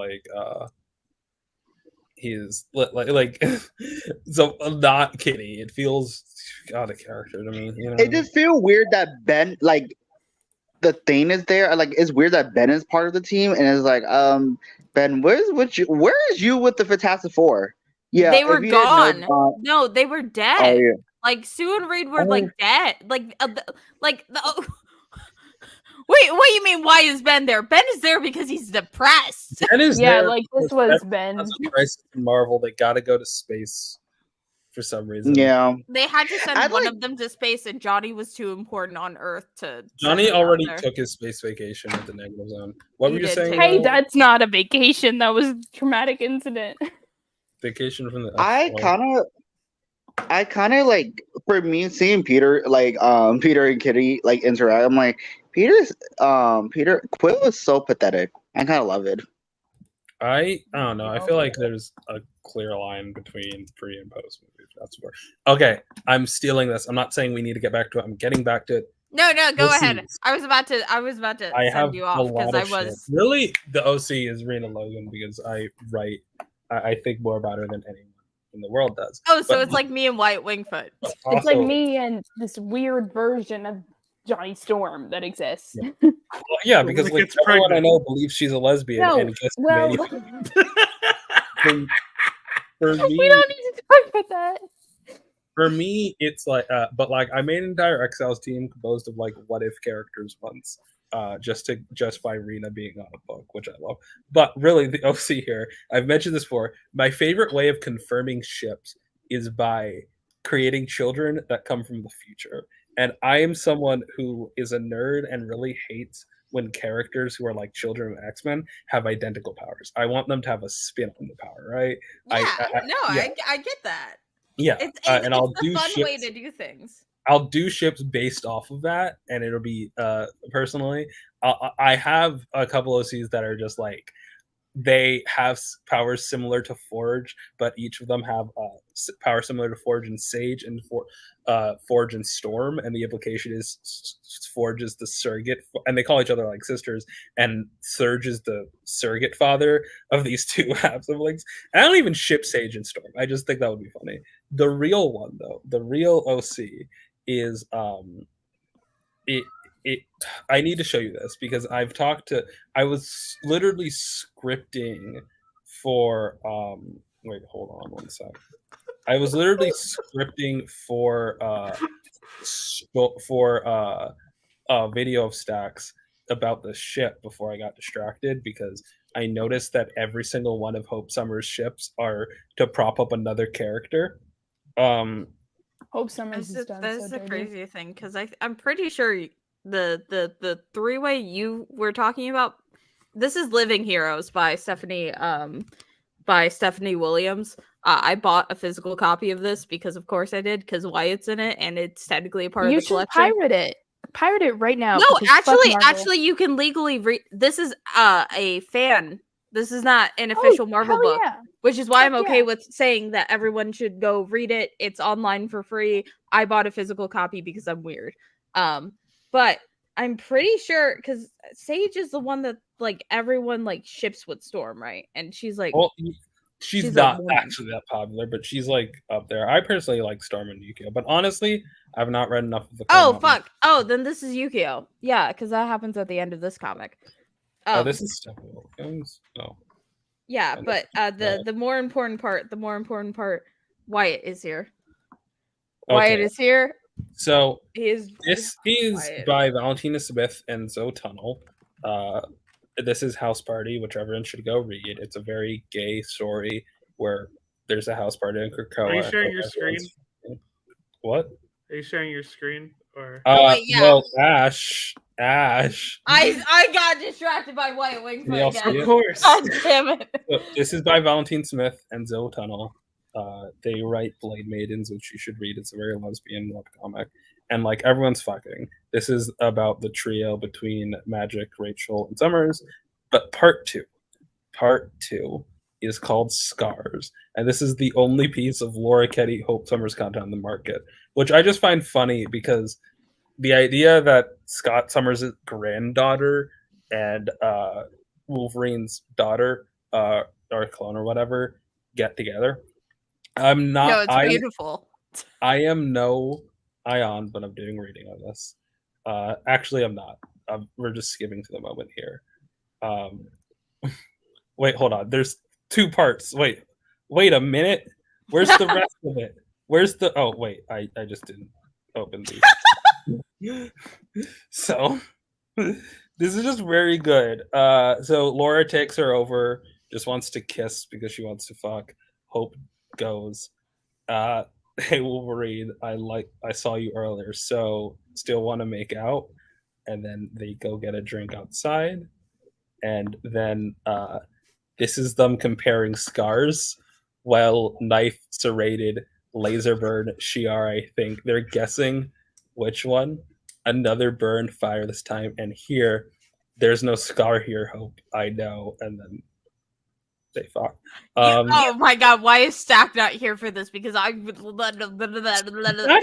so not Kitty. It feels out of character to me. You know? It just feels weird that Ben, like, the thing is there. Like, it's weird that Ben is part of the team, and it's like, Ben, where is you with the Fantastic Four? Yeah, they were gone. Know, no, they were dead. Oh, yeah. Like Sue and Reed were like dead. Wait, what do you mean? Why is Ben there? Ben is there because he's depressed. Ben is there like this was Ben. That's a crisis in Marvel. They got to go to space for some reason. Yeah, they had to send one of them to space, and Johnny was too important on Earth to. Johnny already took his space vacation with the Negative Zone. What were you saying? Hey, that's not a vacation. That was a traumatic incident. Vacation from the. I kind of like, for me, seeing Peter Peter and Kitty like interact. I'm like, Peter Quill is so pathetic. I kind of love it. I don't know. I feel like there's a clear line between pre and post movie. That's where. Okay, I'm stealing this. I'm not saying we need to get back to it. I'm getting back to it. No, go ahead. I was about to send you off because I was really the OC is Rena Logan because I think more about her than anyone in the world does. Oh, so it's like me and Wyatt Wingfoot. It's like me and this weird version of Johnny Storm that exists. Yeah, well, yeah, because like everyone I know believes she's a lesbian and gets for me, we don't need to talk about that. For me, it's like, but like I made an entire Exiles team composed of like what if characters once, just to justify Rena being on a book, which I love. But really, the OC here, I've mentioned this before. My favorite way of confirming ships is by creating children that come from the future. And I am someone who is a nerd and really hates when characters who are like children of X-Men have identical powers. I want them to have a spin on the power, right? I get that. Yeah, and I'll do fun ships, way to do things. I'll do ships based off of that, and it'll be personally. I have a couple OCs that are just like they have powers similar to Forge, but each of them have power similar to Forge and Sage, and Forge and Storm, and the implication is Forge is the surrogate, and they call each other like sisters, and Surge is the surrogate father of these two half siblings. And I don't even ship Sage and Storm. I just think that would be funny. The real one, though, the real OC is I need to show you this because I was literally scripting for wait, hold on one sec. I was literally scripting for a video of Stacks about the ship before I got distracted because I noticed that every single one of Hope Summers' ships are to prop up another character. Hope Summers is done That's so the dirty. crazy thing because I'm pretty sure the three-way you were talking about. This is Living Heroes by Stephanie Williams. I bought a physical copy of this because of course I did because Wyatt's in it and it's technically a part of the collection. You should pirate it. Pirate it right now. No, because fuck Marvel. actually, you can legally read. This is a fan. This is not an official Marvel book, which is why I'm okay with saying that everyone should go read it. It's online for free. I bought a physical copy because I'm weird. But I'm pretty sure because Sage is the one that like everyone like ships with Storm, right? And she's like, well, she's not actually that popular, but she's like up there. I personally like Storm and Yukio, but honestly, I've not read enough of the. Oh fuck! Oh, then this is Yukio. Yeah, because that happens at the end of this comic. This is Stephanie Williams. No. Yeah, but the more important part, Wyatt is here. Wyatt is here. So this is by Valentina Smith and Zoe Tunnel. This is House Party, which everyone should go read. It's a very gay story where there's a house party in Krakoa. Are you sharing your screen? What? Are you sharing your screen or? No, Ash. I got distracted by White Wings again. Of course. God damn it. So, this is by Valentine Smith and Zoe Tunnel. They write Blade Maidens, which you should read. It's a very lesbian webcomic. And like everyone's fucking. This is about the trio between Magic, Rachel, and Summers. But part two is called Scars. And this is the only piece of Laura Ketty Hope Summers content on the market, which I just find funny because the idea that Scott Summers' granddaughter and Wolverine's daughter, or clone or whatever, get together. I'm not. No, it's beautiful. I am no Ayaan, but I'm doing reading on this. Actually, I'm not. We're just skipping to the moment here. Wait, hold on. There's two parts. Wait a minute. Where's the rest of it? Where's the? Oh, wait. I just didn't open these. So this is just very good. So Laura takes her over, just wants to kiss because she wants to fuck. Hope goes, hey Wolverine, I saw you earlier, so still want to make out? And then they go get a drink outside, and then this is them comparing scars while knife serrated laser burn Shiar. I think they're guessing which one. Another burn fire this time, and here there's no scar here, Hope. I know. And then they fuck. Oh my god, why is Stack not here for this? Because I would Stack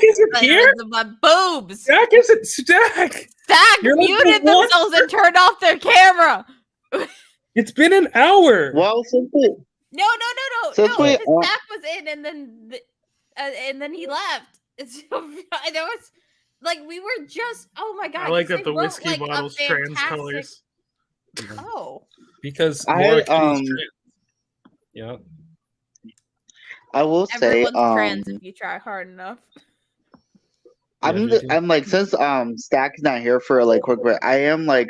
isn't here? My boobs. Stack isn't Stack. Stack muted themselves and turned off their camera. It's been an hour. Well, since No. Since No, we- Stack was in and then he left. I know it's like we were just. Oh my god! I like 'cause that they the wrote, whiskey like, a bottle's trans fantastic- colors. Oh, Because I, Laura Kitty's trans. Yeah. I will say, everyone's trans if you try hard enough. I'm like, since Stack's not here for like quick break, I am like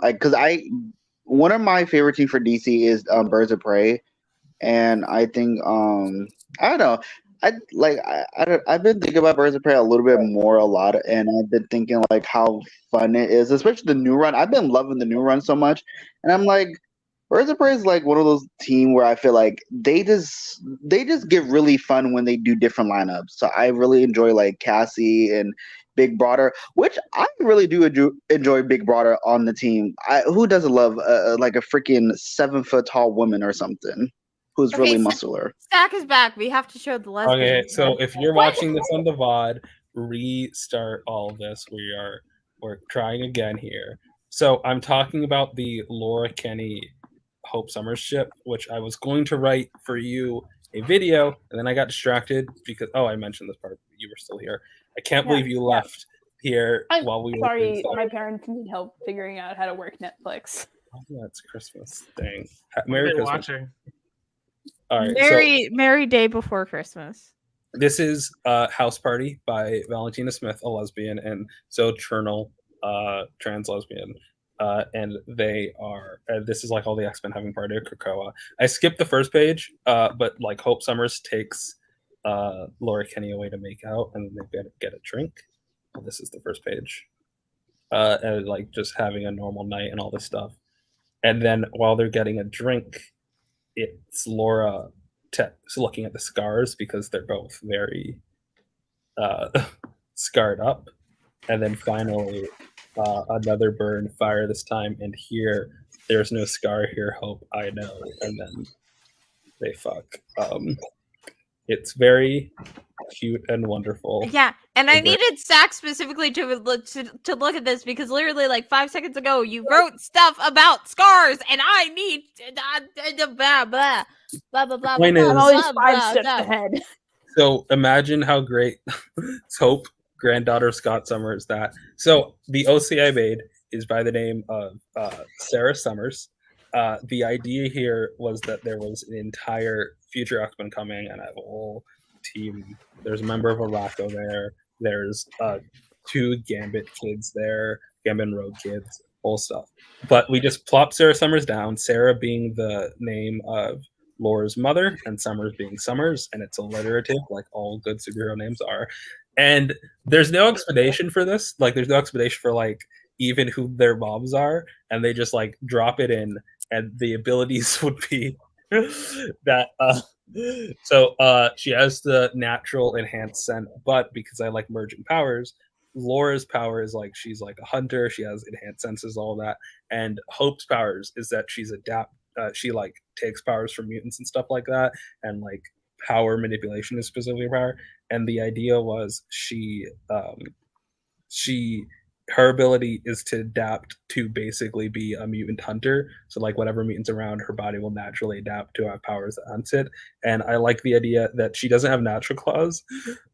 because one of my favorite teams for DC is Birds of Prey, and I think I don't know. I've been thinking about Birds of Prey a little bit more a lot, and I've been thinking like how fun it is, especially the new run. I've been loving the new run so much, and I'm like, Birds of Prey is like one of those teams where I feel like they just get really fun when they do different lineups. So I really enjoy like Cassie and Big Brother, which I really do enjoy Big Brother on the team. Who doesn't love like a freaking 7 foot tall woman or something? who's Okay, really muscular. Stack is back. We have to show the lesbian. Okay, so if you're watching this on the VOD, restart all of this. We're trying again here. So I'm talking about the Laura Kenny Hope Summers ship, which I was going to write for you a video, and then I got distracted because I mentioned this part. You were still here. I can't believe you left here while we were. Sorry, my parents need help figuring out how to work Netflix. Oh, yeah, it's Christmas thing. What Merry are they Christmas. watching? All right, Merry Day Before Christmas. This is House Party by Valentina Smith, a lesbian, and Zoe Chernal, trans lesbian. And they are, this is like all the X-Men having party at Krakoa. I skipped the first page, but like Hope Summers takes Laura Kenny away to make out, and they get a drink. This is the first page. And like just having a normal night and all this stuff. And then while they're getting a drink, it's Laura looking at the scars because they're both very scarred up. And then finally, another burn, fire this time, and here, there's no scar here, Hope, I know. And then they fuck. It's very cute and wonderful. Yeah, and I needed Stack specifically to look at this because literally like 5 seconds ago you wrote stuff about scars, and I need blah blah blah blah blah blah. I'm always 5 steps ahead. So imagine how great Hope, granddaughter of Scott Summers, that. So the OC I made is by the name of Sarah Summers. The idea here was that there was an entire future X-Men coming, and I have a whole team. There's a member of Araco there. There's 2 Gambit kids there, Gambit and Rogue kids, whole stuff. But we just plopped Sarah Summers down, Sarah being the name of Laura's mother, and Summers being Summers, and it's alliterative, like all good superhero names are. And there's no explanation for this. Like, there's no explanation for, like, even who their moms are, and they just, like, drop it in, and the abilities would be that she has the natural enhanced scent, but because I like merging powers, Laura's power is like she's like a hunter, she has enhanced senses, all that, and Hope's powers is that she like takes powers from mutants and stuff like that, and like power manipulation is specifically her power. And the idea was her ability is to adapt to basically be a mutant hunter. So like whatever mutants around, her body will naturally adapt to have powers that hunts it. And I like the idea that she doesn't have natural claws,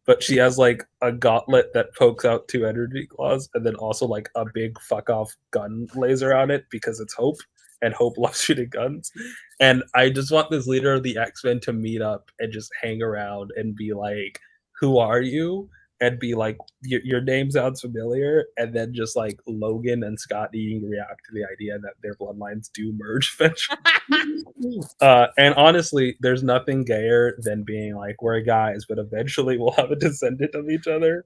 but she has like a gauntlet that pokes out 2 energy claws, and then also like a big fuck off gun laser on it because it's Hope, and Hope loves shooting guns. And I just want this leader of the X-Men to meet up and just hang around and be like, who are you? And be like, your name sounds familiar, and then just like Logan and Scott needing to react to the idea that their bloodlines do merge eventually. And honestly, there's nothing gayer than being like, we're guys, but eventually we'll have a descendant of each other.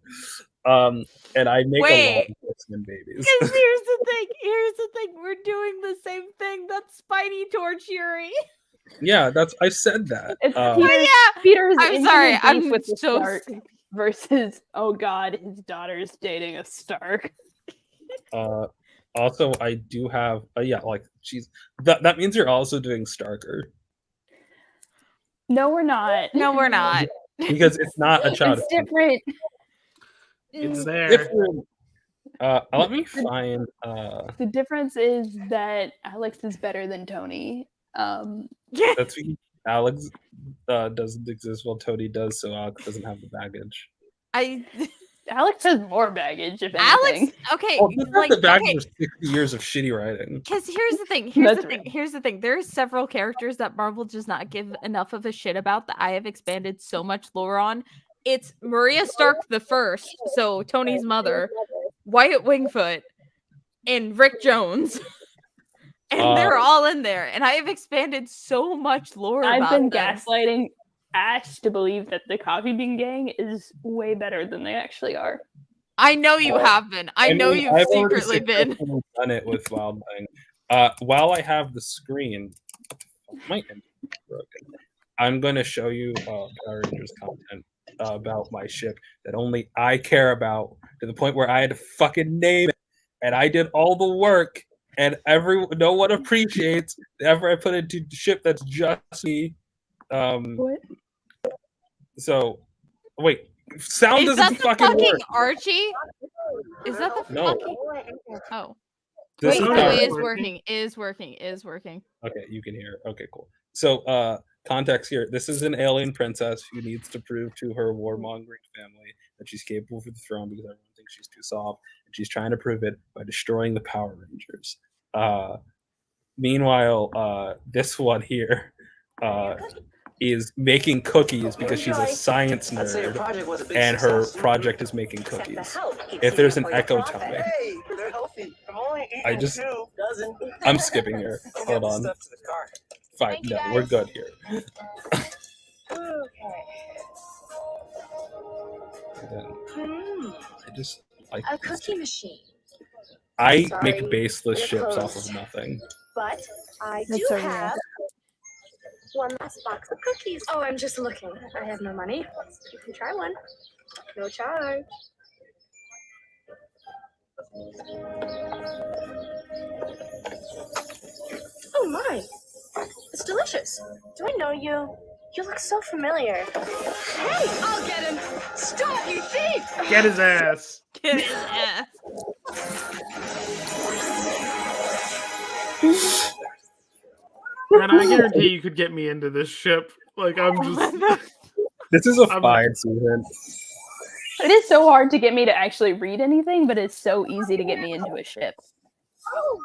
And I make a lot of X-Men babies. Because here's the thing, we're doing the same thing that Spidey towards Yuri. Yeah, I said that. Peter's I'm sorry, I'm with the so Stark versus, oh god, his daughter's dating a Stark. Also, I do have that means you're also doing Starker. No, we're not. No, we're not. Because it's not a child. It's different. It's there. Different. Let me find. The difference is that Alex is better than Tony. That's because Alex doesn't exist while Tony does, so Alex doesn't have the baggage. Alex has more baggage, if anything. Alex, okay, like the baggage of 60 years of shitty writing. Because here's the thing. There are several characters that Marvel does not give enough of a shit about that I have expanded so much lore on. It's Maria Stark the First, so Tony's mother, Wyatt Wingfoot, and Rick Jones. And they're all in there, and I have expanded so much lore about I've been them. gaslighting Ash to believe that the Coffee Bean Gang is way better than they actually are. I know you have been. I know you've secretly been. Done it with Wild Thing. While I have the screen, my end broken. I'm going to show you Power Rangers content about my ship that only I care about, to the point where I had to fucking name it, and I did all the work. And no one appreciates ever I put into the ship that's just me. What? So, wait. Sound Is that doesn't the fucking fucking work. Archie? Is that the No. fucking? Oh, This wait, is no, not it is working. working. Is working. Okay, you can hear. Okay, cool. So, context here. This is an alien princess who needs to prove to her warmongering family that she's capable for the throne because everyone thinks she's too soft, and she's trying to prove it by destroying the Power Rangers. Meanwhile, this one here is making cookies because she's a science nerd, and her project is making cookies. If there's an echo, tell me. I'm skipping here. Hold on. Fine, no, we're good here. I just like A cookie machine. I make baseless ships off of nothing. But I do That's so have one last box of cookies. Oh, I'm just looking. I have no money. You can try one. No charge. Oh my! It's delicious. Do I know you? You look so familiar. Hey, I'll get him! Stop, you thief! Get his ass. Get his ass. And I guarantee you could get me into this ship. Like I'm just. This is a fine season. It is so hard to get me to actually read anything, but it's so easy to get me into a ship. Oh,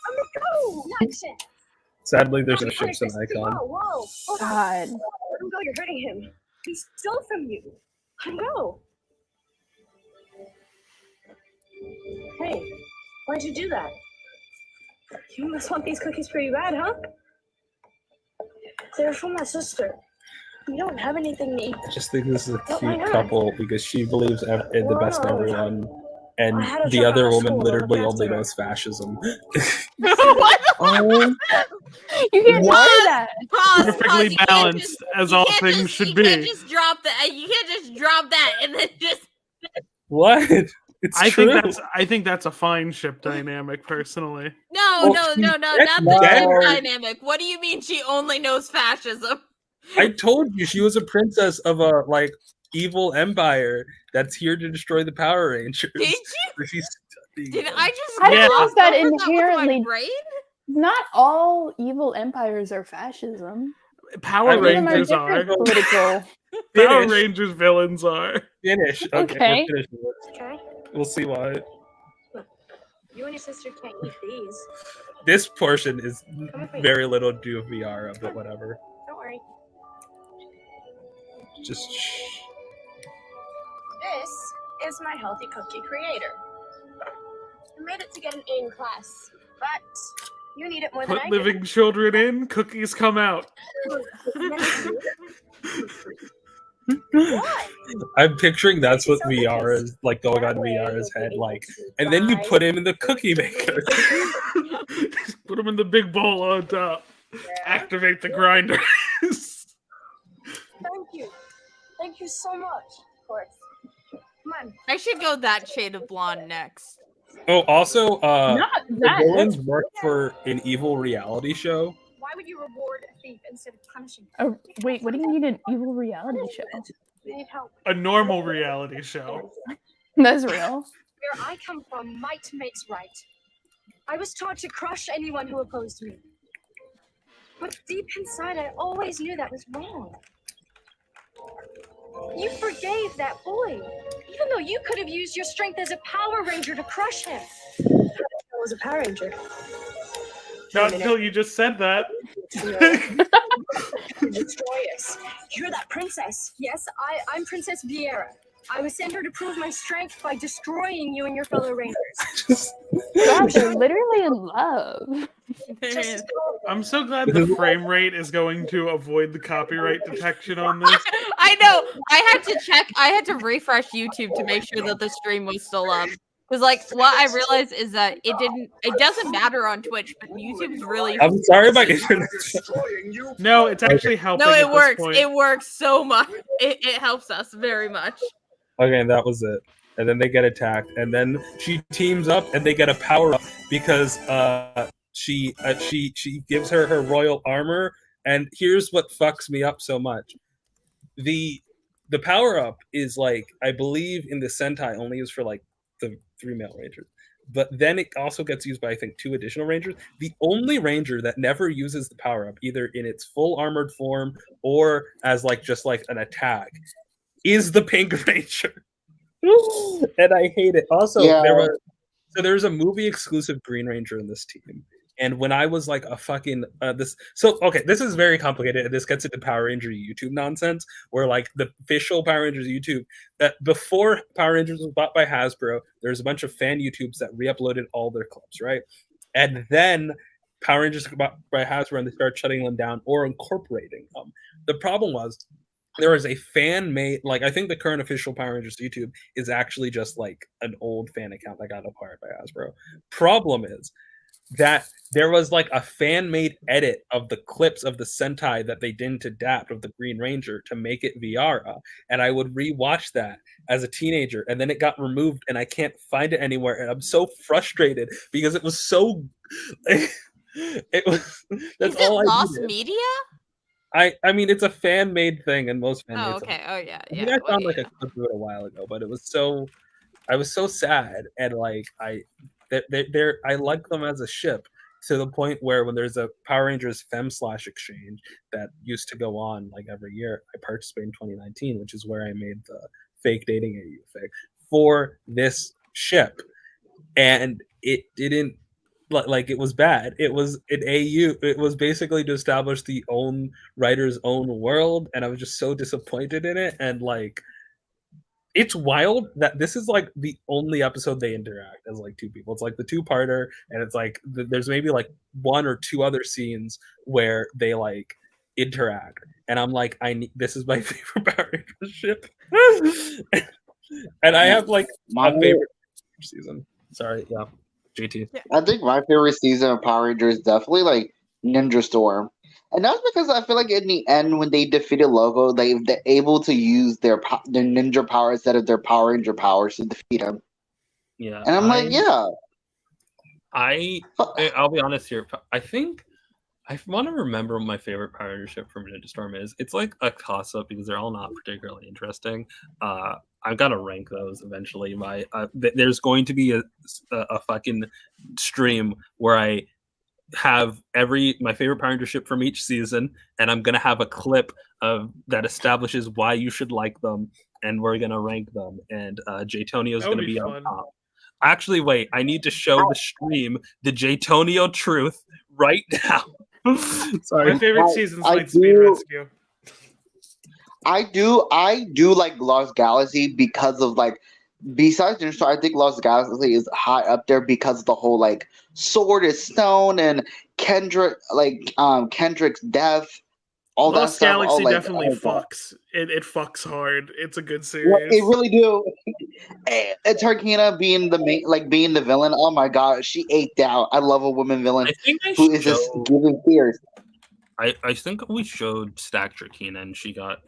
I'm a go! Action! Sadly, there's no ships in Icon. Whoa, whoa! Hold on. God. Let him go, you're hurting him. He stole from you. Let him go. Hey, why'd you do that? You must want these cookies pretty bad, huh? They're from my sister. We don't have anything to eat. I just think this is a cute couple because she believes in the best in everyone, and the other woman literally only knows fascism. What? Oh, you can't What? say that. Perfectly You can't balanced just- as you all can't things just- should you be. can't just drop that. You can't just drop that and then just. What? It's true. I think that's a fine ship dynamic, personally. No, not the not- gender dynamic. What do you mean she only knows fascism? I told you she was a princess of a evil empire that's here to destroy the Power Rangers. Did you? She's Did I just? I don't know gloss if that over with my inherently. brain? Not all evil empires are fascism. Power Some of them Rangers different are. political. Power Finish. Rangers villains are. Finish. Okay, Okay. we're finishing this. Okay? We'll see why. You and your sister can't eat these. This portion is very little do of VR, but whatever. Don't worry. Just shh. This is my healthy cookie creator. I made it to get an A in class, but you need it more than Put I living children in, cookies come out. I'm picturing that's what VR is going on VR's head, and then you put him in the cookie maker. Put them in the big bowl on top. Activate the grinder. Thank you. Thank you so much. Of course. Come on. I should go that shade of blonde next. Oh, also, Not the that. villains work for an evil reality show. Why would you reward a thief instead of punishing him? Oh, wait, what do you need an evil reality show? They need help. A normal reality show. That's real. Where I come from, might makes right. I was taught to crush anyone who opposed me. But deep inside, I always knew that was wrong. You forgave that boy, even though you could have used your strength as a Power Ranger to crush him. I was a Power Ranger. Not until you just said that. Destroy us. You're that princess. Yes, I'm Princess Vieira. I was sent here to prove my strength by destroying you and your fellow Rangers. God, they're literally in love. I'm so glad the frame rate is going to avoid the copyright detection on this. I know. I had to check. I had to refresh YouTube to make sure that the stream was still up. Because, what I realized is that it doesn't matter on Twitch, but YouTube's really. I'm sorry, my internet. No, it's actually helping. No, at it this works. point. It works so much. It helps us very much. Okay, that was it. And then they get attacked, and then she teams up, and they get a power up because she gives her royal armor, And here's what fucks me up so much. The power up is like, I believe in the Sentai only used for like the 3 male rangers. But then it also gets used by, I think, 2 additional rangers. The only ranger that never uses the power up, either in its full armored form or as like just like an attack, is the Pink Ranger. And I hate it. Also, there's a movie exclusive Green Ranger in this team. And when I was like a fucking this is very complicated, and this gets into Power Ranger YouTube nonsense, where like the official Power Rangers YouTube, that before Power Rangers was bought by Hasbro, there's a bunch of fan YouTubes that re-uploaded all their clips, right? And then Power Rangers got bought by Hasbro, and they started shutting them down or incorporating them. The problem was there was a fan made, like, I think the current official Power Rangers YouTube is actually just like an old fan account that got acquired by Hasbro. Problem is that there was like a fan-made edit of the clips of the Sentai that they didn't adapt of the Green Ranger to make it Viara, and I would rewatch that as a teenager, and then it got removed, and I can't find it anywhere, and I'm so frustrated because it was so. It was. That's all I lost needed. media? I mean, it's a fan-made thing, and most fan-made. Oh, okay. Oh, yeah. I think I found like a clip of it a while ago, but it was so. I was so sad, and like I like them as a ship to the point where when there's a Power Rangers Fem/exchange that used to go on like every year, I participated in 2019, which is where I made the fake dating AU fic for this ship, and it didn't like it was bad. It was an AU. It was basically to establish the own writer's own world, and I was just so disappointed in it. And like, it's wild that this is like the only episode they interact as like 2 people. It's like the 2-parter, and it's like there's maybe like 1 or 2 other scenes where they like interact, and I'm like, this is my favorite Power Rangers ship. And I have like my favorite season. Sorry, yeah, JT. I think my favorite season of Power Rangers is definitely like Ninja Storm. And that's because I feel like in the end, when they defeated Logo, they're able to use their ninja power instead of their Power Ranger powers to defeat him. Yeah, and I'm like, yeah. I'll be honest here. I think I want to remember what my favorite Power Ranger ship from Ninja Storm is. It's like a toss-up because they're all not particularly interesting. I've got to rank those eventually. There's going to be a fucking stream where I have my favorite Power Ranger ship from each season, and I'm gonna have a clip of that establishes why you should like them, and we're gonna rank them. And J-Tonio is gonna be on top. Actually, wait, I need to show the stream the J-Tonio truth right now. Sorry, my favorite season's Lightspeed Rescue. I do like Lost Galaxy because of like, besides Ninja Storm, I think Lost Galaxy is high up there because of the whole like Sword is Stone and Kendrick's death. All Lost that Galaxy stuff, definitely fucks. It fucks hard. It's a good series. Well, it really do. And Tarkina being the main, like being the villain. Oh my god, she ate out. I love a woman villain who is just giving fears. I think we showed Stack Trakina, and she got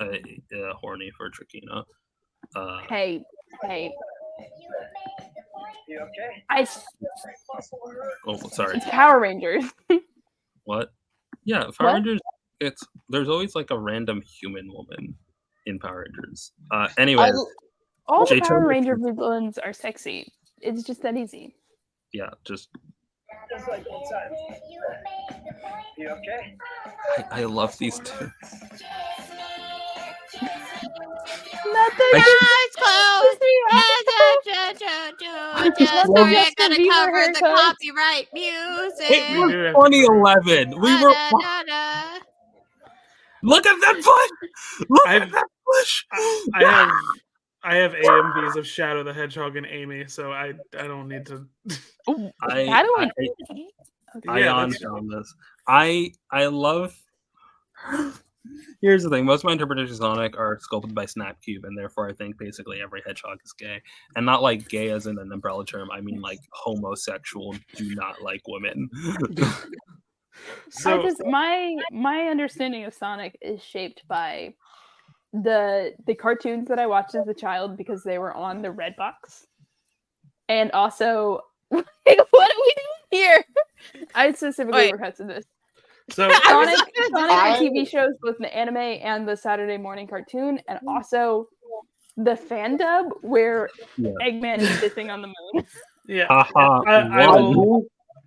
horny for Trakina. Hey. You okay? Oh, sorry. It's Power Rangers. What? Yeah, Power Rangers. There's always like a random human woman in Power Rangers. Anyway, all the Power Ranger villains are sexy. It's just that easy. Yeah, just. Just like inside. You okay? I love these two. Nothing. Eyes closed. Sorry, I gotta cover the copyright music. It was 2011. We were. Look at that bush! Look at that bush! I have AMVs of Shadow the Hedgehog and Amy, so I don't need to. Ayaan found this. I love. Here's the thing: most of my interpretations of Sonic are sculpted by Snapcube, and therefore I think basically every hedgehog is gay, and not like gay as in an umbrella term. I mean like homosexual, do not like women. So my understanding of Sonic is shaped by the cartoons that I watched as a child because they were on the Redbox, and also what are we doing here? I specifically requested this. So Sonic on TV shows, both the anime and the Saturday morning cartoon, and also the fan dub where Eggman is sitting on the moon. Yeah,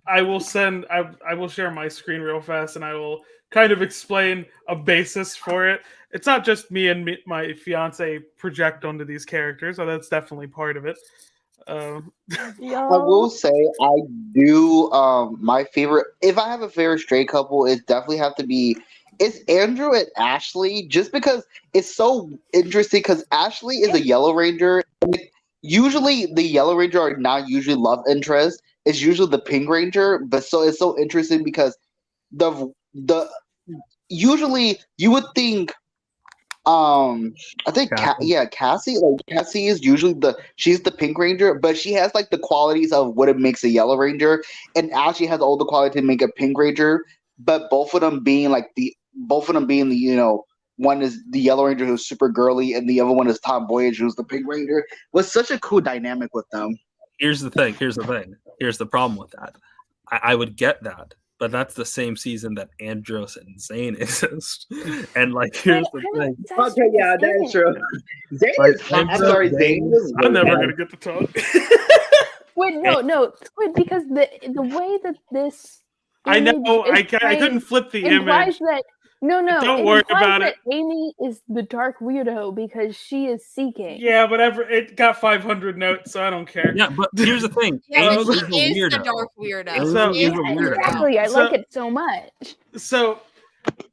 I will share my screen real fast, and I will kind of explain a basis for it. It's not just me and my fiance project onto these characters, so that's definitely part of it. I will say I do. My favorite, if I have a favorite stray couple, it definitely have to be it's Andrew and Ashley. Just because it's so interesting, because Ashley is a Yellow Ranger. Usually, the Yellow Ranger are not usually love interest. It's usually the Pink Ranger. But so it's so interesting because the usually you would think. I think Cassie. Like Cassie is usually she's the Pink Ranger, but she has like the qualities of what it makes a Yellow Ranger, and Ashley has all the quality to make a Pink Ranger. But both of them being the one is the Yellow Ranger who's super girly, and the other one is tomboyish who's the Pink Ranger. Was such a cool dynamic with them. Here's the thing. Here's the problem with that. I would get that. But that's the same season that Andros and Zane exist. And like, here's the thing. Okay, yeah, that is true. Zane is hot. I'm sorry, Zane is I'm never going to get the talk. Wait, no. Squid, because the way that this I know, I couldn't flip the image. That, no. Don't worry about it. Amy is the dark weirdo because she is seeking. Yeah, but it got 500 notes, so I don't care. Yeah, but here's the thing. Yeah, Amy she is the dark weirdo. Exactly, I like it so much. So,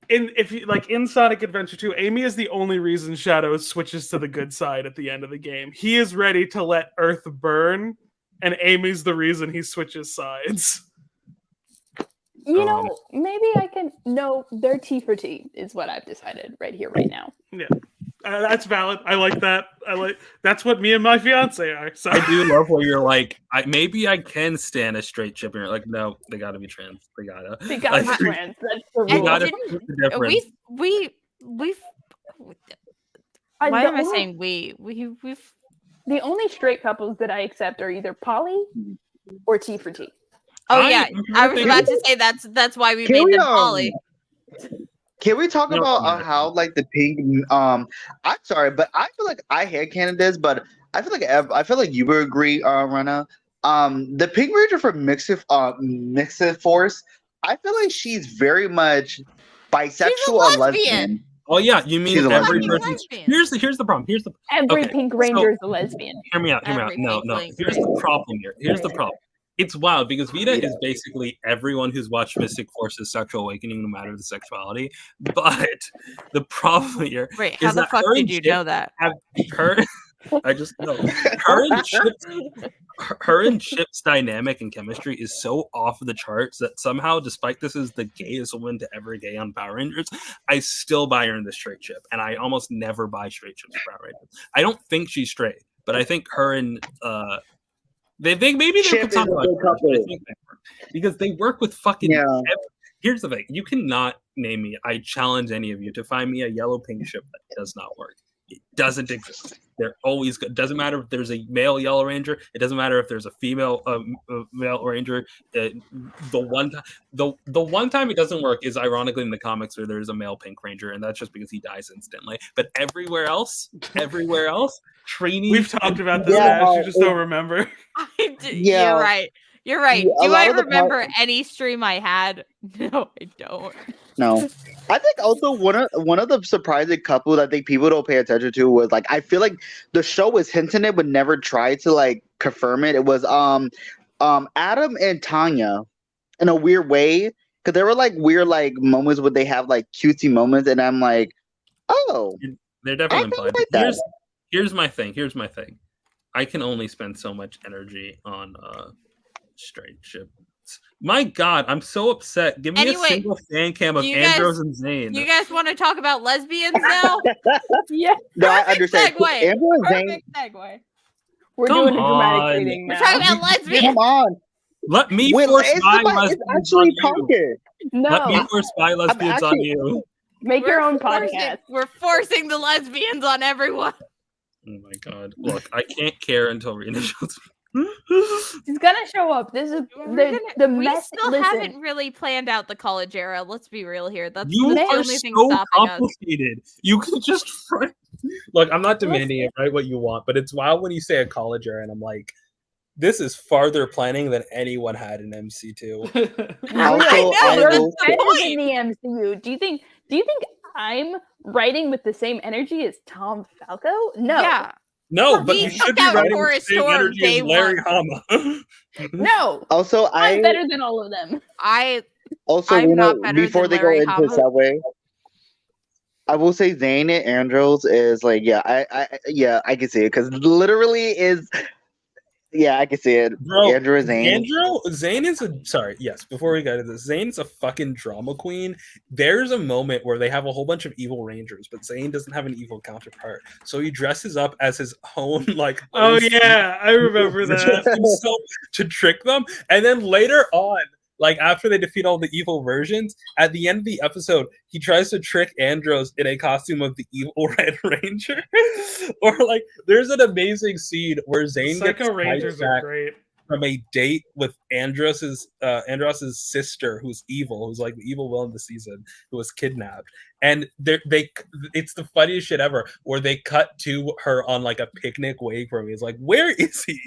in Sonic Adventure 2, Amy is the only reason Shadow switches to the good side at the end of the game. He is ready to let Earth burn, and Amy's the reason he switches sides. You know, maybe I can. No, they're T for T is what I've decided right here, right now. Yeah, that's valid. I like that. That's what me and my fiance are. So. I do love where you're like, maybe I can stand a straight chip, and you're like, no, they gotta be trans. They gotta be trans. That's the rule. Why am I saying we've the only straight couples that I accept are either poly or T for T. Oh yeah, I was about to say that's why we made them poly. Can we talk about how like the pink? I'm sorry, but I feel like I headcanon this, but I feel like you would agree, Rena. The Pink Ranger from Mixed Force, I feel like she's very much bisexual or lesbian. Oh yeah, you mean every person? Here's the problem. Every Pink Ranger is a lesbian. Hear me out. No. Here's the problem here. Here's the problem. It's wild because Vita is basically everyone who's watched Mystic Force's Sexual Awakening, no matter the sexuality. But the problem here Wait, how the fuck did you know that? I just know. Her and Chip's dynamic and chemistry is so off the charts that somehow, despite this is the gayest woman to ever gay on Power Rangers, I still buy her in the straight Chip. And I almost never buy straight Chips Power Rangers. I don't think she's straight, but I think her and they could talk about it, because they work with fucking. Here's the thing: you cannot name me. I challenge any of you to find me a yellow pink ship that does not work. It doesn't exist. They're always good. Doesn't matter if there's a male Yellow Ranger. It doesn't matter if there's a female male Ranger. The one time it doesn't work is ironically in the comics where there's a male Pink Ranger, and that's just because he dies instantly. But everywhere else, Trini. We've talked about this. You just don't remember. You're right. Do I remember any stream I had? No, I don't. No. I think also one of the surprising couples I think people don't pay attention to was like I feel like the show was hinting it but never tried to like confirm it. It was Adam and Tanya in a weird way, because there were like weird like moments where they have like cutesy moments, and I'm like, oh, they're definitely implied. Like here's my thing. I can only spend so much energy on straight ship. My God, I'm so upset. Give me a single fan cam of Andros and Zane. You guys want to talk about lesbians now? Yeah. No, I understand. Perfect segue. We're doing a dramatic reading now. We're talking about lesbians. Come on. Let me force my lesbians on you. No. Let me force my lesbians on you. Make your own podcast. We're forcing the lesbians on everyone. Oh my God. Look, I can't care until Rena shows me. She's gonna show up. This is the we mess. still Listen, haven't really planned out the college era. Let's be real here. That's You the are only thing so stopping us. complicated. You can just look. I'm not demanding it. Write what you want, but it's wild when you say a college era, and I'm like, this is farther planning than anyone had in MC2. Also, I you're will better than the MCU. Do you think I'm writing with the same energy as Tom Falco? No. Yeah. No, but We you took should be out writing with Forest the same Storm energy day as Larry one. Hama. No. Also, I'm better than all of them. I'm Rena, not better before than they Larry go into Hama. Subway, I will say Zayn and Andros is like, I can see it because literally is, I can see it. Bro, Andrew Zayn. Zayn is before we get to this, Zayn's a fucking drama queen. There's a moment where they have a whole bunch of evil rangers, but Zayn doesn't have an evil counterpart. So he dresses up as his own, like, Oh OC yeah, I remember that. himself to trick them. And then later on, like after they defeat all the evil versions, at the end of the episode, he tries to trick Andros in a costume of the evil Red Ranger. Or like, there's an amazing scene where Zayn gets Psycho Rangers are great. from a date with Andros's sister, who's evil, who's like the evil villain of the season, who was kidnapped. And it's the funniest shit ever, where they cut to her on like a picnic waiting for me. It's like, where is he?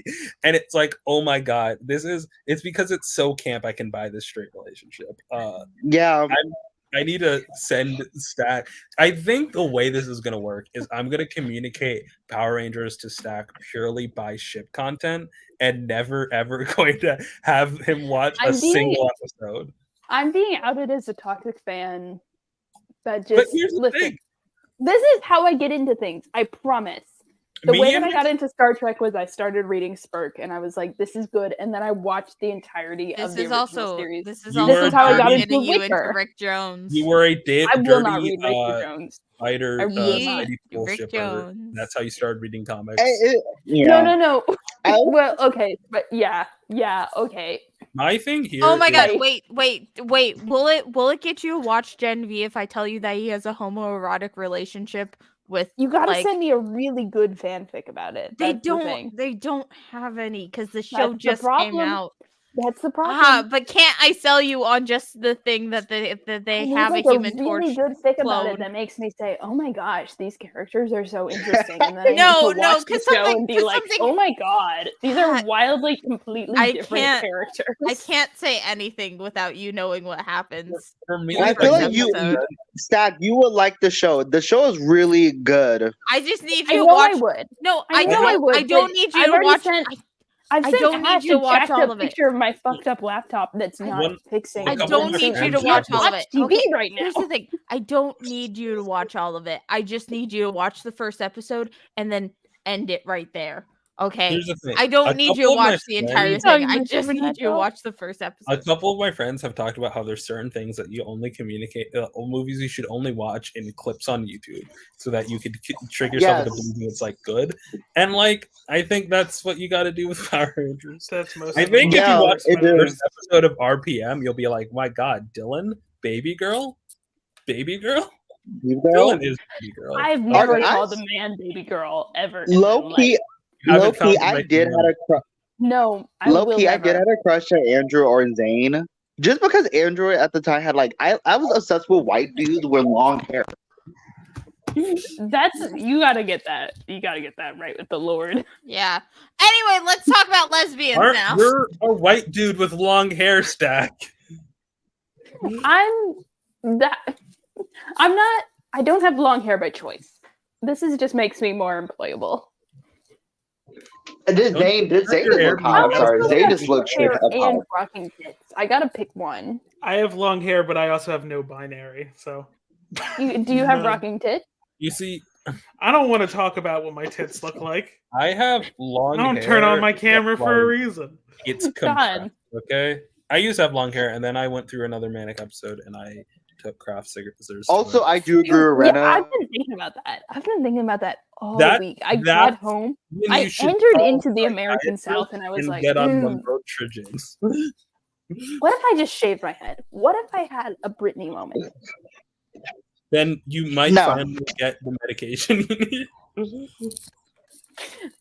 And it's like, oh my god, it's because it's so camp. I can buy this straight relationship. I need to send Stack. I think the way this is going to work is I'm going to communicate Power Rangers to Stack purely by ship content and never ever going to have him watch a single episode. I'm being outed as a toxic fan, but here's the thing. This is how I get into things. I promise. The way that I got into Star Trek was I started reading Spurk, and I was like, "This is good," and then I watched the entirety of the original series. This is how I got into Rick Jones. You were a dirty Rick Jones. fighter, Rick Jones. That's how you started reading comics. No. Well, okay, but yeah, okay. My thing here. Oh my god! Wait! Will it get you to watch Gen V if I tell you that he has a homoerotic relationship with? You gotta send me a really good fanfic about it. They don't have any because the show just came out. That's the problem. But can't I sell you on just the thing that they have like a Human really Torch good fic about clone. it that makes me say, "Oh my gosh, these characters are so interesting." And then I No, need to watch the show and be like, something- "Oh my god, these are wildly, completely different characters." I can't say anything without you knowing what happens. For me, I feel like Stack, you would like the show. The show is really good. I just need I you to know watch. I would. No, I know I would. I don't need you to watch. I don't need you to watch all of it. Picture of my fucked up laptop that's not fixing. I don't need you to watch all of it. TV right now. Here's the thing. I don't need you to watch all of it. I just need you to watch the first episode and then end it right there. Okay. Here's the thing. I don't need you to watch the entire thing. I friends- just need you to watch the first episode. A couple of my friends have talked about how there's certain things that you only communicate, movies you should only watch in clips on YouTube, so that you could trick yourself into believing it's like good. And like, I think that's what you got to do with Power Rangers. That's most. I think if you watch the first episode of RPM, you'll be like, my God, Dylan, baby girl. Dylan is baby girl. I've never called a man baby girl ever. Low key, I did have a crush. No, low key, I did have a crush on Andrew or Zayn, just because Andrew at the time had like I was obsessed with white dudes with long hair. You gotta get that. You gotta get that right with the Lord. Yeah. Anyway, let's talk about lesbians now. You're a white dude with long hair, Stack. I don't have long hair by choice. This just makes me more employable. Zayn just look hot. I'm sorry, Zayn just looks straight up hot. And rocking tits. I gotta pick one. I have long hair, but I also have no binary. So, do you have rocking tits? You see, I don't want to talk about what my tits look like. I have long hair. I don't turn on my camera for a reason. It's compressed, okay? I used to have long hair, and then I went through another manic episode, and I took craft scissors. Also, I do agree with Rena. Yeah, I've been thinking about that all week. I got home. I entered into the American South, and I was like, get on the road trudgings. What if I just shaved my head? What if I had a Britney moment? Then you might finally get the medication you need.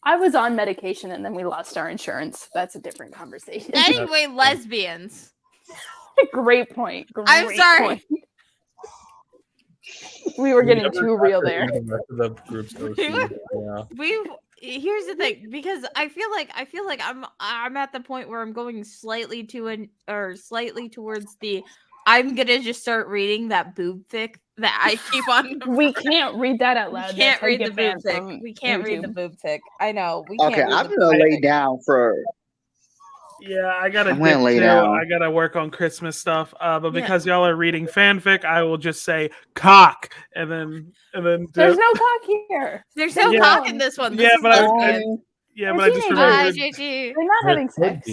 I was on medication and then we lost our insurance. That's a different conversation. Anyway, lesbians. Great point. I'm sorry. Point. We were getting too real there. The group's OC. Yeah. Here's the thing, because I feel like I'm at the point where I'm going slightly towards the I'm gonna just start reading that boob fic that I keep on. We can't read that out loud. We can't read the boob fic. We can't read the boob fic. I know. We can't. Okay, I'm gonna lay down for. Yeah, I gotta I'm gonna lay too. down. I gotta work on Christmas stuff. But because y'all are reading fanfic, I will just say cock, and then. There's no cock here. There's no cock in this one. This but I just remembered. They're not having sex.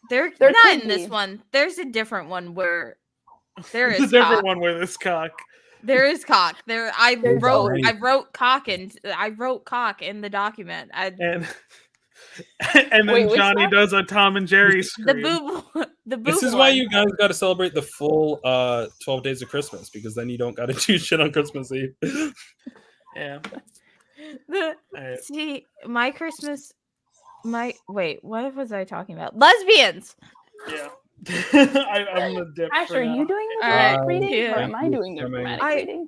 They're not in this one. There's a different one where there is. There's a different one where there's cock. There is cock. I wrote cock in the document. And then Johnny does a Tom and Jerry scream. The boob. This is why you guys got to celebrate the full 12 days of Christmas, because then you don't got to do shit on Christmas Eve. Yeah. See, my Christmas. Wait, what was I talking about? Lesbians. Yeah. I'm the dip. Ash, are you doing the dramatic reading, or am I doing the dramatic reading?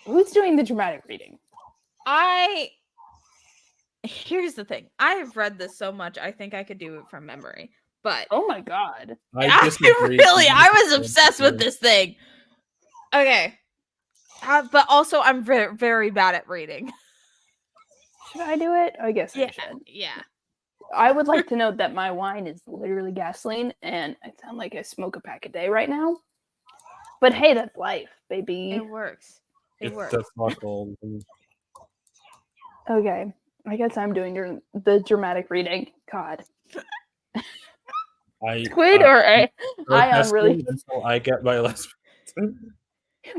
Who's doing the dramatic reading? Here's the thing. I have read this so much, I think I could do it from memory. But oh my god, I was obsessed with this thing. Okay, but also I'm very, very bad at reading. Should I do it? I guess I should. Yeah. I would like to note that my wine is literally gasoline, and I sound like I smoke a pack a day right now. But hey, that's life, baby. It works. It works. That's not cold. Okay, I guess I'm doing the dramatic reading. God. Squid or Ayaan really? Until I get my lesbian.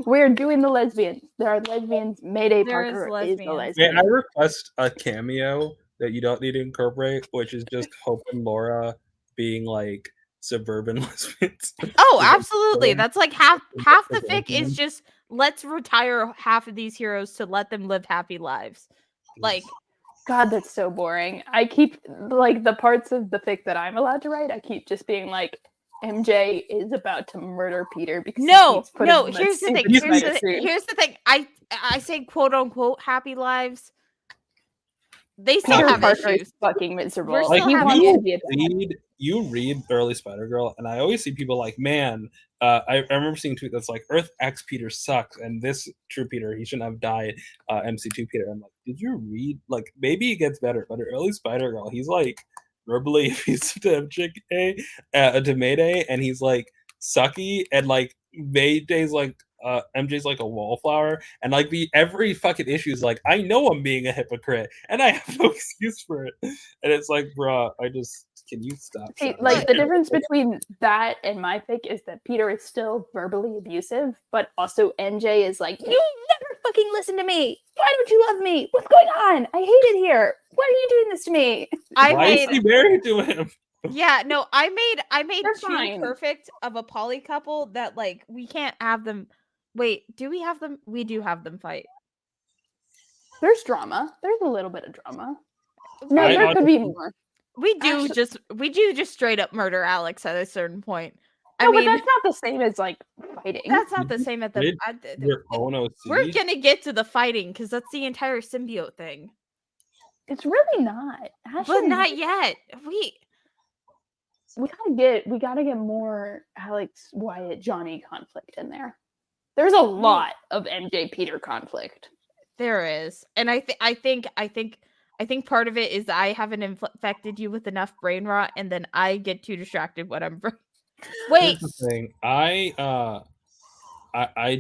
We're doing the lesbians. There are lesbians. Mayday Parker is the lesbian. May I request a cameo that you don't need to incorporate, which is just Hope and Laura being like suburban lesbians. Oh, absolutely. That's like half the fic is just let's retire half of these heroes to let them live happy lives. Like, God, that's so boring. I keep like the parts of the fic that I'm allowed to write. I keep just being like, MJ is about to murder Peter because here's the thing. Here's the thing. I say quote unquote happy lives. They still Peter have Parker issues. is fucking miserable. Like you read Early Spider-Girl, and I always see people like, man, I remember seeing a tweet that's like, Earth X Peter sucks, and this true Peter, he shouldn't have died. MC2 Peter. I'm like, did you read? Like, maybe it gets better, but Early Spider-Girl, he's like verbally abusive to MJ, to Mayday, and he's like sucky, and like Mayday's like MJ's like a wallflower, and like every fucking issue is like, I know I'm being a hypocrite and I have no excuse for it, and it's like, bruh, can you stop? See, like the difference between that and my fic is that Peter is still verbally abusive, but also MJ is like, you never fucking listen to me. Why don't you love me? What's going on? I hate it here. Why are you doing this to me? Why is he married to him? Yeah, no, I made They're too fine. perfect of a poly couple that like we can't have them. Wait, do we have them? We do have them fight. There's drama. There's a little bit of drama. No, there could be more. We do just straight up murder Alex at a certain point. No, but that's not the same as like fighting. That's not the same at the. We're gonna get to the fighting because that's the entire symbiote thing. It's really not. But not yet. We gotta get more Alex, Wyatt, Johnny conflict in there. There's a lot of MJ Peter conflict. There is, and I think part of it is I haven't infected you with enough brain rot, and then I get too distracted when I'm. Wait. Here's the thing. I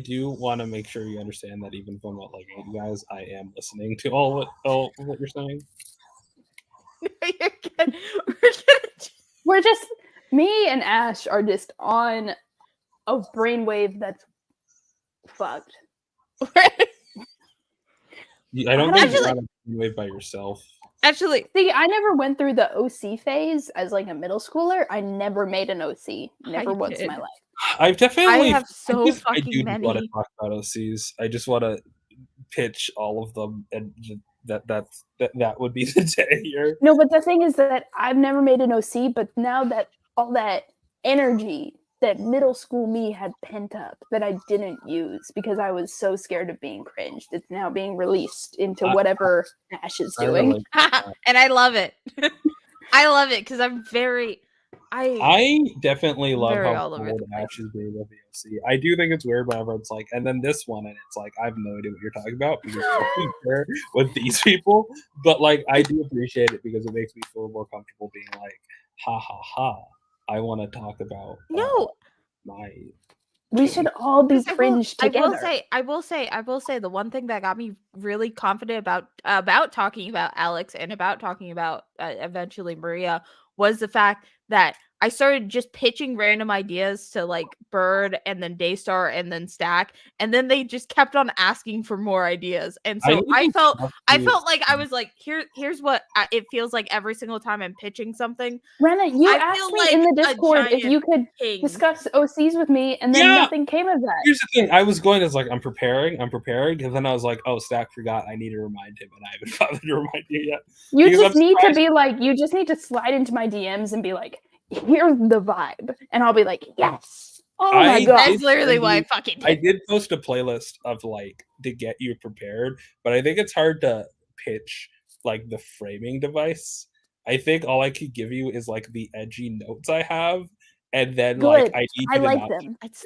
do want to make sure you understand that even if I'm not like you guys, I am listening to all what you're saying. You're good. We're just me and Ash are just on a brainwave that's fucked. I don't think you're on a brainwave by yourself. Actually, see, I never went through the OC phase as like a middle schooler. I never made an OC, never once in my life. I've definitely. I have so fucking I do many. want to talk about OCs. I just want to pitch all of them, and that would be the day here. No, but the thing is that I've never made an OC, but now that all that energy that middle school me had pent up that I didn't use because I was so scared of being cringed, it's now being released into whatever Ash is doing. And I love it. I love it because I definitely love very how all over bold the place. Ash is being with the OC. I do think it's weird whenever it's like, and then this one, and it's like, I have no idea what you're talking about because I'm there with these people. But like, I do appreciate it because it makes me feel more comfortable being like, ha ha ha. I want to talk about my. We should all be cringed together. I will say the one thing that got me really confident about talking about Alex and about talking about eventually Maria was the fact that I started just pitching random ideas to like Bird and then Daystar and then Stack, and then they just kept on asking for more ideas. And so I felt like I was like, here's what it feels like every single time I'm pitching something. Rena, you asked me in the Discord if you could discuss OCs with me, and then nothing came of that. Here's the thing: I was going as like, I'm preparing, and then I was like, oh, Stack forgot. I need to remind him, and I haven't bothered to remind you yet. You just need to be like, you just need to slide into my DMs and be like, here's the vibe, and I'll be like, yes. Oh my god, that's literally why I fucking did. I did post a playlist of like to get you prepared, but I think it's hard to pitch like the framing device. I think all I could give you is like the edgy notes I have, and then like I need I like them. It's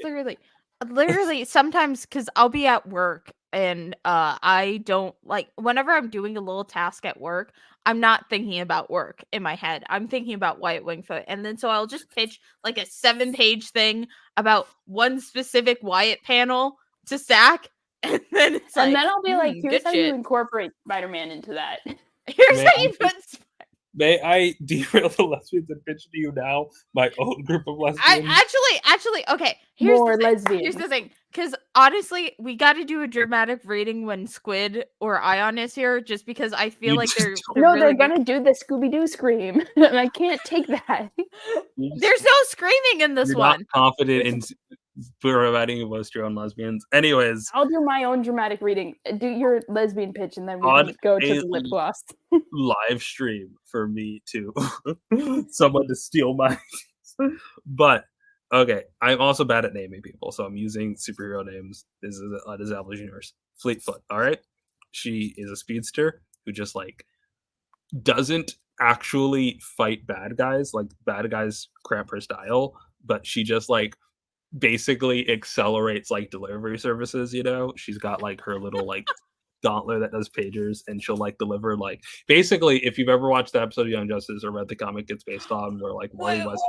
literally sometimes because I'll be at work and I don't like whenever I'm doing a little task at work, I'm not thinking about work in my head. I'm thinking about Wyatt Wingfoot. And then so I'll just pitch like a 7-page thing about one specific Wyatt panel to Stack. And then it's and then I'll be like, here's how shit. you incorporate Spider-Man into that. Here's how you put May I derail the lesbians and pitch to you now my own group of lesbians? Actually, okay. Here's the thing, because honestly, we got to do a dramatic reading when Squid or Ayaan is here, just because I feel like they're really gonna do the Scooby-Doo scream, and I can't take that. There's no screaming in this You're one. Not confident in providing you with your own lesbians. Anyways, I'll do my own dramatic reading. Do your lesbian pitch, and then we can go to the lip gloss. Live stream for me to someone to steal my. But okay, I'm also bad at naming people, so I'm using superhero names. This is established universe. Fleetfoot. All right, she is a speedster who just like doesn't actually fight bad guys. Like bad guys cramp her style, but she just like basically accelerates like delivery services. You know, she's got like her little like gauntlet that does pagers, and she'll like deliver like basically if you've ever watched the episode of Young Justice or read the comic it's based on where like Wally West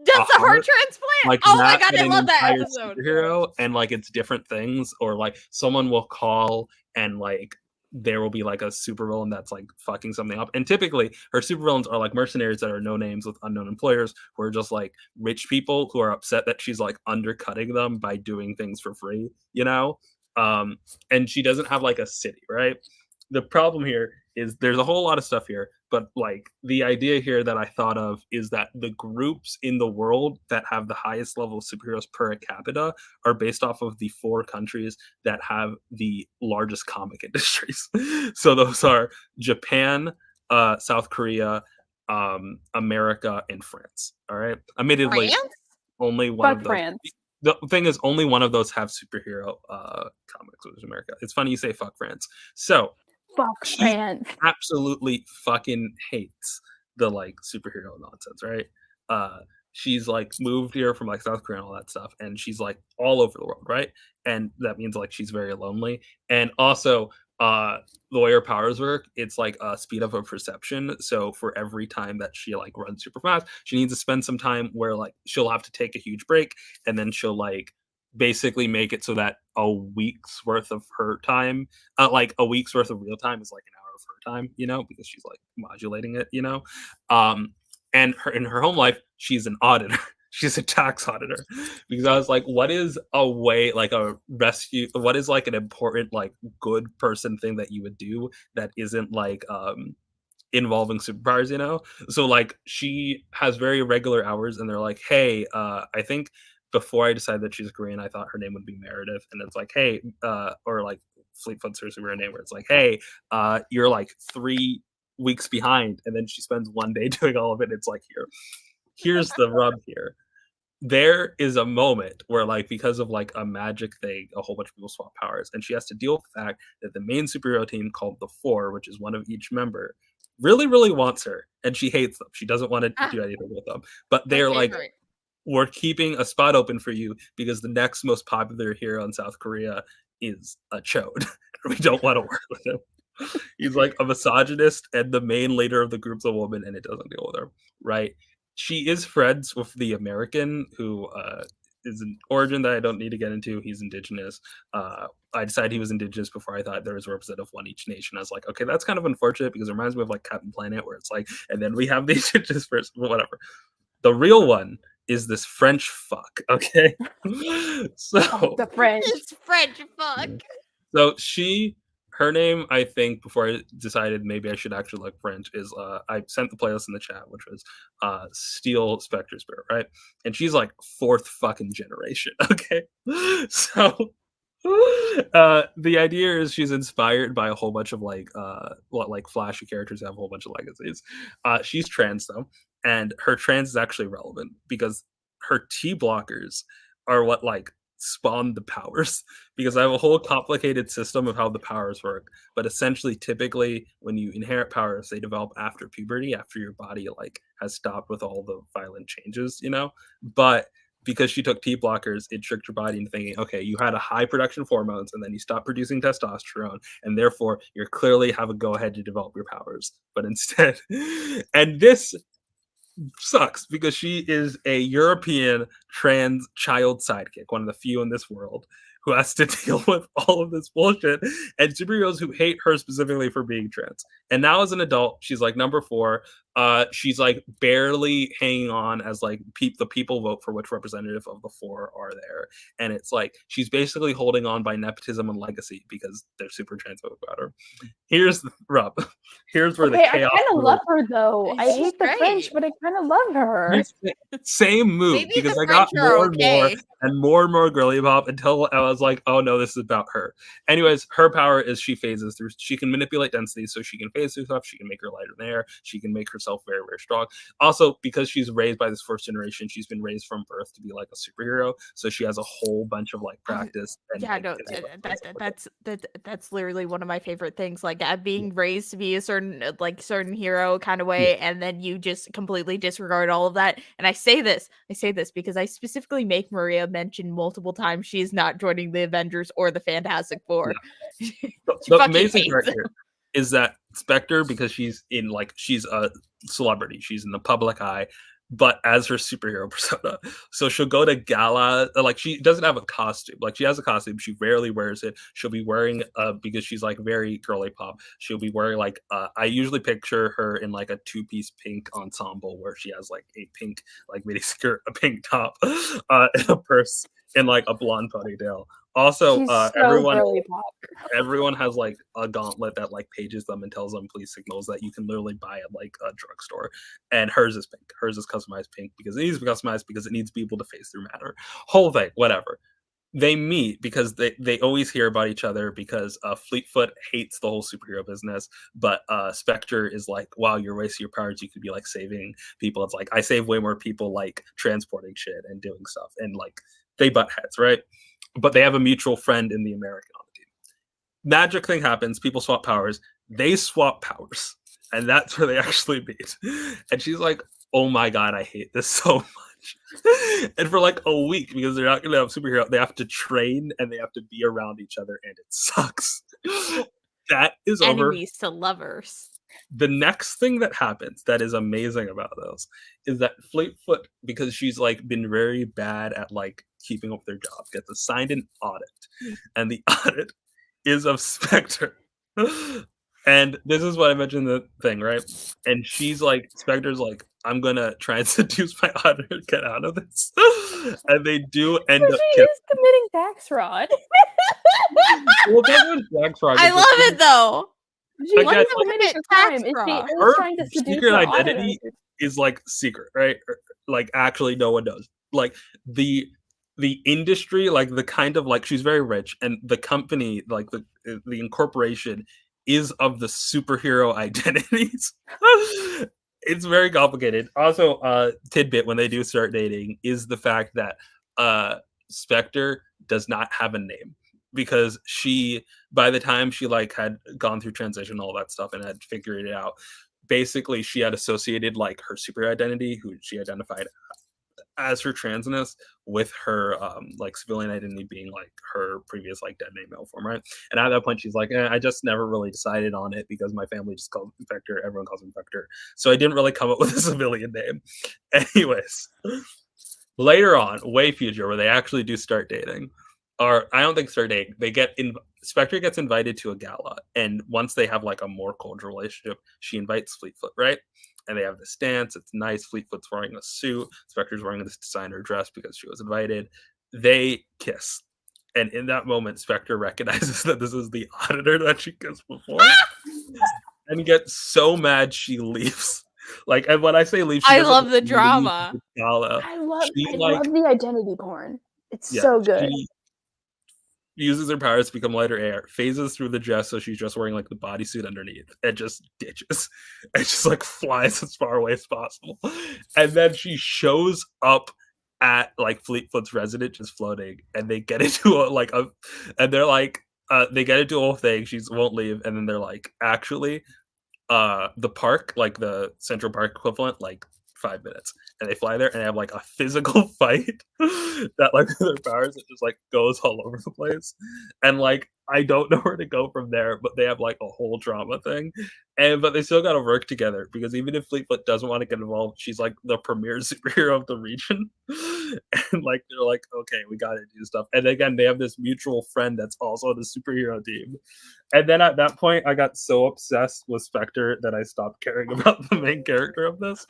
does the heart transplant. Like oh my god, I love that entire episode. Superhero, and like it's different things, or like someone will call and like there will be like a supervillain that's like fucking something up. And typically her supervillains are like mercenaries that are no names with unknown employers who are just like rich people who are upset that she's like undercutting them by doing things for free, you know? And she doesn't have like a city, right? The problem here is there's a whole lot of stuff here, but like the idea here that I thought of is that the groups in the world that have the highest level of superheroes per capita are based off of the 4 countries that have the largest comic industries. So those are Japan, South Korea, America, and France. All right. Admittedly, France? Only one of those. France. The thing is, only one of those have superhero comics, which is America. It's funny you say fuck France. So fuck France. Absolutely fucking hates the like superhero nonsense, right? She's like moved here from like South Korea and all that stuff, and she's like all over the world, right? And that means like she's very lonely. And also, the way her powers work, it's like a speed up of perception. So for every time that she like runs super fast, she needs to spend some time where like she'll have to take a huge break, and then she'll like basically make it so that a week's worth of her time, like a week's worth of real time is like an hour of her time, you know, because she's like modulating it, you know. And her in her home life, she's an auditor. She's a tax auditor. Because I was like, what is a way, like a rescue, what is like an important, like good person thing that you would do that isn't like involving superpowers, you know? So like she has very regular hours, and they're like, hey, I think before I decided that she's Korean, I thought her name would be Meredith. And it's like, hey, or like Fleetfoot's her superhero name, where it's like, hey, you're like 3 weeks behind, and then she spends one day doing all of it. It's like, here's the rub here. There is a moment where, like, because of like a magic thing, a whole bunch of people swap powers, and she has to deal with the fact that the main superhero team, called the Four, which is one of each member, really, really wants her, and she hates them. She doesn't want to do anything with them, but they're like, we're keeping a spot open for you because the next most popular hero in South Korea is a chode. We don't want to work with him. He's like a misogynist, and the main leader of the group's a woman, and it doesn't deal with her, right? She is friends with the American, who is an origin that I don't need to get into. He's indigenous. I decided he was indigenous before I thought there was a representative of one each nation. I was like, okay, that's kind of unfortunate because it reminds me of like Captain Planet, where it's like, and then we have the indigenous person, whatever. The real one is this French fuck, okay? So the French. It's French fuck. So her name, I think, before I decided maybe I should actually look French, is I sent the playlist in the chat, which was Steel Spectre Spirit, right? And she's like 4th fucking generation, okay? So the idea is she's inspired by a whole bunch of like flashy characters that have a whole bunch of legacies. She's trans though, and her trans is actually relevant because her T blockers are what like spawn the powers, because I have a whole complicated system of how the powers work. But essentially, typically when you inherit powers, they develop after puberty, after your body like has stopped with all the violent changes, you know. But because she took T blockers, it tricked your body into thinking, okay, you had a high production of hormones and then you stopped producing testosterone, and therefore you're clearly have a go ahead to develop your powers. But instead, and this sucks because she is a European trans child sidekick, one of the few in this world who has to deal with all of this bullshit, and superheroes who hate her specifically for being trans. And now as an adult, she's like number 4. She's like barely hanging on as like the people vote for which representative of the 4 are there. And it's like she's basically holding on by nepotism and legacy because they're super transphobic about her. Here's the rub. Here's where the chaos. I kind of love her though. I hate the French, but I kind of love her. Same move. Maybe because the I got French are more and more okay. and more girly pop until I was like, oh no, this is about her. Anyways, her power is she phases through. She can manipulate density, so she can phase through stuff. She can make her lighter in the air. She can make herself very, very strong. Also, because she's raised by this 1st generation, she's been raised from birth to be like a superhero. So she has a whole bunch of like practice. And, yeah, no, that's literally one of my favorite things. Like being raised to be a certain hero kind of way, and then you just completely disregard all of that. And I say this because I specifically make Maria mention multiple times she's not joining the Avengers or the Fantastic Four. Yeah. The amazing part here is that Spectre, because she's a celebrity, she's in the public eye, but as her superhero persona. So she'll go to gala, like she doesn't have a costume. Like she has a costume, she rarely wears it. She'll be wearing because she's like very girly pop. She'll be wearing like I usually picture her in like a 2-piece pink ensemble where she has like a pink like mini skirt, a pink top, and a purse, and like a blonde ponytail. Also, everyone has like a gauntlet that like pages them and tells them please signals that you can literally buy at like a drugstore. And hers is pink. Hers is customized pink because it needs to be customized because it needs people to phase through matter. Whole thing, whatever. They meet because they always hear about each other because Fleetfoot hates the whole superhero business, but Spectre is like, wow, you're wasting your powers. You could be like saving people. It's like I save way more people like transporting shit and doing stuff, and like they butt heads, right? But they have a mutual friend in the American on the team. Magic thing happens. People swap powers. They swap powers. And that's where they actually meet. And she's like, oh my God, I hate this so much. And for like a week, because they're not going to have superhero, they have to train and they have to be around each other. And it sucks. That is enemies to lovers. The next thing that happens that is amazing about those is that Fleetfoot, because she's like been very bad at like keeping up with their job, gets assigned an audit, and the audit is of Spectre. And this is what I mentioned the thing, right? And she's like, Spectre's like, I'm gonna try and seduce my auditor and get out of this. And they do end up she is committing tax fraud. Well, that was tax fraud. I love it though. She wants to commit tax fraud. Her secret identity is like secret, right? Like actually no one knows. Like the industry, like the kind of like she's very rich, and the company, like the incorporation is of the superhero identities. It's very complicated. Also, tidbit when they do start dating is the fact that Spectre does not have a name, because she, by the time she like had gone through transition, all that stuff, and had figured it out, basically she had associated like her super identity, who she identified as her transness, with her like civilian identity being like her previous like dead name male form, right? And at that point she's like, I just never really decided on it because my family just called me Vector, everyone calls me Vector, so I didn't really come up with a civilian name. Anyways, later on, way future, where they actually do start dating, or I don't think start dating, they get in. Spectre gets invited to a gala, and once they have like a more cordial relationship, she invites Fleetfoot, right? And they have this dance. It's nice. Fleetfoot's wearing a suit. Spectre's wearing this designer dress because she was invited. They kiss, and in that moment, Spectre recognizes that this is the auditor that she kissed before, and gets so mad she leaves. Like, and when I say leave, she I doesn't love the leave drama. the gala. I love She, like, the identity porn. It's yeah, so good. she uses her powers to become lighter air, phases through the dress, so she's just wearing like the bodysuit underneath, and just ditches, and just like flies as far away as possible. And then she shows up at like Fleetfoot's residence, just floating, and they get into and they're like, they get into a whole thing. She won't leave, and then they're like, actually, the park, like the Central Park equivalent, like 5 minutes, and they fly there and they have like a physical fight that like their powers, it just like goes all over the place, and like I don't know where to go from there, but they have like a whole drama thing, but they still got to work together, because even if Fleetfoot doesn't want to get involved, she's like the premier superhero of the region, and like they're like, okay, we got to do stuff, and again they have this mutual friend that's also the superhero team. And then at that point, I got so obsessed with Spectre that I stopped caring about the main character of this.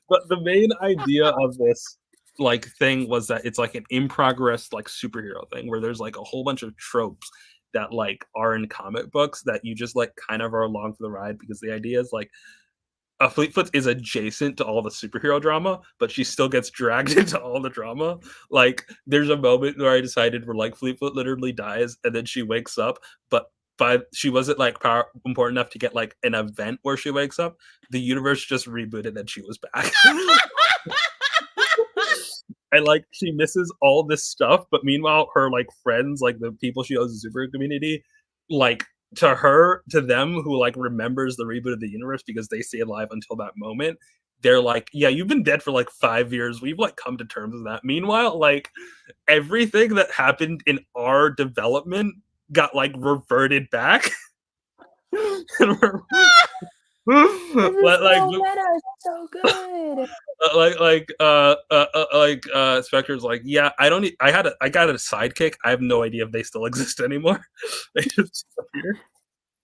But the main idea of this like thing was that it's like an in progress like superhero thing, where there's like a whole bunch of tropes that like are in comic books that you just like kind of are along for the ride, because the idea is like a Fleetfoot is adjacent to all the superhero drama, but she still gets dragged into all the drama. Like there's a moment where I decided where like Fleetfoot literally dies and then she wakes up, but she wasn't like important enough to get like an event where she wakes up. The universe just rebooted and she was back. And like she misses all this stuff, but meanwhile her like friends, like the people she owes the super community, like to them who like remembers the reboot of the universe because they stay alive until that moment, they're like, yeah, you've been dead for like 5 years, we've like come to terms with that. Meanwhile, like everything that happened in our development got like reverted back. So good. Spectre's like, yeah, I got a sidekick. I have no idea if they still exist anymore. They just disappear.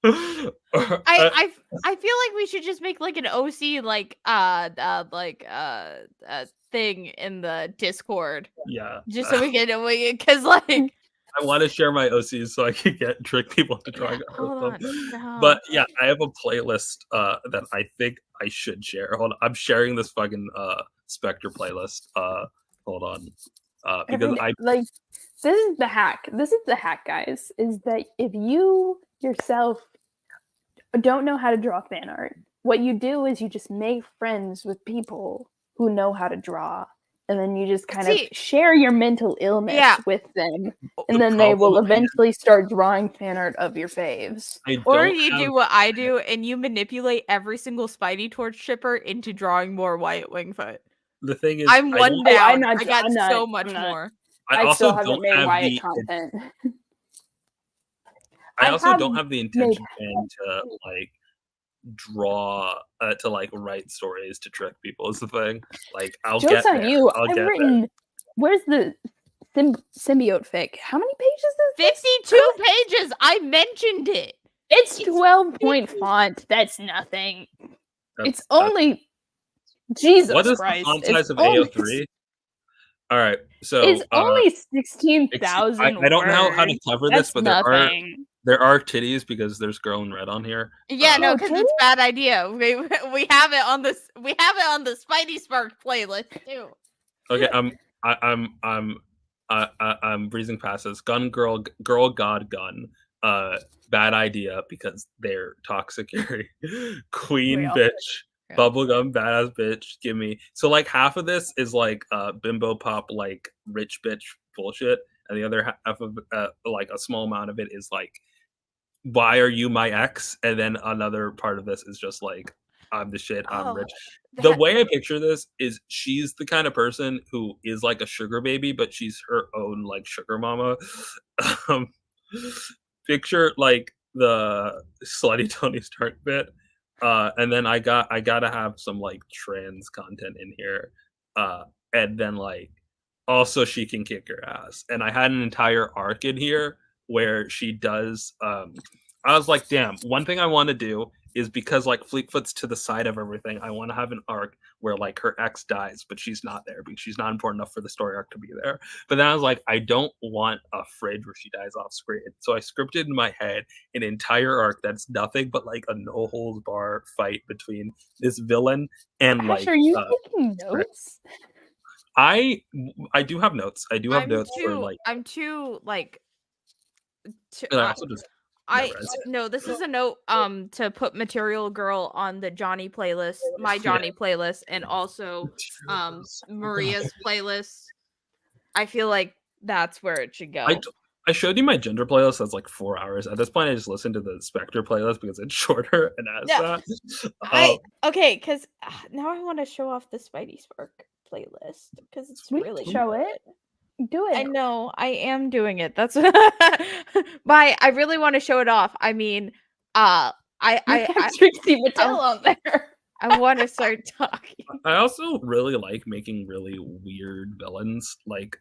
I feel like we should just make like an OC thing in the Discord. Yeah, just so we can, because like I want to share my OCs so I can trick people to drawing. No. But yeah, I have a playlist that I think I should share. Hold on, I'm sharing this fucking Spectre playlist. Hold on, because this is the hack. This is the hack, guys. Is that if you yourself don't know how to draw fan art, what you do is you just make friends with people who know how to draw. And then you just kind of share your mental illness with them. And then they will eventually start drawing fan art of your faves. Or you do what I do and you manipulate every single Spidey Torch shipper into drawing more Wyatt Wingfoot. The thing is, I'm one down. I got so much more. I also still haven't made Wyatt content. I also don't have the intention to like draw to like write stories to trick people is the thing. Like I'll Joke's get on there. you. I've written there. Where's the symbiote fic? How many pages is 52 pages. I mentioned it. It's 12-point font. That's nothing. It's only Jesus what is Christ. The font size of AO3? All right, so it's only 16,000. I don't know how to cover this, but nothing. there are titties because there's girl in red on here. Yeah, no, because it's a bad idea. We have it on this. We have it on the Spidey Spark playlist too. Okay, I'm breezing past this. Gun girl god gun. bad idea because they're toxic. Queen Real. bitch. Yeah. Bubblegum badass bitch, give me. So like half of this is like bimbo pop like rich bitch bullshit, and the other half of like a small amount of it is like, why are you my ex? And then another part of this is just like, I'm the shit, I'm Oh, rich. The that- way I picture this is she's the kind of person who is like a sugar baby, but she's her own like sugar mama. um, Picture like the slutty Tony Stark bit. And then I gotta have some like trans content in here. And then like also she can kick your ass. And I had an entire arc in here where she does I was like, damn, one thing I want to do is because like Fleetfoot's to the side of everything, I want to have an arc where like her ex dies, but she's not there because she's not important enough for the story arc to be there. But then I was like, I don't want a fridge where she dies off screen. So I scripted in my head an entire arc that's nothing but like a no holds bar fight between this villain and Ash, like are you taking notes? I do have notes. I do have notes for like I'm too like and I also just memorized. no, this is a note to put Material Girl on the Johnny playlist, my Johnny playlist, and also Maria's playlist. I feel like that's where it should go. I showed you my gender playlist. That's like 4 hours. At this point, I just listened to the Spectre playlist because it's shorter and has that. Okay, because now I want to show off the Spidey Spark playlist because it's really show it. Do it. I know I am doing it. That's but I really want to show it off. I mean, I Trixie Mattel on there. I want to start talking. I also really like making really weird villains. Like,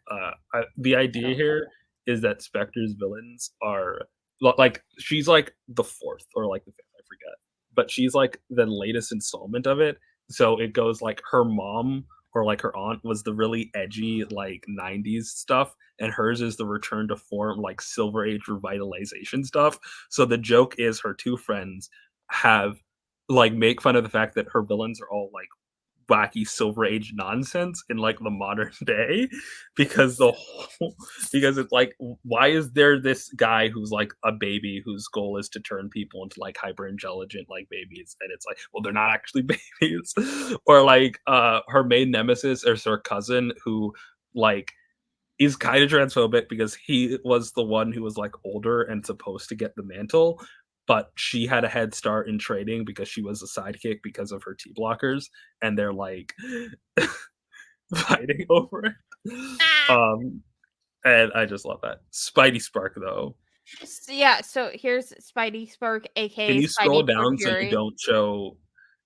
the idea here is that Spectre's villains are like she's like the fourth or like the fifth, I forget, but she's like the latest installment of it. So it goes like her mom or like her aunt was the really edgy like 90s stuff, and hers is the return to form like Silver Age revitalization stuff. So the joke is her two friends have like make fun of the fact that her villains are all like wacky Silver Age nonsense in like the modern day, because because it's like, why is there this guy who's like a baby whose goal is to turn people into like hyper intelligent like babies, and it's like, well, they're not actually babies. Or like her main nemesis is her cousin who like is kind of transphobic because he was the one who was like older and supposed to get the mantle, but she had a head start in trading because she was a sidekick because of her T blockers, and they're like fighting over it. And I just love that. Spidey Spark though. Yeah, so here's Spidey Spark, aka Can you scroll Spidey down so Fury. you don't show?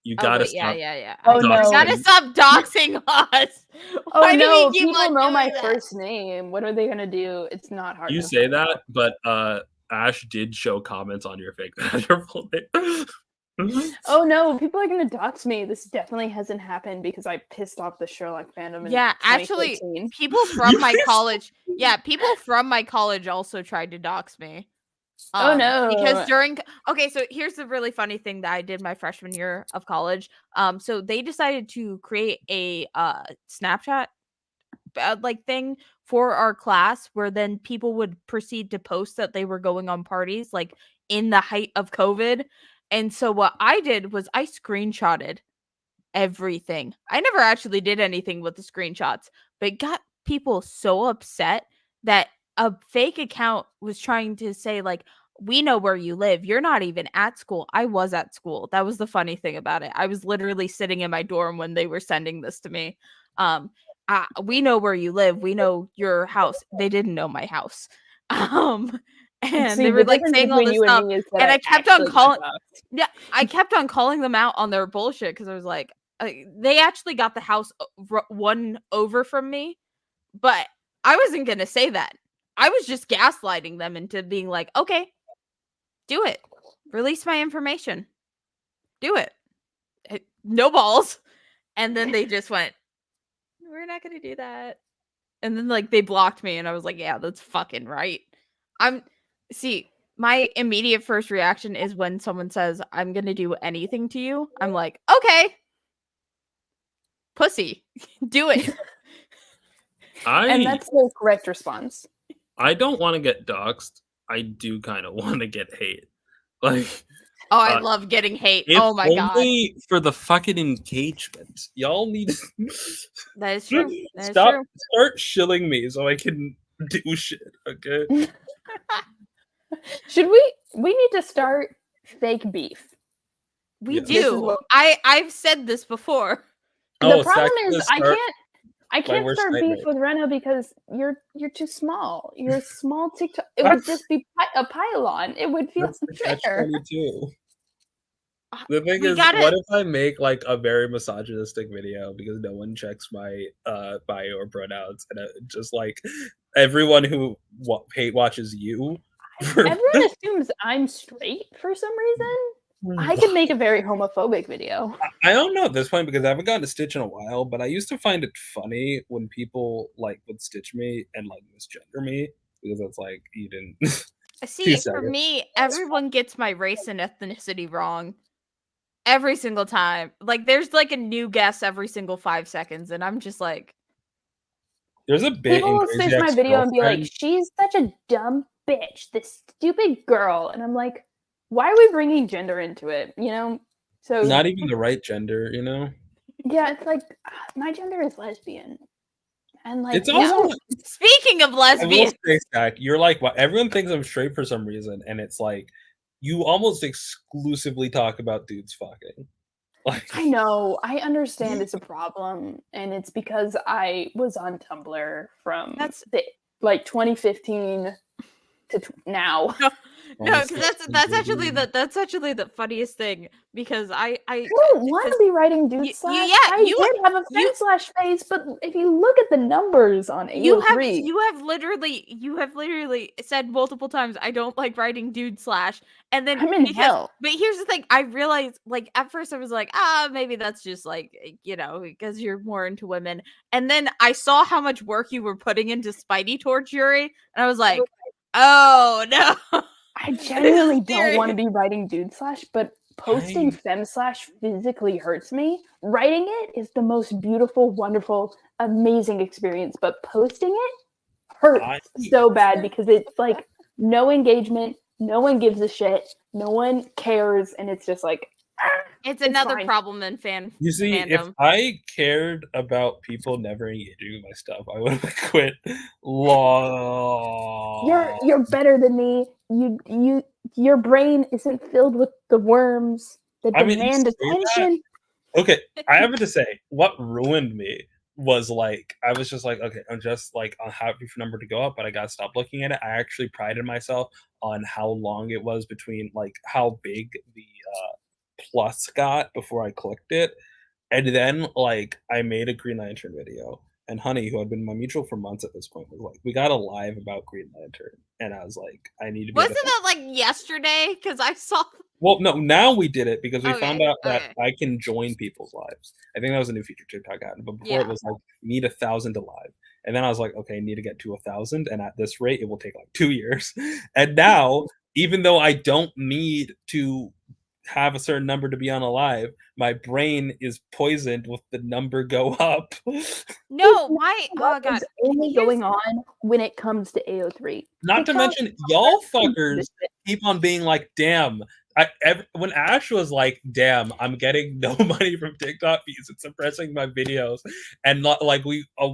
You gotta stop. Yeah. Oh no! You gotta stop doxing us. Oh Why do no! we keep People on know doing my that? first name. What are they gonna do? It's not hard. You to say find out. that, but Ash did show comments on your fake manager full name. Oh no! People are gonna dox me. This definitely hasn't happened because I pissed off the Sherlock fandom. Yeah, actually, people from my college. Yeah, people from my college also tried to dox me. Oh no! Because so here's the really funny thing that I did my freshman year of college. So they decided to create a Snapchat like thing for our class where then people would proceed to post that they were going on parties like in the height of COVID. And so what I did was I screenshotted everything. I never actually did anything with the screenshots, but it got people so upset that a fake account was trying to say like, we know where you live. You're not even at school. I was at school. That was the funny thing about it. I was literally sitting in my dorm when they were sending this to me. We know where you live. We know your house. They didn't know my house. And See, they were like saying all this stuff, and I kept on calling. Yeah, I kept on calling them out on their bullshit because I was like, they actually got the house one over from me, but I wasn't gonna say that. I was just gaslighting them into being like, okay, do it, release my information, do it, no balls. And then they just went, we're not gonna do that. And then like they blocked me, and I was like, yeah, that's fucking right. See, my immediate first reaction is when someone says, I'm going to do anything to you. I'm like, okay, pussy, do it. And that's the correct response. I don't want to get doxxed, I do kind of want to get hate. Like, Oh, I love getting hate. if Oh my god. only for the fucking engagement. Y'all need to That is true. That is stop, true. start shilling me so I can do shit. Okay. Should we need to start fake beef. We Yes. do. I've said this before. The problem is I can't worst start beef nightmare. with Rena because you're too small. You're a small TikTok. It would just be a pylon. It would feel That's the unfair. catch-22. The thing We is, gotta- what if I make like a very misogynistic video because no one checks my bio or pronouns, and just like everyone who hate watches you. Everyone assumes I'm straight for some reason. I could make a very homophobic video. I don't know at this point because I haven't gotten a stitch in a while, but I used to find it funny when people like would stitch me and like misgender me because it's like you didn't. See, for me, everyone gets my race and ethnicity wrong. Every single time. Like, there's like a new guess every single 5 seconds, and I'm just like... There's a bit People will search my video and be like, she's such a dumb bitch, this stupid girl. And I'm like, why are we bringing gender into it? You know? So not even the right gender, you know? Yeah, it's like, my gender is lesbian. And like, it's also speaking of lesbian, you're like, what? Everyone thinks I'm straight for some reason, and it's like you almost exclusively talk about dudes fucking. Like, I know, I understand it's a problem, and it's because I was on Tumblr from like 2015 to now. No, because that's actually the funniest thing, because I don't want to be writing dude slash. I did have a fan slash phase, but if you look at the numbers on AO3, you have literally said multiple times, I don't like writing dude slash, and then I'm in hell. But here's the thing, I realized, like, at first I was like, maybe that's just like, you know, because you're more into women, and then I saw how much work you were putting into Spidey Tortury, and I was like, oh no. I genuinely don't want to be writing dude slash, but posting fem slash physically hurts me. Writing it is the most beautiful, wonderful, amazing experience, but posting it hurts so bad because it's like no engagement, no one gives a shit, no one cares, and it's just like it's another problem in fandom. You see, if I cared about people never engaging with my stuff, I would have quit long. You're better than me. Your brain isn't filled with the worms that demand attention. Okay, I have to say, what ruined me was like I was just like, okay, I'm just like happy for number to go up, but I gotta stop looking at it. I actually prided myself on how long it was between like how big the plus got before I clicked it, and then like I made a Green Lantern video, and Honey, who had been my mutual for months at this point, was like, we got a live about Green Lantern, and I was like, I need to be wasn't that like yesterday, because I saw well, no, now we did it because we found out that I can join people's lives. I think that was a new feature TikTok had, but before it was like need 1,000 to live. And then I was like, okay, I need to get to 1,000, and at this rate, it will take like 2 years. And now, even though I don't need to have a certain number to be on a live, my brain is poisoned with the number go up. No, my god, it's only going on when it comes to AO3. Not to mention, y'all fuckers keep on being like, damn. When Ash was like, damn, I'm getting no money from TikTok because it's suppressing my videos, and not like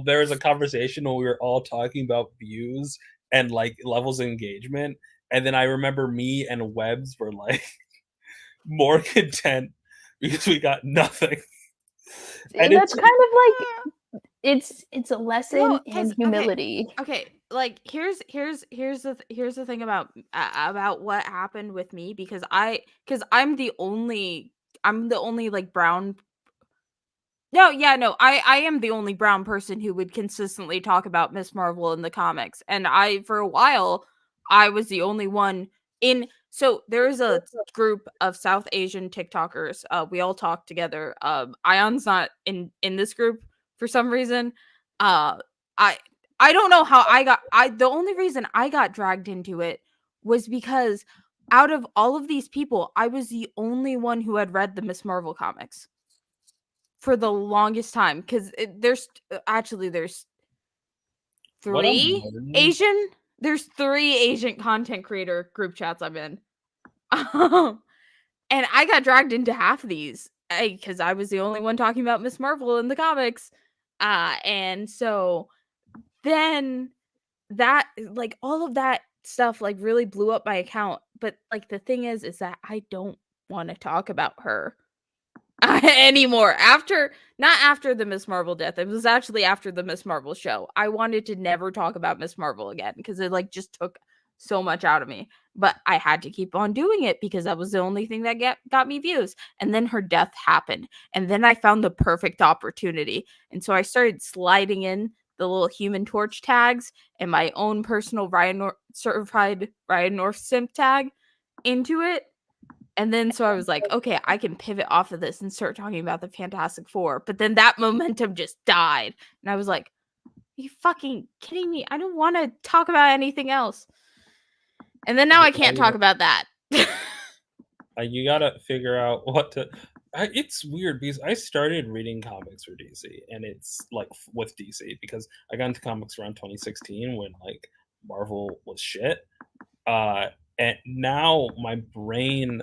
there was a conversation where we were all talking about views and like levels of engagement, and then I remember me and Webbs were like more content because we got nothing. And that's kind of like it's a lesson in humility. Okay, like here's the thing about what happened with me, because I'm the only like brown. I am the only brown person who would consistently talk about Miss Marvel in the comics, and for a while I was the only one in. So there's a group of South Asian TikTokers. We all talk together. Ayaan's not in this group for some reason. I don't know how the only reason I got dragged into it was because out of all of these people, I was the only one who had read the Miss Marvel comics for the longest time, because there's 3 Asian there's 3 Asian content creator group chats I'm in. And I got dragged into half of these because I was the only one talking about Miss Marvel in the comics. And so then that, like, all of that stuff, like, really blew up my account. But, like, the thing is that I don't want to talk about her anymore. Not after the Miss Marvel death. It was actually after the Miss Marvel show. I wanted to never talk about Miss Marvel again because it, like, just took so much out of me. But I had to keep on doing it because that was the only thing that got me views. And then her death happened. And then I found the perfect opportunity. And so I started sliding in the little Human Torch tags and my own personal certified Ryan North simp tag into it. And then so I was like, okay, I can pivot off of this and start talking about the Fantastic Four. But then that momentum just died. And I was like, are you fucking kidding me? I don't want to talk about anything else. And then now I can't talk about that. You gotta figure out what to. It's weird because I started reading comics for DC, and it's like with DC because I got into comics around 2016 when like Marvel was shit. And now my brain,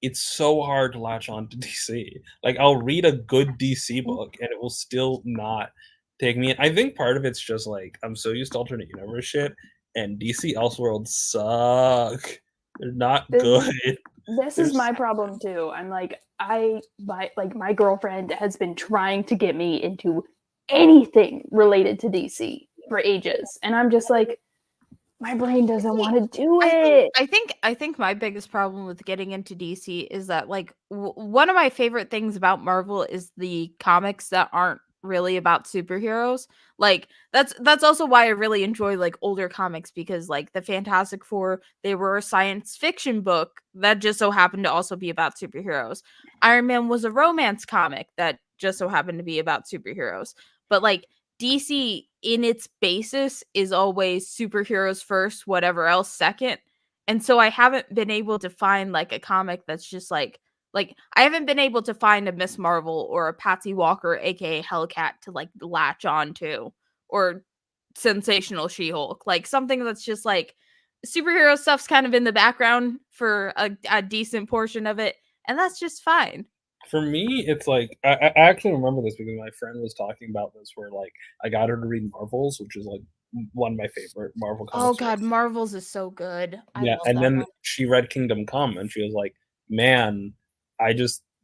it's so hard to latch on to DC. Like I'll read a good DC book and it will still not take me in. I think part of it's just like I'm so used to alternate universe shit, and DC Elseworlds suck. They're not good. This is my problem too. I'm like, my girlfriend has been trying to get me into anything related to DC for ages, and I'm just like, my brain doesn't want to do it. I think my biggest problem with getting into DC is that like one of my favorite things about Marvel is the comics that aren't really about superheroes. Like that's also why I really enjoy like older comics because like the Fantastic Four, they were a science fiction book that just so happened to also be about superheroes. Iron Man was a romance comic that just so happened to be about superheroes. But like DC in its basis is always superheroes first, whatever else second. And so I haven't been able to find like a comic that's just like I haven't been able to find a Miss Marvel or a Patsy Walker, aka Hellcat, to like latch on to, or Sensational She-Hulk, like something that's just like superhero stuff's kind of in the background for a decent portion of it, and that's just fine. For me, it's like I actually remember this because my friend was talking about this, where like I got her to read Marvels, which is like one of my favorite Marvel comics. Oh god, Marvels is so good. Yeah, and then she read Kingdom Come, and she was like, "Man,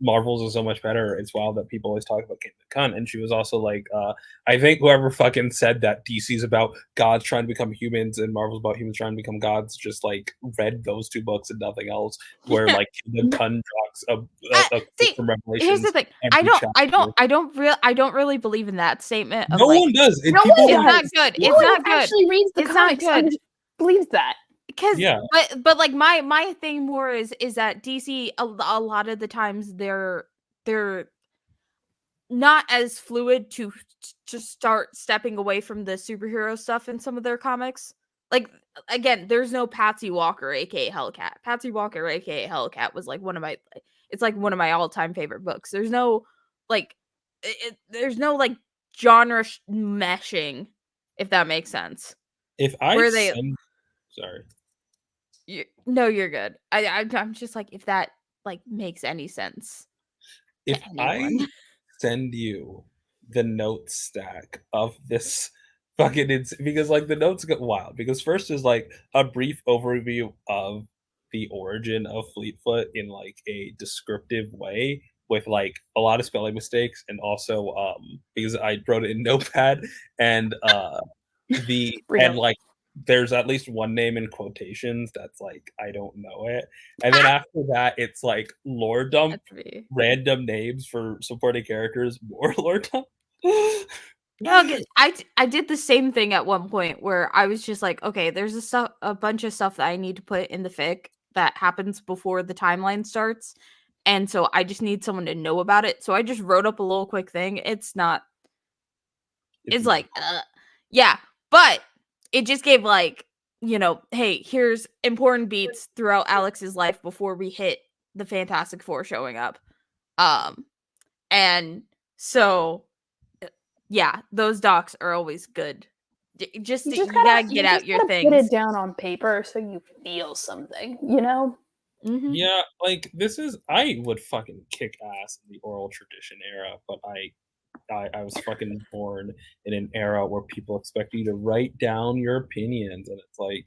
Marvels is so much better. It's wild that people always talk about Kingdom Come." And she was also like, I think whoever fucking said that DC's about gods trying to become humans and Marvel's about humans trying to become gods just like read those 2 books and nothing else. Where like Kingdom Come drops a see, from Revelations. here's the thing. I don't really believe in that statement. Of, no like, one does. No one it's does. not good. No It's one not good. actually reads the It's comics not and good. just believes that. Because Yeah. but like my thing more is that DC a lot of the times they're not as fluid to start stepping away from the superhero stuff in some of their comics. Like again, there's no Patsy Walker aka Hellcat. Patsy Walker aka Hellcat was like one of my all-time favorite books. There's no like there's no like genre meshing, if that makes sense. If I Where they sorry. No, you're good. I'm just like, if that like makes any sense. If I send you the notes stack of this fucking because like the notes get wild because first is like a brief overview of the origin of Fleetfoot in like a descriptive way with like a lot of spelling mistakes and also because I wrote it in Notepad and and like there's at least one name in quotations that's like I don't know it, and then after that it's like lore dump random names for supporting characters, more lore dump. No, I did the same thing at one point where I was just like, okay, there's a bunch of stuff that I need to put in the fic that happens before the timeline starts, and so I just need someone to know about it. So I just wrote up a little quick thing. It's like, yeah, but it just gave like, hey, here's important beats throughout Alex's life before we hit the Fantastic Four showing up. And so yeah, those docs are always good Just You you just gotta you get out just your gotta put things. it down on paper so you feel something, you know? Mhm. Yeah, like I would fucking kick ass in the oral tradition era, but I was fucking born in an era where people expect you to write down your opinions, and it's like,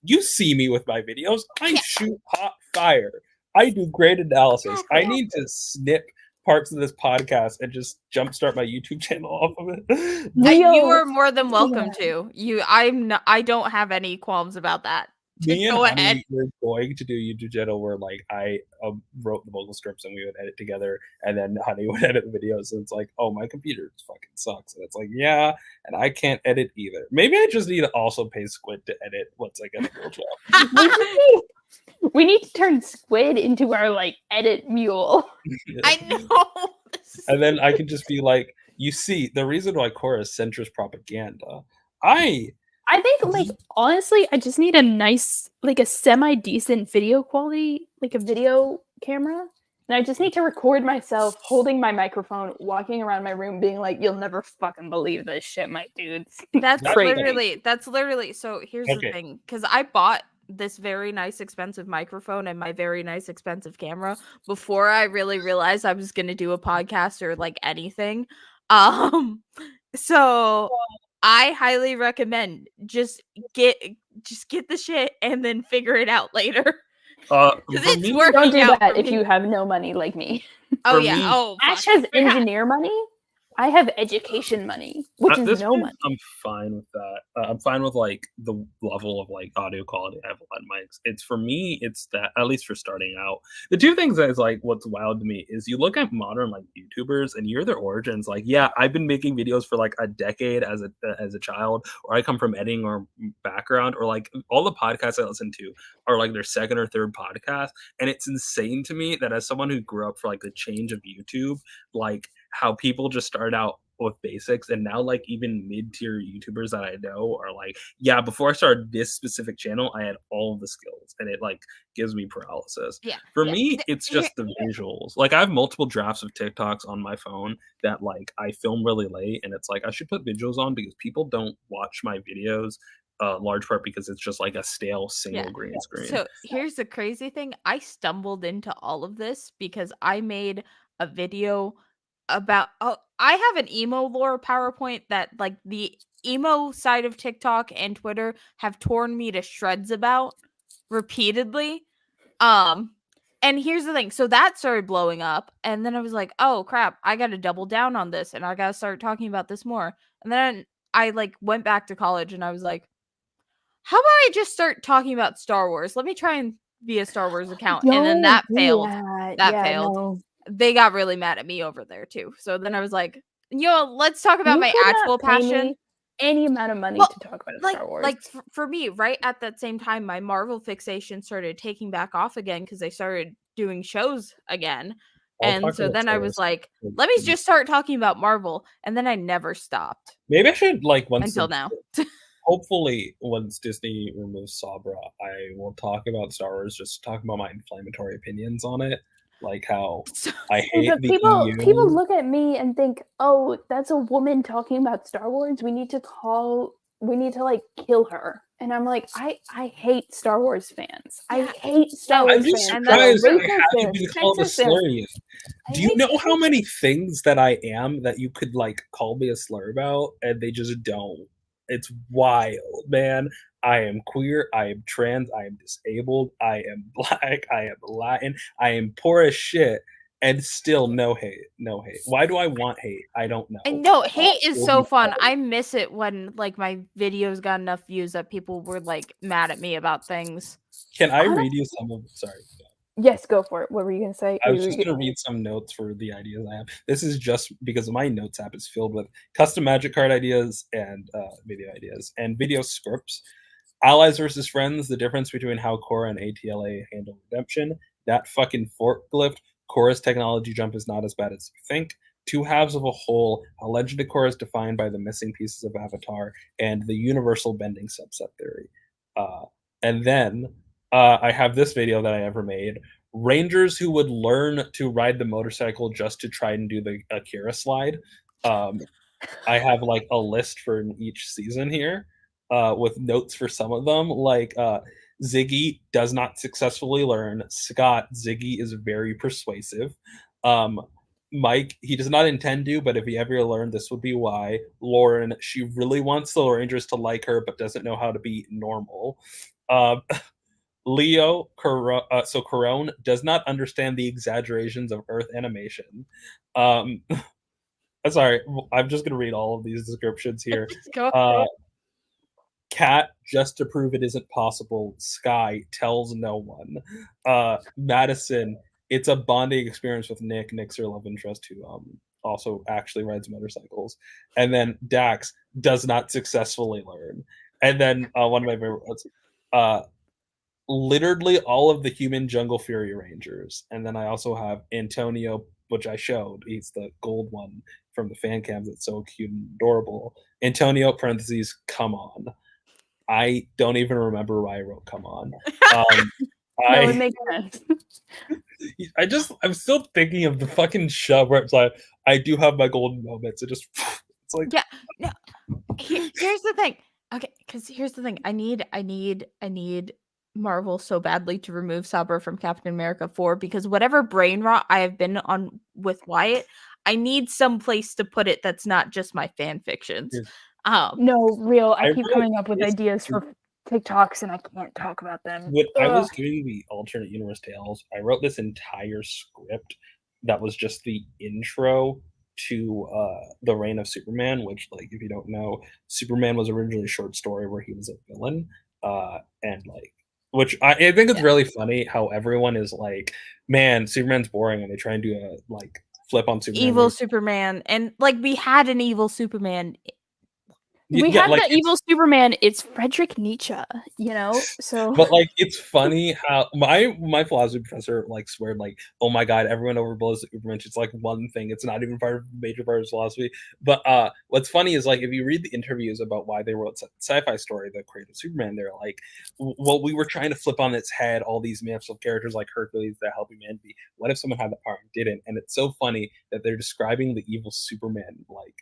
you see me with my videos, I Yeah. shoot hot fire. I do great analysis. I Exactly. need to snip parts of this podcast and just jumpstart my YouTube channel off of it. You Real are more than welcome yeah. to. I don't have any qualms about that. Me and Go ahead. Honey were going to do YouTube channel where like I wrote the vocal scripts and we would edit together, and then Honey would edit the videos. And it's like, oh, my computer just fucking sucks. And it's like, yeah, and I can't edit either. Maybe I just need to also pay Squid to edit once I get a real job. We need to turn Squid into our like edit mule. I know. And then I can just be like, you see, the reason why Cora is centrist propaganda. I think, like, honestly, I just need a nice, like, a semi-decent video quality, like a video camera. And I just need to record myself holding my microphone, walking around my room, being like, "You'll never fucking believe this shit, my dudes." That's Crazy. literally. So here's the thing, because I bought this very nice, expensive microphone and my very nice, expensive camera before I really realized I was gonna do a podcast or like anything. So I highly recommend just get the shit and then figure it out later. For It's me, working Don't do out that for if me. you have no money like me. Oh For yeah. me- Oh, Ash fuck, has I forgot. engineer money. I have education money, which At is this no point, money. I'm fine with that. I'm fine with like the level of like audio quality I have on mics. It's for me, it's that, at least for starting out. The two things that is like what's wild to me is you look at modern like YouTubers and you're their origins. Like, yeah, I've been making videos for like a decade as a child, or I come from editing or background, or like all the podcasts I listen to are like their second or third podcast. And it's insane to me that as someone who grew up for like the change of YouTube, like how people just start out with basics, and now like even mid-tier YouTubers that I know are like, yeah, before I started this specific channel I had all of the skills, and it like gives me paralysis. Yeah. For me, it's just the visuals. Like I have multiple drafts of TikToks on my phone that like I film really late, and it's like I should put visuals on because people don't watch my videos large part because it's just like a stale single green screen. So here's the crazy thing. I stumbled into all of this because I made a video about I have an emo lore PowerPoint that like the emo side of TikTok and Twitter have torn me to shreds about repeatedly. And here's the thing. So that started blowing up, and then I was like, "Oh crap, I got to double down on this and I got to start talking about this more." And then I like went back to college and I was like, how about I just start talking about Star Wars? Let me try and be a Star Wars account. And then that failed. That failed. No. They got really mad at me over there too. So then I was like, let's talk about You my could not actual pay passion. me any amount of money to talk about Star Wars. Like for me, right at that same time, my Marvel fixation started taking back off again because they started doing shows again. And so then I was like, let me just start talking about Marvel. And then I never stopped. Maybe I should like until now. Hopefully, once Disney removes Sabra, I will talk about Star Wars. Just talk about my inflammatory opinions on it, like how I hate but the people EU. people look at me and think, "Oh, that's a woman talking about Star Wars. We need to like kill her." And I'm like, I hate Star Wars fans. I hate Star Wars I'm just fans. surprised They're I haven't been called a sexist. slur yet. Do you know how many things that I am that you could like call me a slur about, and they just don't? It's wild, man. I am queer, I am trans, I am disabled, I am black, I am Latin, I am poor as shit, and still no hate. No hate. Why do I want hate? I don't know. I know hate is so fun. I miss it when like my videos got enough views that people were like mad at me about things. Can I read you some of sorry. Yes, go for it. What were you gonna say? I was just going to read some notes for the ideas I have. This is just because my notes app is filled with custom magic card ideas and video ideas and video scripts. Allies versus friends, the difference between how Korra and ATLA handle redemption. That fucking forklift. Korra's technology jump is not as bad as you think. Two halves of a whole. A legend of Korra is defined by the missing pieces of Avatar and the universal bending subset theory. And then I have this video that I ever made. Rangers who would learn to ride the motorcycle just to try and do the Akira slide. I have like a list for each season here, with notes for some of them. Like Ziggy does not successfully learn. Scott, Ziggy is very persuasive. Um, Mike, he does not intend to, but if he ever learned, this would be why. Lauren, she really wants the Rangers to like her, but doesn't know how to be normal. Um, Leo, so Corone does not understand the exaggerations of Earth animation. Um, sorry, I'm just gonna read all of these descriptions here. Go. Cat, just to prove it isn't possible. Sky tells no one. Madison, it's a bonding experience with Nick. Nick's her love interest who also actually rides motorcycles. And then Dax does not successfully learn. And then one of my favorite ones, literally all of the human Jungle Fury Rangers. And then I also have Antonio, which I showed. He's the gold one from the fan cams. It's so cute and adorable. Antonio, parentheses, come on. I don't even remember why I wrote "come on." No, it makes sense. I'm still thinking of the fucking shove where it's like, I do have my golden moments. It's like, yeah. No, here's the thing. Okay, because here's the thing. I need Marvel so badly to remove Sabra from Captain America 4 because whatever brain rot I have been on with Wyatt, I need some place to put it that's not just my fan fictions. No, real. I keep coming up with ideas for TikToks and I can't talk about them. When I was doing the alternate universe tales, I wrote this entire script that was just the intro to the reign of Superman, which, like, if you don't know, Superman was originally a short story where he was a villain, and like, which I think it's really funny how everyone is like, man, Superman's boring, and they try and do a like flip on Superman. Evil Superman, and like we had an evil Superman. We had like, the evil Superman. It's Friedrich Nietzsche, you know. So, but like, it's funny how my philosophy professor like swear like, oh my god, everyone overblows the Ubermensch. It's like one thing. It's not even part of the major part of his philosophy. But what's funny is like if you read the interviews about why they wrote sci-fi story, the creative Superman, they're like, well, we were trying to flip on its head all these myths of characters like Hercules that help humanity. What if someone had the power and didn't? And it's so funny that they're describing the evil Superman like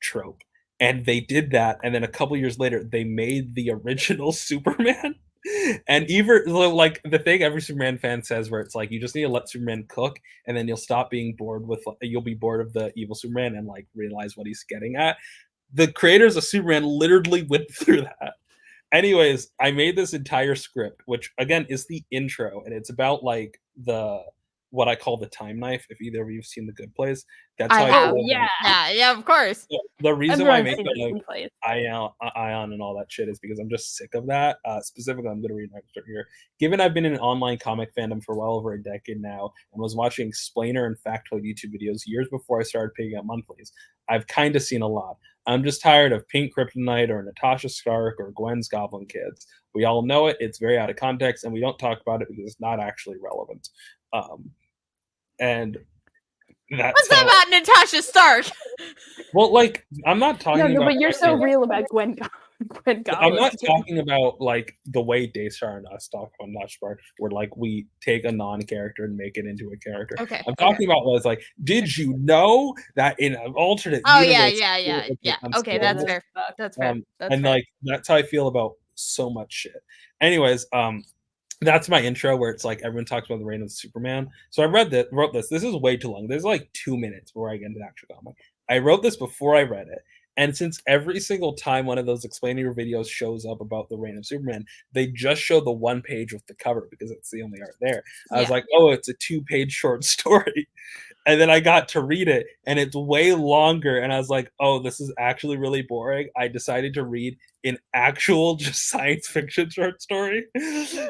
trope. And they did that, and then a couple years later, they made the original Superman. And even like the thing every Superman fan says, where it's like you just need to let Superman cook, and then you'll stop being bored with. You'll be bored of the evil Superman and like realize what he's getting at. The creators of Superman literally went through that. Anyways, I made this entire script, which again is the intro, and it's about like what I call the time knife. If either of you've seen The Good Place, that's how I have. feel Yeah, of course. The reason why I make fun of Ayaan and all that shit is because I'm just sick of that. Specifically, I'm going to read my start here. Given I've been in an online comic fandom for well over a decade now and was watching explainer and factoid YouTube videos years before I started picking up monthlies, I've kind of seen a lot. I'm just tired of Pink Kryptonite or Natasha Stark or Gwen's Goblin Kids. We all know it. It's very out of context, and we don't talk about it because it's not actually relevant. And what's that about Natasha Stark? Well, like, I'm not talking about... No, but you're so real about Gwen Goblin. I'm not talking about, like, the way Daystar and us talk about Natasha Stark, where, like, we take a non-character and make it into a character. Okay. I'm talking about was like, did you know that in an alternate universe... Yeah. Okay, that's fair. That's fair. And, like, that's how I feel about so much shit. Anyways, that's my intro where it's like everyone talks about the reign of Superman. So I wrote this. This is way too long. There's like 2 minutes before I get into the actual comic. I wrote this before I read it. And since every single time one of those explaining videos shows up about the reign of Superman, they just show the one page with the cover because it's the only art there. I was like, oh, it's a 2-page short story. And then I got to read it and it's way longer. And I was like, oh, this is actually really boring. I decided to read an actual just science fiction short story.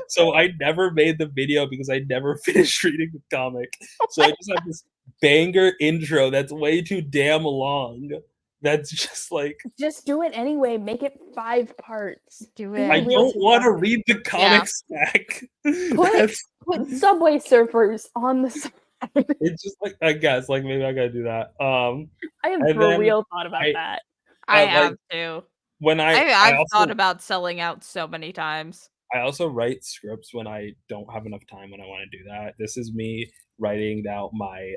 So I never made the video because I never finished reading the comic. So I just have this banger intro that's way too damn long. That's just like... Just do it anyway. Make it 5 parts. Do it. I don't want to read the comic stack. Put Subway Surfers on the side. It's just like, I guess, like, maybe I gotta do that. I have for real thought about that. I have too. When I've thought about selling out so many times. I also write scripts when I don't have enough time when I want to do that. This is me writing out my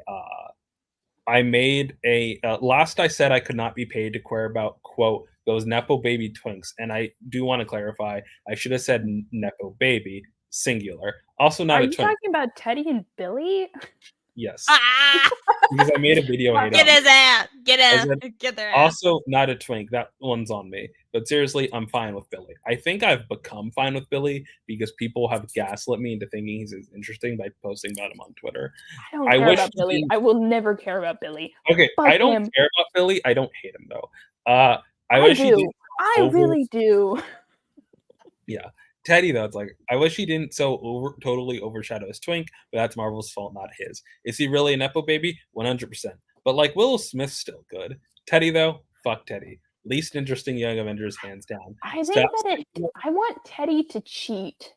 I made a last I said I could not be paid to query about quote those nepo baby twinks, and I do want to clarify. I should have said nepo baby singular. Also not Are a you twink. talking about Teddy and Billy? Yes. Ah! Because I made a video hate Get on his ass. it. Get their ass. Also not a twink. That one's on me. But seriously, I'm fine with Billy. I think I've become fine with Billy because people have gaslit me into thinking he's interesting by posting about him on Twitter. I don't care about Billy. I will never care about Billy. Okay, Fuck I don't him. care about Billy. I don't hate him though. I I wish he do. didn't I really do. Yeah. Teddy though, it's like I wish he didn't totally overshadow his twink, but that's Marvel's fault, not his. Is he really a nepo baby? 100%. But like Willow Smith's still good. Teddy though, fuck Teddy. Least interesting Young Avengers, hands down. I think I want Teddy to cheat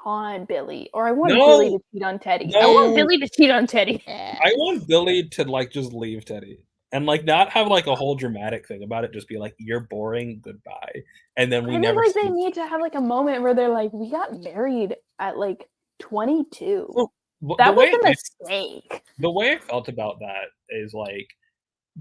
on Billy, or I want Billy to cheat on Teddy. I want Billy to cheat on Teddy. I want Billy to like just leave Teddy and like not have like a whole dramatic thing about it. Just be like, "You're boring, goodbye," and then we never. Like they need to have like a moment where they're like, "We got married at like 22." Well, that was a mistake. The way I felt about that is like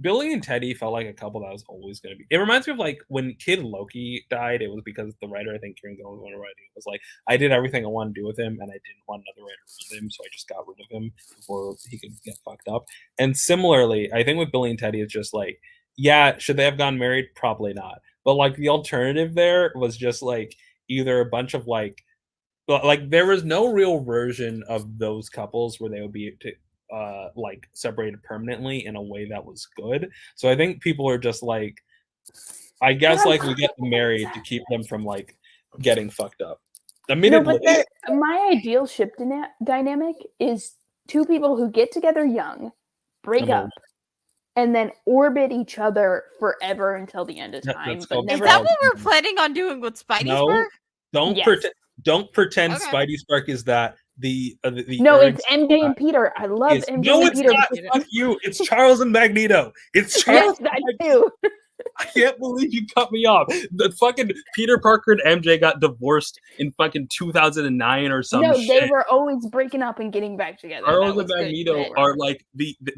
Billy and Teddy felt like a couple that was always going to be. It reminds me of like when Kid Loki died. It was because the writer, I think Kieran Gillen was writing, was like, I did everything I wanted to do with him, and I didn't want another writer with him, so I just got rid of him before he could get fucked up. And similarly, I think with Billy and Teddy, it's just like, yeah, should they have gotten married? Probably not. But like the alternative there was just like either a bunch of like there was no real version of those couples where they would be like separated permanently in a way that was good. So I think people are just like, I guess like we get them married to keep them from like getting fucked up. Admittedly, no, but my ideal ship dynamic is two people who get together young, break up, and then orbit each other forever until the end of time. Is that what we're planning on doing with Spidey Spark? Don't pretend Spidey Spark is that. No, it's MJ and Peter. I love MJ and Peter. No, it's not. Fuck you. It's Charles and Magneto. It's Charles. Yes, that too. I can't believe you cut me off. The fucking Peter Parker and MJ got divorced in fucking 2009 or something. No, they were always breaking up and getting back together. Charles and Magneto are like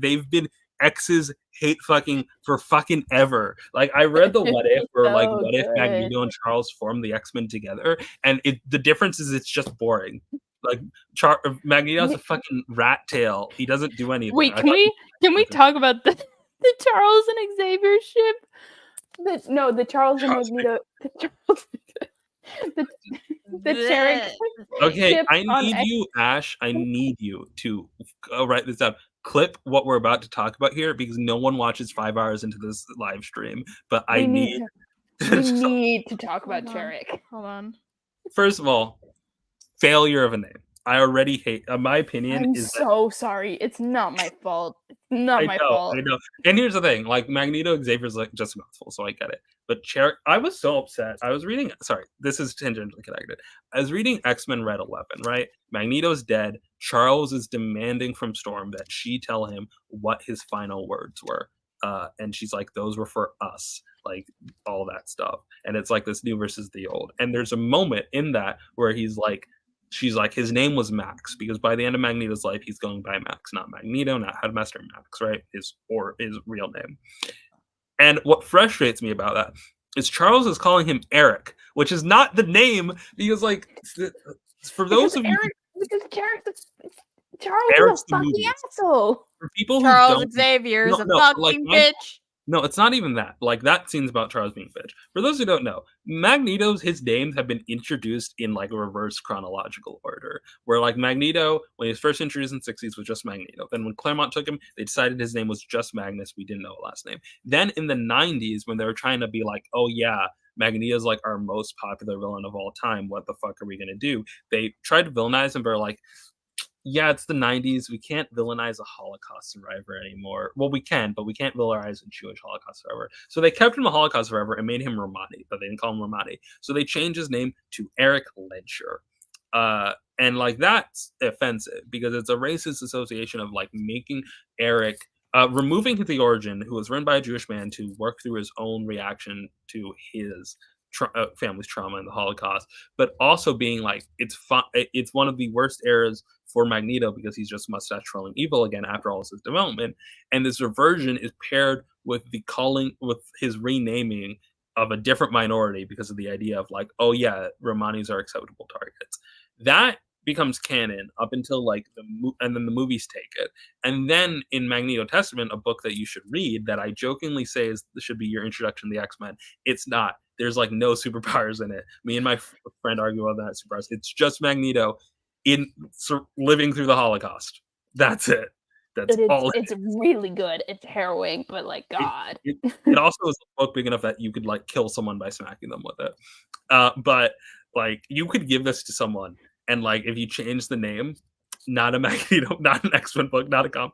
they've been exes hate fucking for fucking ever. Like I read the what if where like what if Magneto and Charles formed the X-Men together, and the difference is it's just boring. Like Magneto's a fucking rat tail. He doesn't do anything. Wait, can we talk about the Charles and Xavier ship? The Charles and Magneto. The Tarek. Okay, I need you, Ash. I need you to write this down. Clip what we're about to talk about here because no one watches 5 hours into this live stream. But we need to talk about Tarek. Hold on. First of all, failure of a name. I already hate. My opinion is so sorry. It's not my fault. It's not my fault. I know. And here's the thing: like Magneto, Xavier's like just a mouthful, so I get it. But I was so upset. I was reading. Sorry, this is tangentially connected. I was reading X-Men Red 11. Right, Magneto's dead. Charles is demanding from Storm that she tell him what his final words were, and she's like, "Those were for us." Like all that stuff, and it's like this new versus the old. And there's a moment in that where he's like. She's like, his name was Max because by the end of Magneto's life, he's going by Max, not Magneto, not Headmaster Max, right? His real name. And what frustrates me about that is Charles is calling him Eric, which is not the name because, like, for those of you, because Charles is a fucking asshole. For people Charles Xavier is a fucking bitch. No, it's not even that. Like that scene's about Charles being a bitch. For those who don't know, his names have been introduced in like a reverse chronological order. Where like Magneto, when he was first introduced in the 60s, was just Magneto. Then when Claremont took him, they decided his name was just Magnus. We didn't know a last name. Then in the 90s, when they were trying to be like, oh yeah, Magneto's like our most popular villain of all time. What the fuck are we gonna do? They tried to villainize him, but like, yeah, it's the 90s. We can't villainize a Holocaust survivor anymore. Well, we can, but we can't villainize a Jewish Holocaust survivor. So they kept him a Holocaust survivor and made him Romani, but they didn't call him Romani. So they changed his name to Eric Ledger. And like that's offensive because it's a racist association of like making Eric, removing the origin, who was run by a Jewish man to work through his own reaction to his family's trauma in the Holocaust, but also being like it's one of the worst eras for Magneto because he's just mustache twirling evil again after all his development, and this reversion is paired with his renaming of a different minority because of the idea of like, oh yeah, Romanis are acceptable targets. That becomes canon up until like and then the movies take it, and then in Magneto Testament, a book that you should read that I jokingly say should be your introduction to the X-Men. It's not. There's like no superpowers in it. Me and my friend argue about that superpowers. It's just Magneto living through the Holocaust. That's it. That's all. It's really good. It's harrowing, but like God. It also is a book big enough that you could like kill someone by smacking them with it. But like you could give this to someone, and like if you change the name, not a Magneto, not an X-Men book, not a comic,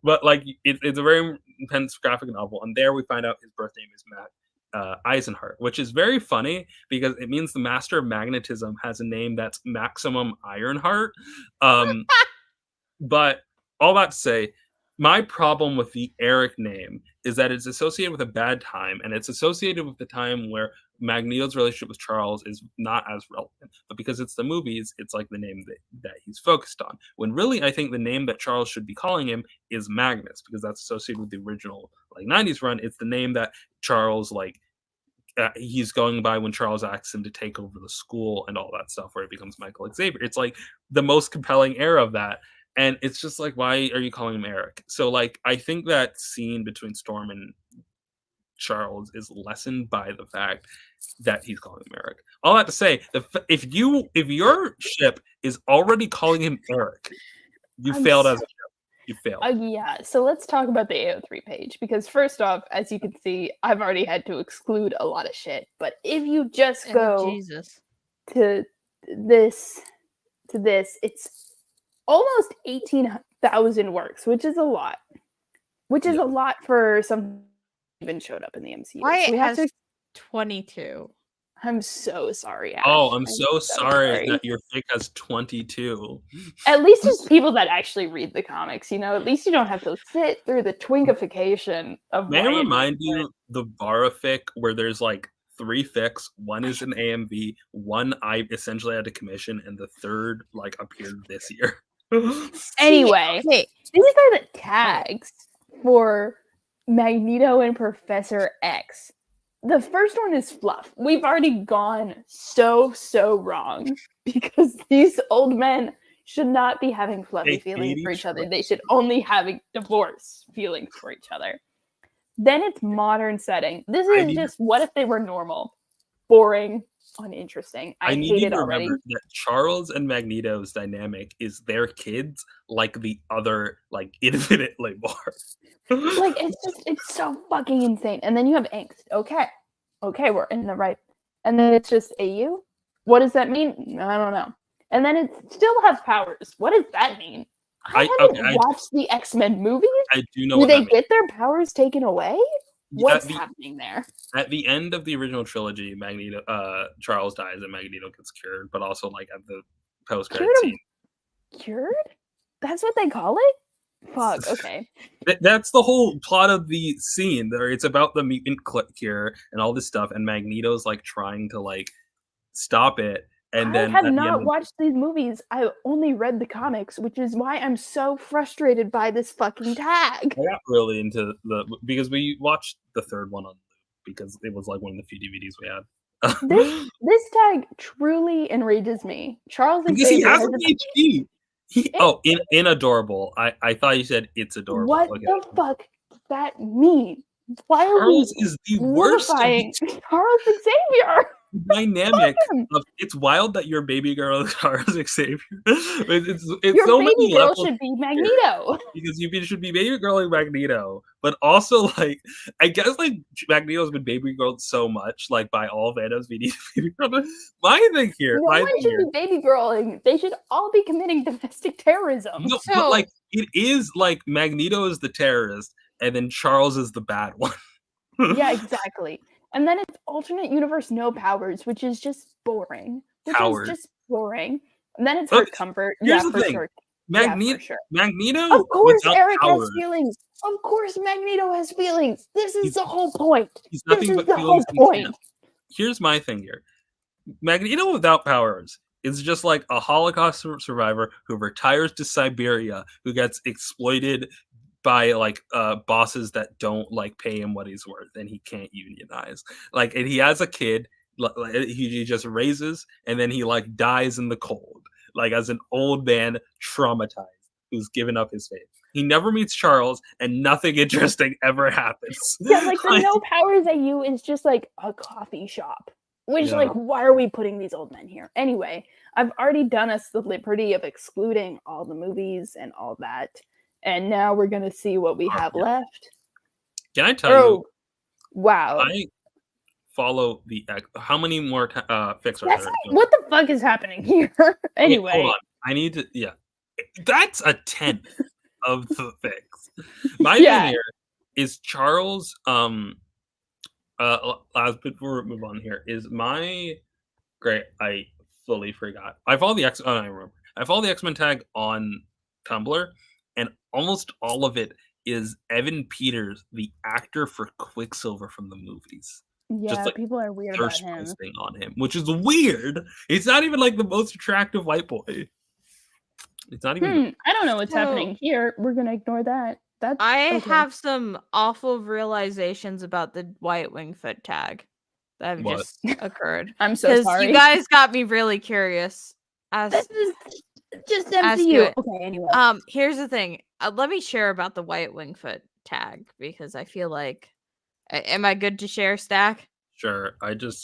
but like it's a very intense graphic novel, and there we find out his birth name is Matt Eisenhart, which is very funny because it means the Master of Magnetism has a name that's Maximum Ironheart. But all that to say, my problem with the Eric name is that it's associated with a bad time, and it's associated with the time where Magneto's relationship with Charles is not as relevant. But because it's the movies, it's like the name that he's focused on. When really, I think the name that Charles should be calling him is Magnus, because that's associated with the original like 90s run. It's the name that Charles like he's going by when Charles asks him to take over the school and all that stuff, where it becomes Michael Xavier. It's like the most compelling era of that. And it's just like, why are you calling him Eric? So like, I think that scene between Storm and Charles is lessened by the fact that he's calling him Eric. All that to say, if your ship is already calling him Eric, you failed as a ship. You failed. Yeah, so let's talk about the AO3 page, because first off, as you can see, I've already had to exclude a lot of shit. But if you just go to this, it's almost 18,000 works, which is a lot. Which is a lot for something that even showed up in the MCU. Why so it has 22? I'm so sorry, Ash. Oh, I'm so sorry that your fic has 22. At least there's people that actually read the comics, you know? At least you don't have to sit through the twinkification of... May I remind you the Vara fic where there's like 3 fics, one is an AMV, one I essentially had to commission, and the third like appeared this year. Anyway, these are the tags for Magneto and Professor X. The first one is fluff. We've already gone so wrong because these old men should not be having fluffy feelings for each other. They should only have divorce feelings for each other. Then it's modern setting. This is just what if they were normal, boring, uninteresting. I need hate you it to already. remember that Charles and Magneto's dynamic is their kids like the other like infinitely more. Like it's so fucking insane. And then you have angst. Okay, we're in the right. And then it's just AU. What does that mean? I don't know. And then it still has powers. What does that mean? I haven't watched the X-Men movies. I do know. Do what they that get their powers taken away? What's Yeah, happening there? At the end of the original trilogy, Charles dies and Magneto gets cured, but also like at the post-credit scene. Cured? That's what they call it? Fuck, okay. That's the whole plot of the scene. It's about the mutant cure and all this stuff, and Magneto's like trying to like stop it. And then I have not watched these movies. I only read the comics, which is why I'm so frustrated by this fucking tag. I got really into because we watched the third one on because it was like one of the few DVDs we had. This tag truly enrages me. Charles because he has an HD. In adorable. I thought you said it's adorable. What the fuck does that mean? Why are Charles is the worst. Charles Xavier. Dynamic of it's wild that your baby girl is Charles Xavier. It's your so baby many girl levels should be Magneto because you should be baby girling Magneto, but also like I guess like Magneto's been baby girled so much like by all Venom's baby girl. My thing here, no one should be baby girling. They should all be committing domestic terrorism. No, but like it is like Magneto is the terrorist, and then Charles is the bad one. Yeah, exactly. And then it's alternate universe no powers, which is just boring. And then it's her comfort. Here's yeah, the for thing. sure. Magneto. Of course, Eric powers. has feelings. Of course, Magneto has feelings. This is the whole point. He's nothing this but is the feelings whole point. here's my thing here. Magneto without powers is just like a Holocaust survivor who retires to Siberia, who gets exploited by like bosses that don't like pay him what he's worth, and he can't unionize. Like, and he has a kid, he just raises, and then he like dies in the cold, like as an old man, traumatized, who's given up his faith. He never meets Charles, and nothing interesting ever happens. Yeah, like the no powers AU is just like a coffee shop. Which, Yeah. like, why are we putting these old men here? Anyway, I've already done us the liberty of excluding all the movies and all that. And now we're going to see what we have left. Can I tell you? Wow. I follow the... How many more fics are there? What the fuck is happening here? Anyway. Okay, hold on. I need to... Yeah. That's a 10th of the fics. My thing here is Charles... before we move on here, is my... Great, I fully forgot. I follow the I remember. I follow the X-Men tag on Tumblr, and almost all of it is Evan Peters, the actor for Quicksilver from the movies. Yeah, just like people are weird about him. On him, which is weird. He's not even like the most attractive white boy. It's not even. I don't know what's happening here. We're gonna ignore that. I have some awful realizations about the Wyatt Wingfoot tag that have just occurred. I'm so sorry. You guys got me really curious. This is just MCU. Okay, anyway. Here's the thing. Let me share about the Wyatt Wingfoot tag because I feel like, am I good to share, Stack? Sure.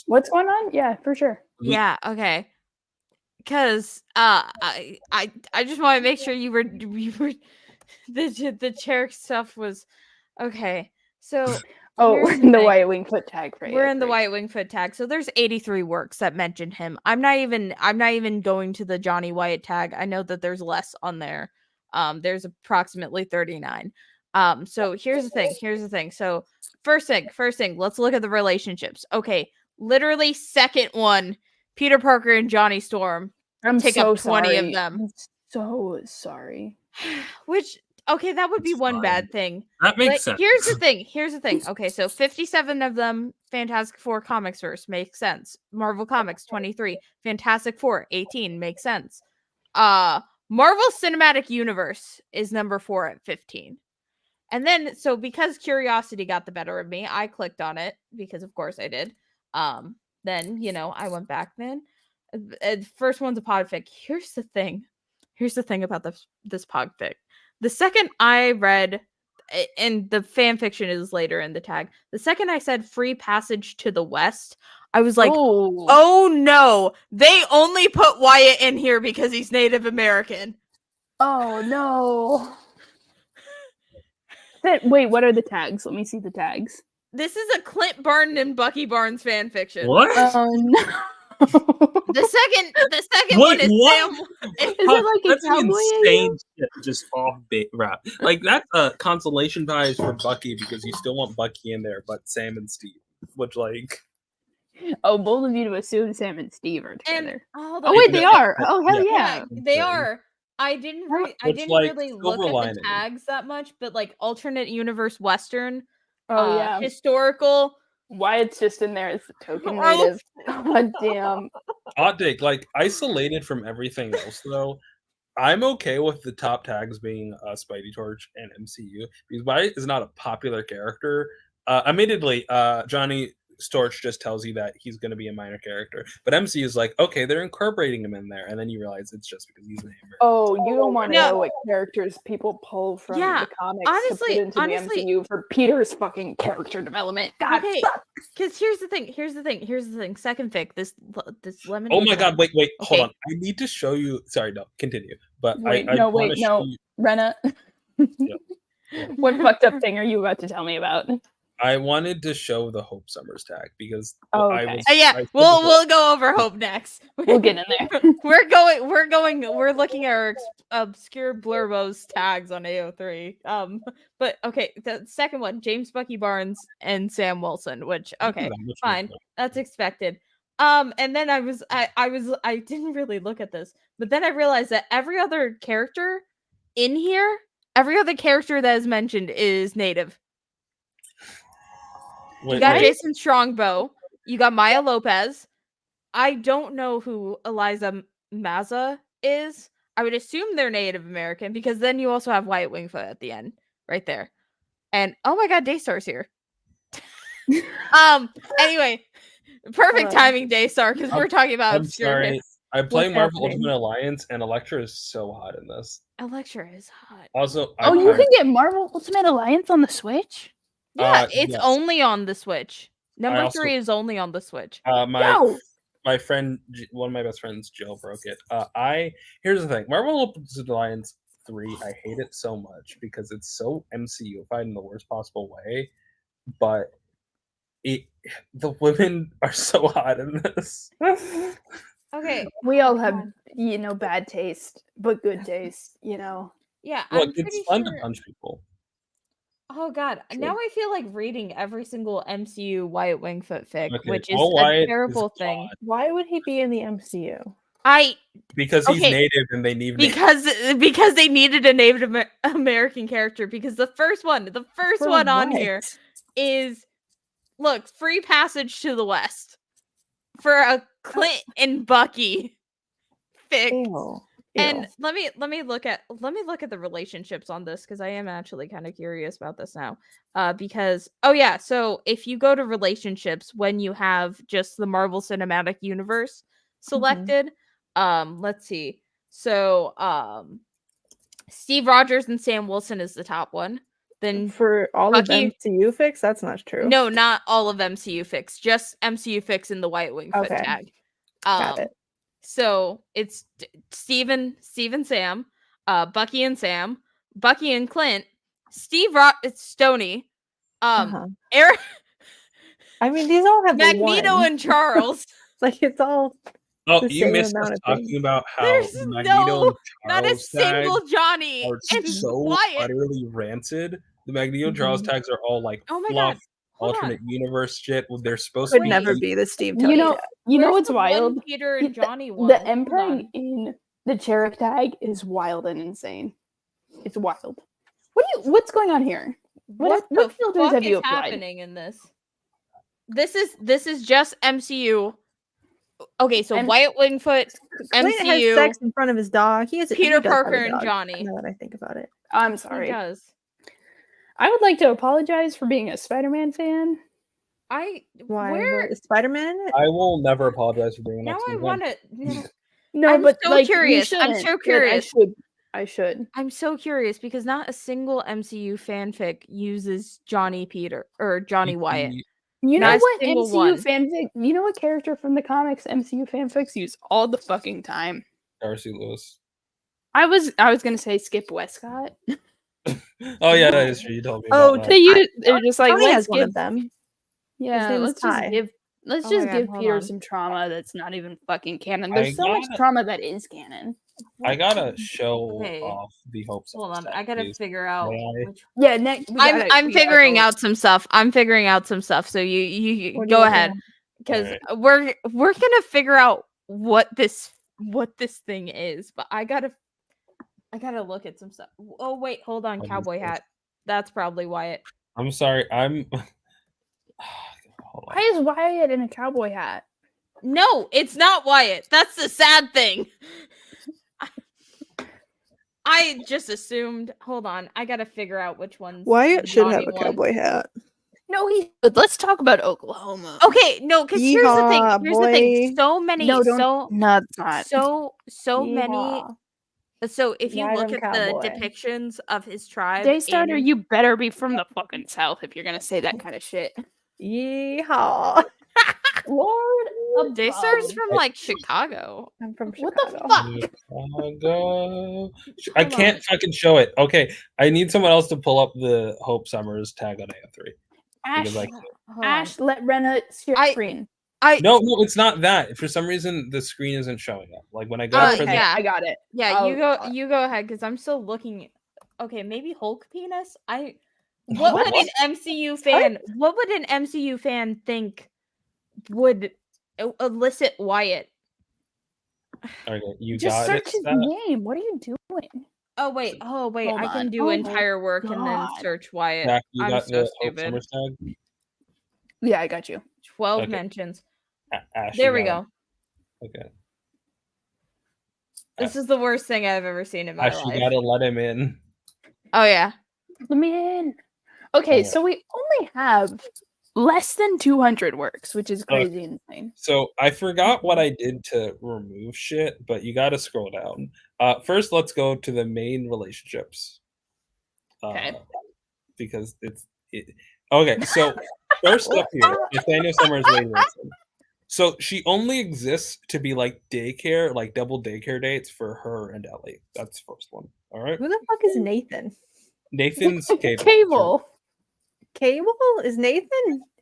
What's going on? Yeah, for sure. Yeah. Okay. Because I just want to make sure you were the chair stuff was okay. So the Wyatt Wingfoot tag. We're in the Wyatt Wingfoot tag. So there's 83 works that mention him. I'm not even going to the Johnny Wyatt tag. I know that there's less on there. There's approximately 39. So here's the thing. So first thing, let's look at the relationships. Okay, literally second one, Peter Parker and Johnny Storm. Take up 20 of them. I'm so sorry. Which, okay, that would be one bad thing. That makes sense. Here's the thing. Okay, so 57 of them, Fantastic Four comics verse, makes sense. Marvel Comics, 23. Fantastic Four, 18, makes sense. Marvel Cinematic Universe is number 4 at 15. And then, so because curiosity got the better of me, I clicked on it, because of course I did. Then, I went back then. First one's a podfic. Here's the thing about this podfic. The second I read, and the fan fiction is later in the tag, the second I said free passage to the West, I was like, oh no, they only put Wyatt in here because he's Native American. Oh no. Wait, what are the tags? Let me see the tags. This is a Clint Barton and Bucky Barnes fan fiction. What? Oh no. The second one is Sam. Is it like a cowboy? Insane shit, just off bait rap. Like that's a consolation prize for Bucky because you still want Bucky in there, but Sam and Steve, which like. Oh, bold of you to assume Sam and Steve are together. And they are. Oh hell yeah, they are. I didn't really look at the tags that much, but like alternate universe Western, historical. Wyatt's just in there as the token native. God damn. Hot take, like isolated from everything else though. I'm okay with the top tags being Spidey Torch and MCU because Wyatt is not a popular character. Admittedly, Johnny Storch just tells you that he's going to be a minor character, but MCU is like, okay, they're incorporating him in there, and then you realize it's just because he's an Amber. Oh, you don't want to know what characters people pull from the comics to put into the MCU for Peter's fucking character development. God, because here's the thing. Second fic, this lemon. Oh my god! Wait, hold on. I need to show you. Sorry, no, continue. But no, Rena. What fucked up thing are you about to tell me about? I wanted to show the Hope Summers tag because we'll go over Hope next. We'll get in there. We're looking at our obscure Blurbos tags on AO3. But okay, the second one, James Bucky Barnes and Sam Wilson, which fine. That's expected. And then I didn't really look at this, but then I realized that every other character in here, every other character that is mentioned is native. You got Jason Strongbow. You got Maya Lopez. I don't know who Eliza Maza is. I would assume they're Native American because then you also have Wyatt Wingfoot at the end, right there. And oh my God, Daystar's here. Anyway, perfect timing, Daystar, because we're talking about I'm obscure sorry. hits. I play What's Marvel happening? Ultimate Alliance, and Elektra is so hot in this. Elektra is hot. Also, Oh, you can get Marvel Ultimate Alliance on the Switch? Yeah, it's yes. only on the Switch. Number also- 3 is only on the Switch. My friend, one of my best friends, Jill, broke it. Here's the thing: Marvel Ultimate Alliance 3, I hate it so much because it's so MCU-fied in the worst possible way. But the women are so hot in this. Okay, we all have bad taste, but good taste. Yeah, Look, I'm it's pretty fun sure. to punch people. Oh God! Now I feel like reading every single MCU Wyatt Wingfoot fic, Okay, which is all a Wyatt terrible is thing. Why would he be in the MCU? Because he's Okay, native and they need because they needed a Native American character because the first one on here is look, free passage to the West for a Clint and Bucky fic. Ew. And let me look at the relationships on this because I am actually kind of curious about this now. Because so if you go to relationships when you have just the Marvel Cinematic Universe selected, let's see. So Steve Rogers and Sam Wilson is the top one. Then for all Bucky, of MCU fix, that's not true. No, not all of MCU fix, just MCU fix in the White Wing foot tag. Got it. So it's Steve and Sam, Bucky and Sam, Bucky and Clint, it's Stoney, Eric. I mean, these all have Magneto one. and Charles. Like it's all. Oh, the you same missed amount us of talking things. about how There's Magneto and not a Charles single tags Johnny are and so Wyatt. utterly rancid. The Magneto and Charles tags are all like Oh my fluff, God. Hold alternate universe shit. They're supposed Could to be never eight- be the Steve. You know Where's what's the one wild? Peter and Johnny one. The Hold on. MPEG in the Cherrick tag is wild and insane. It's wild. What's going on here? What filters fuck have you is applied? happening in this? This is just MCU. Okay, so Wyatt Wingfoot, Clint has MCU, sex in front of his dog. He does Peter have a Parker and dog, Johnny. Now that I think about it, I'm He sorry. does. I would like to apologize for being a Spider-Man fan. why? Where What, is Spider-Man in it? I will never apologize for being an now I X-Men want fan. to. No, I'm but so like, curious. we I'm shouldn't, so but curious. I should. I'm so curious because not a single MCU fanfic uses Johnny Peter or Johnny Wyatt. You know Not a what single MCU one. fanfic? You know what character from the comics MCU fanfics use all the fucking time? Darcy Lewis. I was gonna say Skip Westcott. Oh yeah, that is true. You told me. Oh, about that. They're just like, Tony let's has one give of them. Yeah, name is let's just Ty. give Oh my God, hold Peter on. some trauma that's not even fucking canon. I There's so much gotta- trauma that is canon. I gotta show Okay. off the hopes. Hold on, I gotta figure out. Which... Yeah, next. I'm figuring out some stuff. So you What do go you ahead want? because Alright. we're gonna figure out what this thing is. But I gotta look at some stuff. Oh wait, hold on, cowboy hat. That's probably Wyatt. I'm sorry. Hold on. Why is Wyatt in a cowboy hat? No, it's not Wyatt. That's the sad thing. I just assumed. Hold on, I gotta figure out which one's Wyatt the should have Johnny a one. cowboy hat. No, but let's talk about Oklahoma. Okay, no, because here's the thing. Yeehaw, Here's the thing. boy. So many. No, it's not. So many. Yeehaw. So if you Ride look 'em, at the cowboy. depictions of his tribe, Daystar, you better be from the fucking south if you're gonna say that kind of shit. Yeehaw! Lord of Daystar's from like Chicago. I'm from What Chicago. the fuck? Chicago. I Hold can't on. fucking show it. Okay, I need someone else to pull up the Hope Summers tag on AO3 because I can't. Hold Ash, let Rena share screen. No, it's not that. For some reason, the screen isn't showing up. Like when I go for the yeah. I got it. Yeah, you go ahead because I'm still looking. Okay, maybe Hulk penis. What would an MCU fan? What would an MCU fan think would elicit Wyatt? Okay, you Just got search it. his Seth? name. What are you doing? Oh wait, Hold I can on. do Oh my entire work and then God. search Wyatt. Zach, you I'm got so the Hope stupid. Summers tag. Yeah, I got you. 12 Okay. mentions. Ash, There you we got go. him. Okay. This is the worst thing I've ever seen in my Ash, you life. gotta let him in. Oh yeah. Let me in. Okay, Alright. so we only have less than 200 works, which is Okay. crazy insane. So I forgot what I did to remove shit, but you gotta scroll down. First, let's go to the main relationships. Okay. Because okay. So first up here, Nathaniel Summers, Wade Wilson. So she only exists to be like daycare, like double daycare dates for her and Ellie. That's the first one. All right. Who the fuck is Nathan? Nathan's Cable. Cable. Cable? Is Nathan?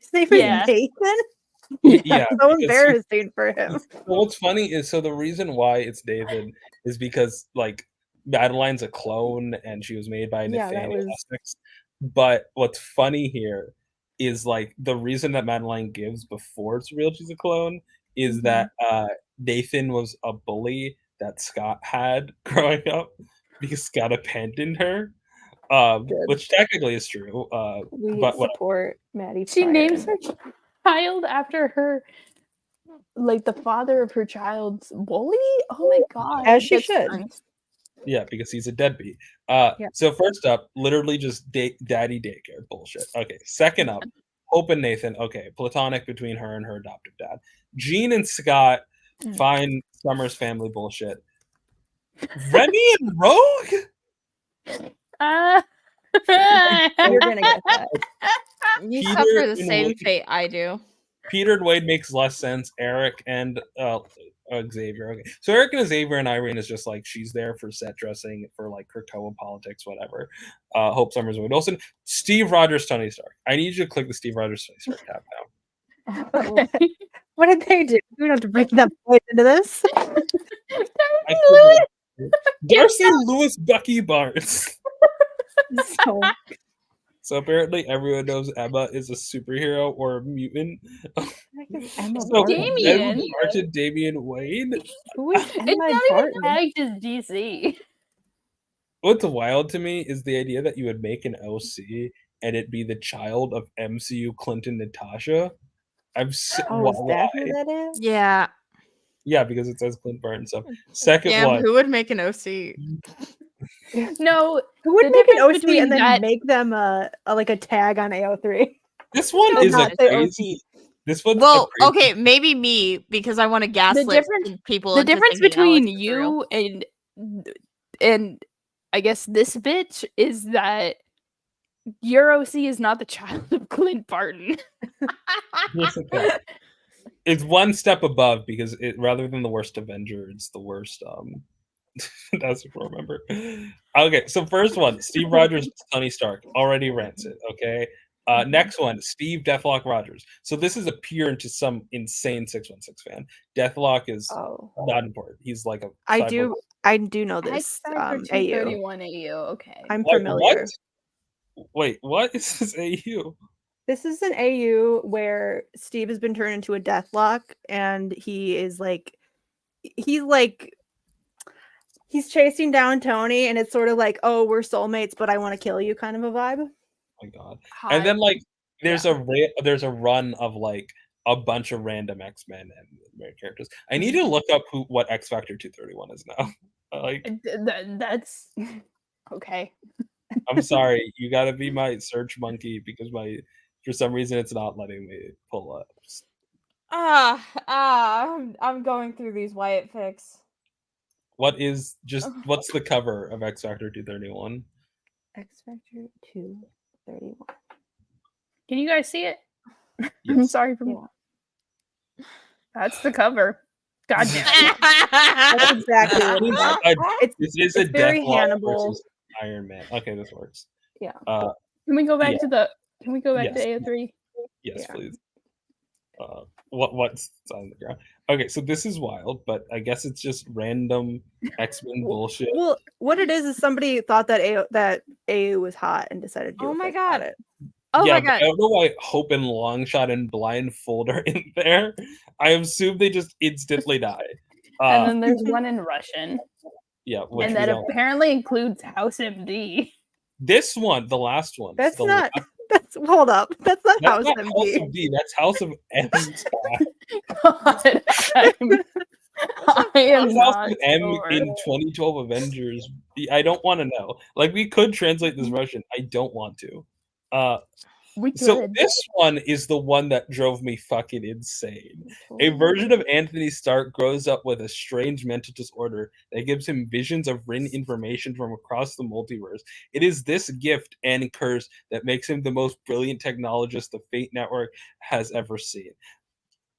His name Yeah. is Nathan? Yeah. So because embarrassing for him. Well, what's funny is the reason why it's David is because like Madeline's a clone and she was made by Yeah, that Nathaniel was- Essex. But what's funny here is like the reason that Madeline gives before it's real she's a clone is that Nathan was a bully that Scott had growing up because Scott abandoned her. Which technically is true. We but what support Maddie. She Pryor names in her child after her, like the father of her child's bully. Oh my god! As she that's should. funny. Yeah, because he's a deadbeat. Yeah. So first up, literally just daddy daycare bullshit. Okay. Second up, Hope and Nathan. Okay, platonic between her and her adoptive dad. Jean and Scott, fine Summers family bullshit. Remy and Rogue. You're gonna get that. You Peter suffer the and same Wade- fate I do. Peter and Wade makes less sense. Eric and Xavier. Okay, so Eric and Xavier and Irene is just like she's there for set dressing for like Krakoa politics, whatever. Hope Summers, Wade Wilson, Steve Rogers, Tony Stark. I need you to click the Steve Rogers, Tony Stark tab now. Okay. What did they do? We don't have to bring that point into this. Darcy Lewis, Bucky Barnes. So So apparently everyone knows Emma is a superhero or a mutant. Emma So Barton. Damien. Emma Barton, Damian Wayne. Who is It's Emma not even Barton? tagged as DC. What's wild to me is the idea that you would make an OC and it be the child of MCU Clinton Natasha. Oh, is that who that is? Yeah. Yeah, because it says Clint Barton. So second Damn, one. who would make an OC? No, Who would the make an difference OC between and then that- make them like a tag on AO3? This one No, is a not the crazy. This one's Well, a crazy. okay, maybe me because I want to gaslight difference- people. the into difference thinking Alex between is real. you and I guess this bitch is that your OC is not the child of Clint Barton. Here's the thing. It's one step above because it rather than the worst Avenger, it's the worst. That's what I remember. Okay, so first one, Steve Rogers, Tony Stark, already rents it. Okay. Next one, Steve Deathlock Rogers. So this is a peer into some insane 616 fan. Deathlock is not important. He's like a. I cyborg. do know this. AU. 231 AU. Okay. I'm What- familiar. What? Wait, what is this AU? This is an AU where Steve has been turned into a Deathlock, and he's chasing down Tony, and it's sort of like, oh, we're soulmates, but I want to kill you, kind of a vibe. Oh my god! And then like there's a run of like a bunch of random X-Men and rare characters. I need to look up what X Factor 231 is now. Like That's okay. I'm sorry, you gotta be my search monkey because for some reason it's not letting me pull up. I'm going through these Wyatt fics. What's the cover of X Factor 231? X Factor 231. Can you guys see it? I'm Yes. sorry for That's the cover. God damn it. That's exactly what it is. This is a It's very Deathlock Hannibal. versus Iron Man. Okay, this works. Yeah. Can we go back Yeah. to the Can we go back Yes. to AO3? Yes, Yeah. please. What's on the ground? Okay, so this is wild, but I guess it's just random X-Men bullshit. Well, what it is somebody thought that AU was hot and decided to do Oh a my fic about God. it. Oh yeah, my but god. I don't know why Hope and Longshot and Blindfold are in there. I assume they just instantly die. And then there's one in Russian. Yeah, which And we that don't. apparently includes House MD. This one, the last one. That's the not. last- That's Hold up. That's not That's House not House MD. of D. That's House of M. God, I am What's House not of M sure. in 2012 Avengers? I don't want to know. Like, we could translate this Russian. I don't want to. We So could. this one is the one that drove me fucking insane. A version of Anthony Stark grows up with a strange mental disorder that gives him visions of written information from across the multiverse. It is this gift and curse that makes him the most brilliant technologist the Fate Network has ever seen.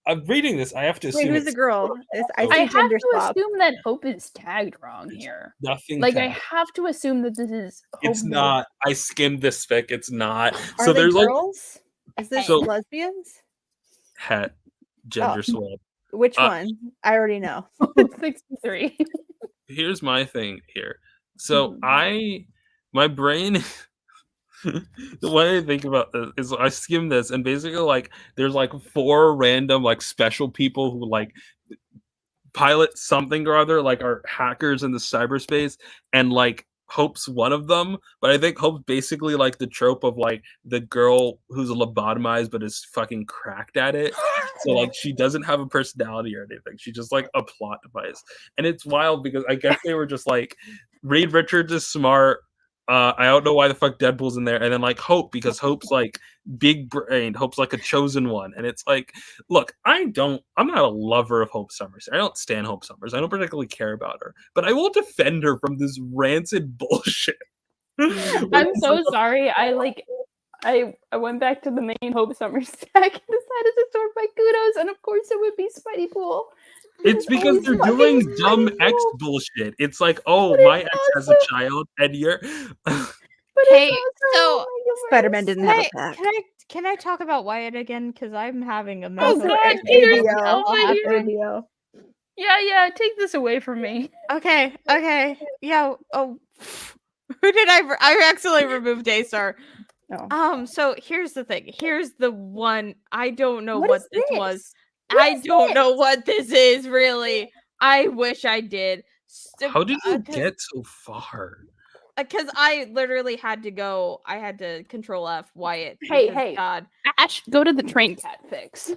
I'm reading this. I have to assume Wait, who's the it's girl? I I see have gender to swap. assume that Hope is tagged wrong here. nothing. Like, I tagged. have to assume that this is Hope. It's not. I skimmed this fic. It's not. Are So they there's girls? Is this So- lesbians? like gender swap. Which one? I already know. 63. Here's my thing here. So my brain the way I think about this is I skim this and basically like there's like 4 random like special people who like pilot something or other, like are hackers in the cyberspace, and like Hope's one of them. But I think Hope's basically like the trope of like the girl who's lobotomized but is fucking cracked at it. So like she doesn't have a personality or anything. She's just like a plot device. And it's wild because I guess they were just like Reed Richards is smart. I don't know why the fuck Deadpool's in there, and then like Hope because Hope's like big brained. Hope's like a chosen one, and it's like, look, I'm not a lover of Hope Summers. I don't stand Hope Summers. I don't particularly care about her, but I will defend her from this rancid bullshit. I'm so sorry. I went back to the main Hope Summer stack and decided to sort by kudos, and of course it would be Spidey Pool. It's because they're doing dumb X bullshit. It's like, oh, my ex has a child, and you're. Hey, so Spider-Man didn't have a pack. Can I talk about Wyatt again? Because I'm having a Oh mental God, ABO. Yeah, take this away from me. Okay. Yeah. Oh, who did I accidentally removed Daystar. Oh. So here's the thing. Here's the one. I don't know What what is this this? was. What I is don't this? know what this is really. I wish I did. How did you get so far? Because I literally had to go. I had to control F Wyatt. Hey, because, hey. God. Ash, go to the train cat fix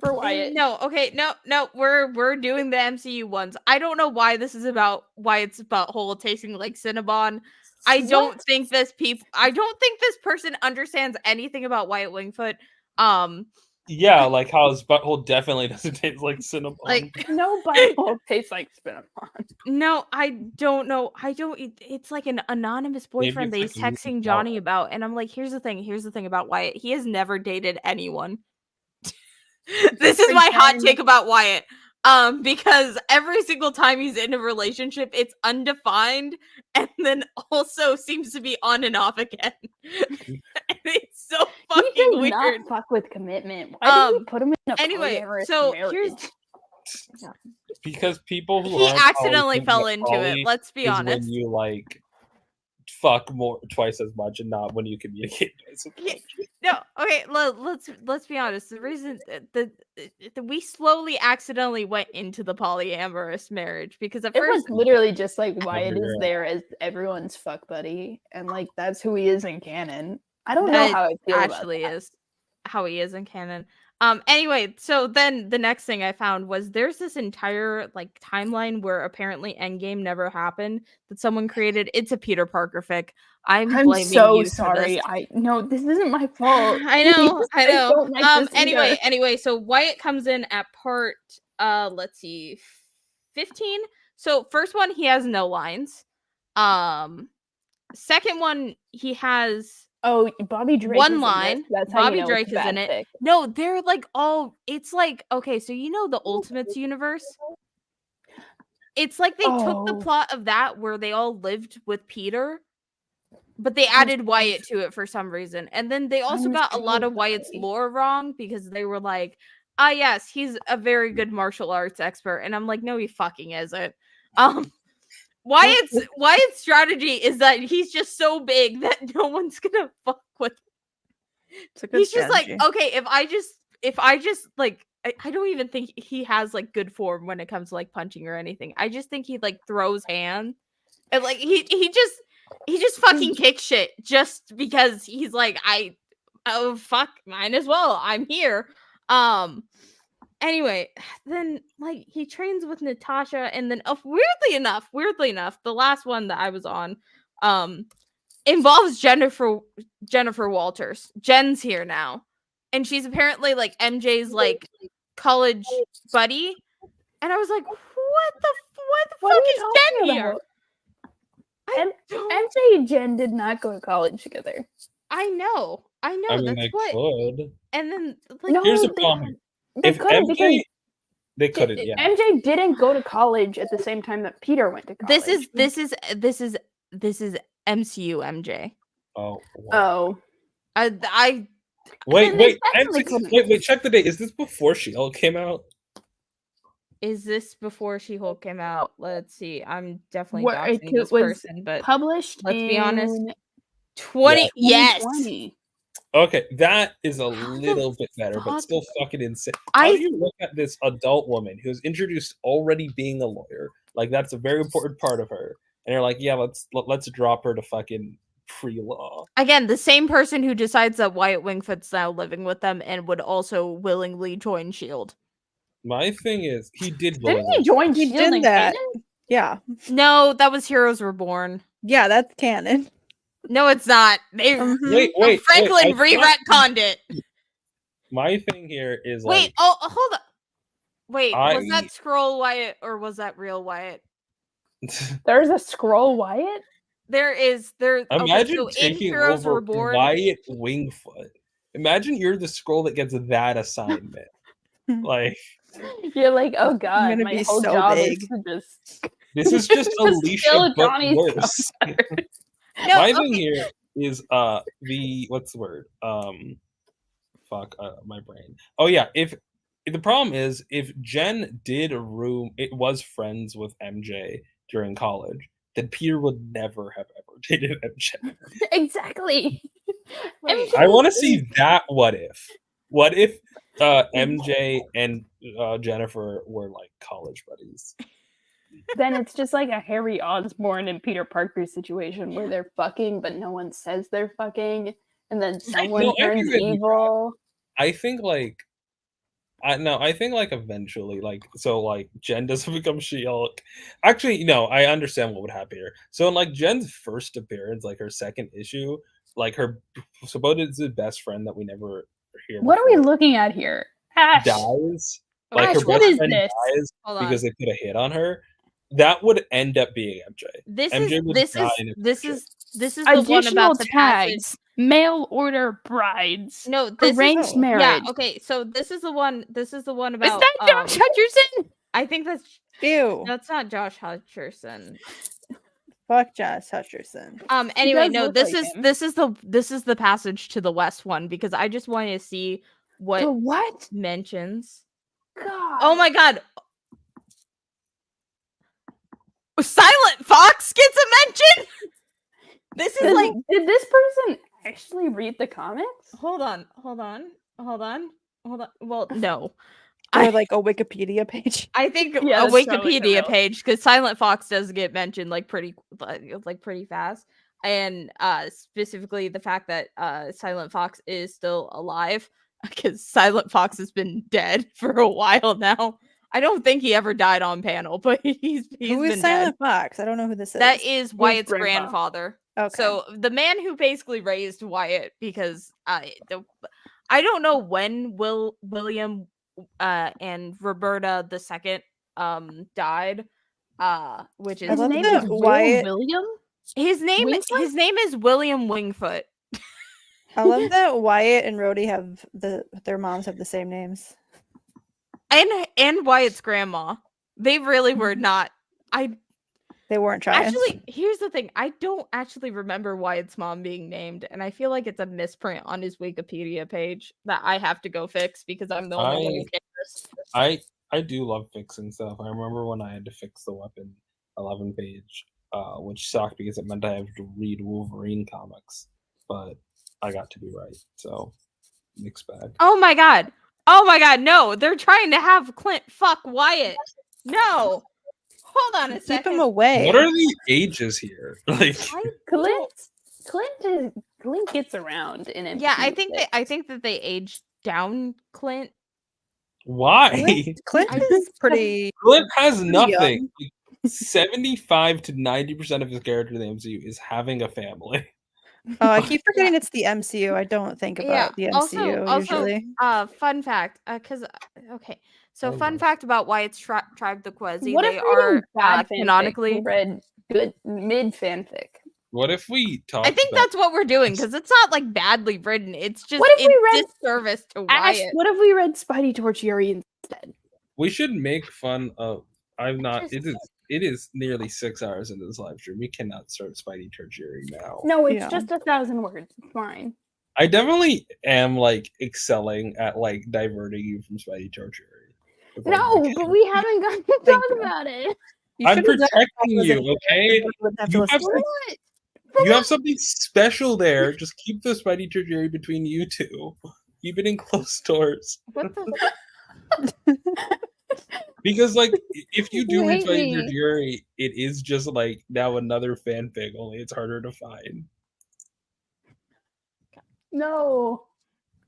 for Wyatt. No, okay, no. We're doing the MCU ones. I don't know why this is about Wyatt's butthole tasting like Cinnabon. I don't think this person understands anything about Wyatt Wingfoot. Yeah, like how his butthole definitely doesn't taste like Cinnabon. Like no butthole tastes like Cinnabon. No, I don't know. It's like an anonymous boyfriend that it's he's like texting Johnny about, and I'm like, here's the thing about Wyatt. He has never dated anyone. This is my hot take about Wyatt. Because every single time he's in a relationship, it's undefined, and then also seems to be on and off again. And it's so fucking he does weird. Not fuck with commitment. Why did you put him in a Anyway, polyamorous so marriage? Because people who He aren't accidentally poly fell into it. poly Let's be is honest. when you like fuck twice as much and not when you communicate twice as much. No, okay. Let's be honest. The reason that we slowly accidentally went into the polyamorous marriage because at It first was literally just like Wyatt is there as everyone's fuck buddy, and like that's who he is in canon. I don't know how I feel actually about that. is how he is in canon. Anyway, so then the next thing I found was there's this entire like timeline where apparently Endgame never happened that someone created. It's a Peter Parker fic. I'm blaming so you for sorry. this. This isn't my fault. I know. don't like this either. Anyway, so Wyatt comes in at part let's see 15. So first one he has no lines. Second one he has Bobby Drake one is in line. this. That's how Bobby you know Drake it's is bad in it. fic. No, they're like all. It's like okay, so you know the Ultimates universe. It's like they took the plot of that where they all lived with Peter, but they added Wyatt to it for some reason, and then they also got a lot of Wyatt's lore wrong because they were like, "Ah, yes, he's a very good martial arts expert," and I'm like, "No, he fucking isn't." Wyatt's strategy is that he's just so big that no one's gonna fuck with him. He's just like, okay, if I just like I don't even think he has like good form when it comes to like punching or anything. I just think he like throws hands and like he just fucking kicks shit just because he's like oh fuck, might as well. I'm here. Anyway, then like he trains with Natasha, and then weirdly enough, the last one that I was on involves Jennifer Walters. Jen's here now, and she's apparently like MJ's like college buddy. And I was like, what the fuck is Jen here? MJ and Jen did not go to college together. I know. I mean, That's they what. could. And then like, No, Here's the problem. They If couldn't MJ, they couldn't. Yeah. MJ didn't go to college at the same time that Peter went to college. This is MCU MJ. Oh. Oh. I Wait. Check the date. Is this before She-Hulk came out? Is this before She-Hulk came out? Let's see. I'm definitely What, doxing it this was person, but published. let's be honest. in 20 yes. 2020. Okay, that is a How the little bit better, but fuck? still fucking insane. How do you look at this adult woman who's introduced already being a lawyer? Like that's a very important part of her, and you're like, yeah, let's drop her to fucking pre-law. Again, the same person who decides that Wyatt Wingfoot's now living with them and would also willingly join Shield. My thing is, he did. Didn't he join He Shield did in that. canon? Yeah. No, that was Heroes Reborn. Yeah, that's canon. No, it's not. They Wait, Franklin wait, I thought- retconned it. My thing here is Wait, like, hold on. Wait, was I- that Scroll Wyatt or was that real Wyatt? There's a Scroll Wyatt? There's imagine so in taking Heroes over Reborn. Wyatt Wingfoot. Imagine you're the scroll that gets that assignment. Like, You're like, oh god, gonna my be whole so job big. is to just this is just Just Alicia, kill but Johnny's worse. No, My okay. thing here is the what's the word? My brain. Oh yeah, if the problem is if Jen was friends with MJ during college, then Peter would never have ever dated MJ. exactly. Wait. I want to see that. What if MJ and Jennifer were like college buddies? Then it's just like a Harry Osborn and Peter Parker situation where they're fucking, but no one says they're fucking, and then someone No, I turns think that'd be evil. I think eventually, like Jen doesn't become She-Hulk. Actually, no, I understand what would happen here. So in like Jen's first appearance, like her second issue, like her supposed best friend that we never hear. What are we before looking at here? Ash. dies. Like Ash, her what best is friend this? dies Hold on. because they put a hit on her. That would end up being MJ. This MJ is would this die is in a this picture. is this is the one Additional about the passage. tags. Mail order brides. No, this Arranged is marriage. Yeah, okay. So this is the one. This is the one Is about. that Josh Hutcherson? I think Ew. that's not Josh Hutcherson. Fuck Josh Hutcherson. Anyway, does no. look This like is him. this is the passage to the West one because I just wanted to see what The what? mentions. God. Oh my god. Silent Fox gets a mention. This is like. Did this person actually read the comics? Hold on. Well, no. Or like a Wikipedia page. I think Yeah, a that's probably Wikipedia real. page because Silent Fox does get mentioned like pretty fast, and specifically the fact that Silent Fox is still alive because Silent Fox has been dead for a while now. I don't think he ever died on panel, but he's Who been is Silent dead. Fox? I don't know who this is. That is Wyatt's grandpa? grandfather. Okay. So the man who basically raised Wyatt, because I don't know when William and Roberta II died, which I is love His name that is Wyatt- William? his name. Wingfoot? His name is William Wingfoot. I love that Wyatt and Rhodey have their moms have the same names. And Wyatt's grandma. They really were not. They weren't trying. Actually, here's the thing. I don't actually remember Wyatt's mom being named, and I feel like it's a misprint on his Wikipedia page that I have to go fix because I'm the only one who cares. I do love fixing stuff. I remember when I had to fix the Weapon 11 page, which sucked because it meant I have to read Wolverine comics, but I got to be right. So mixed bag. Oh my god. Oh my god, no. They're trying to have Clint fuck Wyatt. No. Hold on a Keep second. him away. What are the ages here? Like, Clint Clint gets around in MCU. Yeah, I think that they aged down Clint. Why? Clint is pretty. Clint has pretty nothing. young. Like, 75 to 90% of his character in the MCU is having a family. Oh, I keep forgetting it's the MCU. I don't think about the MCU usually. Fun fact, because so Oh, fun no. fact about why it's Tribe the Quasi. What They if are bad canonically read good mid fanfic? What if we talk? I think that's what we're doing because it's not like badly written. It's just What if we read disservice to Ash? Wyatt. What if we read Spidey Torchieri instead? We should make fun of. I'm not. It is nearly 6 hours into this live stream. We cannot start Spidey Tertiary now. No, it's just 1,000 words. It's fine. I definitely am like excelling at like diverting you from Spidey Tertiary. No, but we haven't gotten to talk about it. I'm protecting you, okay? You have something special there. Just keep the Spidey Tertiary between you two. Keep it in closed doors. What the? Because like if you do You read hate Spidey me. Tertiary, it is just like now another fanfic, only it's harder to find. No.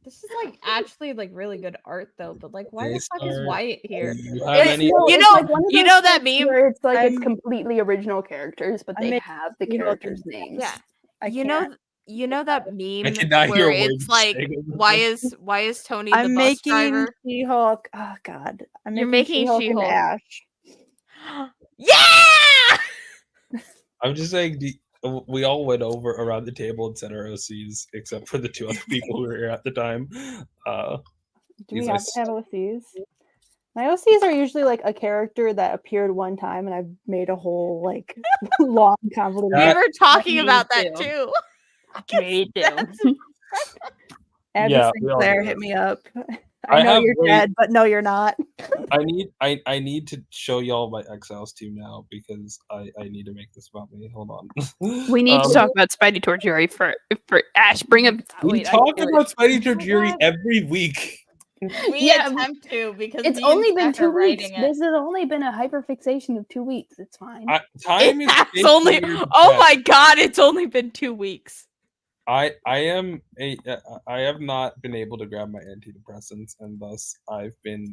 This is like actually like really good art though, but like why the fuck is Daystar, Wyatt here? you have any- You know that meme where it's like it's I'm- completely original characters, but I'm they making have the She-Hulk characters' and- names. Yeah. You know that meme cannot where hear it's words like saying. why is Tony the I'm bus making driver? She-Hulk. Oh God, You're making She-Hulk and She-Hulk. Ash. Yeah! I'm just saying we all went over around the table and said our OCs, except for the two other people who were here at the time. Do we these have are to have OCs? My OCs are usually like a character that appeared one time, and I've made a whole like long convoluted. We were talking Me about that too. too. Me too. Abby Yeah, we all Sinclair, do hit that. me up. I I know have you're way- dead, but no, you're not. I need to show y'all my Exiles team now because I need to make this about me. Hold on. We need to talk about Spidey Torchieri for Ash. Bring him. We talk about Spidey Tertiary every week. We attempt to because it's me and only been Zach are 2 weeks. writing it. This has only been a hyperfixation of 2 weeks. It's fine. Time is It's only oh my god, it's only been 2 weeks. I have not been able to grab my antidepressants, and thus I've been.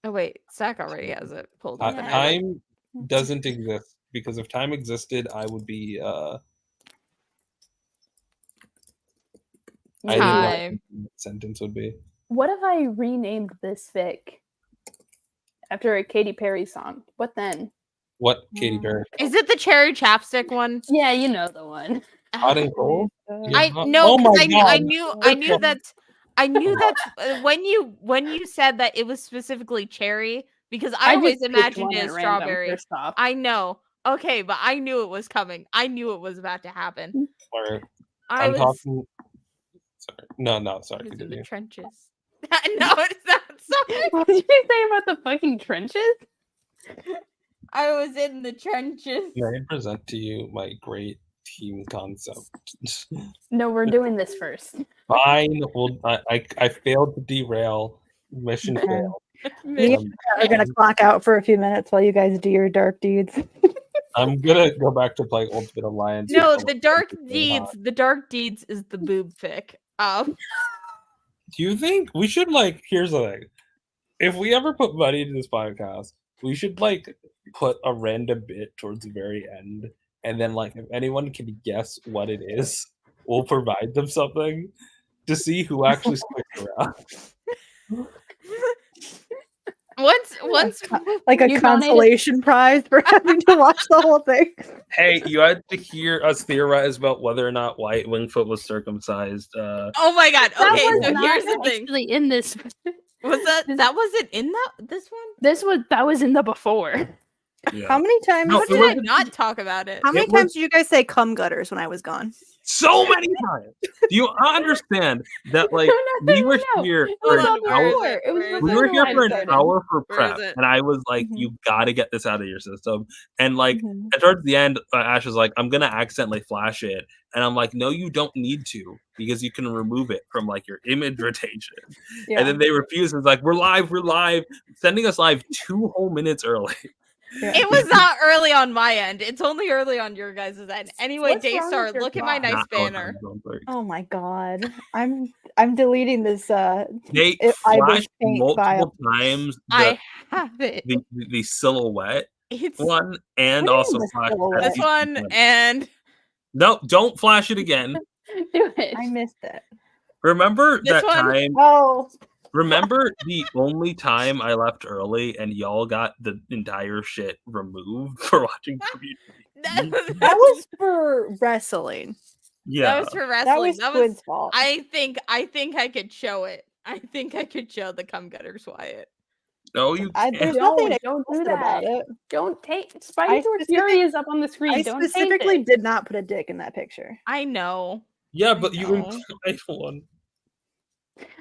Oh wait, Zach already has it pulled up. and I, like, Time doesn't exist because if time existed, I would be. I don't know what Time. the sentence would be. What if I renamed this fic after a Katy Perry song? What then? What Katy Perry? Is it the cherry chapstick one? Yeah, you know the one. Hot and cold. I Yeah. no, Oh my because I God. knew that when you said that it was specifically cherry because I always just picked imagined one it at as random, strawberry. first off. I know. Okay, but I knew it was coming. I knew it was about to happen. Or I I'm was talking. Sorry. No. Sorry. in the Continue. trenches. No, it's not. Sorry. What did you say about the fucking trenches? I was in the trenches. May I present to you my great team concept? No, we're doing this first. Fine. Well, I failed to derail. Mission Okay. failed. Me and Matt are gonna clock out for a few minutes while you guys do your dark deeds. I'm gonna go back to playing Ultimate Alliance. No, because the dark it's really deeds. hot. The dark deeds is the boob fic. Do you think we should like? Here's the thing: if we ever put money into this podcast, we should like put a random bit towards the very end, and then like if anyone can guess what it is, we'll provide them something to see who actually sticks around. Once Like a You donated- consolation prize for having to watch the whole thing. Hey, you had to hear us theorize about whether or not White Wingfoot was circumcised. Oh my god. That Okay, was so not here's the thing. actually in this. Was that wasn't in this one? That was in the before. Yeah. How many times? No, How it did I wasn't- not talk about it? How many It was- times did you guys say cum gutters when I was gone? So many times. Do you understand that? Like we were here for Hold an on, hour. where is it? It was Where is We it? were here I for an started. hour for Where is prep, it? and I was like, Mhm. "You got to get this out of your system." And like, Mhm. and towards the end, Ash was like, "I'm gonna accidentally flash it," and I'm like, "No, you don't need to, because you can remove it from like your image rotation." Yeah. And then they refused. It's like, we're live, sending us live 2 whole minutes early. It was not early on my end. It's only early on your guys' end. Anyway, What's wrong Daystar, with your look at my clock? nice banner. Oh my god. I'm deleting this They Ibis flashed paint file. multiple times I have it. the silhouette It's one, and What do you also mean the flashed silhouette? this one and No, don't flash it again. Do it. I missed it. Remember This that one? time? Oh, Remember the only time I left early and y'all got the entire shit removed for watching that that was for wrestling. Yeah. was for wrestling. That was Squid's fault. I think I could show it. I think I could show the cum gutters Wyatt. No, you can't. There's No, nothing don't do explicit that. about it. Don't take I Spidey Towards Fury is up on the screen. I Don't taint specifically it. did not put a dick in that picture. I know. Yeah, but you know. implied one.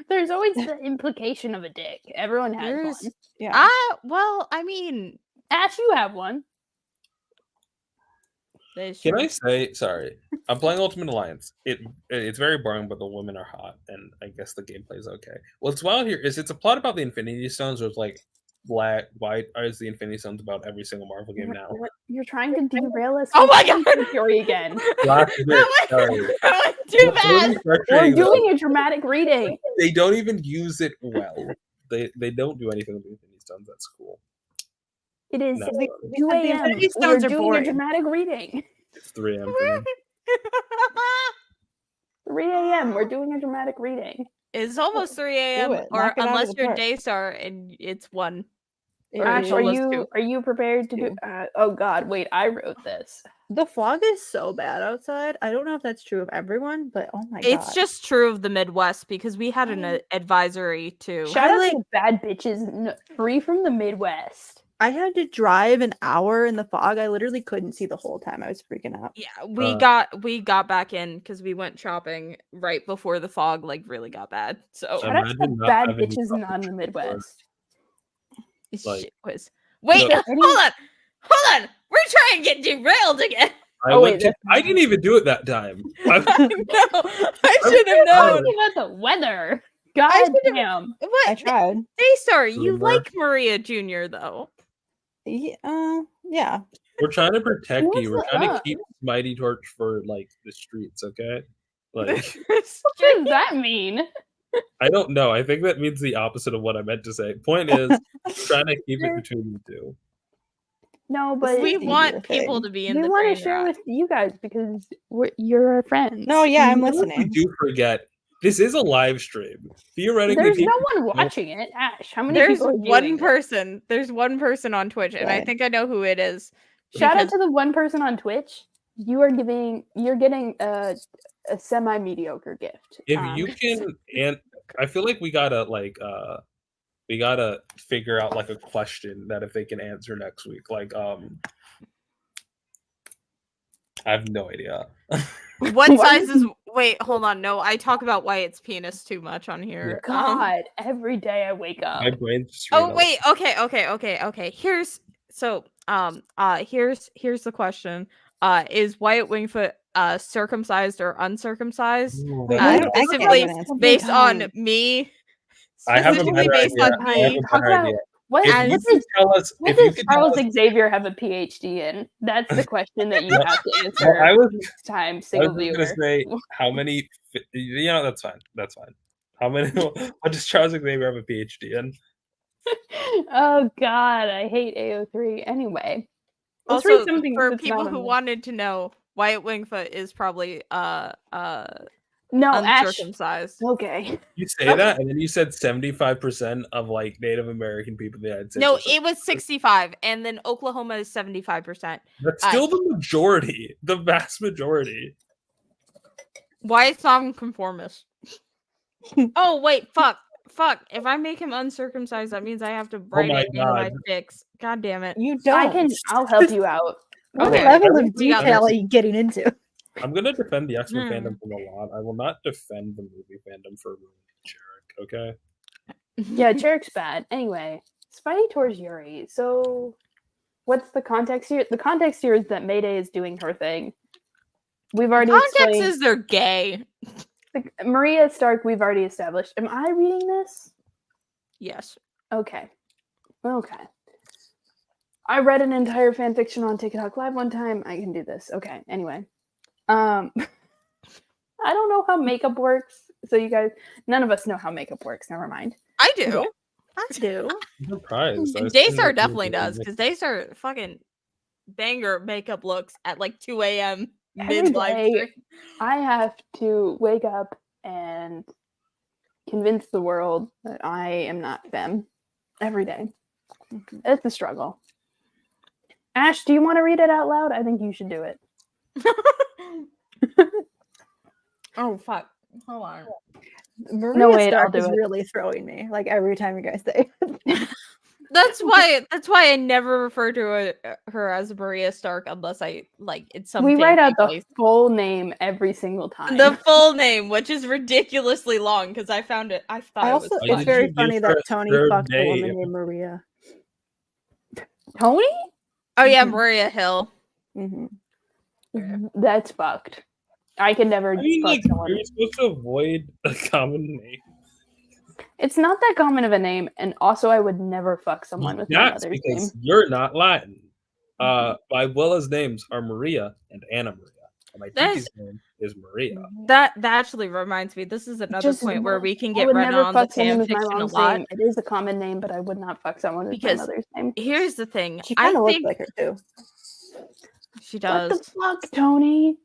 There's always the implication of a dick. Everyone has There's- one. Yeah. Well, I mean, Ash, you have one. Can I say sorry? I'm playing Ultimate Alliance. It's very boring, but the women are hot, and I guess the gameplay is okay. What's wild here is it's a plot about the Infinity Stones, where it's like black, white. Is the Infinity Stones about every single Marvel game now? You're trying to derail us. Oh my from Towards Fury again. Last bit, sorry. that went too fast. We're doing a dramatic reading. They don't even use it well. They don't do anything with the Infinity Stones. That's cool. It is No. 2 a.m. Infinity We're Stones are doing a boring. dramatic reading. It's 3 a.m. for me. 3 a.m. We're doing a dramatic reading. It's almost 3 a.m. it. or Knock it out of unless the you're park. Daystar and it's 1. Or Ash, it's are almost you 2. are you prepared to do? Oh God, wait! I wrote this. The fog is so bad outside. I don't know if that's true of everyone, but oh my god. It's just true of the Midwest because we had an advisory too. Shout out to bad bitches free from the Midwest. I had to drive an hour in the fog. I literally couldn't see the whole time. I was freaking out. Yeah, we got back in because we went shopping right before the fog really got bad. So Shout out to the Imagine not bad having bitches to not in the Midwest. like- shit was. Wait, No. hold on. We're trying to get derailed again. I didn't even do it that time. No, I should have known. Talking about the weather. God damn. What? I tried. Daystar, you Remember? like Maria Jr. though. Yeah. We're trying to protect What's you. We're trying to up? keep Mighty Torch for the streets, okay? Like What does that mean? I don't know. I think that means the opposite of what I meant to say. Point is, trying to keep it between the two. No, but we the want easier people thing. to be in we the want train to share ride. with you guys because you're our friends. No, yeah, I'm We listening. do forget this is a live stream. Theoretically, There's people no one watching it. Ash, how many There's people are one viewing it? person. There's one person on Twitch, and I Right. think I know who it is. Shout out because- to the one person on Twitch. You're getting a semi mediocre gift. if you can, and I feel like we gotta figure out a question that if they can answer next week. I have no idea. What size is? Wait, hold on. No, I talk about Wyatt's penis too much on here. God, every day I wake up. My brain's just Oh wait. Okay. Here's the question. Is Wyatt Wingfoot circumcised or uncircumcised? Ooh, I can't Specifically have an answer. based on me. I have a Specifically better based idea. on I have me. a better idea. What, If you what could does, tell us, what if you does could tell Charles us, Xavier have a PhD in? That's the question that you have to answer Well, I was- next time, I was single just viewer. gonna say how many. That's fine. That's fine. How many? What does Charles Xavier have a PhD in? Oh God, I hate AO3. Anyway, let's Also, read something for that's people not who on the- wanted to know, Wyatt Wingfoot is probably No, Ash. uncircumcised. Okay. You say that, and then you said 75% of Native American people in the United States. No, are it was 65, and then Oklahoma is 75%. That's still the majority, the vast majority. Wyatt's nonconformist. Oh wait, fuck. If I make him uncircumcised, that means I have to write my it into my God. fix. God damn it. You don't. I'll help you out. What Okay. level of We got detail this. are you getting into? I'm gonna defend the X-Men Hmm. fandom from a lot. I will not defend the movie fandom for Jarek. Okay. Yeah, Jarek's bad. Anyway, Spidey tours Yuri. So, what's the context here? The context here is that Mayday is doing her thing. We've already Context explained. is they're gay. Maria Stark, we've already established. Am I reading this? Yes. Okay. I read an entire fan fiction on TikTok Live one time. I can do this. Okay. Anyway, I don't know how makeup works. So you guys, none of us know how makeup works. Never mind. I do. Okay. I do. I'm surprised. Daystar definitely does because Daystar fucking banger makeup looks at like 2 a.m. Every mid live day, stream. I have to wake up and convince the world that I am not femme every day. It's a struggle. Ash, do you want to read it out loud? I think you should do it. Oh fuck! Hold on. Maria No, wait, Stark I'll do is it. really throwing me. Like every time you guys say. That's why I never refer to her as Maria Stark unless I like it's some. We write out the fancy full name every single time. the full name, which is ridiculously long because I found it. I thought I it also, was. it's Funny. very funny that her Tony third fucked a woman name? named Maria. Tony? Oh yeah, Maria Hill. That's fucked. I can never I mean, fuck like, someone. you're supposed to avoid a common name. It's not that common of a name, and also I would never fuck someone with my That's mother's name. because you're not Latin. My Willa's names are Maria and Anna Maria. And my Tiki's name is Maria. That actually reminds me. This is another point where we can I get would Rena never on the fuck someone fan with my fiction a mom's lot. name. It is a common name, but I would not fuck someone with Because my mother's name. Here's the thing. She kind I of looks think like her too. she does. What the fuck, Tony?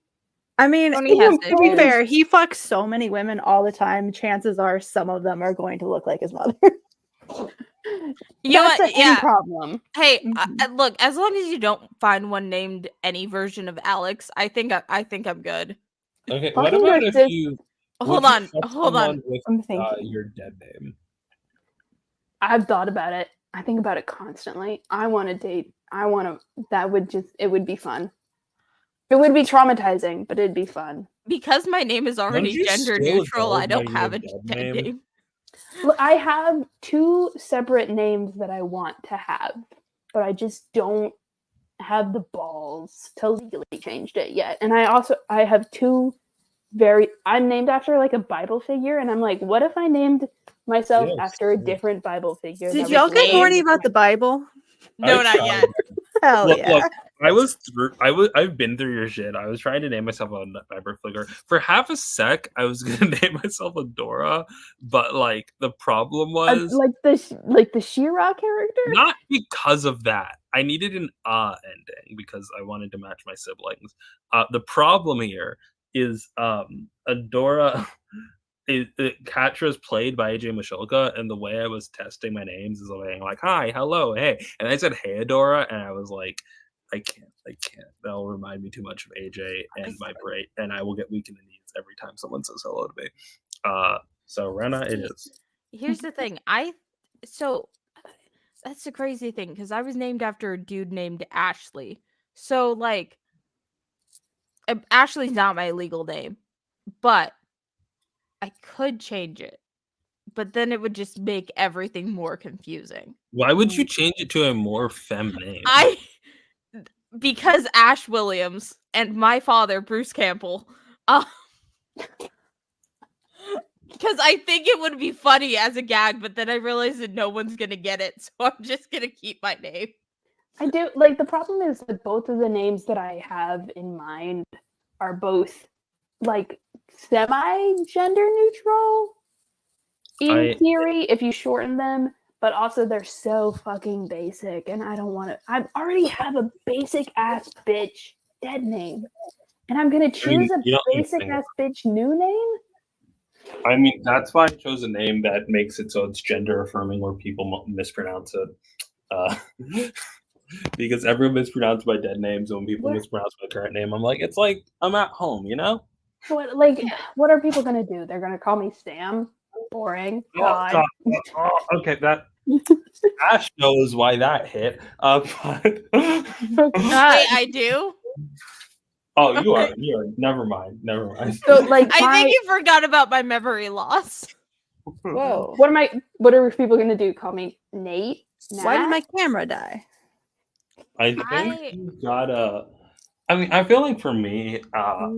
I mean, Tony has to be issues. fair, he fucks so many women all the time. Chances are some of them are going to look like his mother. You know That's what? the end Yeah. problem. Hey, look. As long as you don't find one named any version of Alex, I think I'm good. Okay, what Fucking about your if sis- you Hold would you on, fuck hold on. someone with I'm thinking. your dead name? I've thought about it. I think about it constantly. I want to date. It would be fun. It would be traumatizing, but it'd be fun. Because my name is already you gender still neutral, I go by don't your have a dead dead name? name. Look, I have 2 separate names that I want to have, but I just don't have the balls to legally change it yet. And I have 2 I'm named after like a Bible figure, and I'm like, what if I named myself Yes, after a yes. different Bible figure? Did that y'all was get named horny after about the Bible? No, I not tried. yet. Hell Look, yeah. look, I've been through your shit. I was trying to name myself a Bible figure. For half a sec, I was gonna name myself Adora, but like the problem was like the She-Ra character? not because of that. I needed an ending because I wanted to match my siblings. The problem here is Adora. Katra is played by AJ Michalka, and the way I was testing my names is like, hi, hello, hey. And I said, hey, Adora, and I was like, I can't. That'll remind me too much of AJ and my brain, and I will get weak in the knees every time someone says hello to me. So Rena, it is. Here's the thing. That's the crazy thing because I was named after a dude named Ashley. So like, Ashley's not my legal name, but I could change it. But then it would just make everything more confusing. Why would you change it to a more femme name? Because Ash Williams and my father, Bruce Campbell. Because I think it would be funny as a gag, but then I realized that no one's gonna get it, so I'm just gonna keep my name. I do like the problem is that both of the names that I have in mind are both like semi-gender neutral in theory if you shorten them, but also they're so fucking basic, and I don't want to. I already have a basic ass bitch dead name, and I'm gonna choose a basic ass bitch new name. I mean, that's why I chose a name that makes it so it's gender affirming where people mispronounce it. Because everyone mispronounced my dead names, and when people mispronounce my current name, I'm like, it's like I'm at home, you know? What are people gonna do? They're gonna call me Sam. Boring. God. Okay, that Ash knows why that hit. But Wait, I do? Oh, you are. Never mind. So, like, I think you forgot about my memory loss. Whoa. What are people gonna do? Call me Nate? Why did my camera die? I think you gotta I mean, I feel like for me, I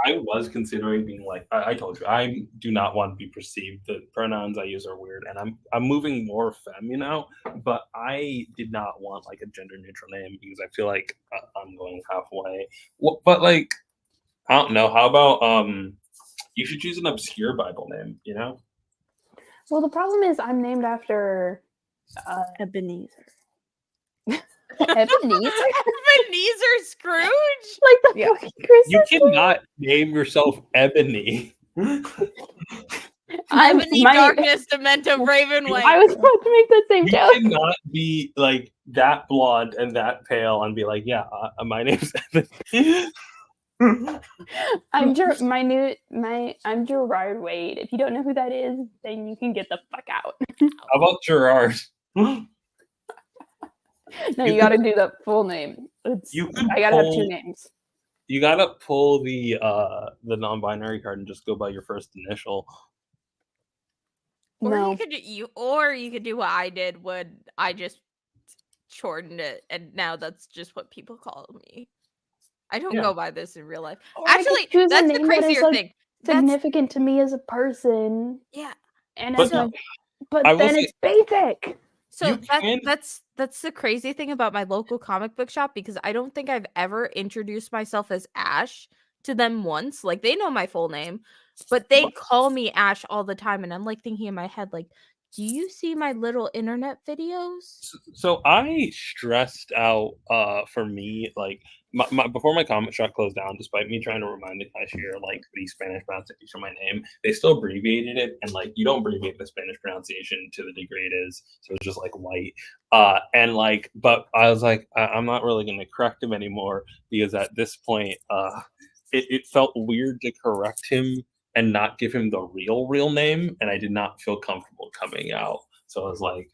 was considering being like I told you, I do not want to be perceived. The pronouns I use are weird, and I'm moving more femme, you know. But I did not want like a gender neutral name because I feel like I'm going halfway. Well, but like I don't know. How about you should choose an obscure Bible name, you know? Well, the problem is I'm named after Ebenezer. Ebenezer? Ebenezer Scrooge? Like the fucking Christmas You cannot name yourself Ebony. Ebony Darkness Demento Ravenwing. I was about to make that same You joke. cannot be like that blonde and that pale and be like, yeah, my name's Ebony. I'm I'm Gerard Wade. If you don't know who that is, then you can get the fuck out. How about Gerard? No, you gotta do the full name. I gotta have 2 names. You gotta pull the non-binary card and just go by your first initial. Or you could do what I did when I just shortened it, and now that's just what people call me. I don't go by this in real life. Actually, that's the crazier thing. Significant to me as a person. Yeah, and but then it's basic. So that's the crazy thing about my local comic book shop, because I don't think I've ever introduced myself as Ash to them once. Like, they know my full name, but they call me Ash all the time, and I'm like thinking in my head, like, do you see my little internet videos? So I stressed out for me, like my before my comic shop closed down, despite me trying to remind the cashier like the Spanish pronunciation of my name, they still abbreviated it, and like you don't abbreviate the Spanish pronunciation to the degree it is, so it's just like white. And like, but I was like, I'm not really gonna correct him anymore because at this point, it felt weird to correct him and not give him the real name, and I did not feel comfortable coming out. So I was like,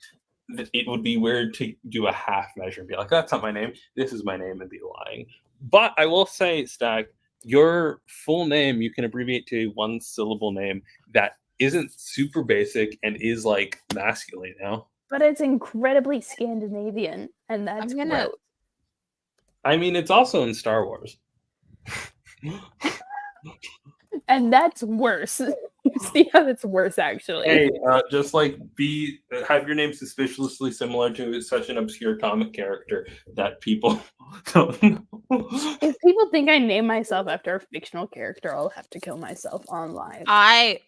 it would be weird to do a half measure and be like, that's not my name, this is my name, and be lying. But I will say, Stag, your full name you can abbreviate to 1 syllable name that isn't super basic and is like masculine now. But it's incredibly Scandinavian, and that's gross. I mean, it's also in Star Wars. And that's worse. See how that's worse, actually. Hey, just like have your name suspiciously similar to such an obscure comic character that people don't know. If people think I name myself after a fictional character, I'll have to kill myself online. I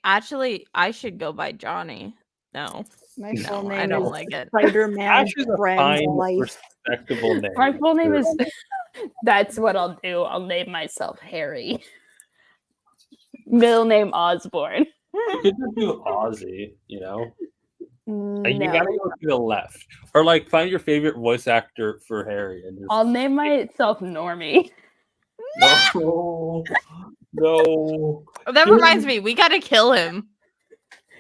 should go by Johnny. No. My full name I don't is like it. Spider-Man Ash is a Friend's fine, Life. respectable name. My full name is. That's what I'll do. I'll name myself Harry. Middle name Osborne. You could just do Ozzy, you know? Like, you No. gotta go to the left. Or like find your favorite voice actor for Harry and just I'll name myself Normie. No. No. Oh, that reminds me, we gotta kill him.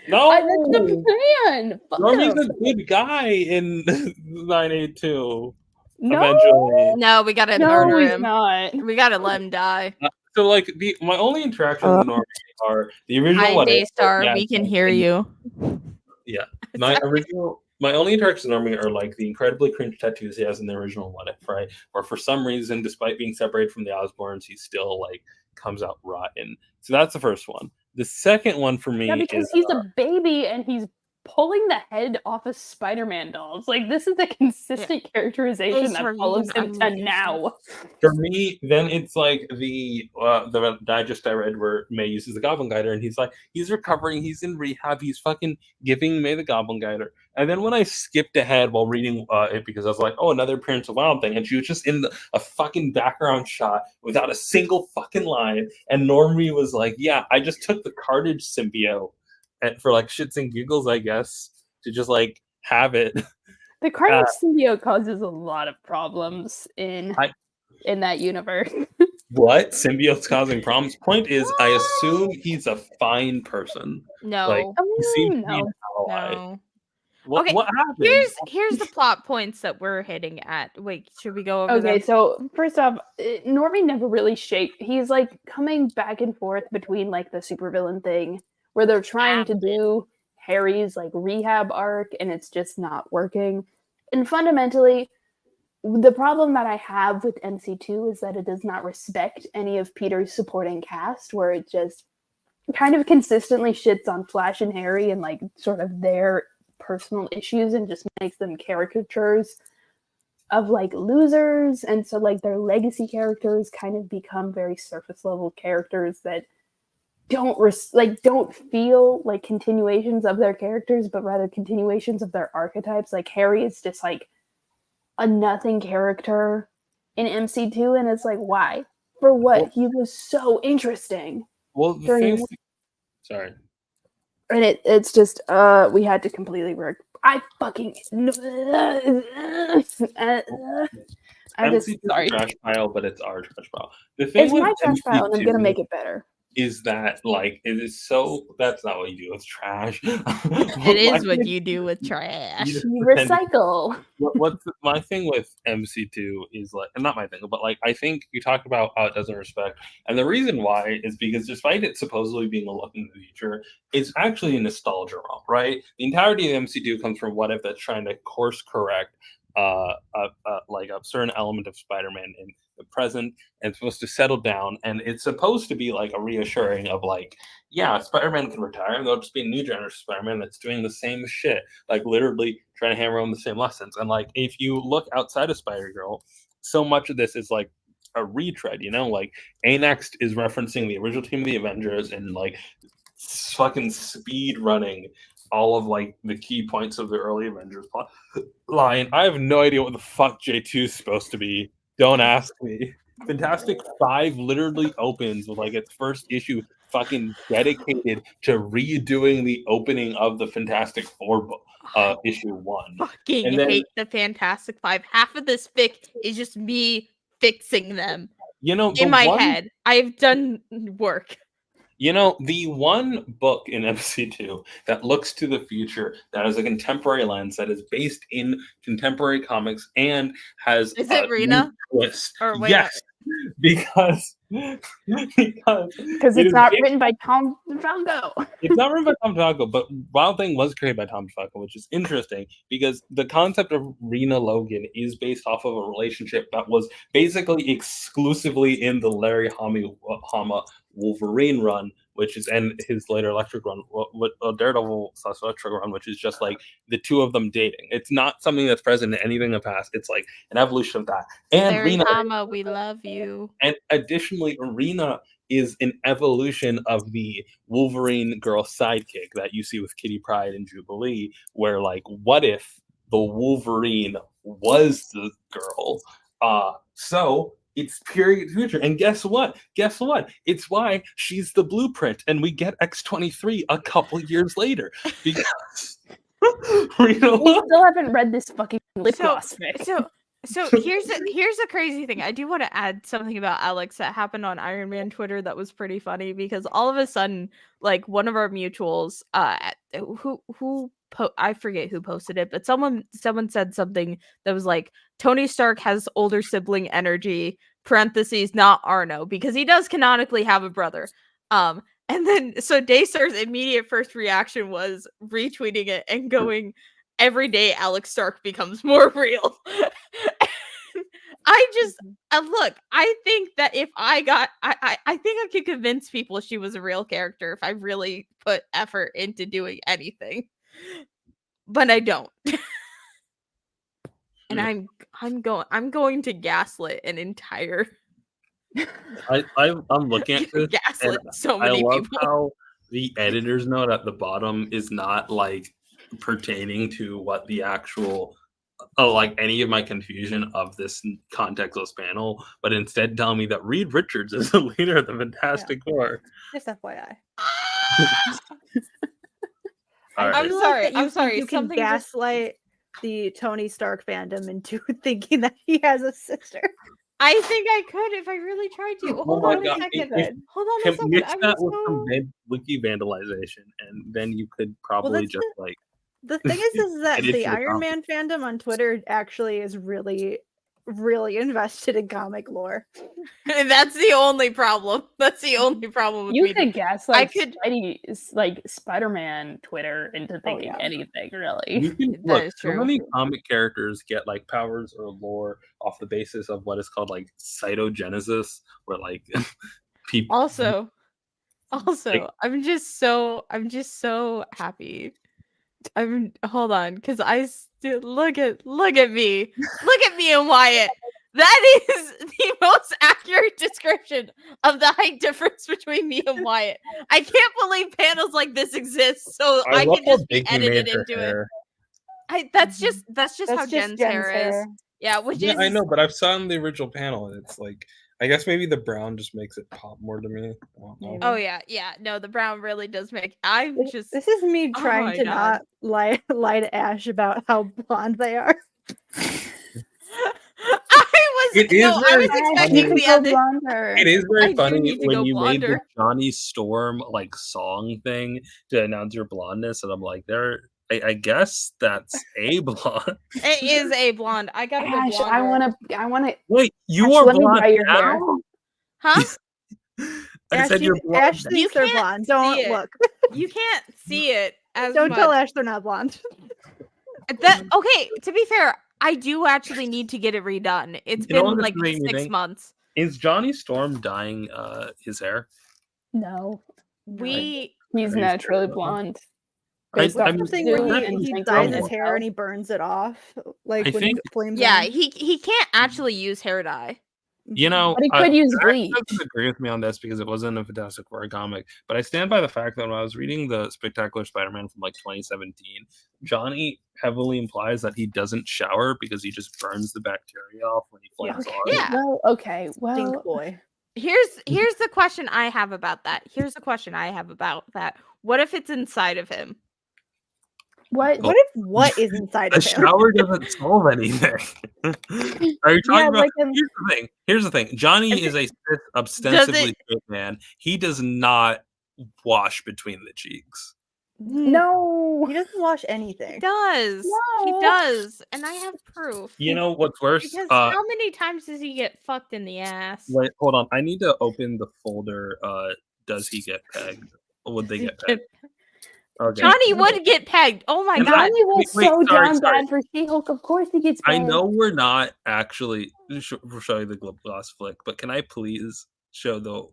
No. That's the plan. Fuck Normie's him. a good guy in 982. No. Eventually. No, we gotta No, murder he's him. not. We gotta let him die. So like my only interactions with Normie are the original Hi, one. Daystar. Yeah, We can hear you. Yeah. My only interactions with Normie are like the incredibly cringe tattoos he has in the original What If, right? Or for some reason, despite being separated from the Osborns, he still like comes out rotten. So that's the first one. The second one for me because is he's a baby and he's pulling the head off of Spider-Man dolls. Like, this is the consistent characterization that follows him to now. for me. Then it's like the digest I read where May uses the Goblin Guider, and he's like, he's recovering, he's in rehab, he's fucking giving May the Goblin Guider. And then when I skipped ahead while reading it, because I was like, oh, another appearance of Wild Thing, and she was just in a fucking background shot without a single fucking line, and Normie was like, yeah, I just took the Carnage symbiote for like shits and giggles, I guess, to just like have it. The Carnage symbiote causes a lot of problems in that universe. What? Symbiote's causing problems? Point is, I assume he's a fine person. No. Like, he seems to be an ally. No. What happened? Here's the plot points that we're hitting at. Wait, should we go over Okay, them? so first off, Normie never really shaped. He's like coming back and forth between like the supervillain thing where they're trying to do Harry's like rehab arc and it's just not working. And fundamentally, the problem that I have with MC2 is that it does not respect any of Peter's supporting cast, where it just kind of consistently shits on Flash and Harry and like sort of their personal issues and just makes them caricatures of like losers. And so like their legacy characters kind of become very surface level characters that don't don't feel like continuations of their characters, but rather continuations of their archetypes. Like Harry is just like a nothing character in MC2, and it's like, why? For what? Well, he was so interesting. Well, the thing, sorry. And it's just we had to completely work. I fucking I just sorry. Trash pile, but it's our trash pile. The thing it's with my trash pile, and I'm gonna MC2 make it better. Is that like it is so? That's not what you do with trash. It is what you do with trash. You recycle. What's my thing with MC2 is like, not my thing, but like I think you talked about how it doesn't respect, and the reason why is because despite it supposedly being a look in the future, it's actually a nostalgia romp, right? The entirety of MC2 comes from What If that's trying to course correct like a certain element of Spider-Man in the present, and it's supposed to settle down, and it's supposed to be like a reassuring of like, yeah, Spider-Man can retire and there'll just be a new generation of Spider-Man that's doing the same shit, like literally trying to hammer home the same lessons. And like if you look outside of Spider-Girl, so much of this is like a retread, you know, like A-Next is referencing the original team of the Avengers and like fucking speed running all of like the key points of the early Avengers plot line. I have no idea what the fuck J2 is supposed to be. Don't ask me. Fantastic 5 literally opens with like its first issue fucking dedicated to redoing the opening of the Fantastic Four book, issue 1. Fucking hate the Fantastic 5. Half of this fic is just me fixing them. You know, in my head. I've done work. You know, the one book in MC2 that looks to the future, that has a contemporary lens, that is based in contemporary comics, and has is it Rena? Twist. Or wait, yes, because it's not written by Tom DeFalco. It's not written by Tom DeFalco, but Wild Thing was created by Tom DeFalco, which is interesting because the concept of Rena Logan is based off of a relationship that was basically exclusively in the Larry Hama Wolverine run, which is, and his later Electric run, Daredevil / Electric run, which is just like the two of them dating. It's not something that's present in anything in the past. It's like an evolution of that. And Larry Rena, Hama, we love you. And additionally, Rena is an evolution of the Wolverine girl sidekick that you see with Kitty Pryde and Jubilee, where like, what if the Wolverine was the girl? So it's period future. And guess what? It's why she's the blueprint, and we get X-23 a couple years later. Because we still haven't read this fucking lip gloss fic. So here's a crazy thing. I do want to add something about Alex that happened on Iron Man Twitter that was pretty funny, because all of a sudden, like, one of our mutuals, I forget who posted it, but someone said something that was like, Tony Stark has older sibling energy, parentheses, not Arno, because he does canonically have a brother. And then so Daystar's immediate first reaction was retweeting it and going, every day Alex Stark becomes more real. Look, I think that if I think I could convince people she was a real character if I really put effort into doing anything. But I don't. And I'm going to gaslit an entire I'm looking at this, gaslit so many I love people. how the editor's note at the bottom is not like pertaining to what the actual like any of my confusion of this contextless panel, but instead telling me that Reed Richards is the leader of the Fantastic Four. Just FYI. I'm sorry. You can gaslight the Tony Stark fandom into thinking that he has a sister. I think I could if I really tried to. Hold on a second. Hold on a second. Mix that with some wiki vandalization, and then you could probably The thing is that the Iron Man fandom on Twitter actually is really really invested in comic lore. And that's the only problem. That's the only problem with You me. could guess I like could- Spider-Man Twitter into thinking yeah. anything really. You can That look. is So true. many comic characters get like powers or lore off the basis of what is called like cytogenesis, where like people. Also, Like- I'm just so happy. Hold on, because I still look at me and Wyatt. That is the most accurate description of the height difference between me and Wyatt. I can't believe panels like this exist, so I love can how just be big you edited made her into it. hair. That's just how That's just Jen's Jen's hair is. hair. Yeah, which Yeah, is I know, but I've saw in the original panel, and it's like I guess maybe the brown just makes it pop more to me. I don't know. Oh yeah. No, the brown really does make. I'm just. This is me Oh trying my to God. not lie to Ash about how blonde they are. It is I very was expecting funny. the other. blonder. It is I very do funny need to when go you made the blonder. Johnny Storm like song thing to announce your blondness, and I'm like, I guess that's a blonde. It is a blonde. I gotta go Ash, blonder. I wanna Wait, you Ash, are let me blonde dye your hair. now? Huh? I said you're blonde. Ash thinks they're can't blonde. see Don't it. look. You can't see it as Don't much. tell Ash they're not blonde. Okay, to be fair, I do actually need to get it redone. It's You know been what this like made me 6 think? months. Is Johnny Storm dyeing his hair? No. We He's Are you naturally sure? blonde. I Based off mean, of Thing where Sue that and he Tank dyes Girl his hair himself. and he burns it off, like I when think- it flames. yeah, on. he can't actually use hair dye. You know, But he could use Zach bleach. doesn't agree with me on this because it wasn't a Fantastic Four comic, but I stand by the fact that when I was reading the Spectacular Spider-Man from like 2017, Johnny heavily implies that he doesn't shower because he just burns the bacteria off when he flames on. Yeah. Well, okay. Well, Stink boy. Here's the question I have about that. What if it's inside of him? what? What if what is inside A of him? shower doesn't solve anything. Are you talking Yeah, about? like Here's the thing. Johnny is a ostensibly straight man. He does not wash between the cheeks. No. He doesn't wash He anything. does. He No. does, and I have proof. You know what's worse? Because how many times does he get fucked in the ass? Wait, hold on. I need to open the folder. Does he get pegged? Would they get pegged? Okay. Johnny would get pegged. Oh my god. Johnny was Wait, so sorry, down sorry. bad for She-Hulk. Of course he gets I pegged. know we're not actually showing the gloss flick, but can I please show the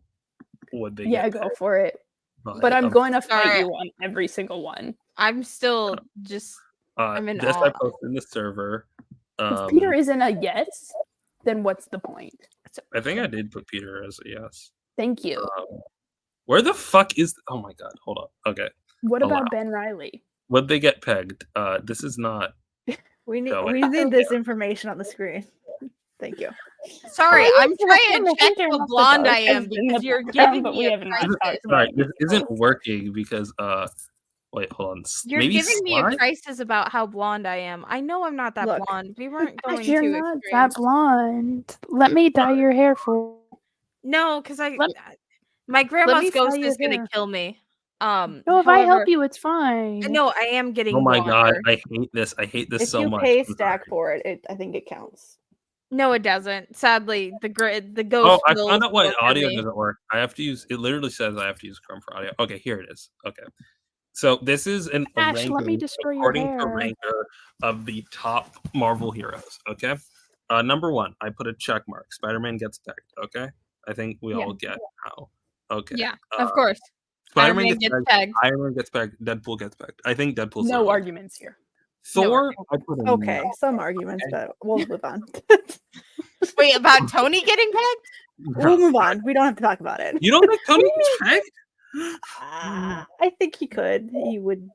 would they Yeah, get go pegged? for it. But But I'm going to fight Sorry. you on every single one. I'm still just I'm in this awe. I posted in the server. If Peter isn't a yes, then what's the point? I think I did put Peter as a yes. Thank you. Where the fuck is? Oh my god! Hold on. Okay. What allow. about Ben Riley? Would they get pegged? This is not. We need So, we need this information on the screen. Thank you. Sorry, I I'm used to trying to have check a how hair blonde I in am the because you're background, giving but me we a haven't crisis. Sorry, this isn't working because wait, hold on. You're Maybe giving me a slide? crisis about how blonde I am. I know I'm not that Look. blonde. We weren't going Gosh, you're too not extreme. that blonde. Let me dye your hair for. No, because Let- my me grandma's dye ghost your is gonna hair. kill me. No, if I however- help you, it's fine. No, I am getting. Oh my god, blonder. I hate this. I hate this If so you much. pay I'm Stack sorry. for it, I think it counts. No, it doesn't. Sadly, the Oh, ghost. I will found out why still audio me. doesn't work. I have to use. It literally says I have to use Chrome for audio. Okay, here it is. Okay, so this is a Ash, let me ranking destroy your according to hair. Ranker of the top Marvel heroes. Okay, number one, I put a check mark. Spider-Man gets pegged. Okay, I think we all get how. Okay, Yeah, of course. Spider-Man Iron Man gets gets pegged. pegged. Iron Man gets pegged. Deadpool gets pegged. I think Deadpool's No arguments here. Thor. I put a Okay, no. some arguments, but we'll move on. Wait, about Tony getting pegged? We'll move on. We don't have to talk about it. You don't think Tony gets pegged? I think he could. He would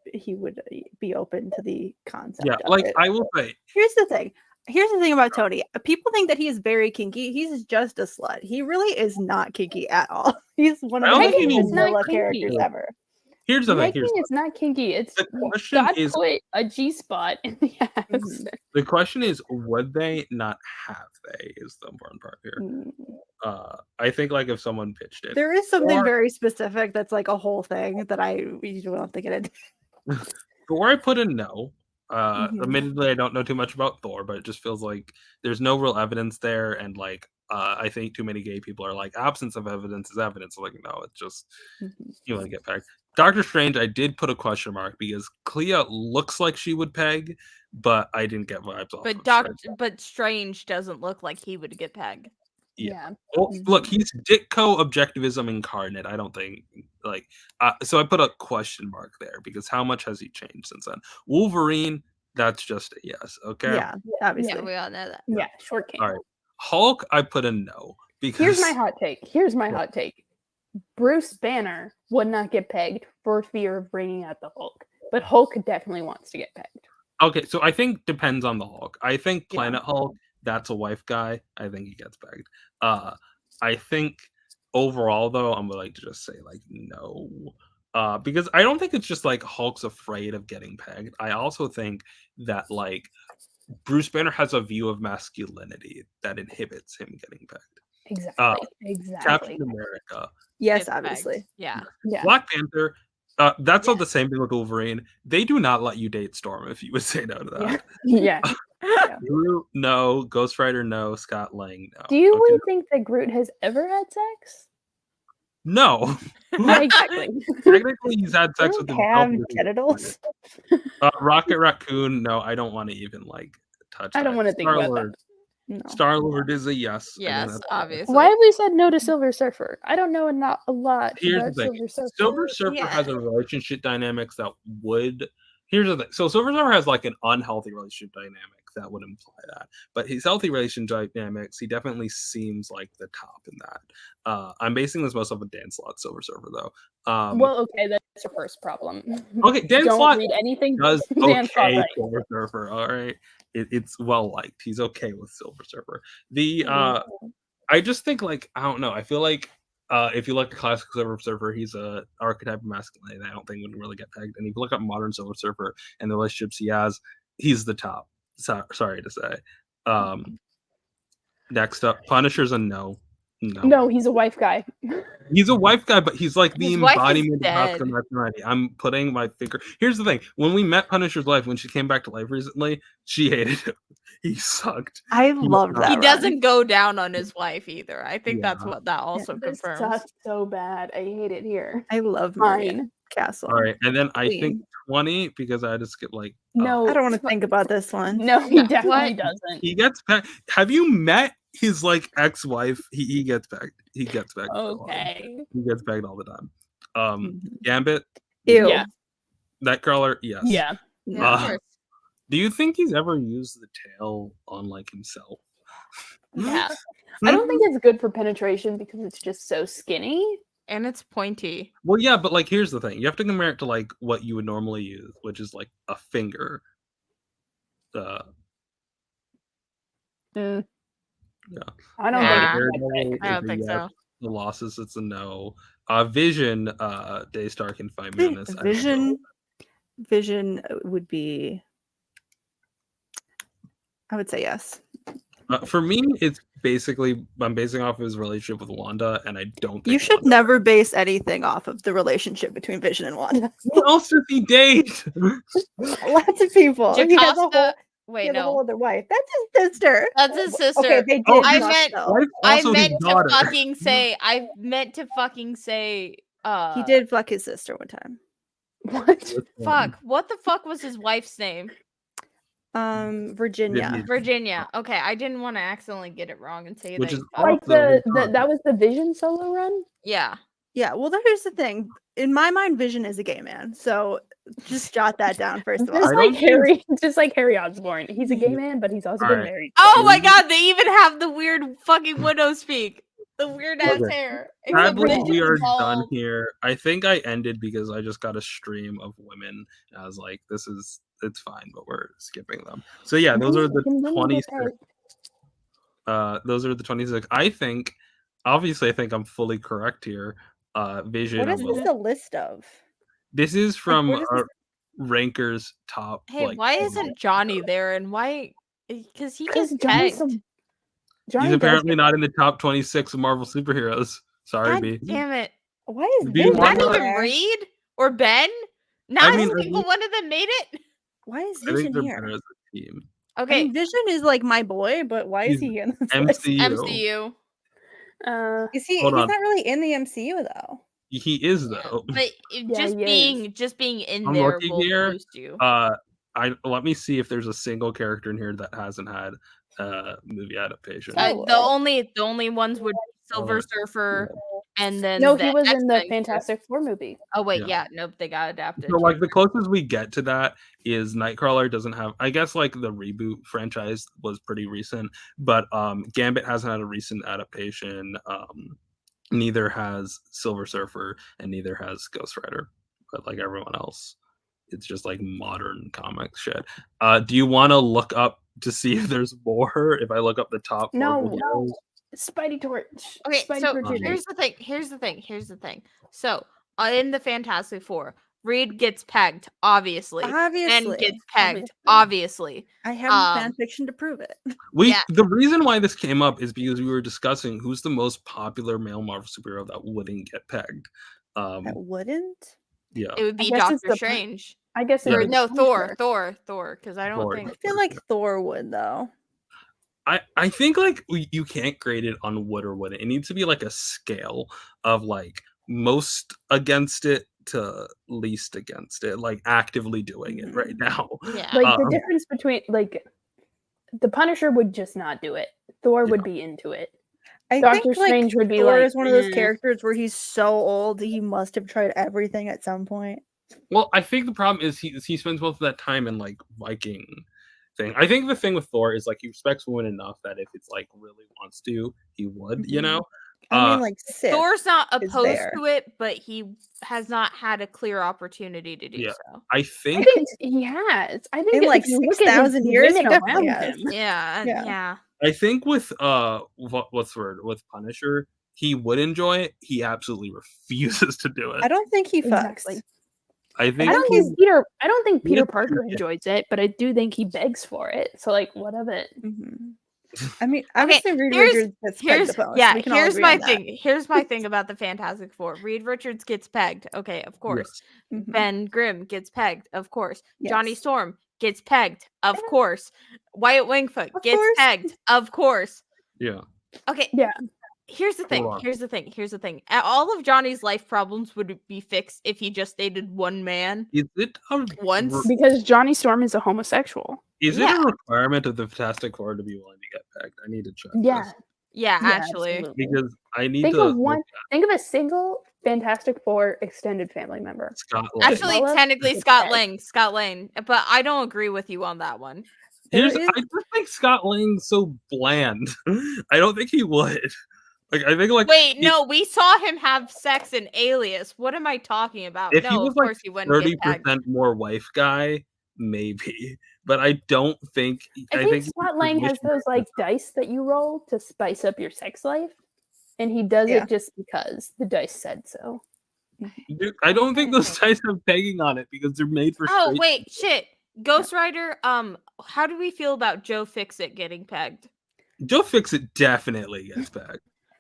be open to the concept. Yeah, of like it. I will say, Here's the thing. Here's the thing about Tony. People think that he is very kinky. He's just a slut. He really is not kinky at all. He's one of I the don't most think he needs- vanilla Not kinky. characters ever. here's the thing. Making Here's is not kinky. It's the question God is put a G spot in the ass. Mhm. the question is would they not have they is the important part here. Mm. I think like if someone pitched it, There is something Or- very specific that's like a whole thing that we don't have to get into. Thor I put a no. Admittedly, I don't know too much about Thor, but it just feels like there's no real evidence there, and like I think too many gay people are like, absence of evidence is evidence. Like, no, it's just you want to get pegged. Doctor Strange, I did put a question mark because Clea looks like she would peg, but I didn't get vibes off. But Strange doesn't look like he would get pegged. Yeah. Well, look, he's Ditko objectivism incarnate. I don't think like so I put a question mark there because how much has he changed since then? Wolverine, that's just a yes. Okay. Yeah, obviously. Yeah, we all know that. Yeah, short king. All right. Hulk, I put a no because Here's my hot take. Bruce Banner would not get pegged for fear of bringing out the Hulk, but Hulk definitely wants to get pegged. Okay, so I think depends on the Hulk. I think Planet Hulk, that's a wife guy. I think he gets pegged. I think overall though, I'm like to just say like no. Because I don't think it's just like Hulk's afraid of getting pegged. I also think that like Bruce Banner has a view of masculinity that inhibits him getting pegged. Exactly. Captain America. Yes, obviously. Yeah. Black Panther. That's all the same thing with Wolverine. They do not let you date Storm if you would say no to that. Yeah. Groot, no. Ghost Rider, no. Scott Lang, no. Do you really think that Groot has ever had sex? No. Exactly. Technically, he's had sex with Have himself. genitals? Rocket Raccoon, no. I don't want to even like touch. I don't want to think about that. No. Star-Lord is a yes. Yes, obviously. Why have we said no to Silver Surfer? I don't know not a lot Here's about the thing. Silver Surfer. Silver Surfer has a relationship dynamics that would. Here's the thing. So Silver Surfer has like an unhealthy relationship dynamic that would imply that, but his healthy relationship dynamics, he definitely seems like the top in that. I'm basing this most off of Dan Slott's Silver Surfer though. Well, okay, that's your first problem. Okay, Dan Don't Slott read anything. does Dan Slott okay. writes. Silver Surfer, all right. It's well liked. He's okay with Silver Surfer. I just think like I don't know. I feel like if you look at classic Silver Surfer, he's a archetype of masculinity that I don't think would really get pegged. And if you look at modern Silver Surfer and the relationships he has, he's the top. Sorry to say. Next up, Punisher's a no. No, he's a wife guy. He's a wife guy, but he's like the His wife is embodiment of dead. masculinity. I'm putting my finger. Here's the thing: when we met Punisher's wife, when she came back to life recently, she hated him. He sucked. I loved that. He run. doesn't go down on his wife either. I think that's what that also This confirms. sucks so bad. I hate it here. I love Maria Fine. Castle. All right, and then I think Queen. 20 because I had to skip like. No, I don't want to think about this one. No, he No, definitely what? doesn't. He gets pegged. Have you met his like ex-wife? He gets pegged. He gets pegged. Okay. He gets pegged all the time. Gambit. Ew. Yeah. Nightcrawler. Yes. Yeah. Yeah, of course. Do you think he's ever used the tail on like himself? Yeah. I don't think it's good for penetration because it's just so skinny. And it's pointy. Well, yeah, but like here's the thing: you have to compare it to like what you would normally use, which is like a finger. Yeah. Yeah. I don't Nah. think it's Daredevil I don't is a think yes. so. The losses, it's a no. Vision, Daystar can find me on this. I don't know. Vision would be. I would say yes. For me, it's basically I'm basing off of his relationship with Wanda, and I don't think You should Wanda- never base anything off of the relationship between Vision and Wanda. Who else does he date? Lots of people. He has a whole, Jocasta. he Wait, has a whole no. other wife. That's his sister. That's his sister. Okay, they did. Oh, I not meant- though. Wife's I also his meant to daughter. fucking say. I meant to fucking say. He did fuck his sister one time. What? Fuck. What the fuck was his wife's name? Virginia. Virginia. Okay, I didn't want to accidentally get it wrong and say Which that. is Like also that was the Vision solo run? Yeah. Yeah, well, here's the thing. In my mind, Vision is a gay man. So just jot that down first of all. Just I like don't think- Harry, just like Harry Osborn. He's a gay man, but he's also been Alright. married. Oh my god, they even have the weird fucking widow speak. The weird ass Okay. hair. Except Sadly, for we it's are bald. done here. I think I ended because I just got a stream of women. And I was like, it's fine, but we're skipping them. So yeah, those are the 26. Those are the 26. I think I'm fully correct here. Vision. What is I'm a- this a list of? This is from what is this? Ranker's top. Hey, like, why isn't Johnny there? And why? Because he Because just Johnny's pegged. some. Johnny He's does apparently get- not in the top 26 of Marvel superheroes. Sorry, God B. damn it. Why is Do you Vision want Not to- even there? Reed or Ben? Not mean, a single one of them made it. Why is I think Vision they're here? better as a team. I Okay, mean, Vision is like my boy, but why is He's he here in this list? MCU. MCU. Is he? Hold He's on. not really in the MCU though. He is though. But Yeah, he is. just being in I'm there looking will here. boost you. Let me see if there's a single character in here that hasn't had movie adaptation. The only ones would be Silver Surfer, and then No, the he was in the X-Men Fantastic Four movie. Oh wait, Yeah. yeah, nope, they got adapted. So like the closest we get to that is Nightcrawler doesn't have. I guess like the reboot franchise was pretty recent, but Gambit hasn't had a recent adaptation. Neither has Silver Surfer, and neither has Ghost Rider. But like everyone else, it's just like modern comic shit. Do you want to look up to see if there's more? If I look up the top Marvel heroes? Spidey Torch. Okay, Spidey so Torch. here's the thing. So in the Fantastic Four, Reed gets pegged, obviously. Ben gets pegged, obviously. I have fan fiction to prove it. The reason why this came up is because we were discussing who's the most popular male Marvel superhero that wouldn't get pegged. That wouldn't? Yeah. It would be Doctor Strange. I guess or it no, Punisher. Thor, because I don't Thor. think I feel like Thor would though. I think like you can't grade it on would or wouldn't. It needs to be like a scale of like most against it to least against it, like actively doing it right now. Yeah. Like the difference between like the Punisher would just not do it. Thor would be into it. I Doctor think like Strange would be Thor like is one of those characters where he's so old he must have tried everything at some point. Well, I think the problem is he spends most of that time in like Viking thing. I think the thing with Thor is like he respects women enough that if it's like really wants to, he would, you know. I mean, like Sif Thor's not is opposed there. to it, but he has not had a clear opportunity to do Yeah. so. I I think think he has. I think In if like you look at his 6,000 years, he women definitely around has. him. Yeah. I think with what's the word with Punisher, he would enjoy it. He absolutely refuses to do it. I don't think he fucks. Exactly. I think I don't he's think Peter Yeah. Parker enjoys it, but I do think he begs for it. So like, what of it? I mean, obviously Reed Richards gets pegged the most. We can all here's agree my on that. thing. Here's my thing about the Fantastic Four. Reed Richards gets pegged. Okay, of course. Ben Grimm gets pegged. Of course. Johnny Yes. Storm gets pegged. Of course. Wyatt Wingfoot gets course. pegged. Of course. yeah. Okay. Yeah. Here's the thing. Hold on. Here's the thing. All of Johnny's life problems would be fixed if he just dated one man Is it once. Because Johnny Storm is a homosexual. Is it Yeah. a requirement of the Fantastic Four to be willing to get pegged? I need to check. Yeah. this, Yeah, actually. because I need Think to of one. Think of a single Fantastic Four extended family member. Scott Lang. Actually, Bella technically gets Scott pegged. Lane. But I don't agree with you on that one. I just think Scott Lang's so bland. I don't think he would. Like I think like Wait, no, we saw him have sex in Alias. What am I talking about? if No, he was of course like he wouldn't get pegged. 30% more wife guy, maybe. But I don't think. I think Scott Lang has those like dice that you roll to spice up your sex life, and he does Yeah. it just because the dice said so. Dude, I don't think those dice have pegging on it because they're made for. Oh straight wait, shit. Ghost Rider. How do we feel about Joe Fixit getting pegged? Joe Fixit definitely gets pegged.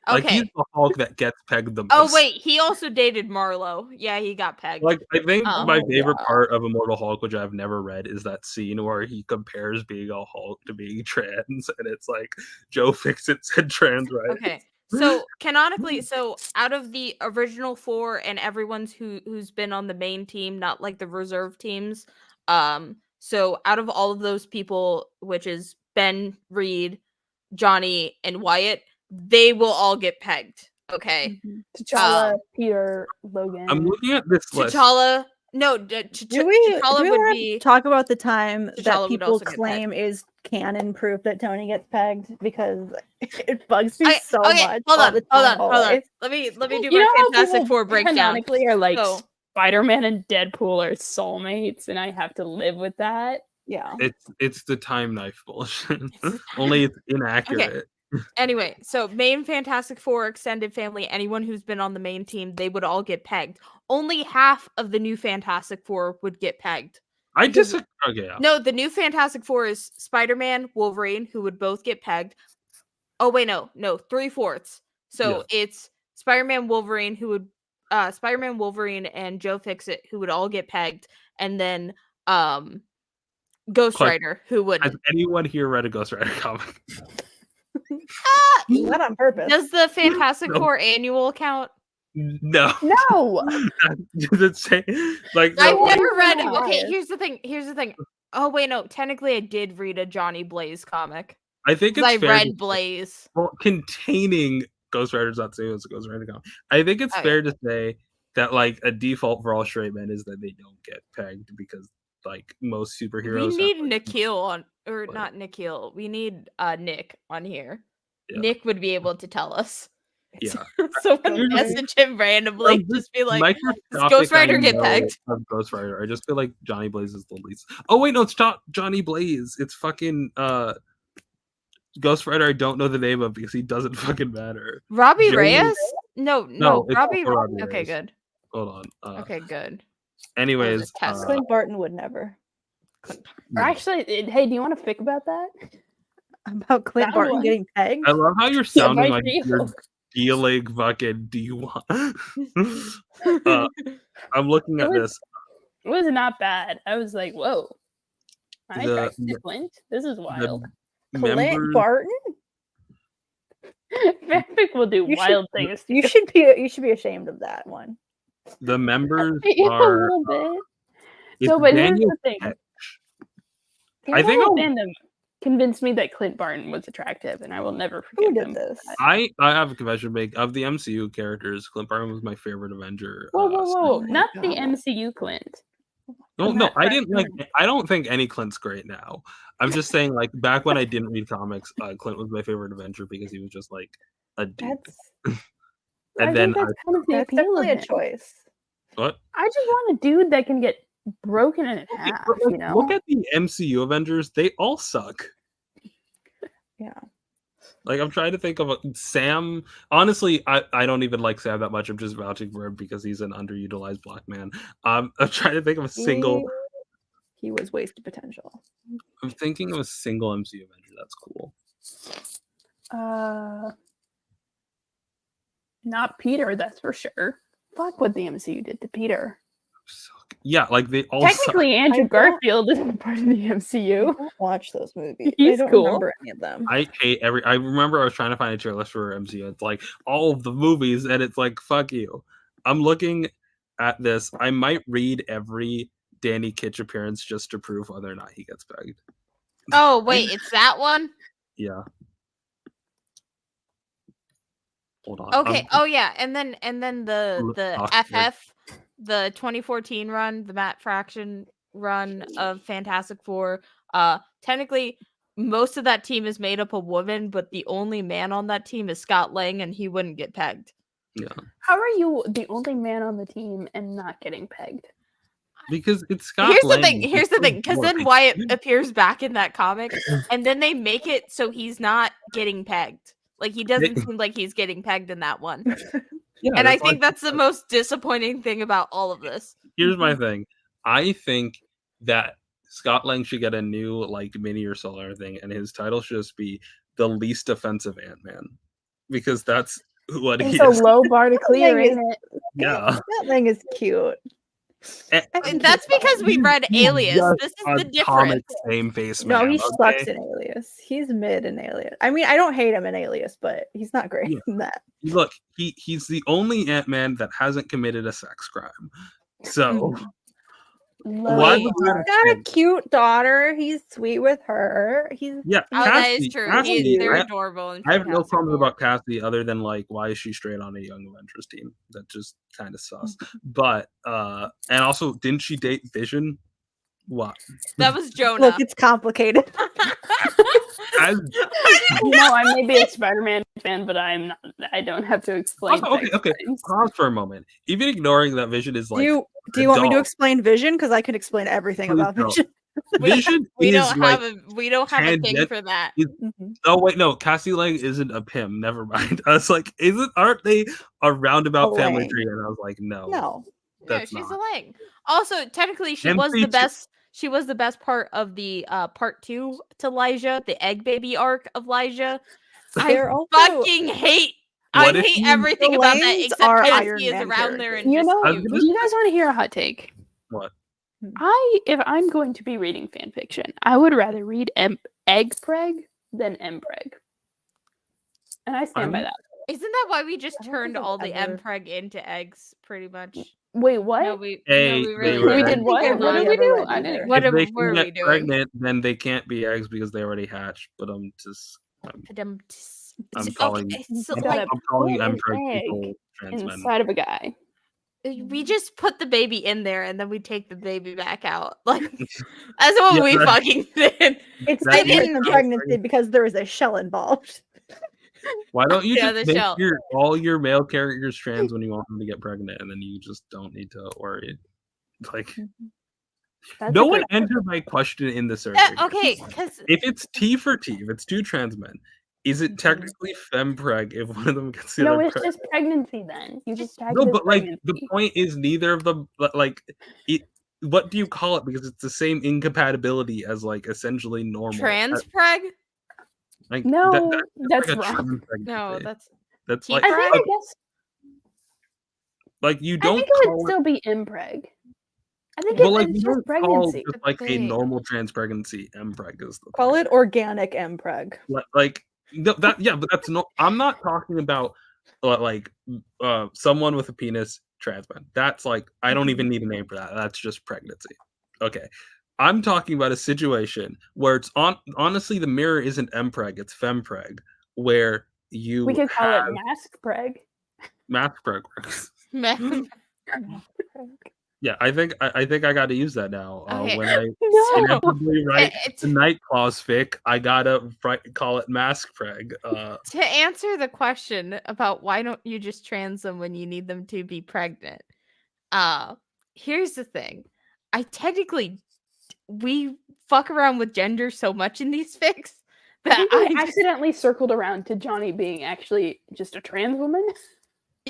Like Okay. he's the Hulk that gets pegged the most. Oh wait, he also dated Marlo. Yeah, he got pegged. Like I think my Oh, favorite part of Immortal Hulk, which I've never read, is that scene where he compares being a Hulk to being trans, and it's like Joe Fixit said trans, right? Okay. So canonically, out of the original four and everyone's who's been on the main team, not like the reserve teams, so out of all of those people, which is Ben, Reed, Johnny, and Wyatt, they will all get pegged. Okay. T'Challa, Peter, Logan. I'm looking at this list. T'Challa. No, Do we T'Challa would want be. to talk about the time T'Challa that would people also get claim is canon proof that Tony gets pegged? Because it bugs me so Okay, much. hold all on. the time always. Let me do You know my how Fantastic people Four breakdown. canonically are like So- Spider-Man and Deadpool are soulmates, and I have to live with that. Yeah. It's the time knife bullshit. Only it's inaccurate. Anyway, so main Fantastic Four extended family, anyone who's been on the main team, they would all get pegged. Only half of the new Fantastic Four would get pegged. I Because- disagree. Okay, yeah. No, the new Fantastic Four is Spider-Man, Wolverine, who would both get pegged. Oh wait, no, 3/4. So it's Spider-Man, Wolverine, who would Spider-Man, Wolverine, and Joe Fixit, who would all get pegged, and then Ghost Rider. Who Has wouldn't? anyone here read a Ghost Rider comic? Not on purpose. Does the Fantastic No. Four annual count? No. No. Does it say like I've no, never like, read. Okay, here's the thing. Here's the thing. Oh wait, no. Technically, I did read a Johnny Blaze comic. I think it's I fair read to- Blaze. Well, containing Ghost Rider's not saying it's a Ghost Rider comic. I think it's Oh, fair to say that like a default for all straight men is that they don't get pegged because like most superheroes. We need have, like, Nikhil on, or not Nikhil. We need Nick on here. Yeah. Nick would be able to tell us. Yeah. Someone Usually- message him randomly, just be like, "Does microscopic Ghost Rider I get know pegged?" Of Ghost Rider. I just feel like Johnny Blaze is the least. Oh wait, no, it's not Johnny Blaze. It's fucking Ghost Rider. I don't know the name of because he doesn't fucking matter. Robbie Joey- Reyes? No, it's Robbie. also Robbie Okay, Reyes. good. Hold on. Okay, good. Anyways, Clint Barton would never. Or actually, hey, do you want to think about that? About Clint That Barton one. getting pegged? I love how you're sounding by like you're dealing fucking. Do you want? I'm looking at this. It was not bad. I was like, whoa. I The- attracted to Clint. This is wild. Clint members- Barton? Fanfic will do You wild should, things. You should be ashamed of that one. The members Yeah, a are. little bit. It's So, but here's Daniel the thing. Peck. The I think whole I'll- fandom convinced me that Clint Barton was attractive, and I will never Who forgive did him. this? I have a confession to make. Of the MCU characters, Clint Barton was my favorite Avenger. Whoa, whoa, whoa! my Not the God. MCU Clint. No, I'm no, not I trying didn't to- like. I don't think any Clint's great now. I'm just saying, like back when I didn't read comics, Clint was my favorite Avenger because he was just like a dude. That's And I then think that's kind of the that's appeal of definitely a him. choice. what? I just want a dude that can get broken in half. But, like, You know, look at the MCU Avengers; they all suck. Yeah. Like I'm trying to think of Sam. Honestly, I don't even like Sam that much. I'm just vouching for him because he's an underutilized black man. I'm trying to think of a single. He was wasted potential. I'm thinking of a single MCU Avenger that's cool. not Peter, that's for sure. Fuck what the MCU did to Peter. Yeah, like they all Technically, suck. Andrew Garfield isn't part of the MCU. I don't watch those movies. I He's don't cool. remember any of them. I hate every. I remember I was trying to find a tier list for MCU. It's like all of the movies, and it's like fuck you. I'm looking at this. I might read every Danny Kitsch appearance just to prove whether or not he gets pegged. Oh wait, it's that one. Yeah. Hold on. Okay. Oh yeah, and then the Awkward. FF, the 2014 run, the Matt Fraction run of Fantastic Four. Technically, most of that team is made up of women, but the only man on that team is Scott Lang, and he wouldn't get pegged. Yeah. How are you the only man on the team and not getting pegged? Because it's Scott. Here's the Lang. thing. Here's the It's thing. Because then boring. Wyatt appears back in that comic, and then they make it so he's not getting pegged. Like he doesn't seem like he's getting pegged in that one. Yeah, And I that's why- think that's the most disappointing thing about all of this. Here's my thing. I think that Scott Lang should get a new like mini or solar thing, and his title should just be the least offensive Ant-Man, because that's what he It's a is. low bar to clear, Thing is- isn't it? Yeah. That thing is cute. And that's because we read Alias. This is the Comic difference. same face No, man. he sucks okay? in Alias. He's mid in Alias. I mean, I don't hate him in Alias, but he's not great Yeah. in that. Look, he's the only Ant-Man that hasn't committed a sex crime. So why Wait. would He's that got a thing? cute daughter. He's sweet with her. He's Yeah, Oh, that is Cassie- true. Cassie, They're I- adorable. And I have no Fantastic problems Four. about Cassie other than like why is she straight on a Young Avengers team? That just kind of sus. But and also didn't she date Vision? What? That was Jonah. look, it's complicated. As, You know, I may be a Spider-Man fan, but I'm not. I don't have to explain. also, okay, sex okay. crimes. Pause for a moment. Even ignoring that Vision is like Do you want me to adult. explain Vision? Because I can explain everything Please about don't. Vision. Vision we is don't like have a thing tangent- for that. oh wait, no, Cassie Lang isn't a Pym. Never mind. I was like, aren't they a roundabout A family Lang. tree? And I was like, no, No. No, that's she's not. a Lang. Also, technically, she was the MC2 best. She was the best part of the part 2 to Elijah, the egg baby arc of Elijah. I They're also- fucking hate. I What if hate you- everything The about that Langs except are because Iron he is Man around there and You just know, I was cute. gonna do you guys want to hear a hot take? What? If I'm going to be reading fan fiction, I would rather read egg preg than empreg. And I stand by that. Isn't that why we just I don't turned think I've all the ever- empreg into eggs, pretty much? Wait, what? No, we They We did what? I've What did really we do? ever I read didn't. either. What If they were can we get doing? pregnant, then they can't be eggs because they already hatched. But I'm calling. Okay, so, You like, gotta I'm calling put an empreg egg people trans men. inside of a guy. we just put the baby in there and then we take the baby back out. Like, that's what we fucking did. It's That's different in like- the pregnancy because there is a shell involved. Why don't you Yeah, just the make shell. all your male characters trans when you want them to get pregnant, and then you just don't need to worry. Like, That's no a one good- entered my question in the survey. Okay, because If it's T for T, if it's two trans men, is it technically fempreg if one of them gets the No, other it's pregnant? just pregnancy then. You just tag No, it as but like pregnancy. the point is neither of them like it. What do you call it? Because it's the same incompatibility as like essentially normal. trans preg? Like No, that's like a wrong. trans No, pregnancy. that's That's like I think I guess like you I don't think it would call it. still be impreg. I think Well, like it's you just don't call pregnancy. just like a thing. normal trans pregnancy empreg is the Call thing. it organic empreg. Like no, that yeah, but that's no. I'm not talking about like someone with a penis trans man. That's like I don't even need a name for that. That's just pregnancy. Okay. I'm talking about a situation where it's honestly the mirror isn't empreg, it's fempreg, where you We could call it have mask preg. math preg works. Man. Yeah, I think I got to use that now. Okay. When I No. inevitably write It's- the Night Claws fic, I gotta call it mask preg. To answer the question about why don't you just trans them when you need them to be pregnant, here's the thing. We fuck around with gender so much in these fics I that think I we just, accidentally circled around to Johnny being actually just a trans woman.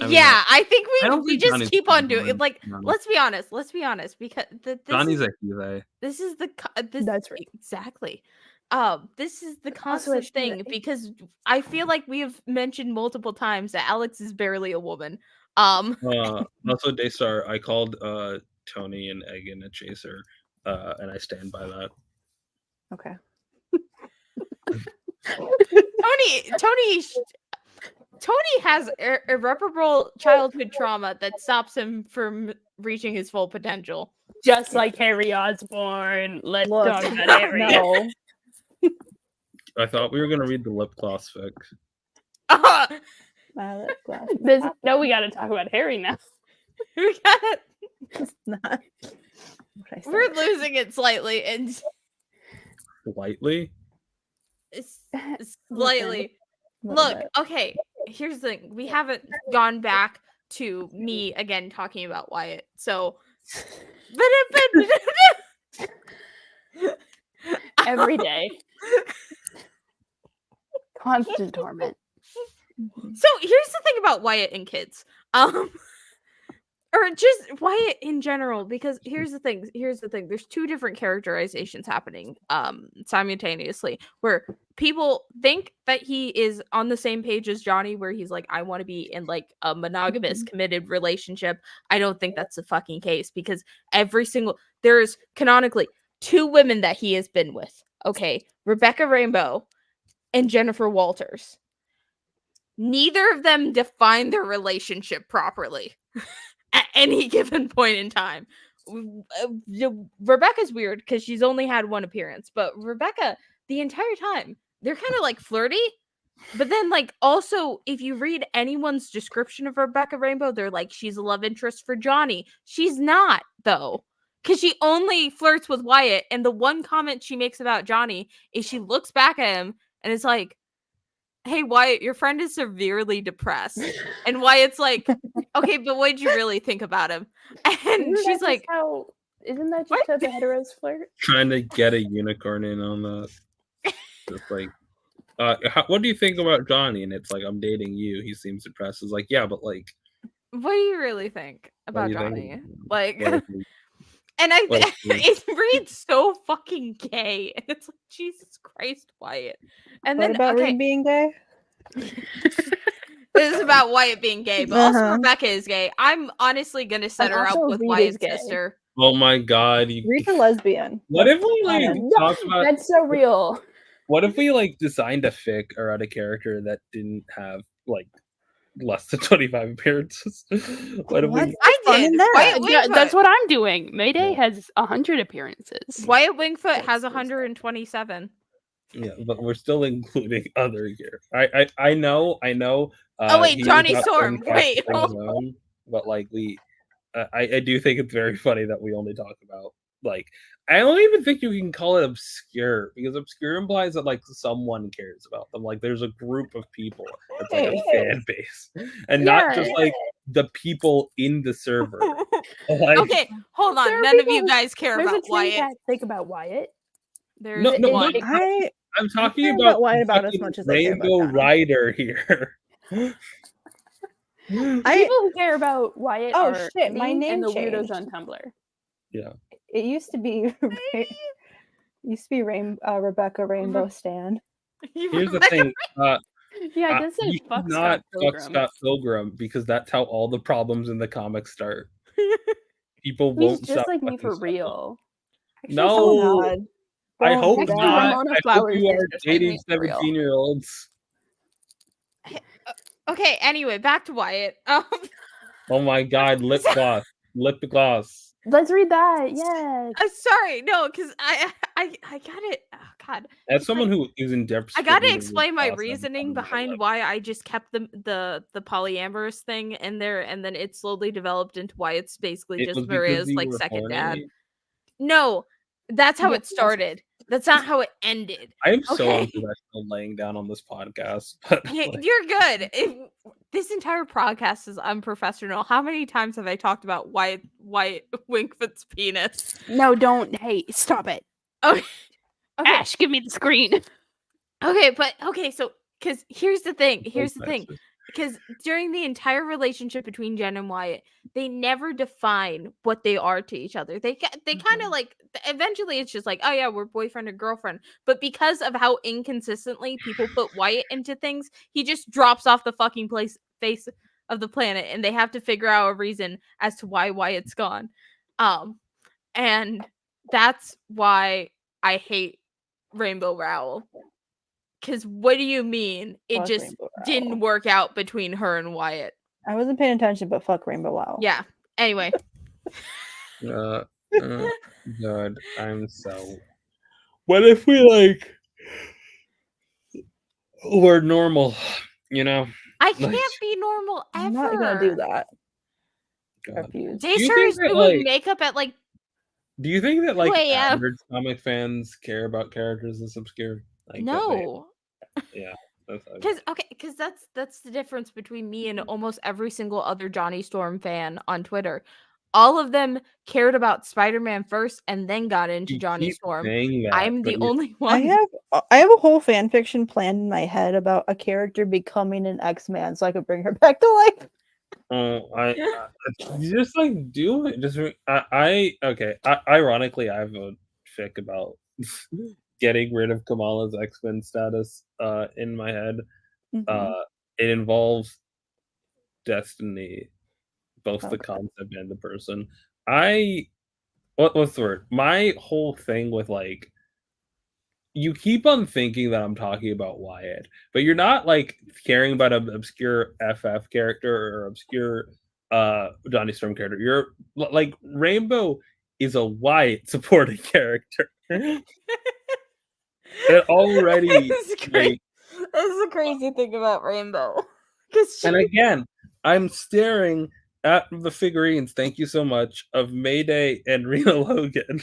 I mean, yeah, I think I don't we think just Johnny's keep trans on doing woman, it. Like, to be honest. let's be honest, because Johnny's a he. this is the That's right. exactly. This is the Also a constant thing she. because I feel like we have mentioned multiple times that Alex is barely a woman. Also, Daystar, I called Tony and Egan a chaser, and I stand by that. Okay. Tony has irreparable childhood trauma that stops him from reaching his full potential. Just like Harry Osborn. Let's Look, talk about Harry. no. I thought we were gonna read the lip gloss fic. Violet glass. No, we got to talk about Harry now. We gotta, It's not. What I said. we're losing it slightly and Slightly. slightly. Little Look, bit. okay, here's the thing. We haven't gone back to me again talking about Wyatt. So Every day. Constant torment. So here's the thing about Wyatt and kids. Or just Wyatt in general, because here's the thing. There's two different characterizations happening simultaneously where people think that he is on the same page as Johnny, where he's like, I want to be in like a monogamous committed relationship. I don't think that's the fucking case because there's canonically two women that he has been with. Okay, Rebecca Rainbow and Jennifer Walters. Neither of them define their relationship properly at any given point in time. Rebecca's weird because she's only had one appearance, but Rebecca, the entire time, they're kind of like flirty. But then, like, also, if you read anyone's description of Rebecca Rainbow, they're like, she's a love interest for Johnny. She's not, though, because she only flirts with Wyatt. And the one comment she makes about Johnny is she looks back at him and it's like, hey, Wyatt, your friend is severely depressed. And Wyatt's like, okay, but what did you really think about him? And she's like, isn't that just how the heteros flirt? Trying to get a unicorn in on that. Just like, what do you think about Johnny? And it's like, I'm dating you. He seems depressed. It's like, yeah, but like, what do you really think about do you Johnny? think? Like, Like, and like, it reads so fucking gay. And it's like, Jesus Christ, Wyatt. And What then, about okay, Reed being gay? this is about Wyatt being gay, but also Uh-huh. Rebecca is gay. I'm honestly gonna set And her up also with Reed is Wyatt's gay. sister. Oh my god! Read's a lesbian. What if we like talked about? That's so real. What if we like designed a fic or a character that didn't have like less than 25 appearances? What if we? I did. Yeah, that's what I'm doing. Mayday has 100 appearances. Wyatt Wingfoot has 127. Yeah, but we're still including other here. I know. Oh wait, he Johnny was Storm. Wait. But like I do think it's very funny that we only talk about like. I don't even think you can call it obscure because obscure implies that like someone cares about them. Like there's a group of people that's like a fan base, and not just like the people in the server. Like, Okay, hold on. None of you guys care There's about a Wyatt. Think think about Wyatt. There's no, one. I'm talking care about Wyatt about as fucking much as I care about Rainbow Johnny. Rider here. People who care about Wyatt Oh, are shit, my me name and the weirdos changed. on Tumblr. Yeah. It used to be Rebecca Rainbow Stan. Here's the thing. Yeah, it does say you fuck should not Scott fuck Pilgrim. Scott Pilgrim because that's how all the problems in the comics start. People He's won't just stop like me fucking for Scott real. No, God. I Don't hope do that. not. Ramona I hope Flowers you is are just like dating me for real. 17-year-olds. Okay, anyway, back to Wyatt. Oh my god, lip gloss. Lip gloss. Let's read that. Yes. Sorry, no, because I got it. Oh, God. As someone who is in depth, I gotta explain my reasoning behind why I just kept the polyamorous thing in there, and then it slowly developed into why it's basically It just was because Maria's you like were second dad. horny? No, that's how Yeah, it started. That's not how it ended. I am so Okay. unprofessional laying down on this podcast. But Hey, like, you're good. This entire podcast is unprofessional. How many times have I talked about Wyatt Wingfoot's penis? No, don't. Hey, stop it. Okay. Ash, give me the screen. Okay, so because here's the thing. offensive. Because during the entire relationship between Jen and Wyatt, they never define what they are to each other. They kind of like eventually it's just like, oh yeah, we're boyfriend and girlfriend. But because of how inconsistently people put Wyatt into things, he just drops off the fucking face of the planet, and they have to figure out a reason as to why Wyatt's gone. And that's why I hate Rainbow Rowell. Because what do you mean it Fuck just Rainbow didn't Rowell. work out between her and Wyatt? I wasn't paying attention, but fuck Rainbow Wow. Yeah. Anyway. God, I'm so. What if we like were normal? You know, I can't be normal ever. I'm not gonna do that. God. Refuse. Daystar is that, doing like- makeup at like Do you think that like 2 a.m. average comic fans care about characters this obscure? Like, that no. yeah, Because that's the difference between me and almost every single other Johnny Storm fan on Twitter. All of them cared about Spider-Man first and then got into You Johnny keep Storm. saying that, I'm but the you're- only I one. have a whole fan fiction planned in my head about a character becoming an X-Man so I could bring her back to life. Oh, you just like do it. Just ironically, I have a fic about getting rid of Kamala's X-Men status in my head. It involves Destiny, both the concept and the person. What's the word? My whole thing with like, you keep on thinking that I'm talking about Wyatt, but you're not like caring about an obscure FF character or obscure Johnny Storm character. You're like, Rainbow is a Wyatt supporting character. It already This is the crazy thing about Rainbow. And again, I'm staring at the figurines. Thank you so much of Mayday and Rena Logan.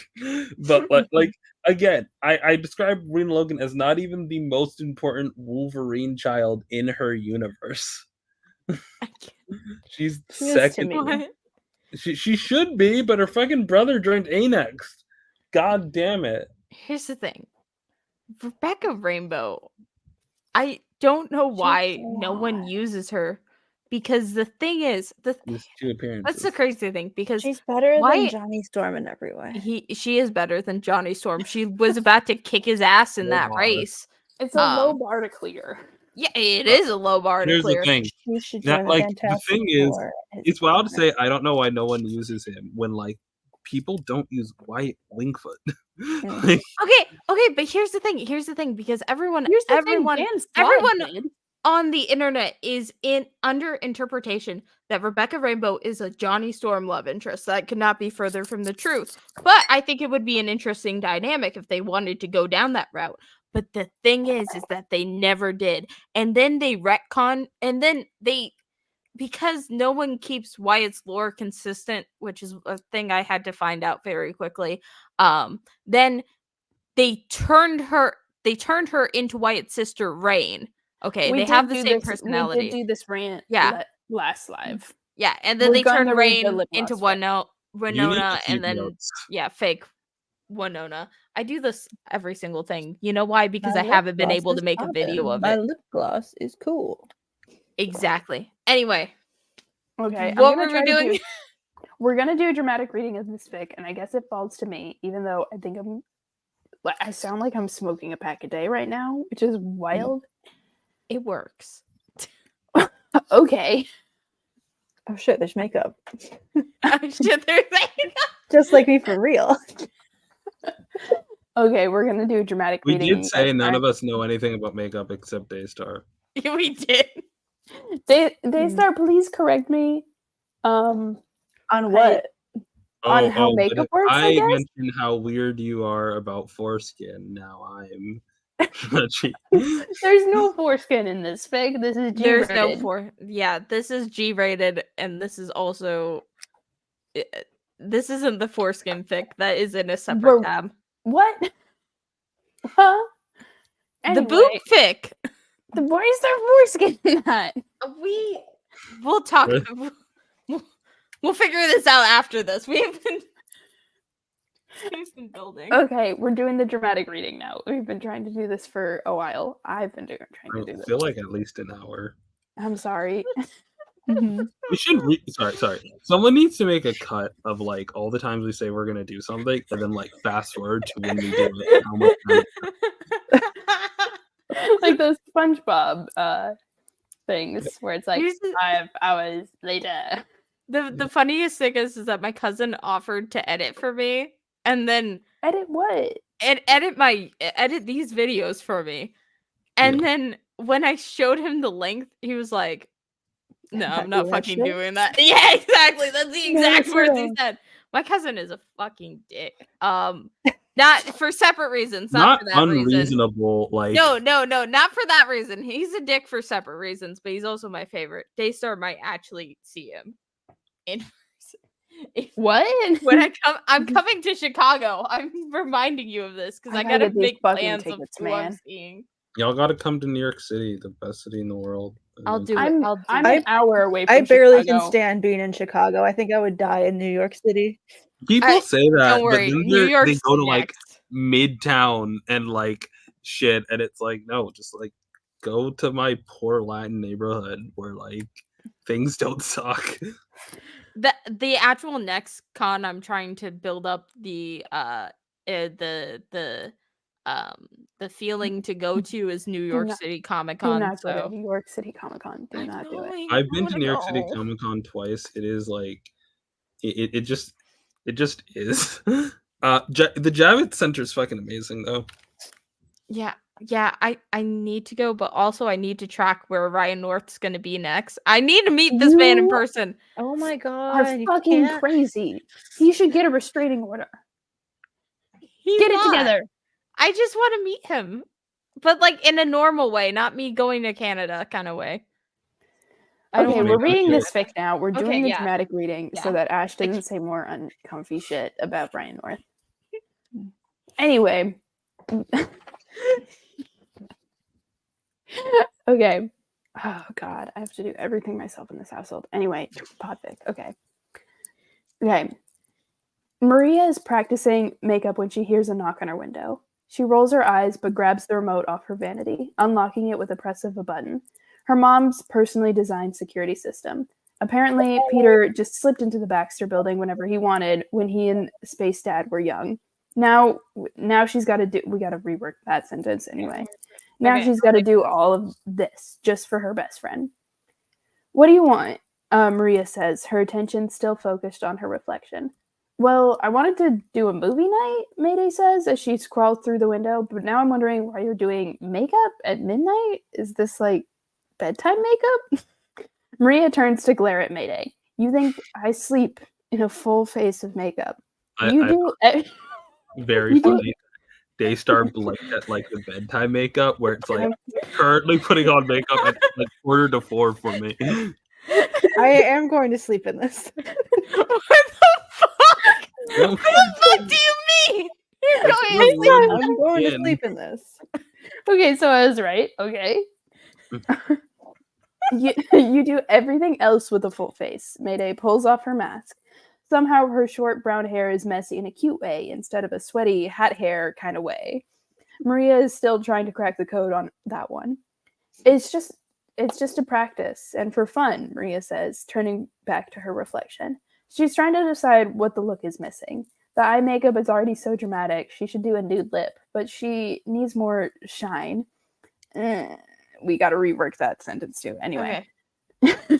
But like again, I describe Rena Logan as not even the most important Wolverine child in her universe. She's second. She should be, but her fucking brother joined Anex. God damn it. Here's the thing. Rebecca Rainbow, I don't know why no one uses her, because the thing is, There's 2 appearances. that's the crazy thing, because she's better why than Johnny Storm in every way. she is better than Johnny Storm. She was about to kick his ass in that bar. race. It's a low bar to clear. Yeah, it is a low bar to Here's clear. the thing. You should That, join like, the the Fantastic thing is, Four. it's wild to say I don't know why no one uses him when like people don't use white Wingfoot. Okay, but here's the thing, because everyone on the internet is under interpretation that Rebecca Rainbow is a Johnny Storm love interest. That could not be further from the truth. But I think it would be an interesting dynamic if they wanted to go down that route. But the thing is that they never did. And then they retcon, and then because no one keeps Wyatt's lore consistent, which is a thing I had to find out very quickly. Then they turned her into Wyatt's sister Rain. Okay, they have the same personality. We did do this rant last live. Yeah, and then they turned Rain into You Winona, need to keep and then notes. fake Winona. I do this every single thing. You know why? Because My I haven't been lip able gloss to make a is video poppin'. of My it. lip gloss is cool. Exactly. Anyway, Okay, what were we doing? We're gonna do a dramatic reading of this fic, and I guess it falls to me, even though I sound like I'm smoking a pack a day right now, which is wild. It works. Okay. Oh shit, there's makeup. Oh shit, there's makeup. Just like me for real. Okay, we're gonna do a dramatic We reading. did say none of us know anything about makeup except Daystar. We did. Daystar, please correct me. On what? On how makeup works, I guess? mentioned how weird you are about foreskin. Now I'm. There's no foreskin in this fic. This is G-rated. There's no this is G-rated, and this is also. This isn't the foreskin fic. That is in a separate tab. What? Huh? Anyway, the boob fic. Why is there foreskin in that? We'll talk. We'll figure this out after this. We've been building. Okay, we're doing the dramatic reading now. We've been trying to do this for a while. I've been trying to do this. I feel like at least an hour. I'm sorry. We should sorry. Someone needs to make a cut of like all the times we say we're gonna do something, and then like fast forward to when we do it. How much time. Like those SpongeBob things where it's like 5 hours later. The funniest thing is that my cousin offered to edit for me, and then edit what? Edit these videos for me, and then when I showed him the length, he was like, "No, I'm not fucking doing that." Yeah, exactly. That's the exact words he said. My cousin is a fucking dick. Not for separate reasons. Not for that unreasonable. Reason. Like no, not for that reason. He's a dick for separate reasons, but he's also my favorite. Daystar might actually see him in person. What? When I'm coming to Chicago. I'm reminding you of this because I gotta make plans of who I'm seeing. Y'all gotta come to New York City, the best city in the world. I'll do it. I'm an hour away from I barely Chicago. can stand being in Chicago. I think I would die in New York City. People say that, don't worry, but then New York's they go to like next. Midtown and like shit, and it's like no, just like go to my poor Latin neighborhood where like things don't suck. The actual next con I'm trying to build up the feeling to go to is New York City Comic Con. Do not go to New York City Comic Con. Do not do it. I've been to New York City Comic Con twice. It is like it just is. The Javits Center is fucking amazing though. Yeah, I need to go, but also I need to track where Ryan North's gonna be next. I need to meet this man in person. Oh my god, Are fucking crazy. He should get a restraining order. Get it together. I just want to meet him, but like in a normal way, not me going to Canada kind of way. Okay, we're reading this fic now. We're doing Okay, a dramatic reading so that Ash doesn't say more uncomfy shit about Brian North. Anyway. Okay. Oh god, I have to do everything myself in this household. Anyway, podfic. Okay. Maria is practicing makeup when she hears a knock on her window. She rolls her eyes but grabs the remote off her vanity, unlocking it with a press of a button. Her mom's personally designed security system. Apparently, Peter just slipped into the Baxter building whenever he wanted when he and Space Dad were young. Now she's got to do... We got to rework that sentence anyway. Now she's got to do all of this just for her best friend. What do you want? Maria says, her attention still focused on her reflection. Well, I wanted to do a movie night, Mayday says as she scrawls through the window, but now I'm wondering why you're doing makeup at midnight? Is this like bedtime makeup? Maria turns to glare at Mayday. You think I sleep in a full face of makeup? You do. Very funny. Daystar blinked at like the bedtime makeup where it's like currently putting on makeup at like 3:45 for me. I am going to sleep in this. What the fuck? What the fuck do you mean? You're going to sleep? I'm going to sleep in this. Okay, so I was right. Okay. You do everything else with a full face. Mayday pulls off her mask. Somehow her short brown hair is messy in a cute way instead of a sweaty hat hair kind of way. Maria is still trying to crack the code on that one. It's just a practice and for fun, Maria says, turning back to her reflection. She's trying to decide what the look is missing. The eye makeup is already so dramatic, she should do a nude lip, but she needs more shine. We got to rework that sentence too. Anyway. Okay.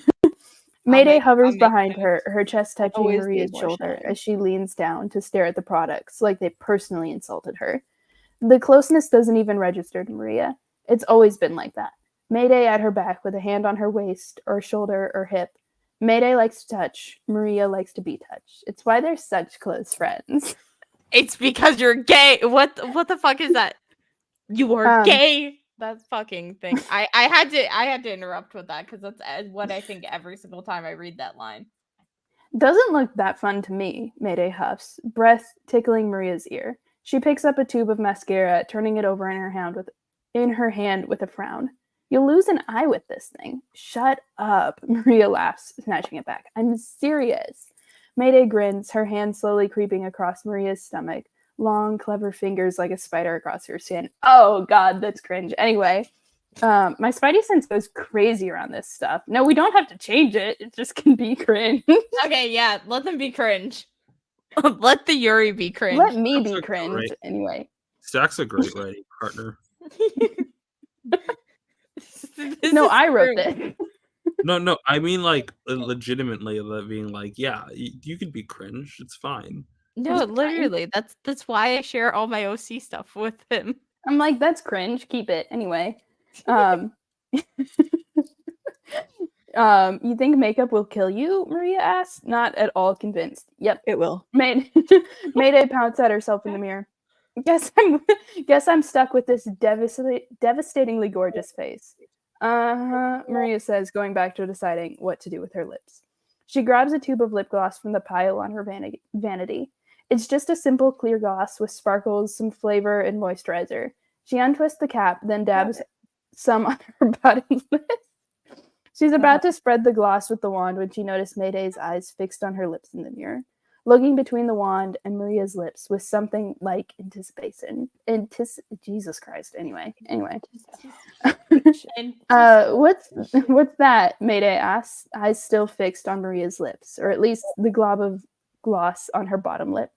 Mayday hovers behind her, her chest touching Maria's shoulder as she leans down to stare at the products like they personally insulted her. The closeness doesn't even register to Maria. It's always been like that. Mayday at her back with a hand on her waist or shoulder or hip. Mayday likes to touch. Maria likes to be touched. It's why they're such close friends. It's because you're gay. What the fuck is that? You are gay. That fucking thing. I had to interrupt with that because that's what I think every single time I read that line. Doesn't look that fun to me, Mayday huffs, breath tickling Maria's ear. She picks up a tube of mascara, turning it over in her hand with a frown. You'll lose an eye with this thing. Shut up, Maria laughs, snatching it back. I'm serious. Mayday grins, her hand slowly creeping across Maria's stomach. Long, clever fingers like a spider across her skin. Oh, God, that's cringe. Anyway, my spidey sense goes crazy around this stuff. No, we don't have to change it. It just can be cringe. Okay, yeah, let them be cringe. Let the Yuri be cringe. Let me be cringe, anyway. Zach's a great writing partner. No, I wrote it. No, I mean like legitimately being like, yeah, you can be cringe. It's fine. No, literally, that's why I share all my OC stuff with him. I'm like, that's cringe. Keep it anyway. You think makeup will kill you? Maria asks, not at all convinced. Yep, it will. Mayday pouts at herself in the mirror. Guess I'm stuck with this devastatingly gorgeous face. Maria says, going back to deciding what to do with her lips. She grabs a tube of lip gloss from the pile on her vanity. It's just a simple clear gloss with sparkles, some flavor, and moisturizer. She untwists the cap, then dabs some on her bottom lip. She's about to spread the gloss with the wand when she noticed Mayday's eyes fixed on her lips in the mirror. Looking between the wand and Maria's lips with something like anticipation. Jesus Christ. Anyway. What's that? Mayday asks, eyes still fixed on Maria's lips, or at least the glob of gloss on her bottom lip.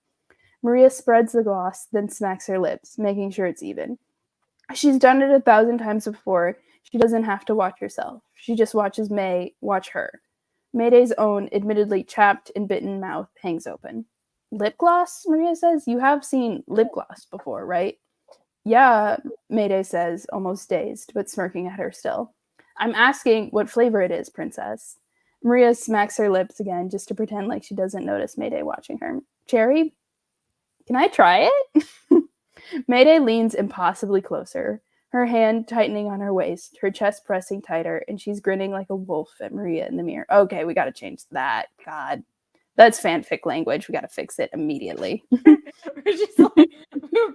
Maria spreads the gloss, then smacks her lips, making sure it's even. She's done it 1,000 times before. She doesn't have to watch herself. She just watches May watch her. Mayday's own, admittedly chapped and bitten mouth hangs open. Lip gloss, Maria says? You have seen lip gloss before, right? Yeah, Mayday says, almost dazed, but smirking at her still. I'm asking what flavor it is, princess. Maria smacks her lips again just to pretend like she doesn't notice Mayday watching her. Cherry? Can I try it? Mayday leans impossibly closer, her hand tightening on her waist, her chest pressing tighter, and she's grinning like a wolf at Maria in the mirror. Okay, we gotta change that. God. That's fanfic language. We gotta fix it immediately. We're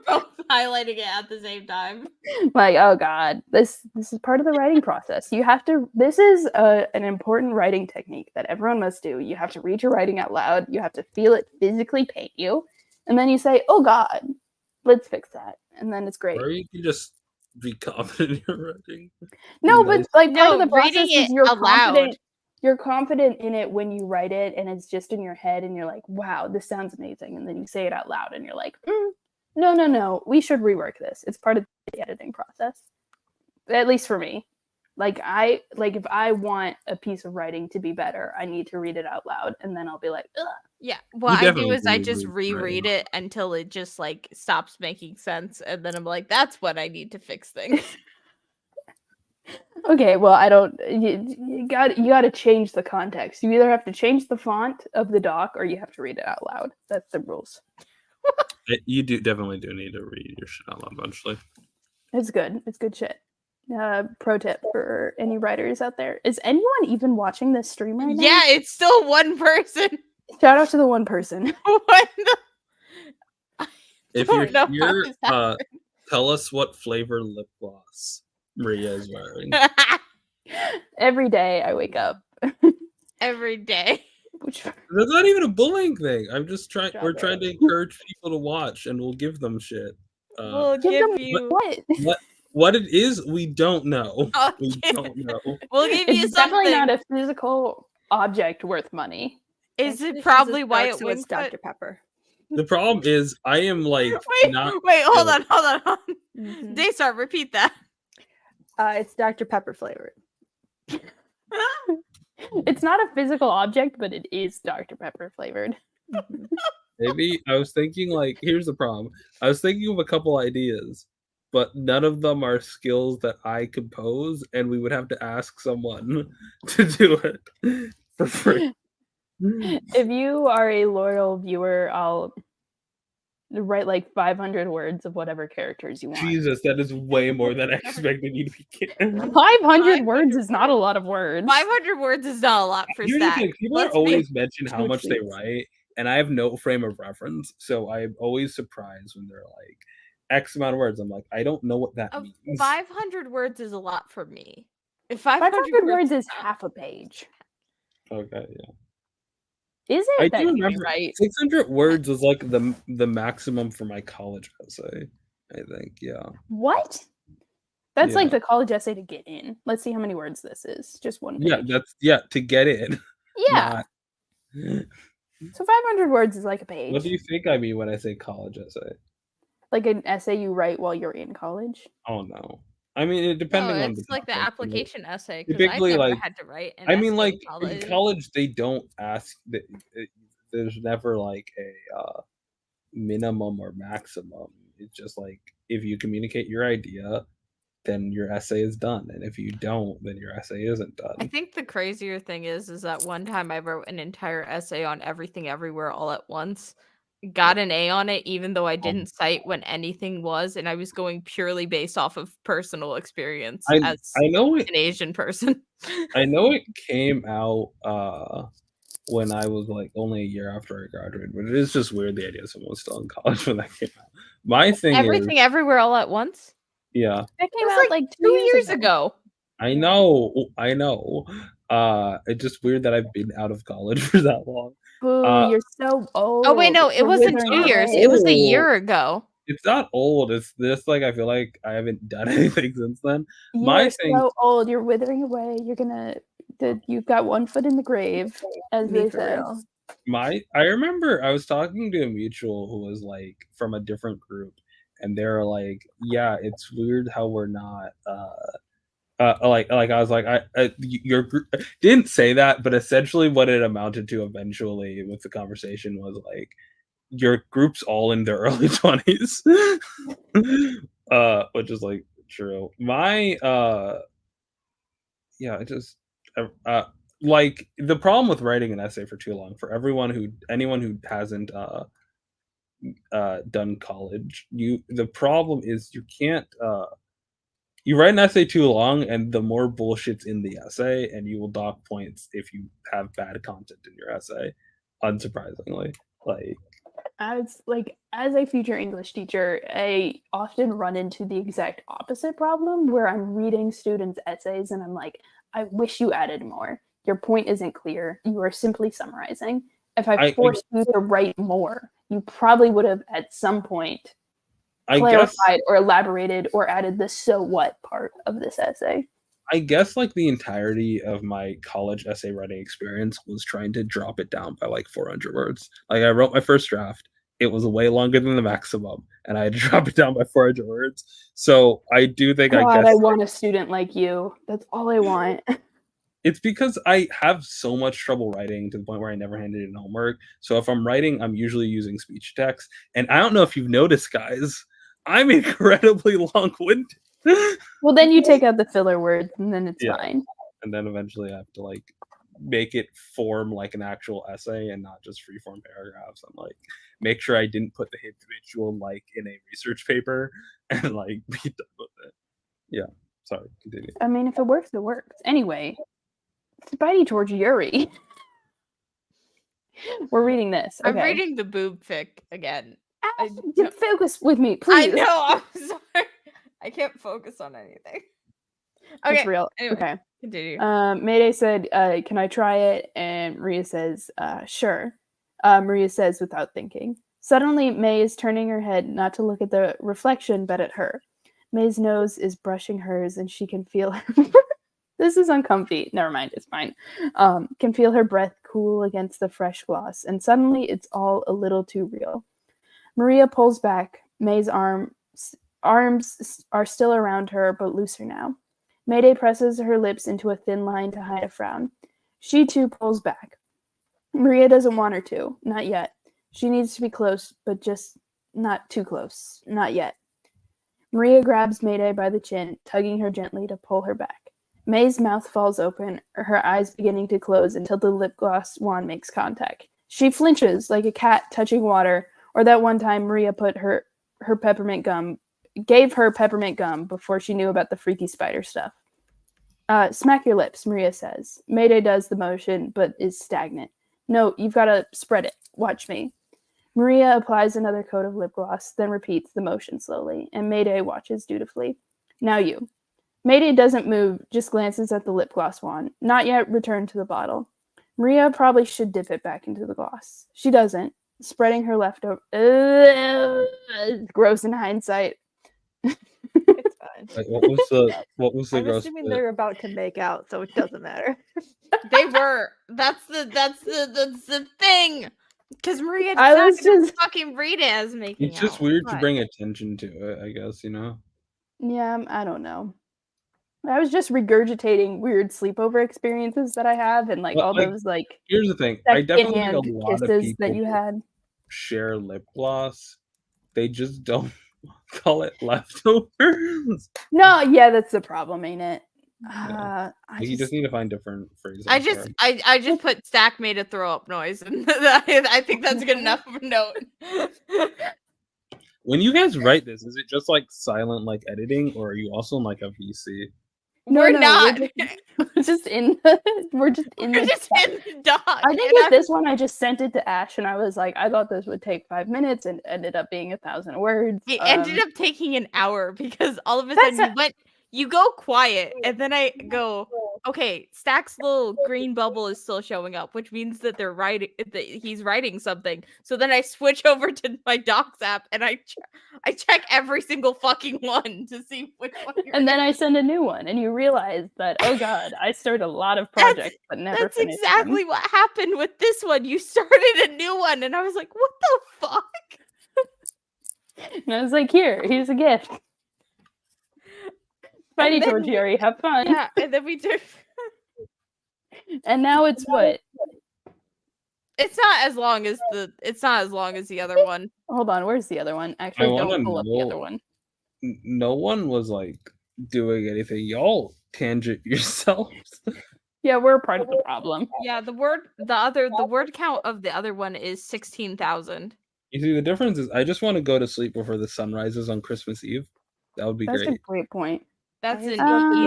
both highlighting it at the same time. Like, oh God, this is part of the writing process. You have to, this is an important writing technique that everyone must do. You have to read your writing out loud. You have to feel it physically paint you. And then you say, oh God, let's fix that. And then it's great. Or you can just be confident in your writing. No, but like part of the process is you're confident. You're confident in it when you write it and it's just in your head and you're like, wow, this sounds amazing. And then you say it out loud and you're like, no, we should rework this. It's part of the editing process. At least for me. Like if I want a piece of writing to be better, I need to read it out loud, and then I'll be like, ugh. Yeah, what I do is I just reread it until it just like stops making sense, and then I'm like, that's what I need to fix things. Okay, well, I don't. You got to change the context. You either have to change the font of the doc, or you have to read it out loud. That's the rules. You definitely do need to read your shit out loud eventually. It's good. It's good shit. Pro tip for any writers out there: is anyone even watching this stream right now? Yeah, it's still one person. Shout out to the one person. What the? If you're here, tell us what flavor lip gloss Maria is wearing. Every day I wake up. Every day. Which... That's not even a bullying thing. I'm just trying. We're trying to encourage people to watch, and we'll give them shit. We'll give you what it is. We don't know. Okay. We don't know. We'll give you it's something. Definitely not a physical object worth money. Is it probably why it was Dr. Pepper? The problem is, I am like wait, hold on. Mm-hmm. Daystar, repeat that. It's Dr. Pepper flavored. It's not a physical object, but it is Dr. Pepper flavored. Maybe I was thinking like, here's the problem. I was thinking of a couple ideas, but none of them are skills that I could pose, and we would have to ask someone to do it for free. If you are a loyal viewer, I'll write like 500 words of whatever characters you want. Jesus, that is way more than I expected you to be kidding. 500 words is not a lot of words. 500 words is not a lot for Here's that. the thing, people always mention how much they write, and I have no frame of reference, so I'm always surprised when they're like X amount of words. I'm like, I don't know what that means. 500 words is a lot for me. If 500 words is half a page. Okay, yeah. Is it? I do remember 600 words was like the maximum for my college essay, I think. Yeah. What? That's like the college essay to get in. Let's see how many words this is. Just one page. Yeah, to get in. Yeah. So 500 words is like a page. What do you think I mean when I say college essay? Like an essay you write while you're in college? Oh no. I mean, depending on it's like the application essay. Typically, I never like had to write. I mean, like in college, they don't ask. There's never like a minimum or maximum. It's just like if you communicate your idea, then your essay is done, and if you don't, then your essay isn't done. I think the crazier thing is that one time I wrote an entire essay on everything everywhere all at once. Got an A on it, even though I didn't cite when anything was, and I was going purely based off of personal experience as I know an Asian person. I know it came out when I was like only a year after I graduated, but it is just weird the idea someone was still in college when that came out. My thing everything everywhere all at once. Yeah, that came out like 2 years ago. I know. It's just weird that I've been out of college for that long. Boo, you're so old. Oh wait, no, it wasn't 2 years. It was a year ago. It's not old. It's just like I feel like I haven't done anything since then. You're so old. You're withering away. You've got one foot in the grave, as they say. I remember I was talking to a mutual who was like from a different group, and they're like, "Yeah, it's weird how we're not." Like I was like, your group didn't say that, but essentially what it amounted to eventually with the conversation was like, your group's all in their early 20s, which is like true. My like the problem with writing an essay for too long for anyone who hasn't done college, the problem is you can't you write an essay too long, and the more bullshit's in the essay, and you will dock points if you have bad content in your essay. Unsurprisingly, as a future English teacher, I often run into the exact opposite problem where I'm reading students' essays and I'm like, I wish you added more. Your point isn't clear. You are simply summarizing. If I forced you to write more, you probably would have at some point clarified or elaborated or added the so what part of this essay. I guess like the entirety of my college essay writing experience was trying to drop it down by like 400 words. Like I wrote my first draft it was way longer than the maximum, and I had to drop it down by 400 words. So I do think God, I guess I want a student like you. That's all I want. it's because I have so much trouble writing to the point where I never handed in homework. So if I'm writing, I'm usually using speech text. And I don't know if you've noticed, guys, I'm incredibly long-winded. Well, then you take out the filler words, and then it's fine. And then eventually I have to like make it form like an actual essay and not just free-form paragraphs. I'm like, make sure I didn't put the individual like in a research paper and like be done with it. Yeah. Sorry, continue. I mean, if it works, it works. Anyway, Spidey George Yuri. We're reading this. Okay. I'm reading the boob fic again. Focus with me, please. I know. I'm sorry. I can't focus on anything. Okay. It's real. Anyway, okay. Continue. Mayday said, can I try it? And Maria says, sure. Maria says without thinking. Suddenly, May is turning her head not to look at the reflection, but at her. May's nose is brushing hers, and she can feel her. This is uncomfy. Never mind, it's fine. Can feel her breath cool against the fresh gloss, and suddenly it's all a little too real. Maria pulls back. May's arms are still around her, but looser now. Mayday presses her lips into a thin line to hide a frown. She too pulls back. Maria doesn't want her to, not yet. She needs to be close, but just not too close, not yet. Maria grabs Mayday by the chin, tugging her gently to pull her back. May's mouth falls open, her eyes beginning to close until the lip gloss wand makes contact. She flinches like a cat touching water, or that one time Maria put gave her peppermint gum before she knew about the freaky spider stuff. Smack your lips, Maria says. Mayday does the motion, but is stagnant. No, you've got to spread it. Watch me. Maria applies another coat of lip gloss, then repeats the motion slowly, and Mayday watches dutifully. Now you. Mayday doesn't move, just glances at the lip gloss wand, not yet returned to the bottle. Maria probably should dip it back into the gloss. She doesn't, spreading her leftover. Gross in hindsight. It's fine. Like, what was the I'm gross assuming bit? they're about to make out, so it doesn't matter. They were. That's the thing. Because Maria I was decided to just- fucking read it as making It's just out. weird to But- bring attention to it, I guess, you know? Yeah, I don't know. I was just regurgitating weird sleepover experiences that I have, and like Well, all like, those like Here's the thing. I definitely think a secondhand lot of kisses people that you had. share lip gloss. They just don't call it leftovers. No, yeah, that's the problem, ain't it? You just need to find different phrases. I just put Stack made a throw up noise, and I think that's good enough of a note. When you guys write this, is it just like silent like editing, or are you also in like a VC? We're not. We're just in the doc. I think with this one, I just sent it to Ash, and I was like, I thought this would take 5 minutes, and ended up being 1,000 words. It ended up taking an hour because all of a sudden you go quiet, and then I go, okay, Stack's little green bubble is still showing up, which means that he's writing something. So then I switch over to my docs app, and I check every single fucking one to see which one you're And then I send a new one, and you realize that, oh god, I started a lot of projects but never That's finished exactly them. what happened with this one. You started a new one, and I was like, what the fuck? And I was like, here's a gift. Spidey George Yuri, have fun. Yeah, and then we do. And now it's what? It's not as long as the other one. Hold on, where's the other one? Actually, wanna don't pull up the know- other one. No one was like doing anything. Y'all tangent yourselves. Yeah, we're part of the problem. Yeah, the word count of the other one is 16,000. You see, the difference is I just want to go to sleep before the sun rises on Christmas Eve. That would be That's great. a great point. That's an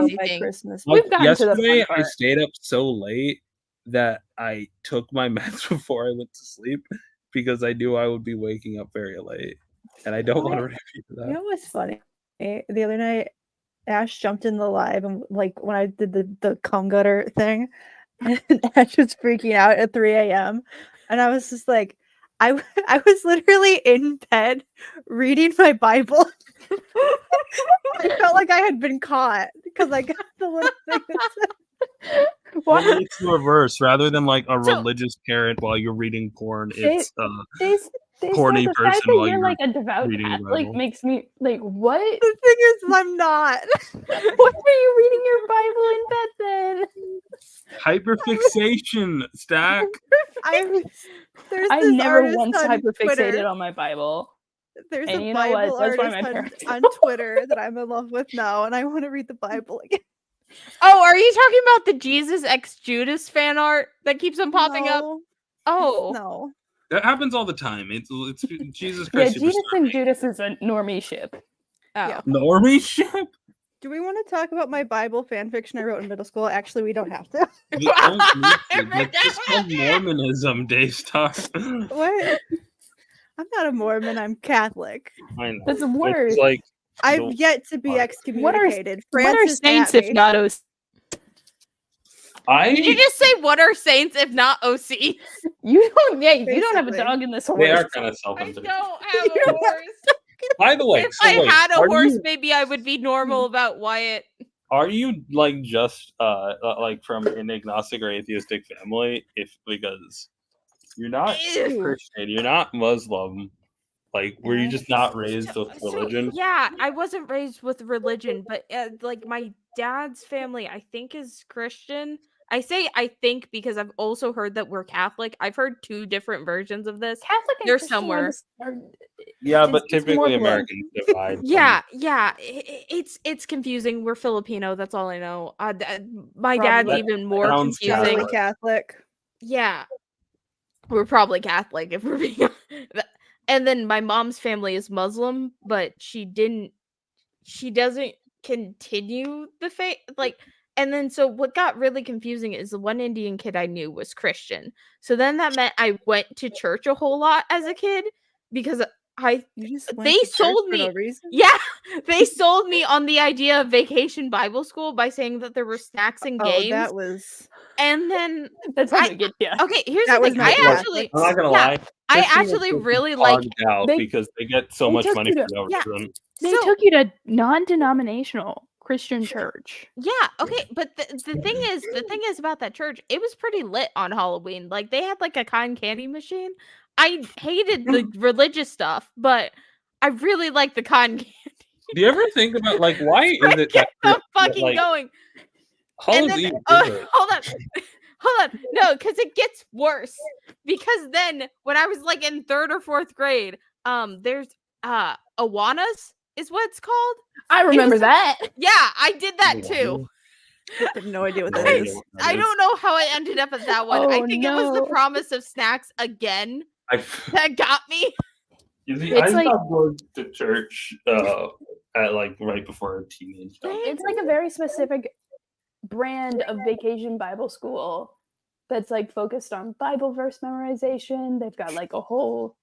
easy thing. Christmas. We've gotten to the fun Yesterday, I part. stayed up so late that I took my meds before I went to sleep because I knew I would be waking up very late, and I don't want to repeat that. You know what's funny? The other night, Ash jumped in the live, and like when I did the cum gutter thing, and Ash was freaking out at 3 a.m. And I was just like, I was literally in bed reading my Bible. I felt like I had been caught because I got the little thing that said, Well, it's the reverse. Rather than like a religious parent while you're reading porn, it's horny the person fact that while you're you're like a devout reading the Catholic Bible. makes me like, what? The thing is, I'm not. What are you reading your Bible in bed then? Hyperfixation, Stack. There's I this never artist once on hyperfixated Twitter. on my Bible. There's And a you know what? Bible That's why artist my on, parents on Twitter that I'm in love with now, and I want to read the Bible again. Oh, are you talking about the Jesus x Judas fan art that keeps on popping up? No. Oh, No. That happens all the time. It's Jesus Yeah, Christ Jesus Superstar. and Judas is a normie ship. oh. Yeah. Normie ship? Do we want to talk about my Bible fan fiction I wrote in middle school? Actually, we don't have to. We don't need to. That's just called Mormonism, Daystar. What? I'm not a Mormon. I'm Catholic. I know. That's worse. It's like I've yet to be What are excommunicated. What are Francis saints at if me. not OC? Did you just say what are saints if not OC? You don't. Yeah, you don't have a Basically. dog in this they horse. are kind of I self-interested. don't have a horse. By the way, If so I wait, had a are horse, you, maybe I would be normal about Wyatt. are you like just like from an agnostic or atheistic family? If because you're not Ew. Christian, you're not Muslim. Like, were you just not raised with religion? Yeah, I wasn't raised with religion, but like my dad's family, I think is Christian. I say I think because I've also heard that we're Catholic. I've heard two different versions of this. Catholic and They're Christian somewhere. Yeah, but it's more typically blend. Americans divide. Yeah, it's confusing. We're Filipino. That's all I know. My dad's Probably. even more Sounds confusing. Probably Catholic. Yeah, we're probably Catholic if we're being. And then my mom's family is Muslim, but she doesn't continue the faith. Like, and then so what got really confusing is the one Indian kid I knew was Christian. So then that meant I went to church a whole lot as a kid because You just went they to church sold for me. no reason? Yeah, they sold me on the idea of vacation Bible school by saying that there were snacks and Oh, games. that was And then That's how they get you. okay, here's That the was thing. not I Catholic. actually I'm not gonna yeah, lie. I Christians actually are really like bogged out They- because they get so they much took money you from to- the yeah. government. They So- took you to non-denominational Christian church. Yeah, okay, but the thing is about that church, it was pretty lit on Halloween. Like they had like a cotton candy machine. I hated the religious stuff, but I really like the cotton candy. Do you ever think about like why is it that Kept on Christians get, fucking like, going. Halloween And then, is it? hold on. Hold on. No, because it gets worse. Because then when I was like in 3rd or 4th grade, there's Awanas is what it's called. I remember was- that. Yeah, I did that too. I have no idea what No that idea is. what that I is. don't know how I ended up at that one. I Oh, think it was the no. promise of snacks again I, that got me. you see, It's I like- stopped going to church at like right before teenage time. It's like a very specific brand of vacation Bible school that's like focused on Bible verse memorization. They've got like a whole.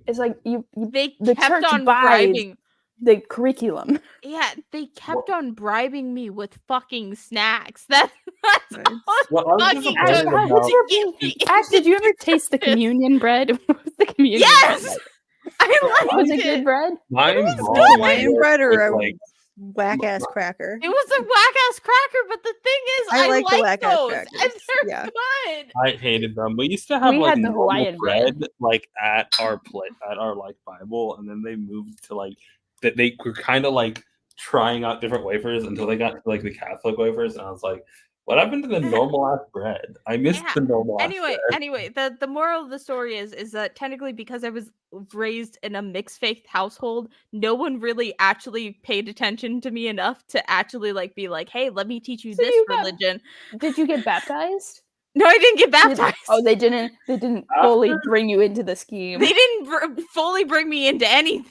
It's like you They the kept church on buys bribing. the curriculum. Yeah, they kept on bribing me with fucking snacks. That's Nice. all Well, I was fucking disappointed Ash, took how- about- what's your to get me Ash, did you ever into taste the this. communion bread? What was the communion Yes! bread? I Was liked it good bread? My was mom good. Hawaiian worked bread or with, a like, whack ass cracker? It was a whack ass cracker, but the thing is, I I like the like whack-ass those, crackers, and they're yeah. good. I hated them. We used to have We like had the normal Hawaiian bread bread. like at our like Bible, and then they moved to like that they were kind of like trying out different wafers until they got to like the Catholic wafers, and I was like, what happened to the normal ass bread? I missed Yeah. the normal ass Anyway, the moral of the story is that technically because I was raised in a mixed faith household, no one really actually paid attention to me enough to actually like be like, hey, let me teach you So this you got- religion. Did you get baptized? No, I didn't get baptized. Oh, they didn't. They didn't fully bring you into the scheme. They didn't fully bring me into anything.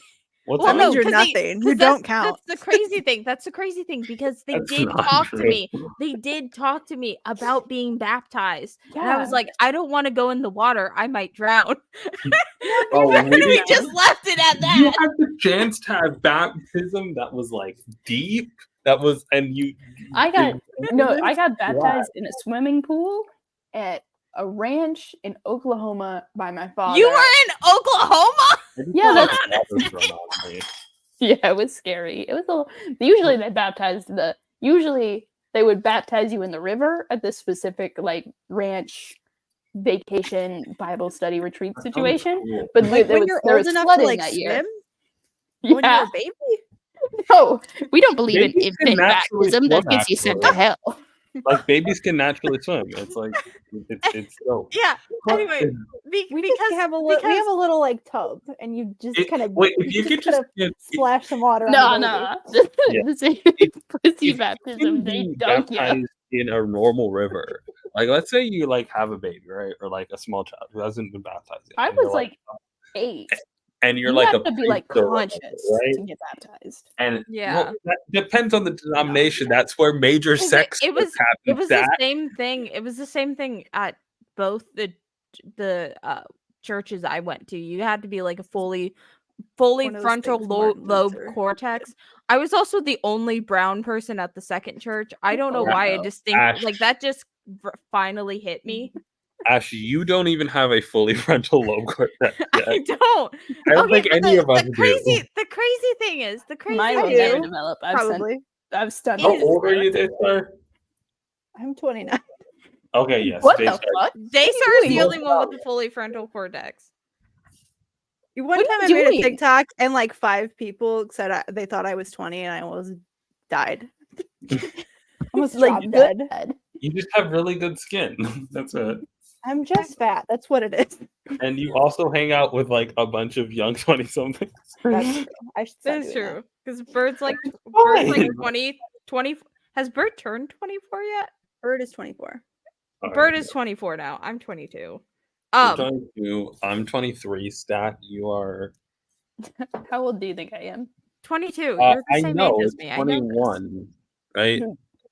What's That means up? you're 'cause nothing. You 'cause don't count. That's the crazy thing. That's the crazy thing because they That's did not talk to true. me. They did talk to me about being baptized. And I was Yeah. like, I don't want to go in the water. I might drown. Oh, And we just left it at You that. had the chance to have baptism that was like deep. That was, and you. I got I got Why? baptized in a swimming pool at a ranch in Oklahoma by my father. You were in Oklahoma? Yeah, that's that's- Yeah, it was scary. It was a little. Usually they baptized Usually they would baptize you in the river at this specific like ranch vacation Bible study retreat That sounds situation. cool. But Like there when was, you're there old was enough to flooding like that year. swim when you're Yeah. a baby. No, we don't believe in Babies can infant naturally baptism. That swim, gets you sent to actually. hell. Like babies can naturally swim. It's like it's dope. Yeah. But Anyway, We because just have we have a little like tub, and you just kind of wait, if you could just splash some water No, on the baby. Yeah. The same pussy baptism. They be dunk you. baptized in a normal river. Like, let's say you like have a baby, right, or like a small child who hasn't been baptized yet. I and you're was like 8. and you're You like have a to be like priest or whatever, conscious right? to get baptized. And Yeah. well, that depends on the denomination. That's where major 'Cause sex it was happens. the same thing. It was the same thing at both the churches I went to. You had to be like a fully One of those frontal things Martin lobe Luther. cortex. I was also the only brown person at the second church. I don't know Oh, why I no. distinct like that just finally hit me. Ash, you don't even have a fully frontal lobe cortex yet. I don't. I don't think but any of us do. the crazy thing is Mine will do, never develop. Probably. I've studied. How is- old are you, Daystar? I'm 29. Okay, yes. What the Daystar. fuck? Daystar is the doing? only one with the fully frontal cortex. One What time are I you made a doing? TikTok and like 5 people said they thought I was 20 and I almost died. Almost like dropped good. dead. You just have really good skin. That's it. I'm just fat. That's what it is. And you also hang out with like a bunch of young 20-somethings. That's true. I should stop That is doing that. true. Because Bird's like Fine. 20. Has Bird turned 24 yet? Bird is 24. Bird is 24 now. I'm 22. You're Um 22. I'm 23. Stat, you are. How old do you think I am? 22. You're the I same know. age as It's me. I know this. 21, right?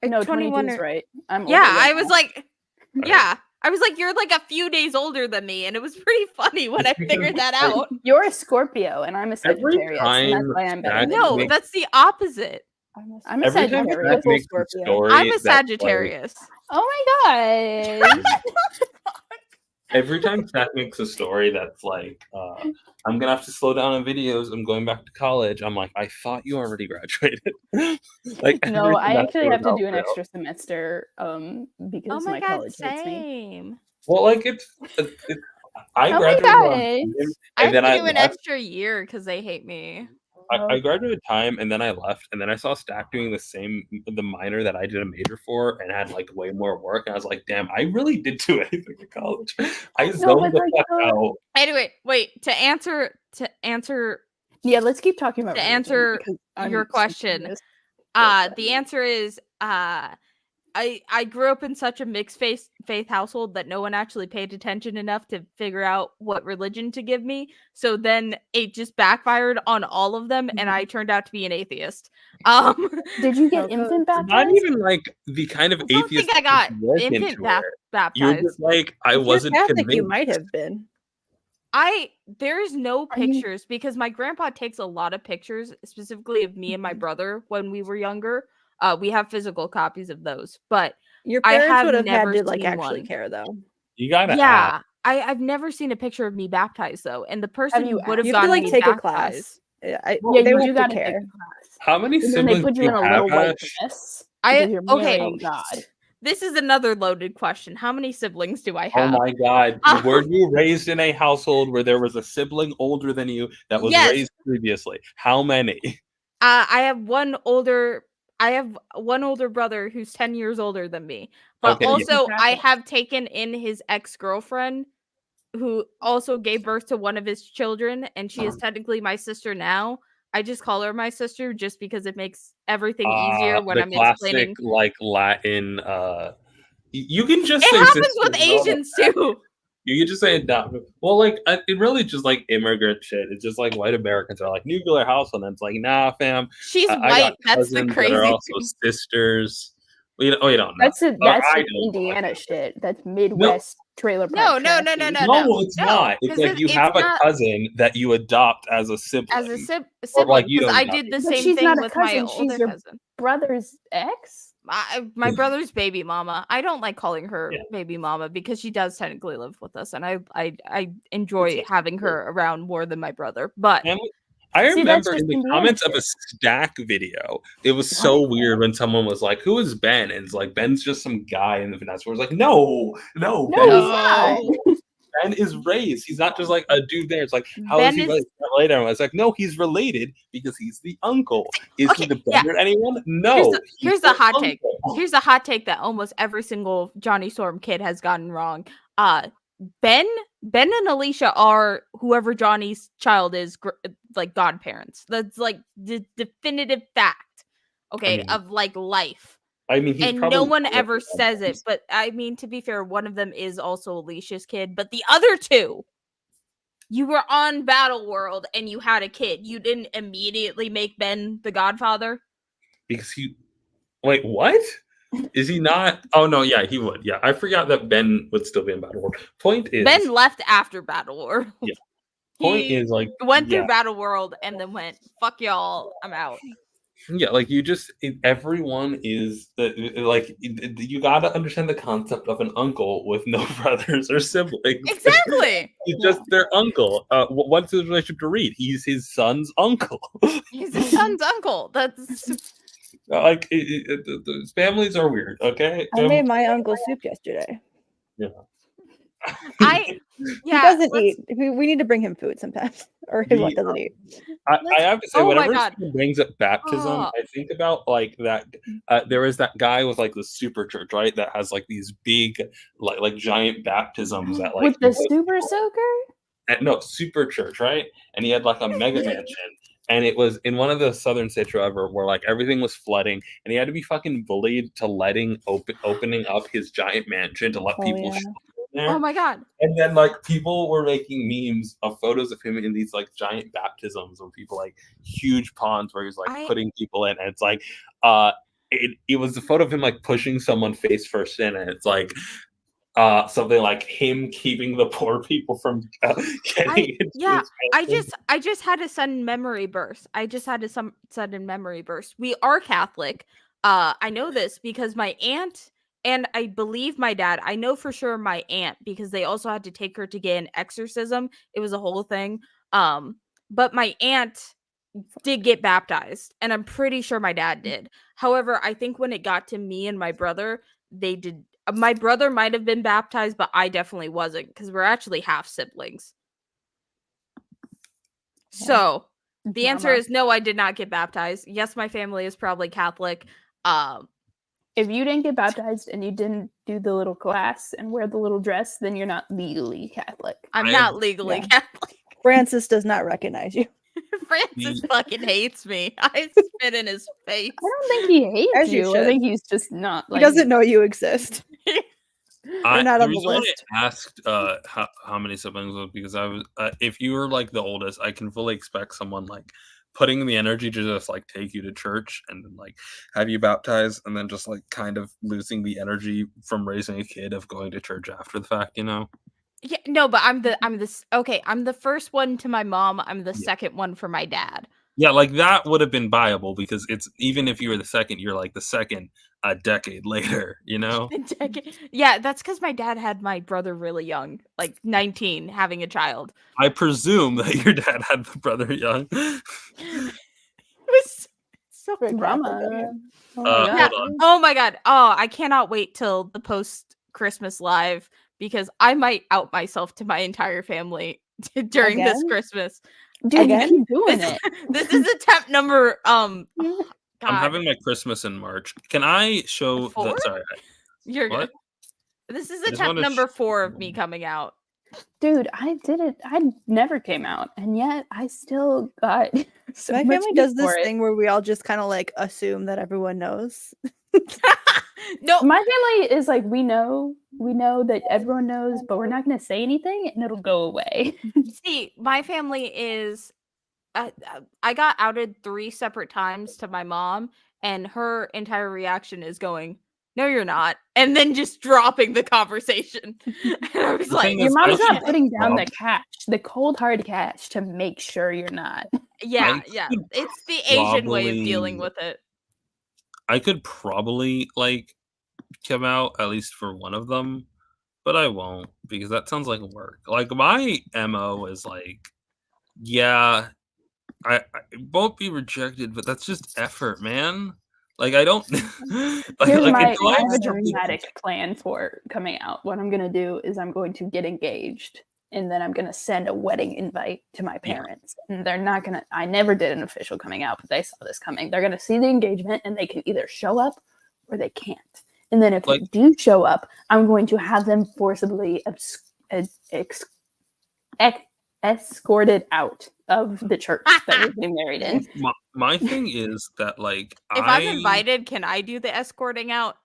No, 21 22 is or- right. I'm older Yeah, than I was that. like, yeah. I was like, you're like a few days older than me, and it was pretty funny when I figured that out. You're a Scorpio and I'm a Every Sagittarius, and that's time why I'm better Zach than No, you. that's the opposite. I'm a Every time Sagittarius. Zach makes a Scorpio. story, I'm a that's, like, Sagittarius. Oh my god. every time Zach makes a story that's like, I'm gonna have to slow down on videos. I'm going back to college. I'm like, I thought you already graduated. Like, No, I everything that actually have to goes do an out extra semester because Oh my my god, college hates me. same. Well, like I Oh my graduated god. on time, I and have then to I do an left. extra year because they hate me. I graduated time, and then I left, and then I saw Stack doing the minor that I did a major for, and had like way more work. And I was like, damn, I really did do anything in college. I zoned but, the like, fuck out. Anyway, wait, to answer Yeah, let's keep talking about to religion, answer because I'm your so question, curious. the answer is I grew up in such a mixed faith household that no one actually paid attention enough to figure out what religion to give me. So then it just backfired on all of them, and I turned out to be an atheist. Did you get infant Not baptized? even like the kind of I don't atheist think I got that you work infant into it. You were baptized. just like, I If you're wasn't Catholic, convinced. you might have been. There's no Are you- pictures because my grandpa takes a lot of pictures, specifically of me and my brother when we were younger. We have physical copies of those, but Your I parents have would have had never to like seen actually one. care though. You gotta ask. Yeah, I've never seen a picture of me baptized though, and the person you who would have You have to gotten like me take a baptized. class. Yeah, They you would do have gotta to take care. a class. How many And then siblings they put do you you in a have, little white Ash? dress I because you're marrying okay. God. This is another loaded question. How many siblings do I Oh have? my god. Were you raised in a household where there was a sibling older than you that was Yes. raised previously? How many? I have one older brother who's 10 years older than me. But Okay, yeah. also I have taken in his ex-girlfriend who also gave birth to one of his children, and she is technically my sister now. I just call her my sister just because it makes everything easier when The I'm classic explaining. like Latin you can just It say happens sister, with you know, Asians too. You can just say adopted. Well, like it really just like immigrant shit. It's just like white Americans are like nuclear household, and it's like, nah, fam. She's I got white. That's the cousins that crazy are also thing. sisters. Well, you don't know. That's I like don't. Indiana shit. That's Midwest trailer No, park. no, trashy. No, it's not. It's 'cause like you it's have a not- cousin that you adopt as a sibling. As a Or sibling, like you because don't I adopt did the But same she's thing not a with my cousin. She's older your cousin. brother's ex. My brother's baby mama. I don't like calling her Yeah. baby mama because she does technically live with us, and I enjoy having her around more than my brother. But I See, that's remember just in the Indiana comments of shit. a Stack video, it was so weird when someone was like, "Who is Ben?" And it's like, Ben's just some guy in the Vanessa. Where it's like, no, No, Ben he's is not. Ben is raised. He's not just like a dude there. It's like, how is Ben he is related? And I was like, no, he's related because he's the uncle. Is he okay. the Yeah. better anyone? No. Here's the hot uncle. take. Here's the hot take that almost every single Johnny Storm kid has gotten wrong. Ben and Alicia are whoever Johnny's child is, like godparents. That's like the definitive fact, okay, I mean, of like life. I mean, he's And probably no one not ever like says it, that. but I mean, to be fair, one of them is also Alicia's kid, but the other two, you were on Battle World and you had a kid. You didn't immediately make Ben the godfather? Because he, wait, what? Is he not? Oh no, yeah, he would. Yeah, I forgot that Ben would still be in Battle World. Point is, Ben left after Battle World. Yeah. Point He is, like, went yeah. through Battle World and then went, fuck y'all, I'm out. Yeah, like everyone is like you got to understand the concept of an uncle with no brothers or siblings. Exactly. He's just their uncle. What's his relationship to Reed? He's his son's uncle. He's his son's uncle. That's like the families are weird. Okay, I made my uncle soup yesterday. Yeah. He doesn't eat. We need to bring him food sometimes, or his one doesn't eat. I have to say, Oh my whenever God. someone brings up baptism, Oh. I think about like that. There is that guy with like the super church, right? That has like these big, like giant baptisms that like With the super soaker? no super church, right? And he had like a mega mansion. And it was in one of the southern states ever where like everything was flooding, and he had to be fucking bullied to opening up his giant mansion to let people show in there. Oh my God. And then like people were making memes of photos of him in these like giant baptisms or people like huge ponds where he's like putting people in, and it's like it was the photo of him like pushing someone face first in, and it's like something like him keeping the poor people from getting into his I just had a sudden memory burst. Sudden memory burst. We are Catholic. I know this because my aunt and I believe my dad, I know for sure my aunt, because they also had to take her to get an exorcism. It was a whole thing. But my aunt did get baptized, and I'm pretty sure my dad did. However, I think when it got to me and my brother, they did. My brother might have been baptized, but I definitely wasn't, because we're actually half siblings. So the answer is no, I did not get baptized. Yes, my family is probably Catholic. If you didn't get baptized and you didn't do the little class and wear the little dress, then you're not legally Catholic. I'm not legally Catholic. Francis does not recognize you. Francis fucking hates me. I spit in his face. I don't think he hates As you you. I should. think he's just not. He doesn't know you exist. I, not the on the reason why list. I asked how many siblings was because I was if you were like the oldest, I can fully expect someone like putting the energy to just like take you to church and then like have you baptized and then just like kind of losing the energy from raising a kid of going to church after the fact, you know? Yeah, no, but I'm the first one to my mom. I'm the second one for my dad. Yeah, like that would have been viable because it's even if you were the second, you're like the second a decade later, you know? Yeah, that's because my dad had my brother really young, like 19, having a child. I presume that your dad had the brother young. It was so drama. Hold on. Oh my God. Oh, I cannot wait till the post Christmas live because I might out myself to my entire family during this Again? Christmas. Dude, you keep doing it. This is attempt number I'm having my Christmas in March. Can I show Four? sorry. You're What? good. This is I just attempt wanna number 4 of me coming out. Dude, I did it. I never came out, and yet I still got. So My much family heat does this for it. thing where we all just kind of like assume that everyone knows. No, my family is like we know that everyone knows, but we're not going to say anything, and it'll go away. See, my family is. I got outed 3 separate times to my mom, and her entire reaction is going, "No, you're not," and then just dropping the conversation. And I was like, "Your mom's not putting down the cash, the cold hard cash, to make sure you're not." Yeah, it's the Asian way of dealing with it. I could probably like come out at least for one of them, but I won't because that sounds like work. Like my MO is like, yeah, I won't be rejected, but that's just effort, man. Like I don't Here's like my until I I have a accept dramatic plan for coming out. What I'm gonna do is I'm going to get engaged and then I'm gonna send a wedding invite to my parents. And they're not gonna I never did an official coming out, but they saw this coming. They're gonna see the engagement and they can either show up or they can't. And then if Like- they do show up, I'm going to have them forcibly escorted out of the church that we're getting married in. my thing is that like If I'm invited, can I do the escorting out?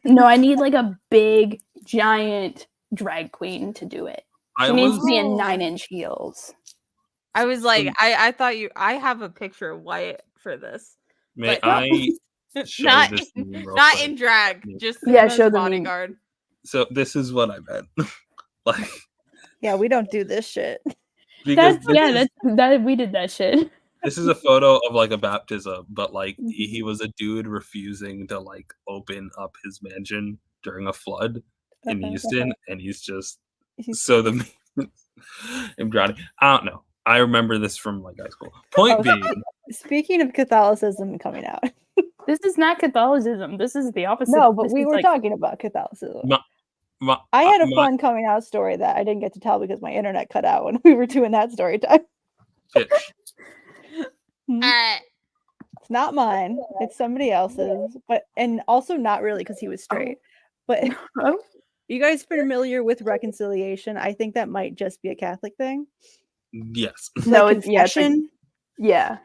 No, I need like a big, giant drag queen to do it. She needs to be in 9-inch heels. I was like, I thought I have a picture of Wyatt for this. May but I show not this meme real not quick? in drag, just Yeah, as show the meme. bodyguard. So this is what I meant. Like Yeah, we don't do this shit. because We did that shit. this is a photo of like a baptism, but like he was a dude refusing to like open up his mansion during a flood in Houston, and he's just so the I'm drowning. I don't know. I remember this from like high school. Point being, Speaking of Catholicism coming out. This is not Catholicism. This is the opposite. No, but This we is were like- talking about Catholicism. my, I had a my- fun coming out story that I didn't get to tell because my internet cut out when we were doing that story time. pitch. It's not mine. It's somebody else's. And also not really because he was straight. But you guys familiar with reconciliation? I think that might just be a Catholic thing. Yes. No, Like it's yeah. It's like- confession? yeah.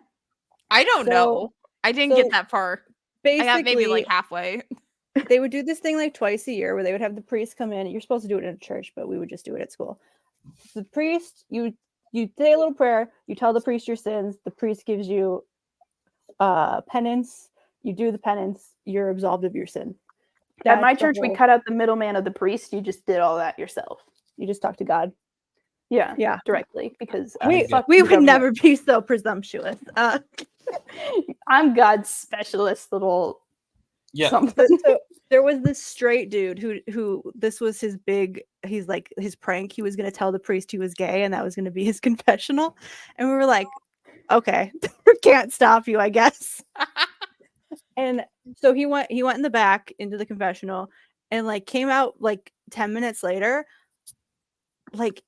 I don't So- know. I didn't so get that far. I got maybe like halfway. They would do this thing like twice a year where they would have the priest come in. You're supposed to do it in a church, but we would just do it at school. The priest, you say a little prayer, you tell the priest your sins, the priest gives you penance, you do the penance, you're absolved of your sin. At my That's the church, we whole- cut out the middleman of the priest. You just did all that yourself. You just talk to God. Yeah, Yeah. directly because fuck we the would government. never be so presumptuous. I'm God's specialist little something. So there was this straight dude who this was his big, he's like his prank. He was gonna tell the priest he was gay and that was gonna be his confessional. And we were like, okay, can't stop you, I guess. And so he went in the back into the confessional and like came out like 10 minutes later, like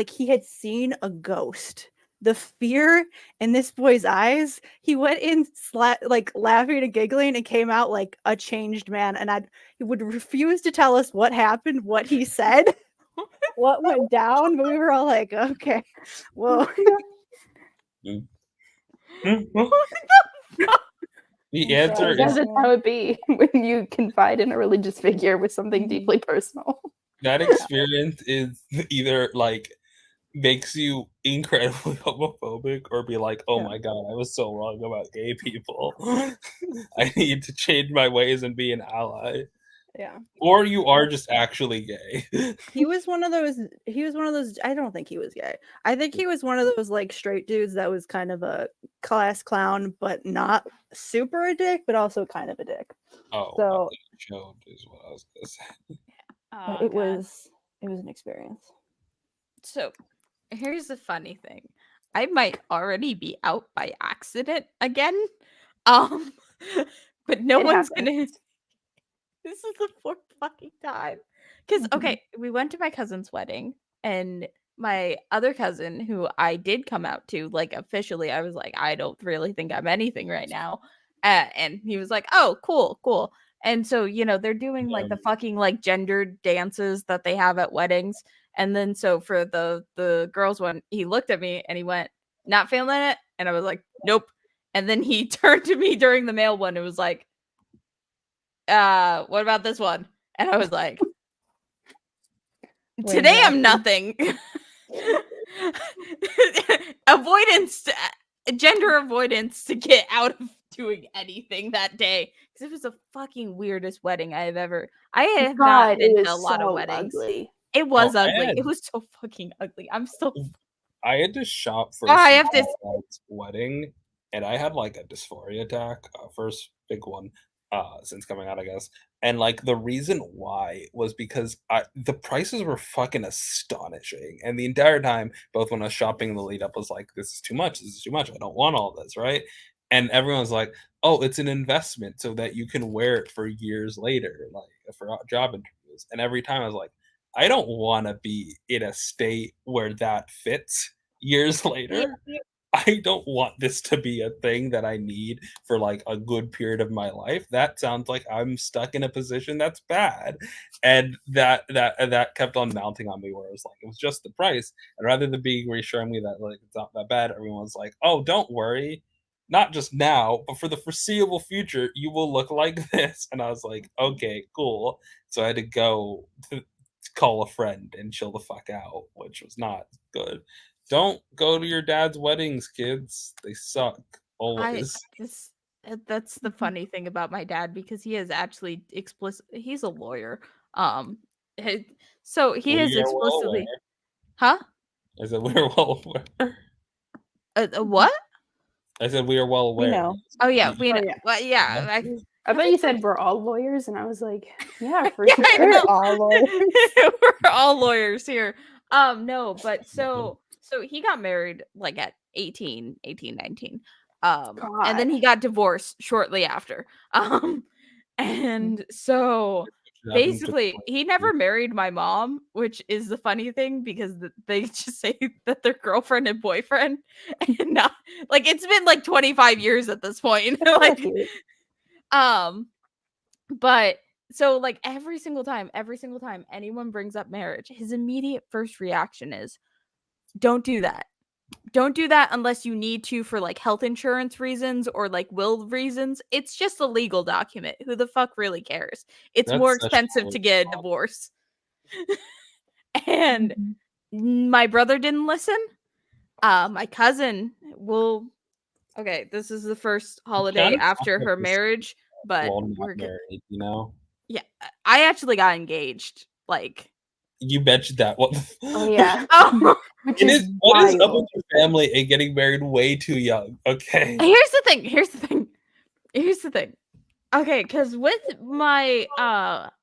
he had seen a ghost. The fear in this boy's eyes, he went in like laughing and giggling and came out like a changed man. And he would refuse to tell us what happened, what he said, what went down. But we were all like, okay, whoa. The answer That's is how it be when you confide in a religious figure with something deeply personal. that experience is either like makes you incredibly homophobic or be like, oh my god, I was so wrong about gay people. I need to change my ways and be an ally. Yeah. Or you are just actually gay. He was one of those I don't think he was gay. I think he was one of those like straight dudes that was kind of a class clown, but not super a dick, but also kind of a dick. Oh, so showed is what I was gonna say. but it was an experience. So here's the funny thing. I might already be out by accident again. But no It one's happens. gonna this is the fourth fucking time. Because okay, we went to my cousin's wedding and my other cousin who I did come out to, like officially, I was like, I don't really think I'm anything right now. And he was like, oh, cool. And so, they're doing like the fucking like gendered dances that they have at weddings. And then so for the girls one, he looked at me and he went, not feeling it. And I was like, nope. And then he turned to me during the male one and was like, what about this one? And I was like, today I'm nothing. Gender avoidance to get out of doing anything that day. Because it was the fucking weirdest wedding I have not been to a lot of weddings. Ugly. It was Oh, I ugly. had- It was so fucking ugly. I'm still I had to shop for Oh, I have to- wedding, and I had like a dysphoria attack. First big one, since coming out, I guess. And like the reason why was because the prices were fucking astonishing. And the entire time, both when I was shopping in the lead up was like, this is too much, this is too much. I don't want all this, right? And everyone's like, oh, it's an investment so that you can wear it for years later, like for job interviews. And every time I was like, I don't want to be in a state where that fits years later. I don't want this to be a thing that I need for like a good period of my life. That sounds like I'm stuck in a position that's bad. And that kept on mounting on me where it was like, it was just the price. And rather than being reassuring me that like it's not that bad, everyone's like, oh, don't worry. Not just now, but for the foreseeable future, you will look like this. And I was like, okay, cool. So I had to go to call a friend and chill the fuck out, which was not good. Don't go to your dad's weddings, kids. They suck always. That's the funny thing about my dad, because he is actually explicit. He's a lawyer. So he is explicitly, huh? I said we are well aware. What? I said we are well aware. We know. Oh yeah, we know. Oh, yeah. Well, yeah. I thought you said we're all lawyers, and I was like, yeah, for Yeah, sure. I know. We're all lawyers. We're all lawyers here. No, but so he got married like at 18, 19. And then he got divorced shortly after. And so basically he never married my mom, which is the funny thing, because they just say that they're girlfriend and boyfriend, and not like it's been like 25 years at this point. Like, but so like every single time anyone brings up marriage, his immediate first reaction is, don't do that. Don't do that unless you need to for like health insurance reasons or like will reasons. It's just a legal document. Who the fuck really cares? It's more expensive to get a divorce. And my brother didn't listen. My cousin will. Okay, this is the first holiday after her marriage, but we're married, you know. Yeah, I actually got engaged. Like, you mentioned that. What? Oh yeah. What is up with your family and getting married way too young? Okay. Here's the thing. Okay, because with my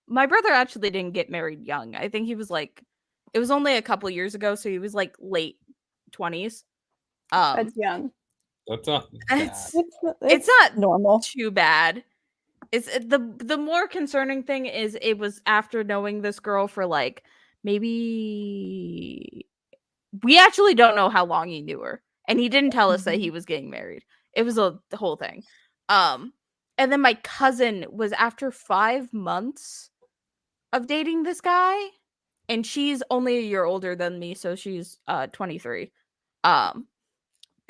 my brother actually didn't get married young. I think he was like, it was only a couple years ago, so he was like late 20s. That's young. That's not. It's not normal. Too bad. It's the more concerning thing is it was after knowing this girl for like maybe, we actually don't know how long he knew her, and he didn't tell us that he was getting married. It was the whole thing. And then my cousin was after 5 months of dating this guy, and she's only a year older than me, so she's 23.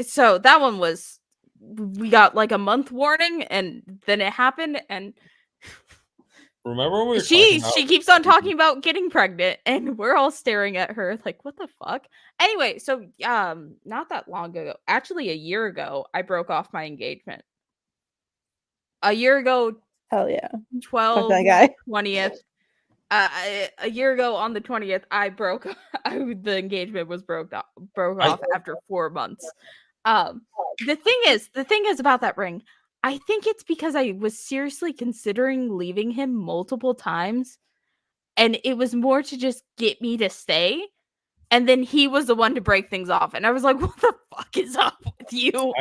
So that one was, we got like a month warning, and then it happened. And remember when we were she keeps on talking about getting pregnant, and we're all staring at her like, what the fuck? Anyway, so not that long ago, actually a year ago, I broke off my engagement. A year ago, hell yeah, 20th. A year ago on the 20th, I broke. The engagement was broke off after 4 months. The thing is about that ring, I think it's because I was seriously considering leaving him multiple times, and it was more to just get me to stay, and then he was the one to break things off, and I was like, what the fuck is up with you?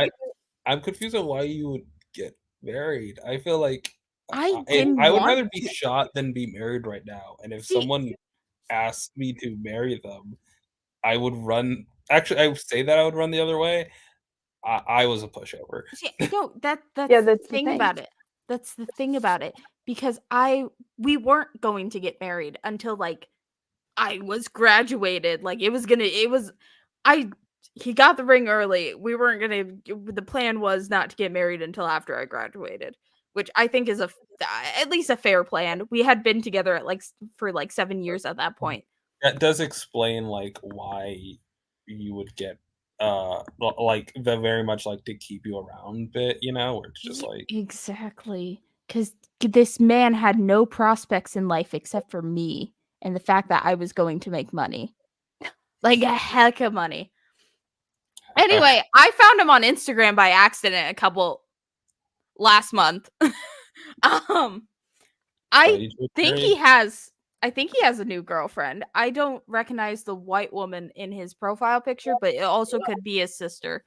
I'm confused on why you would get married. I feel like I would rather be shot than be married right now. And if someone asked me to marry them, I would run. Actually, I would say that I would run the other way. I was a pushover. No, that's the thing about it. That's the thing about it, because we weren't going to get married until like I was graduated. Like he got the ring early. We weren't the plan was not to get married until after I graduated, which I think is at least a fair plan. We had been together for 7 years at that point. That does explain like why you would get like the very much like to keep you around bit, you know, where it's just like exactly, because this man had no prospects in life except for me and the fact that I was going to make money, like a heck of money. Anyway, I found him on Instagram by accident last month. I think he has. I think he has a new girlfriend. I don't recognize the white woman in his profile picture, but it also could be his sister.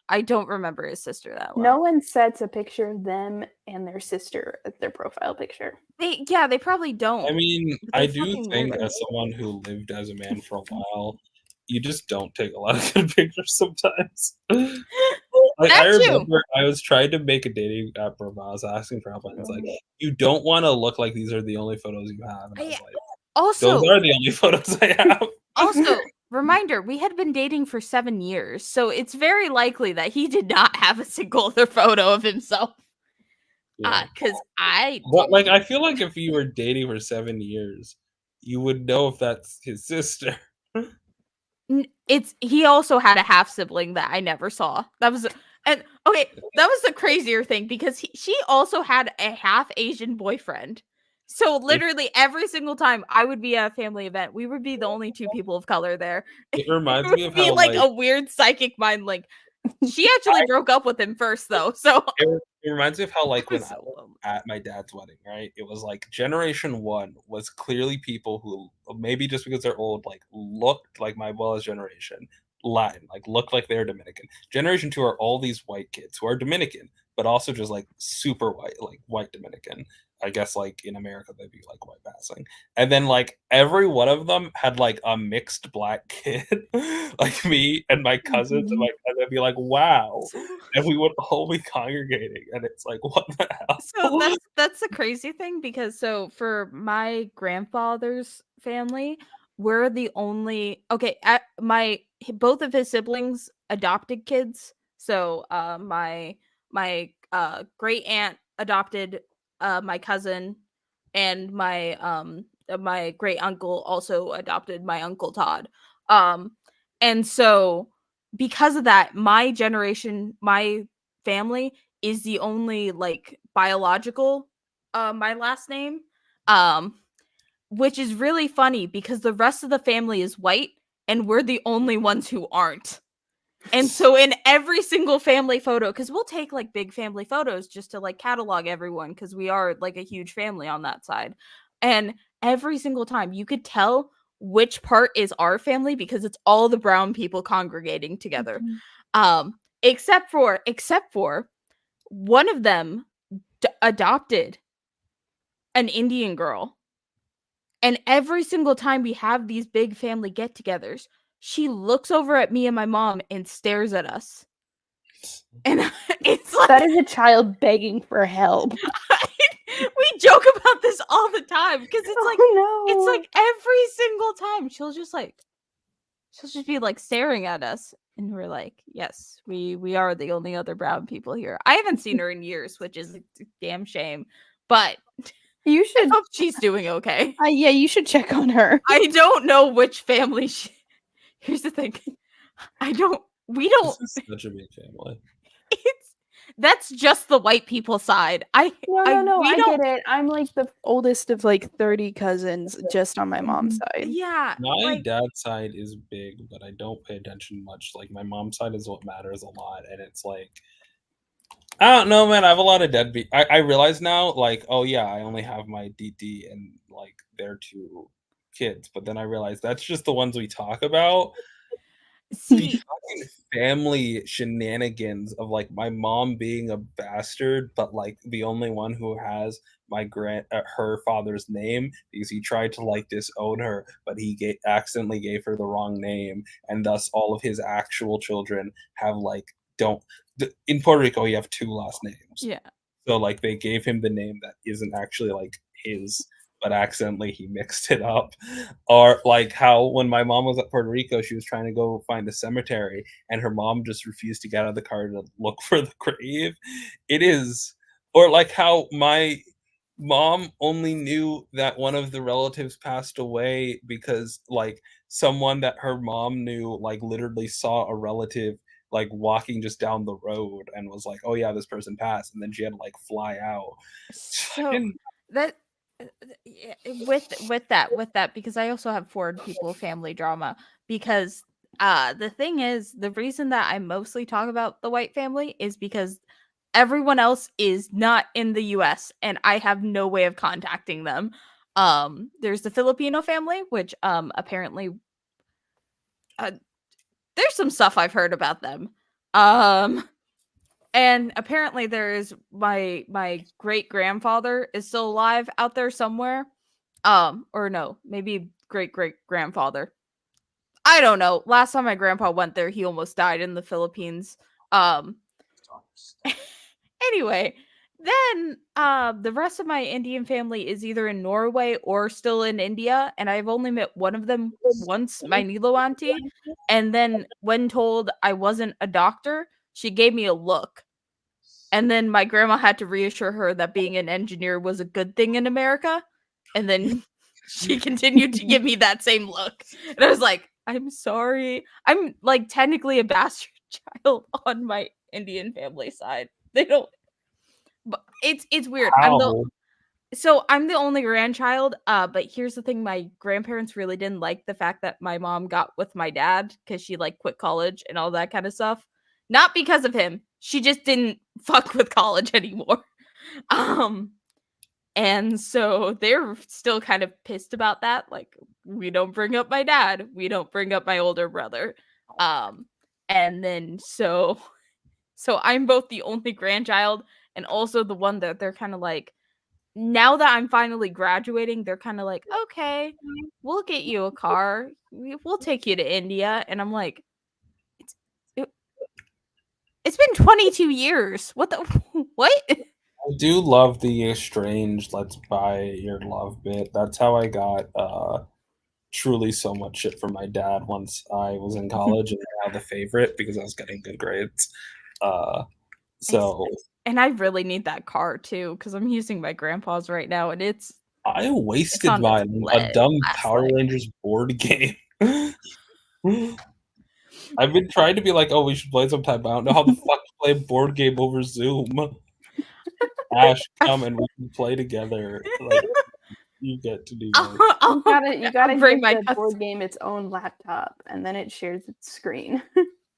I don't remember his sister that well. No one sets a picture of them and their sister as their profile picture. They probably don't. I mean, But they're I do fucking think weird. as someone who lived as a man for a while, you just don't take a lot of good pictures sometimes. Like I remember I was trying to make a dating app profile. I was asking for help, and it's like, you don't want to look like these are the only photos you have. And I was like, Also, those are the only photos I have. Also, reminder, we had been dating for 7 years, so it's very likely that he did not have a single other photo of himself. Yeah. Because I But like, I feel like if you were dating for 7 years, you would know if that's his sister. He also had a half sibling that I never saw. That was that was the crazier thing because she also had a half Asian boyfriend. So literally every single time I would be at a family event, we would be the only two people of color there. It reminds It me would of be how like a weird psychic mind link. She actually broke up with him first though. So it reminds me of how like when I was at my dad's wedding, right? It was like generation one was clearly people who maybe just because they're old, like looked like my abuela's generation, Latin, like looked like they're Dominican. Generation two are all these white kids who are Dominican, but also just like super white, like white Dominican. I guess like in America they'd be like white passing. And then like every one of them had like a mixed black kid, like me and my cousins, and like and they'd be like, wow. And we would all be congregating, and it's like, what the hell? So that's the crazy thing because so for my grandfather's family, we're the only both of his siblings adopted kids. So my great aunt adopted my cousin, and my great uncle also adopted my uncle Todd. And so because of that, my generation, my family is the only like biological my last name, um which is really funny because the rest of the family is white and we're the only ones who aren't. And so in every single family photo, because we'll take like big family photos just to like catalog everyone because we are like a huge family on that side, and every single time you could tell which part is our family because it's all the brown people congregating together. Except for one of them adopted an Indian girl. And every single time we have these big family get-togethers, she looks over at me and my mom and stares at us. And it's like that is a child begging for help. We joke about this all the time because it's like it's like every single time she'll just be like staring at us, and we're like, yes, we are the only other brown people here. I haven't seen her in years, which is a damn shame, but you should. I hope she's doing okay. Yeah, you should check on her. I don't know which family here's the thing. We don't. This is such a big family. That's just the white people side. No, I get it. I'm like the oldest of like 30 cousins just on my mom's side. Yeah. My dad's side is big, but I don't pay attention much. Like my mom's side is what matters a lot, and it's like I don't know, man. I have a lot of deadbeat. I realize now, like, oh yeah, I only have my DD and like their two kids, but then I realize that's just the ones we talk about. The fucking family shenanigans of like my mom being a bastard, but like the only one who has my her father's name because he tried to like disown her, but he accidentally gave her the wrong name, and thus all of his actual children have like in Puerto Rico you have two last names. Yeah. So like they gave him the name that isn't actually like his, but accidentally he mixed it up. Or like how when my mom was at Puerto Rico, she was trying to go find a cemetery and her mom just refused to get out of the car to look for the grave. It is, or like how my mom only knew that one of the relatives passed away because like someone that her mom knew like literally saw a relative like walking just down the road and was like, oh yeah, this person passed, and then she had to like fly out. So that with that because I also have foreign people family drama because the thing is the reason that I mostly talk about the white family is because everyone else is not in the US and I have no way of contacting them. There's the Filipino family, which apparently there's some stuff I've heard about them. And apparently there is my great grandfather is still alive out there somewhere. Or no, maybe great grandfather. I don't know. Last time my grandpa went there, he almost died in the Philippines. Anyway, then the rest of my Indian family is either in Norway or still in India, and I've only met one of them once, my Nilo auntie. And then when told I wasn't a doctor, she gave me a look. And then my grandma had to reassure her that being an engineer was a good thing in America. And then she continued to give me that same look. And I was like, I'm sorry. I'm like technically a bastard child on my Indian family side. They don't, but it's weird. How? I'm the only grandchild, but here's the thing, my grandparents really didn't like the fact that my mom got with my dad because she like quit college and all that kind of stuff. Not because of him. She just didn't fuck with college anymore. And so they're still kind of pissed about that. Like, we don't bring up my dad. We don't bring up my older brother. And then so I'm both the only grandchild and also the one that they're kind of like, now that I'm finally graduating, they're kind of like, okay, we'll get you a car. We'll take you to India. And I'm like, it's been 22 years. What the what? I do love the strange "let's buy your love" bit. That's how I got truly so much shit from my dad once I was in college and now the favorite because I was getting good grades. So and I really need that car too because I'm using my grandpa's right now and I wasted mine on a dumb Power Rangers board game. I've been trying to be like, oh, we should play sometime. I don't know how the fuck to play a board game over Zoom. Ash, come and we can play together. Like, you get to do that. You gotta bring give the board game its own laptop, and then it shares its screen.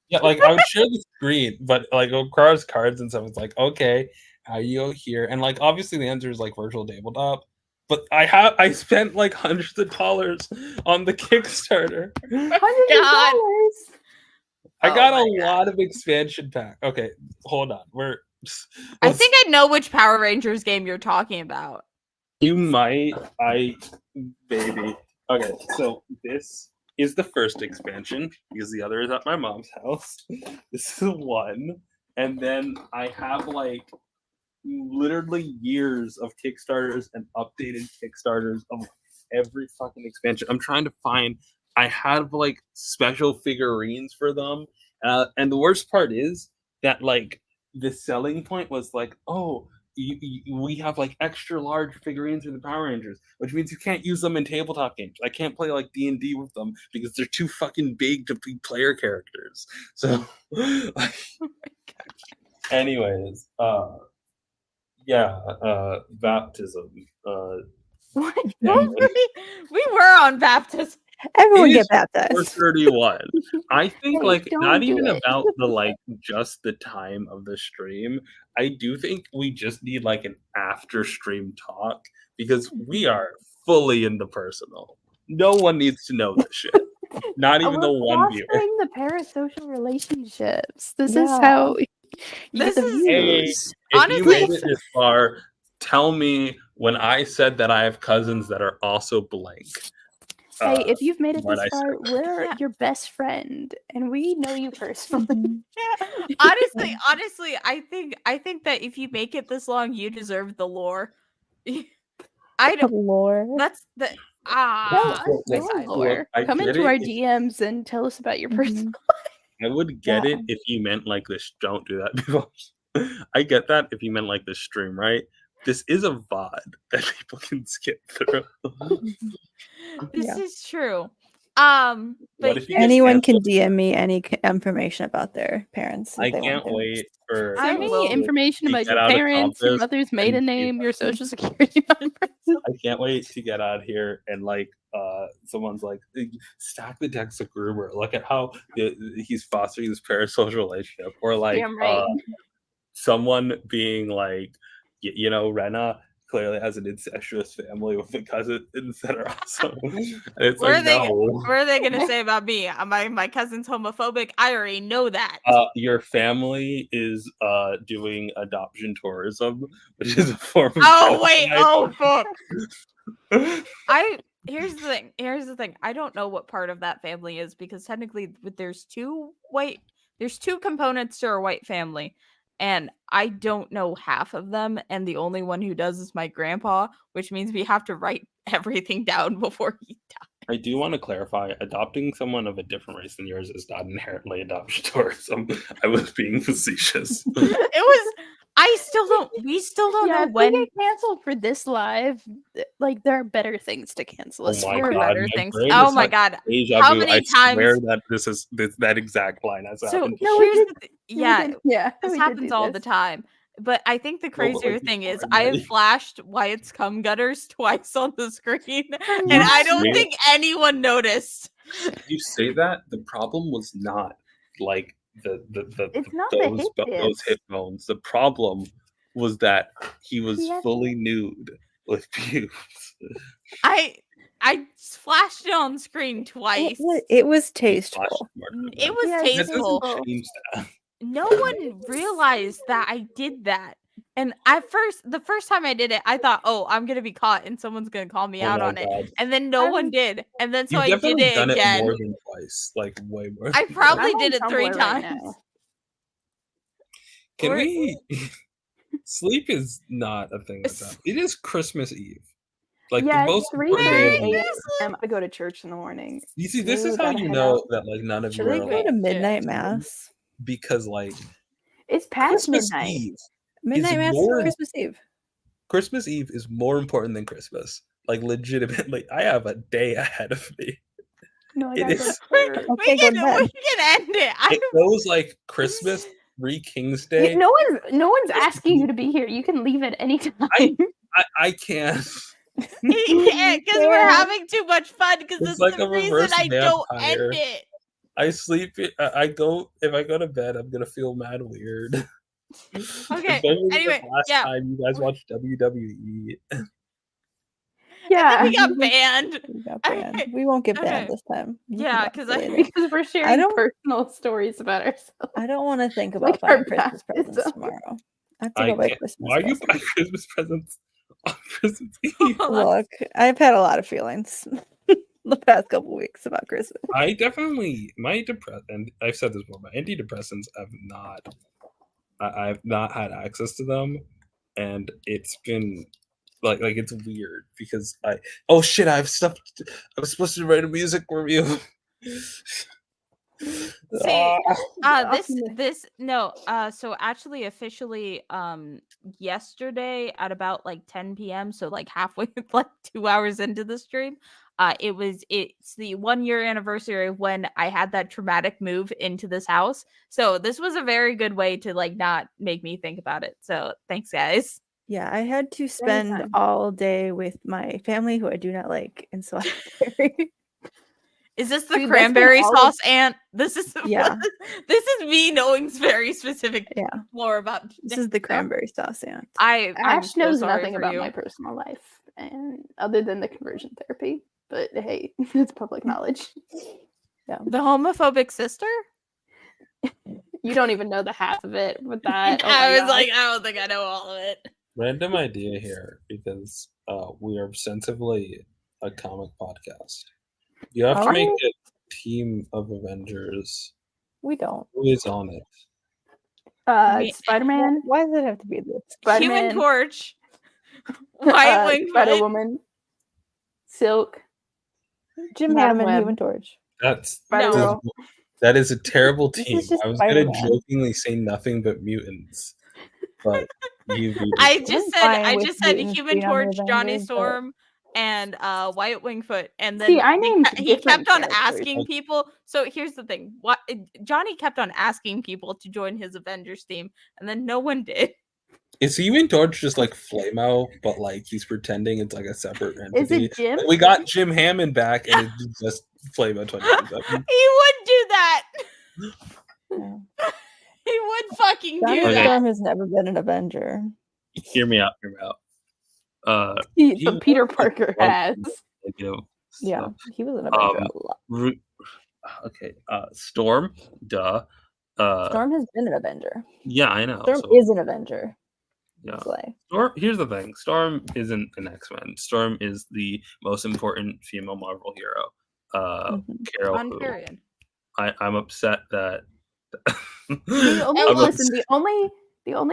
Yeah, like I would share the screen, but like across cards and stuff, it's like, okay, how you go here? And like obviously the answer is like virtual tabletop. But I spent like hundreds of dollars on the Kickstarter. $100. I got a lot of expansion pack. Okay, hold on. I think I know which Power Rangers game you're talking about. You might. Baby. Okay, so this is the first expansion because the other is at my mom's house. This is one. And then I have like literally years of Kickstarters and updated Kickstarters of every fucking expansion. I'm trying to find. I have like special figurines for them, and the worst part is that like the selling point was like, oh, we have like extra large figurines for the Power Rangers, which means you can't use them in tabletop games. I can't play like D&D with them because they're too fucking big to be player characters. So, like, anyways, baptism. What? We were on baptism. Everyone get baptized. 4:31. I think Hey, like don't not do even it. about the like just the time of the stream. I do think we just need like an after stream talk because we are fully in the personal. No one needs to know this shit. Not even the one viewer. Fostering the parasocial relationships. This is Yeah. how you This get the is- views. If you made it this far, tell me when I said that I have cousins that are also blank. Hey, if you've made it what this I far, we're your best friend, and we know you personally. Honestly, I think that if you make it this long, you deserve the lore. I don't. Lore. That's the Lore. I Come get into it our if- DMs and tell us about your personal. I would get it if you meant like this. Don't do that, people. I get that if you meant like this stream, right? This is a VOD that people can skip through. This is true. What But if you Anyone just can DM me any information about their parents. I if they want can't to. wait for Send me information to about get your out of parents, your Compass mother's and maiden be name, your like- social security number. I can't wait to get out here and like someone's like stack the decks of Gruber. Look at how he's fostering this parasocial relationship, or like Damn right. someone being like, you know, Rena clearly has an incestuous family with the cousins that are also. And it's What like, no. what are they gonna say about me? My cousin's homophobic. I already know that. Your family is doing adoption tourism, which is a form of. Oh wait! Oh fuck! Here's the thing. I don't know what part of that family is because technically there's two components to our white family, and I don't know half of them, and the only one who does is my grandpa, which means we have to write everything down before he dies. I do want to clarify, adopting someone of a different race than yours is not inherently adoption tourism. I was being facetious. We still don't know if when we get canceled for this live. Like there are better things to cancel us my for. God, better my things. brain Oh is my like god! deja How vu. many I times? swear that that exact line has So happened. here's the Yeah, this we did happens do all this. the time. But I think the No, but, crazier like, thing is before I I'm have ready. flashed Wyatt's cum gutters twice on the screen, and You I don't say- think anyone noticed. You say that the problem was not like It's not the those hip bones. The problem was that he was He has- fully nude with pubes. I flashed it on screen twice. It was tasteful. It was Yeah, That tasteful. doesn't change that. No one realized that I did that. And the first time I did it, I thought, "Oh, I'm gonna be caught, and someone's gonna call me Oh out my on it." God. And then no one did. And then so You've I did definitely it done again. it more than twice, like way more. I than probably I'm on did it 3 Tumblr right times. now. Can Or- we? Sleep is not a thing that's happening. It is Christmas Eve. Like Yeah, the most it's 3 important day of the year. a.m. I go to church in the morning. You see, this Ooh, is how gotta you head know out. that like none of Should you we are go like, to midnight mass? because like It's past Christmas midnight. Eve. Midnight mass is more- Christmas Eve. Christmas Eve is more important than Christmas. Like legitimately, I have a day ahead of me. No, I It gotta go is. to church. Okay, go to bed. We can end it. It goes like Christmas, 3 Kings Day. No one's asking you to be here. You can leave at any time. I can't. He can't because we're having too much fun because It's that's like the a reason reverse I don't vampire. end it. I sleep. I go if I go to bed. I'm gonna feel mad weird. Okay. Especially the Anyway, last yeah. time you guys watched WWE. Yeah, We got banned. We got banned. We won't get banned Okay. this time. You can Yeah, watch 'cause it I- later. because we're sharing don't- personal stories about ourselves. I don't want to think about Like our buying Christmas presents baptism. tomorrow. I have to go buy Christmas Why are you presents. buying Christmas presents on Christmas Eve? Look, I've had a lot of feelings the past couple weeks about Christmas. I definitely and I've said this before. My antidepressants have not. I've not had access to them, and it's been like it's weird because oh shit, I have stuff. I was supposed to write a music review. See, so actually officially yesterday at about like 10 p.m, so like halfway like 2 hours into the stream, it's the 1 year anniversary of when I had that traumatic move into this house. So this was a very good way to like not make me think about it. So thanks guys. Yeah, I had to spend Anytime. all day with my family who I do not like, and so Is this the Dude, that's been cranberry all of- sauce aunt? This is Yeah. This is me knowing very specific more about this is the cranberry sauce aunt. I'm Ash so knows sorry nothing for about you. my personal life, and other than the conversion therapy. But hey, it's public knowledge. Yeah. The homophobic sister? You don't even know the half of it with that. Oh I my was gosh. like, I don't think I know all of it. Random idea here because we are ostensibly a comic podcast. You have to Are make we? a team of Avengers. We don't. Who is on it? Me- Spider-Man, Why does it have to be this? Spider-Man, Human Torch. White Wing Spider-Woman, Silk, Jim Madam Hammond, Web. Human Torch. That's Spider-Girl. that is a terrible This team. is just I was gonna Spider-Man. jokingly say nothing but mutants, but you beat I it. just I'm said fine with mutants Human being on the Torch, Johnny Avengers, but- Storm, and White Wingfoot, and then See, I named he different kept on characters. asking people. So here's the thing: Johnny kept on asking people to join his Avengers team, and then no one did. Is Human Torch just like Flamo, but like he's pretending it's like a separate Is entity? it Jim? Like, we got Jim Hammond back, and it's just Flamo 2027. He would do that. Yeah. He would fucking do Johnny that. Storm has never been an Avenger. Hear me out. But Peter Parker has. Yeah, he was an Avenger a lot. Okay, Storm, duh. Storm has been an Avenger. Yeah, I know. Storm is an Avenger. Yeah. Slay. Storm. Here's the thing: Storm isn't an X-Men. Storm is the most important female Marvel hero. Carol. Period. I'm upset that. The only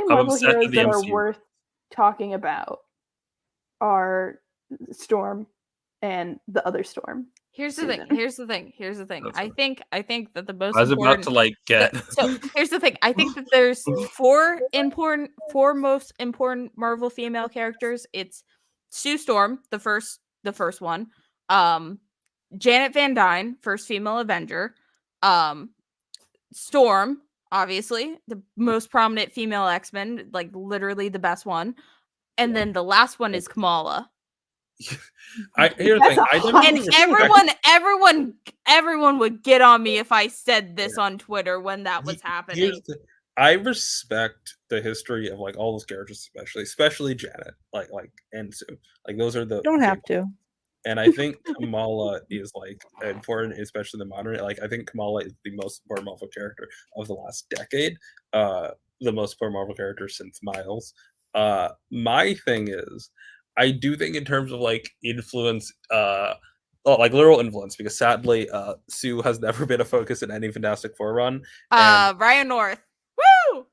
Marvel heroes that are worth talking about are Storm and the other Storm. Here's the thing. I think that the most I was important, about to get. So here's the thing. I think that there's four most important Marvel female characters. It's Sue Storm, the first one. Janet Van Dyne, first female Avenger. Storm, obviously, the most prominent female X-Men, like literally the best one. And then the last one is Kamala. Here's the thing. Everyone would get on me if I said this on Twitter when that was happening. I respect the history of like all those characters, especially Janet, and Sue. Like those are the don't have to. And I think Kamala is like important, especially the modern. Like I think Kamala is the most important Marvel character of the last decade. The most important Marvel character since Miles. My thing is, I do think in terms of like influence, like literal influence, because sadly, Sue has never been a focus in any Fantastic Four run. Ryan North. Woo!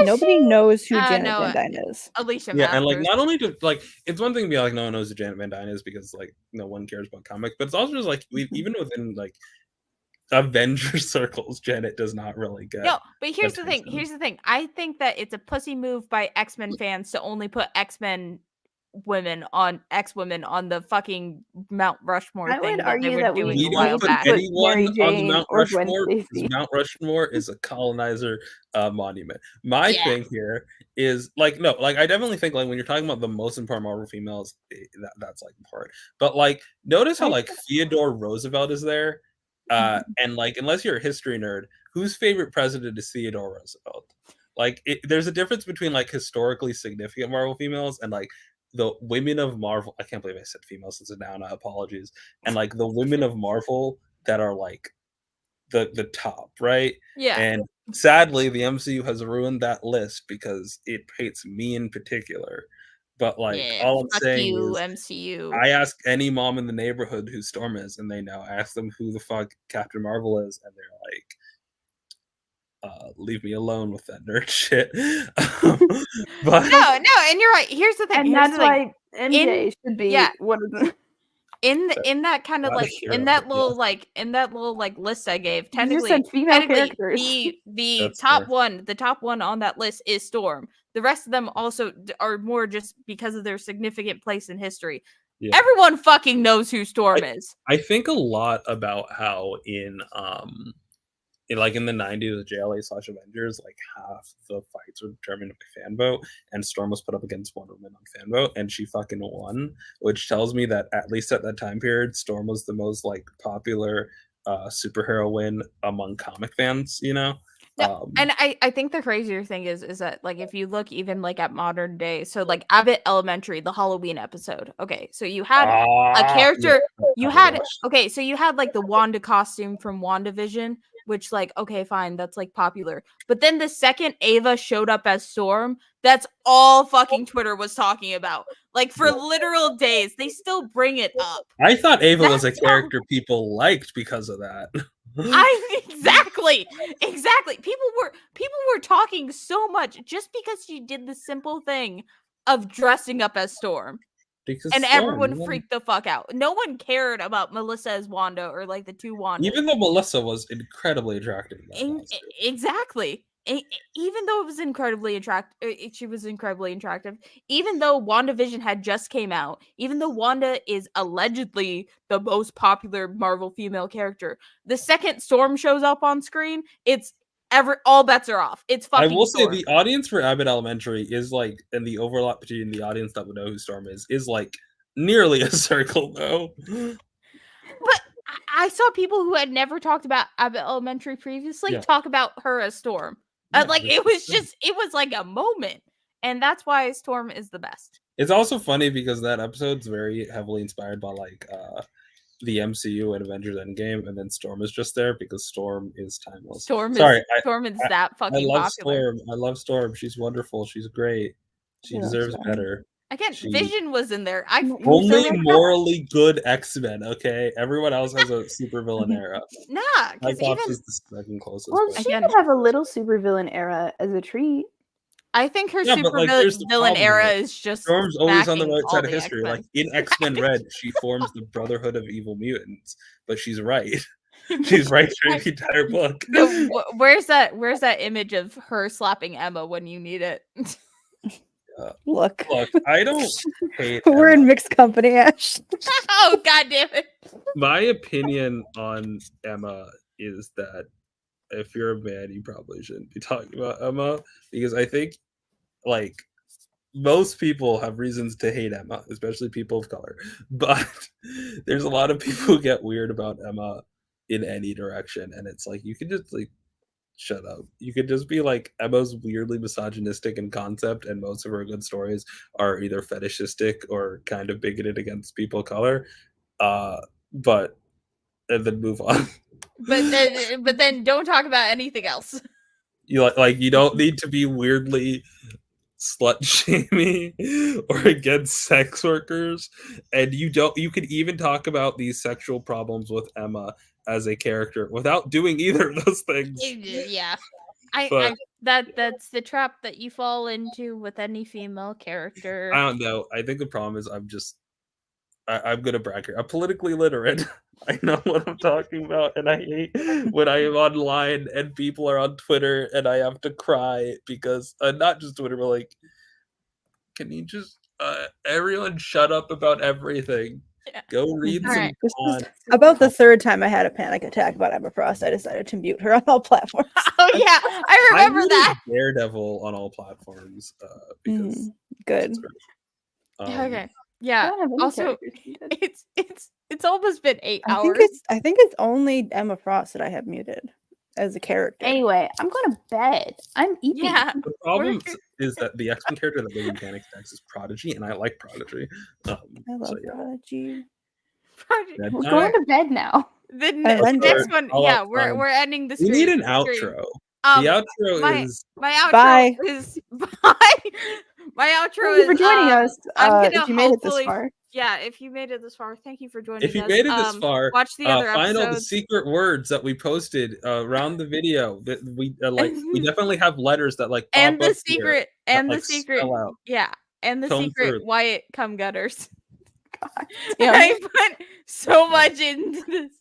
Nobody knows who Janet Van Dyne is. Alicia Yeah, Masters. and like not only to like, it's one thing to be like, no one knows who Janet Van Dyne is because like no one cares about comics, but it's also just like even within like Avengers circles, Janet does not really get. No, but here's the thing. I think that it's a pussy move by X-Men fans to only put X-women on the fucking Mount Rushmore I thing. would argue that we don't put anyone on the Mount Rushmore because Mount Rushmore is a colonizer monument. My thing here is like no, like I definitely think like when you're talking about the most important Marvel females, that's like important. But like notice how like Theodore Roosevelt is there, and like unless you're a history nerd, whose favorite president is Theodore Roosevelt? Like there's a difference between like historically significant Marvel females and like the women of Marvel. I can't believe I said females since it's noun. Apologies. And like the women of Marvel that are like the top, right? Yeah. And sadly, the MCU has ruined that list because it hates me in particular. But like all I'm saying is, MCU. I ask any mom in the neighborhood who Storm is, and they know. I ask them who the fuck Captain Marvel is, and they're like, leave me alone with that nerd shit. But no, and you're right. Here's the thing, and that's why MJ should be one of the. In that kind of like in that little list I gave, technically the top one on that list is Storm. The rest of them also are more just because of their significant place in history. Yeah. Everyone fucking knows who Storm is. I think a lot about how in the 90s, the JLA/Avengers, like half the fights were determined by fan vote, and Storm was put up against Wonder Woman on fan vote, and she fucking won, which tells me that at least at that time period, Storm was the most like popular superhero win among comic fans, you know? And I think the crazier thing is that like if you look even like at modern day, so like Abbott Elementary, the Halloween episode. Okay, so you had a character, you had like the Wanda costume from WandaVision, which like okay fine, that's like popular. But then the second Ava showed up as Storm, that's all fucking Twitter was talking about. Like for literal days, they still bring it up. I thought Ava was a character people liked because of that. Exactly. People were talking so much just because she did the simple thing of dressing up as Storm. And everyone freaked the fuck out. No one cared about Melissa as Wanda or like the two Wandas. Even though Melissa was incredibly attractive. Exactly. Even though it was incredibly attractive, she was incredibly attractive. Even though WandaVision had just came out, even though Wanda is allegedly the most popular Marvel female character, the second Storm shows up on screen, all bets are off. It's fucking. I will Storm. say the audience for Abbott Elementary is like, and the overlap between the audience that would know who Storm is like nearly a circle though. But I saw people who had never talked about Abbott Elementary previously talk about her as Storm. Like it was like a moment, and that's why Storm is the best. It's also funny because that episode's very heavily inspired by like the MCU and Avengers Endgame, and then Storm is just there because Storm is timeless. Storm is that fucking I love popular. Storm. I love Storm. She's wonderful. She's great. She deserves better. Again, Vision was in there. Only morally good X-Men, okay? Everyone else has a supervillain era. Nah, because Cyclops is the second closest. Well, but- she could have a little supervillain era as a treat. I think her Yeah, but, like, here's the villain problem, era like, is just Storm's always on the backing right all side of the history. X-Men. Like in X-Men Red, she forms the Brotherhood of Evil Mutants, but she's right. She's right through the entire book. Where's that image of her slapping Emma when you need it? Look, I don't hate we're Emma. in mixed company, Ash. Oh god damn it. My opinion on Emma is that if you're a man, you probably shouldn't be talking about Emma because I think like most people have reasons to hate Emma, especially people of color. But there's a lot of people who get weird about Emma in any direction, and it's like you can just like shut up. You could just be like Emma's weirdly misogynistic in concept, and most of her good stories are either fetishistic or kind of bigoted against people of color. But and then move on. But then don't talk about anything else. You like you don't need to be weirdly slut shaming or against sex workers, and you can even talk about these sexual problems with Emma as a character without doing either of those things. Yeah. That's the trap that you fall into with any female character. I don't know. I think the problem is I'm gonna brag here. I'm politically literate. I know what I'm talking about, and I hate when I am online and people are on Twitter and I have to cry because not just Twitter, but like, can you just everyone shut up about everything? Yeah. Go read some. About the third time I had a panic attack about Emma Frost, I decided to mute her on all platforms. Oh yeah, I remember that. Daredevil on all platforms because good. Okay. Yeah. Also, it's almost been 8 hours. I think it's only Emma Frost that I have muted as a character. Anyway, I'm going to bed. I'm eating. Yeah. The problem is that the X-Men character that really panic attacks is Prodigy, and I like Prodigy. I love Prodigy. We're going to bed now. The next one, yeah, we're ending the stream. We need an outro. The outro is my outro bye. is bye. My outro Thank you for joining us. If you made it this far. Yeah, if you made it this far, thank you for joining us. If you made it this far, watch the other find episodes. all the secret words that we posted around the video. That we we definitely have letters that like pop and the up secret here and that, the like, secret, spell out. yeah, and the Come secret through. Wyatt cum gutters. God, yeah. I put so much into this.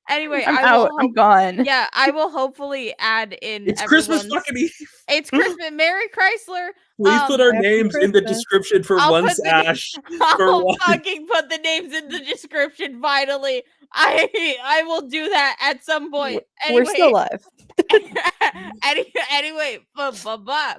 Anyway, I'm out. I'm gone. Yeah, I will hopefully add in. It's Christmas fucking Eve. It's Christmas. Merry Chrysler. Please put our Happy names in the Christmas. description for I'll once, put the- Ash. For I'll one. fucking put the names in the description. Finally, I will do that at some point. Anyway, We're still live. anyway, bye bye.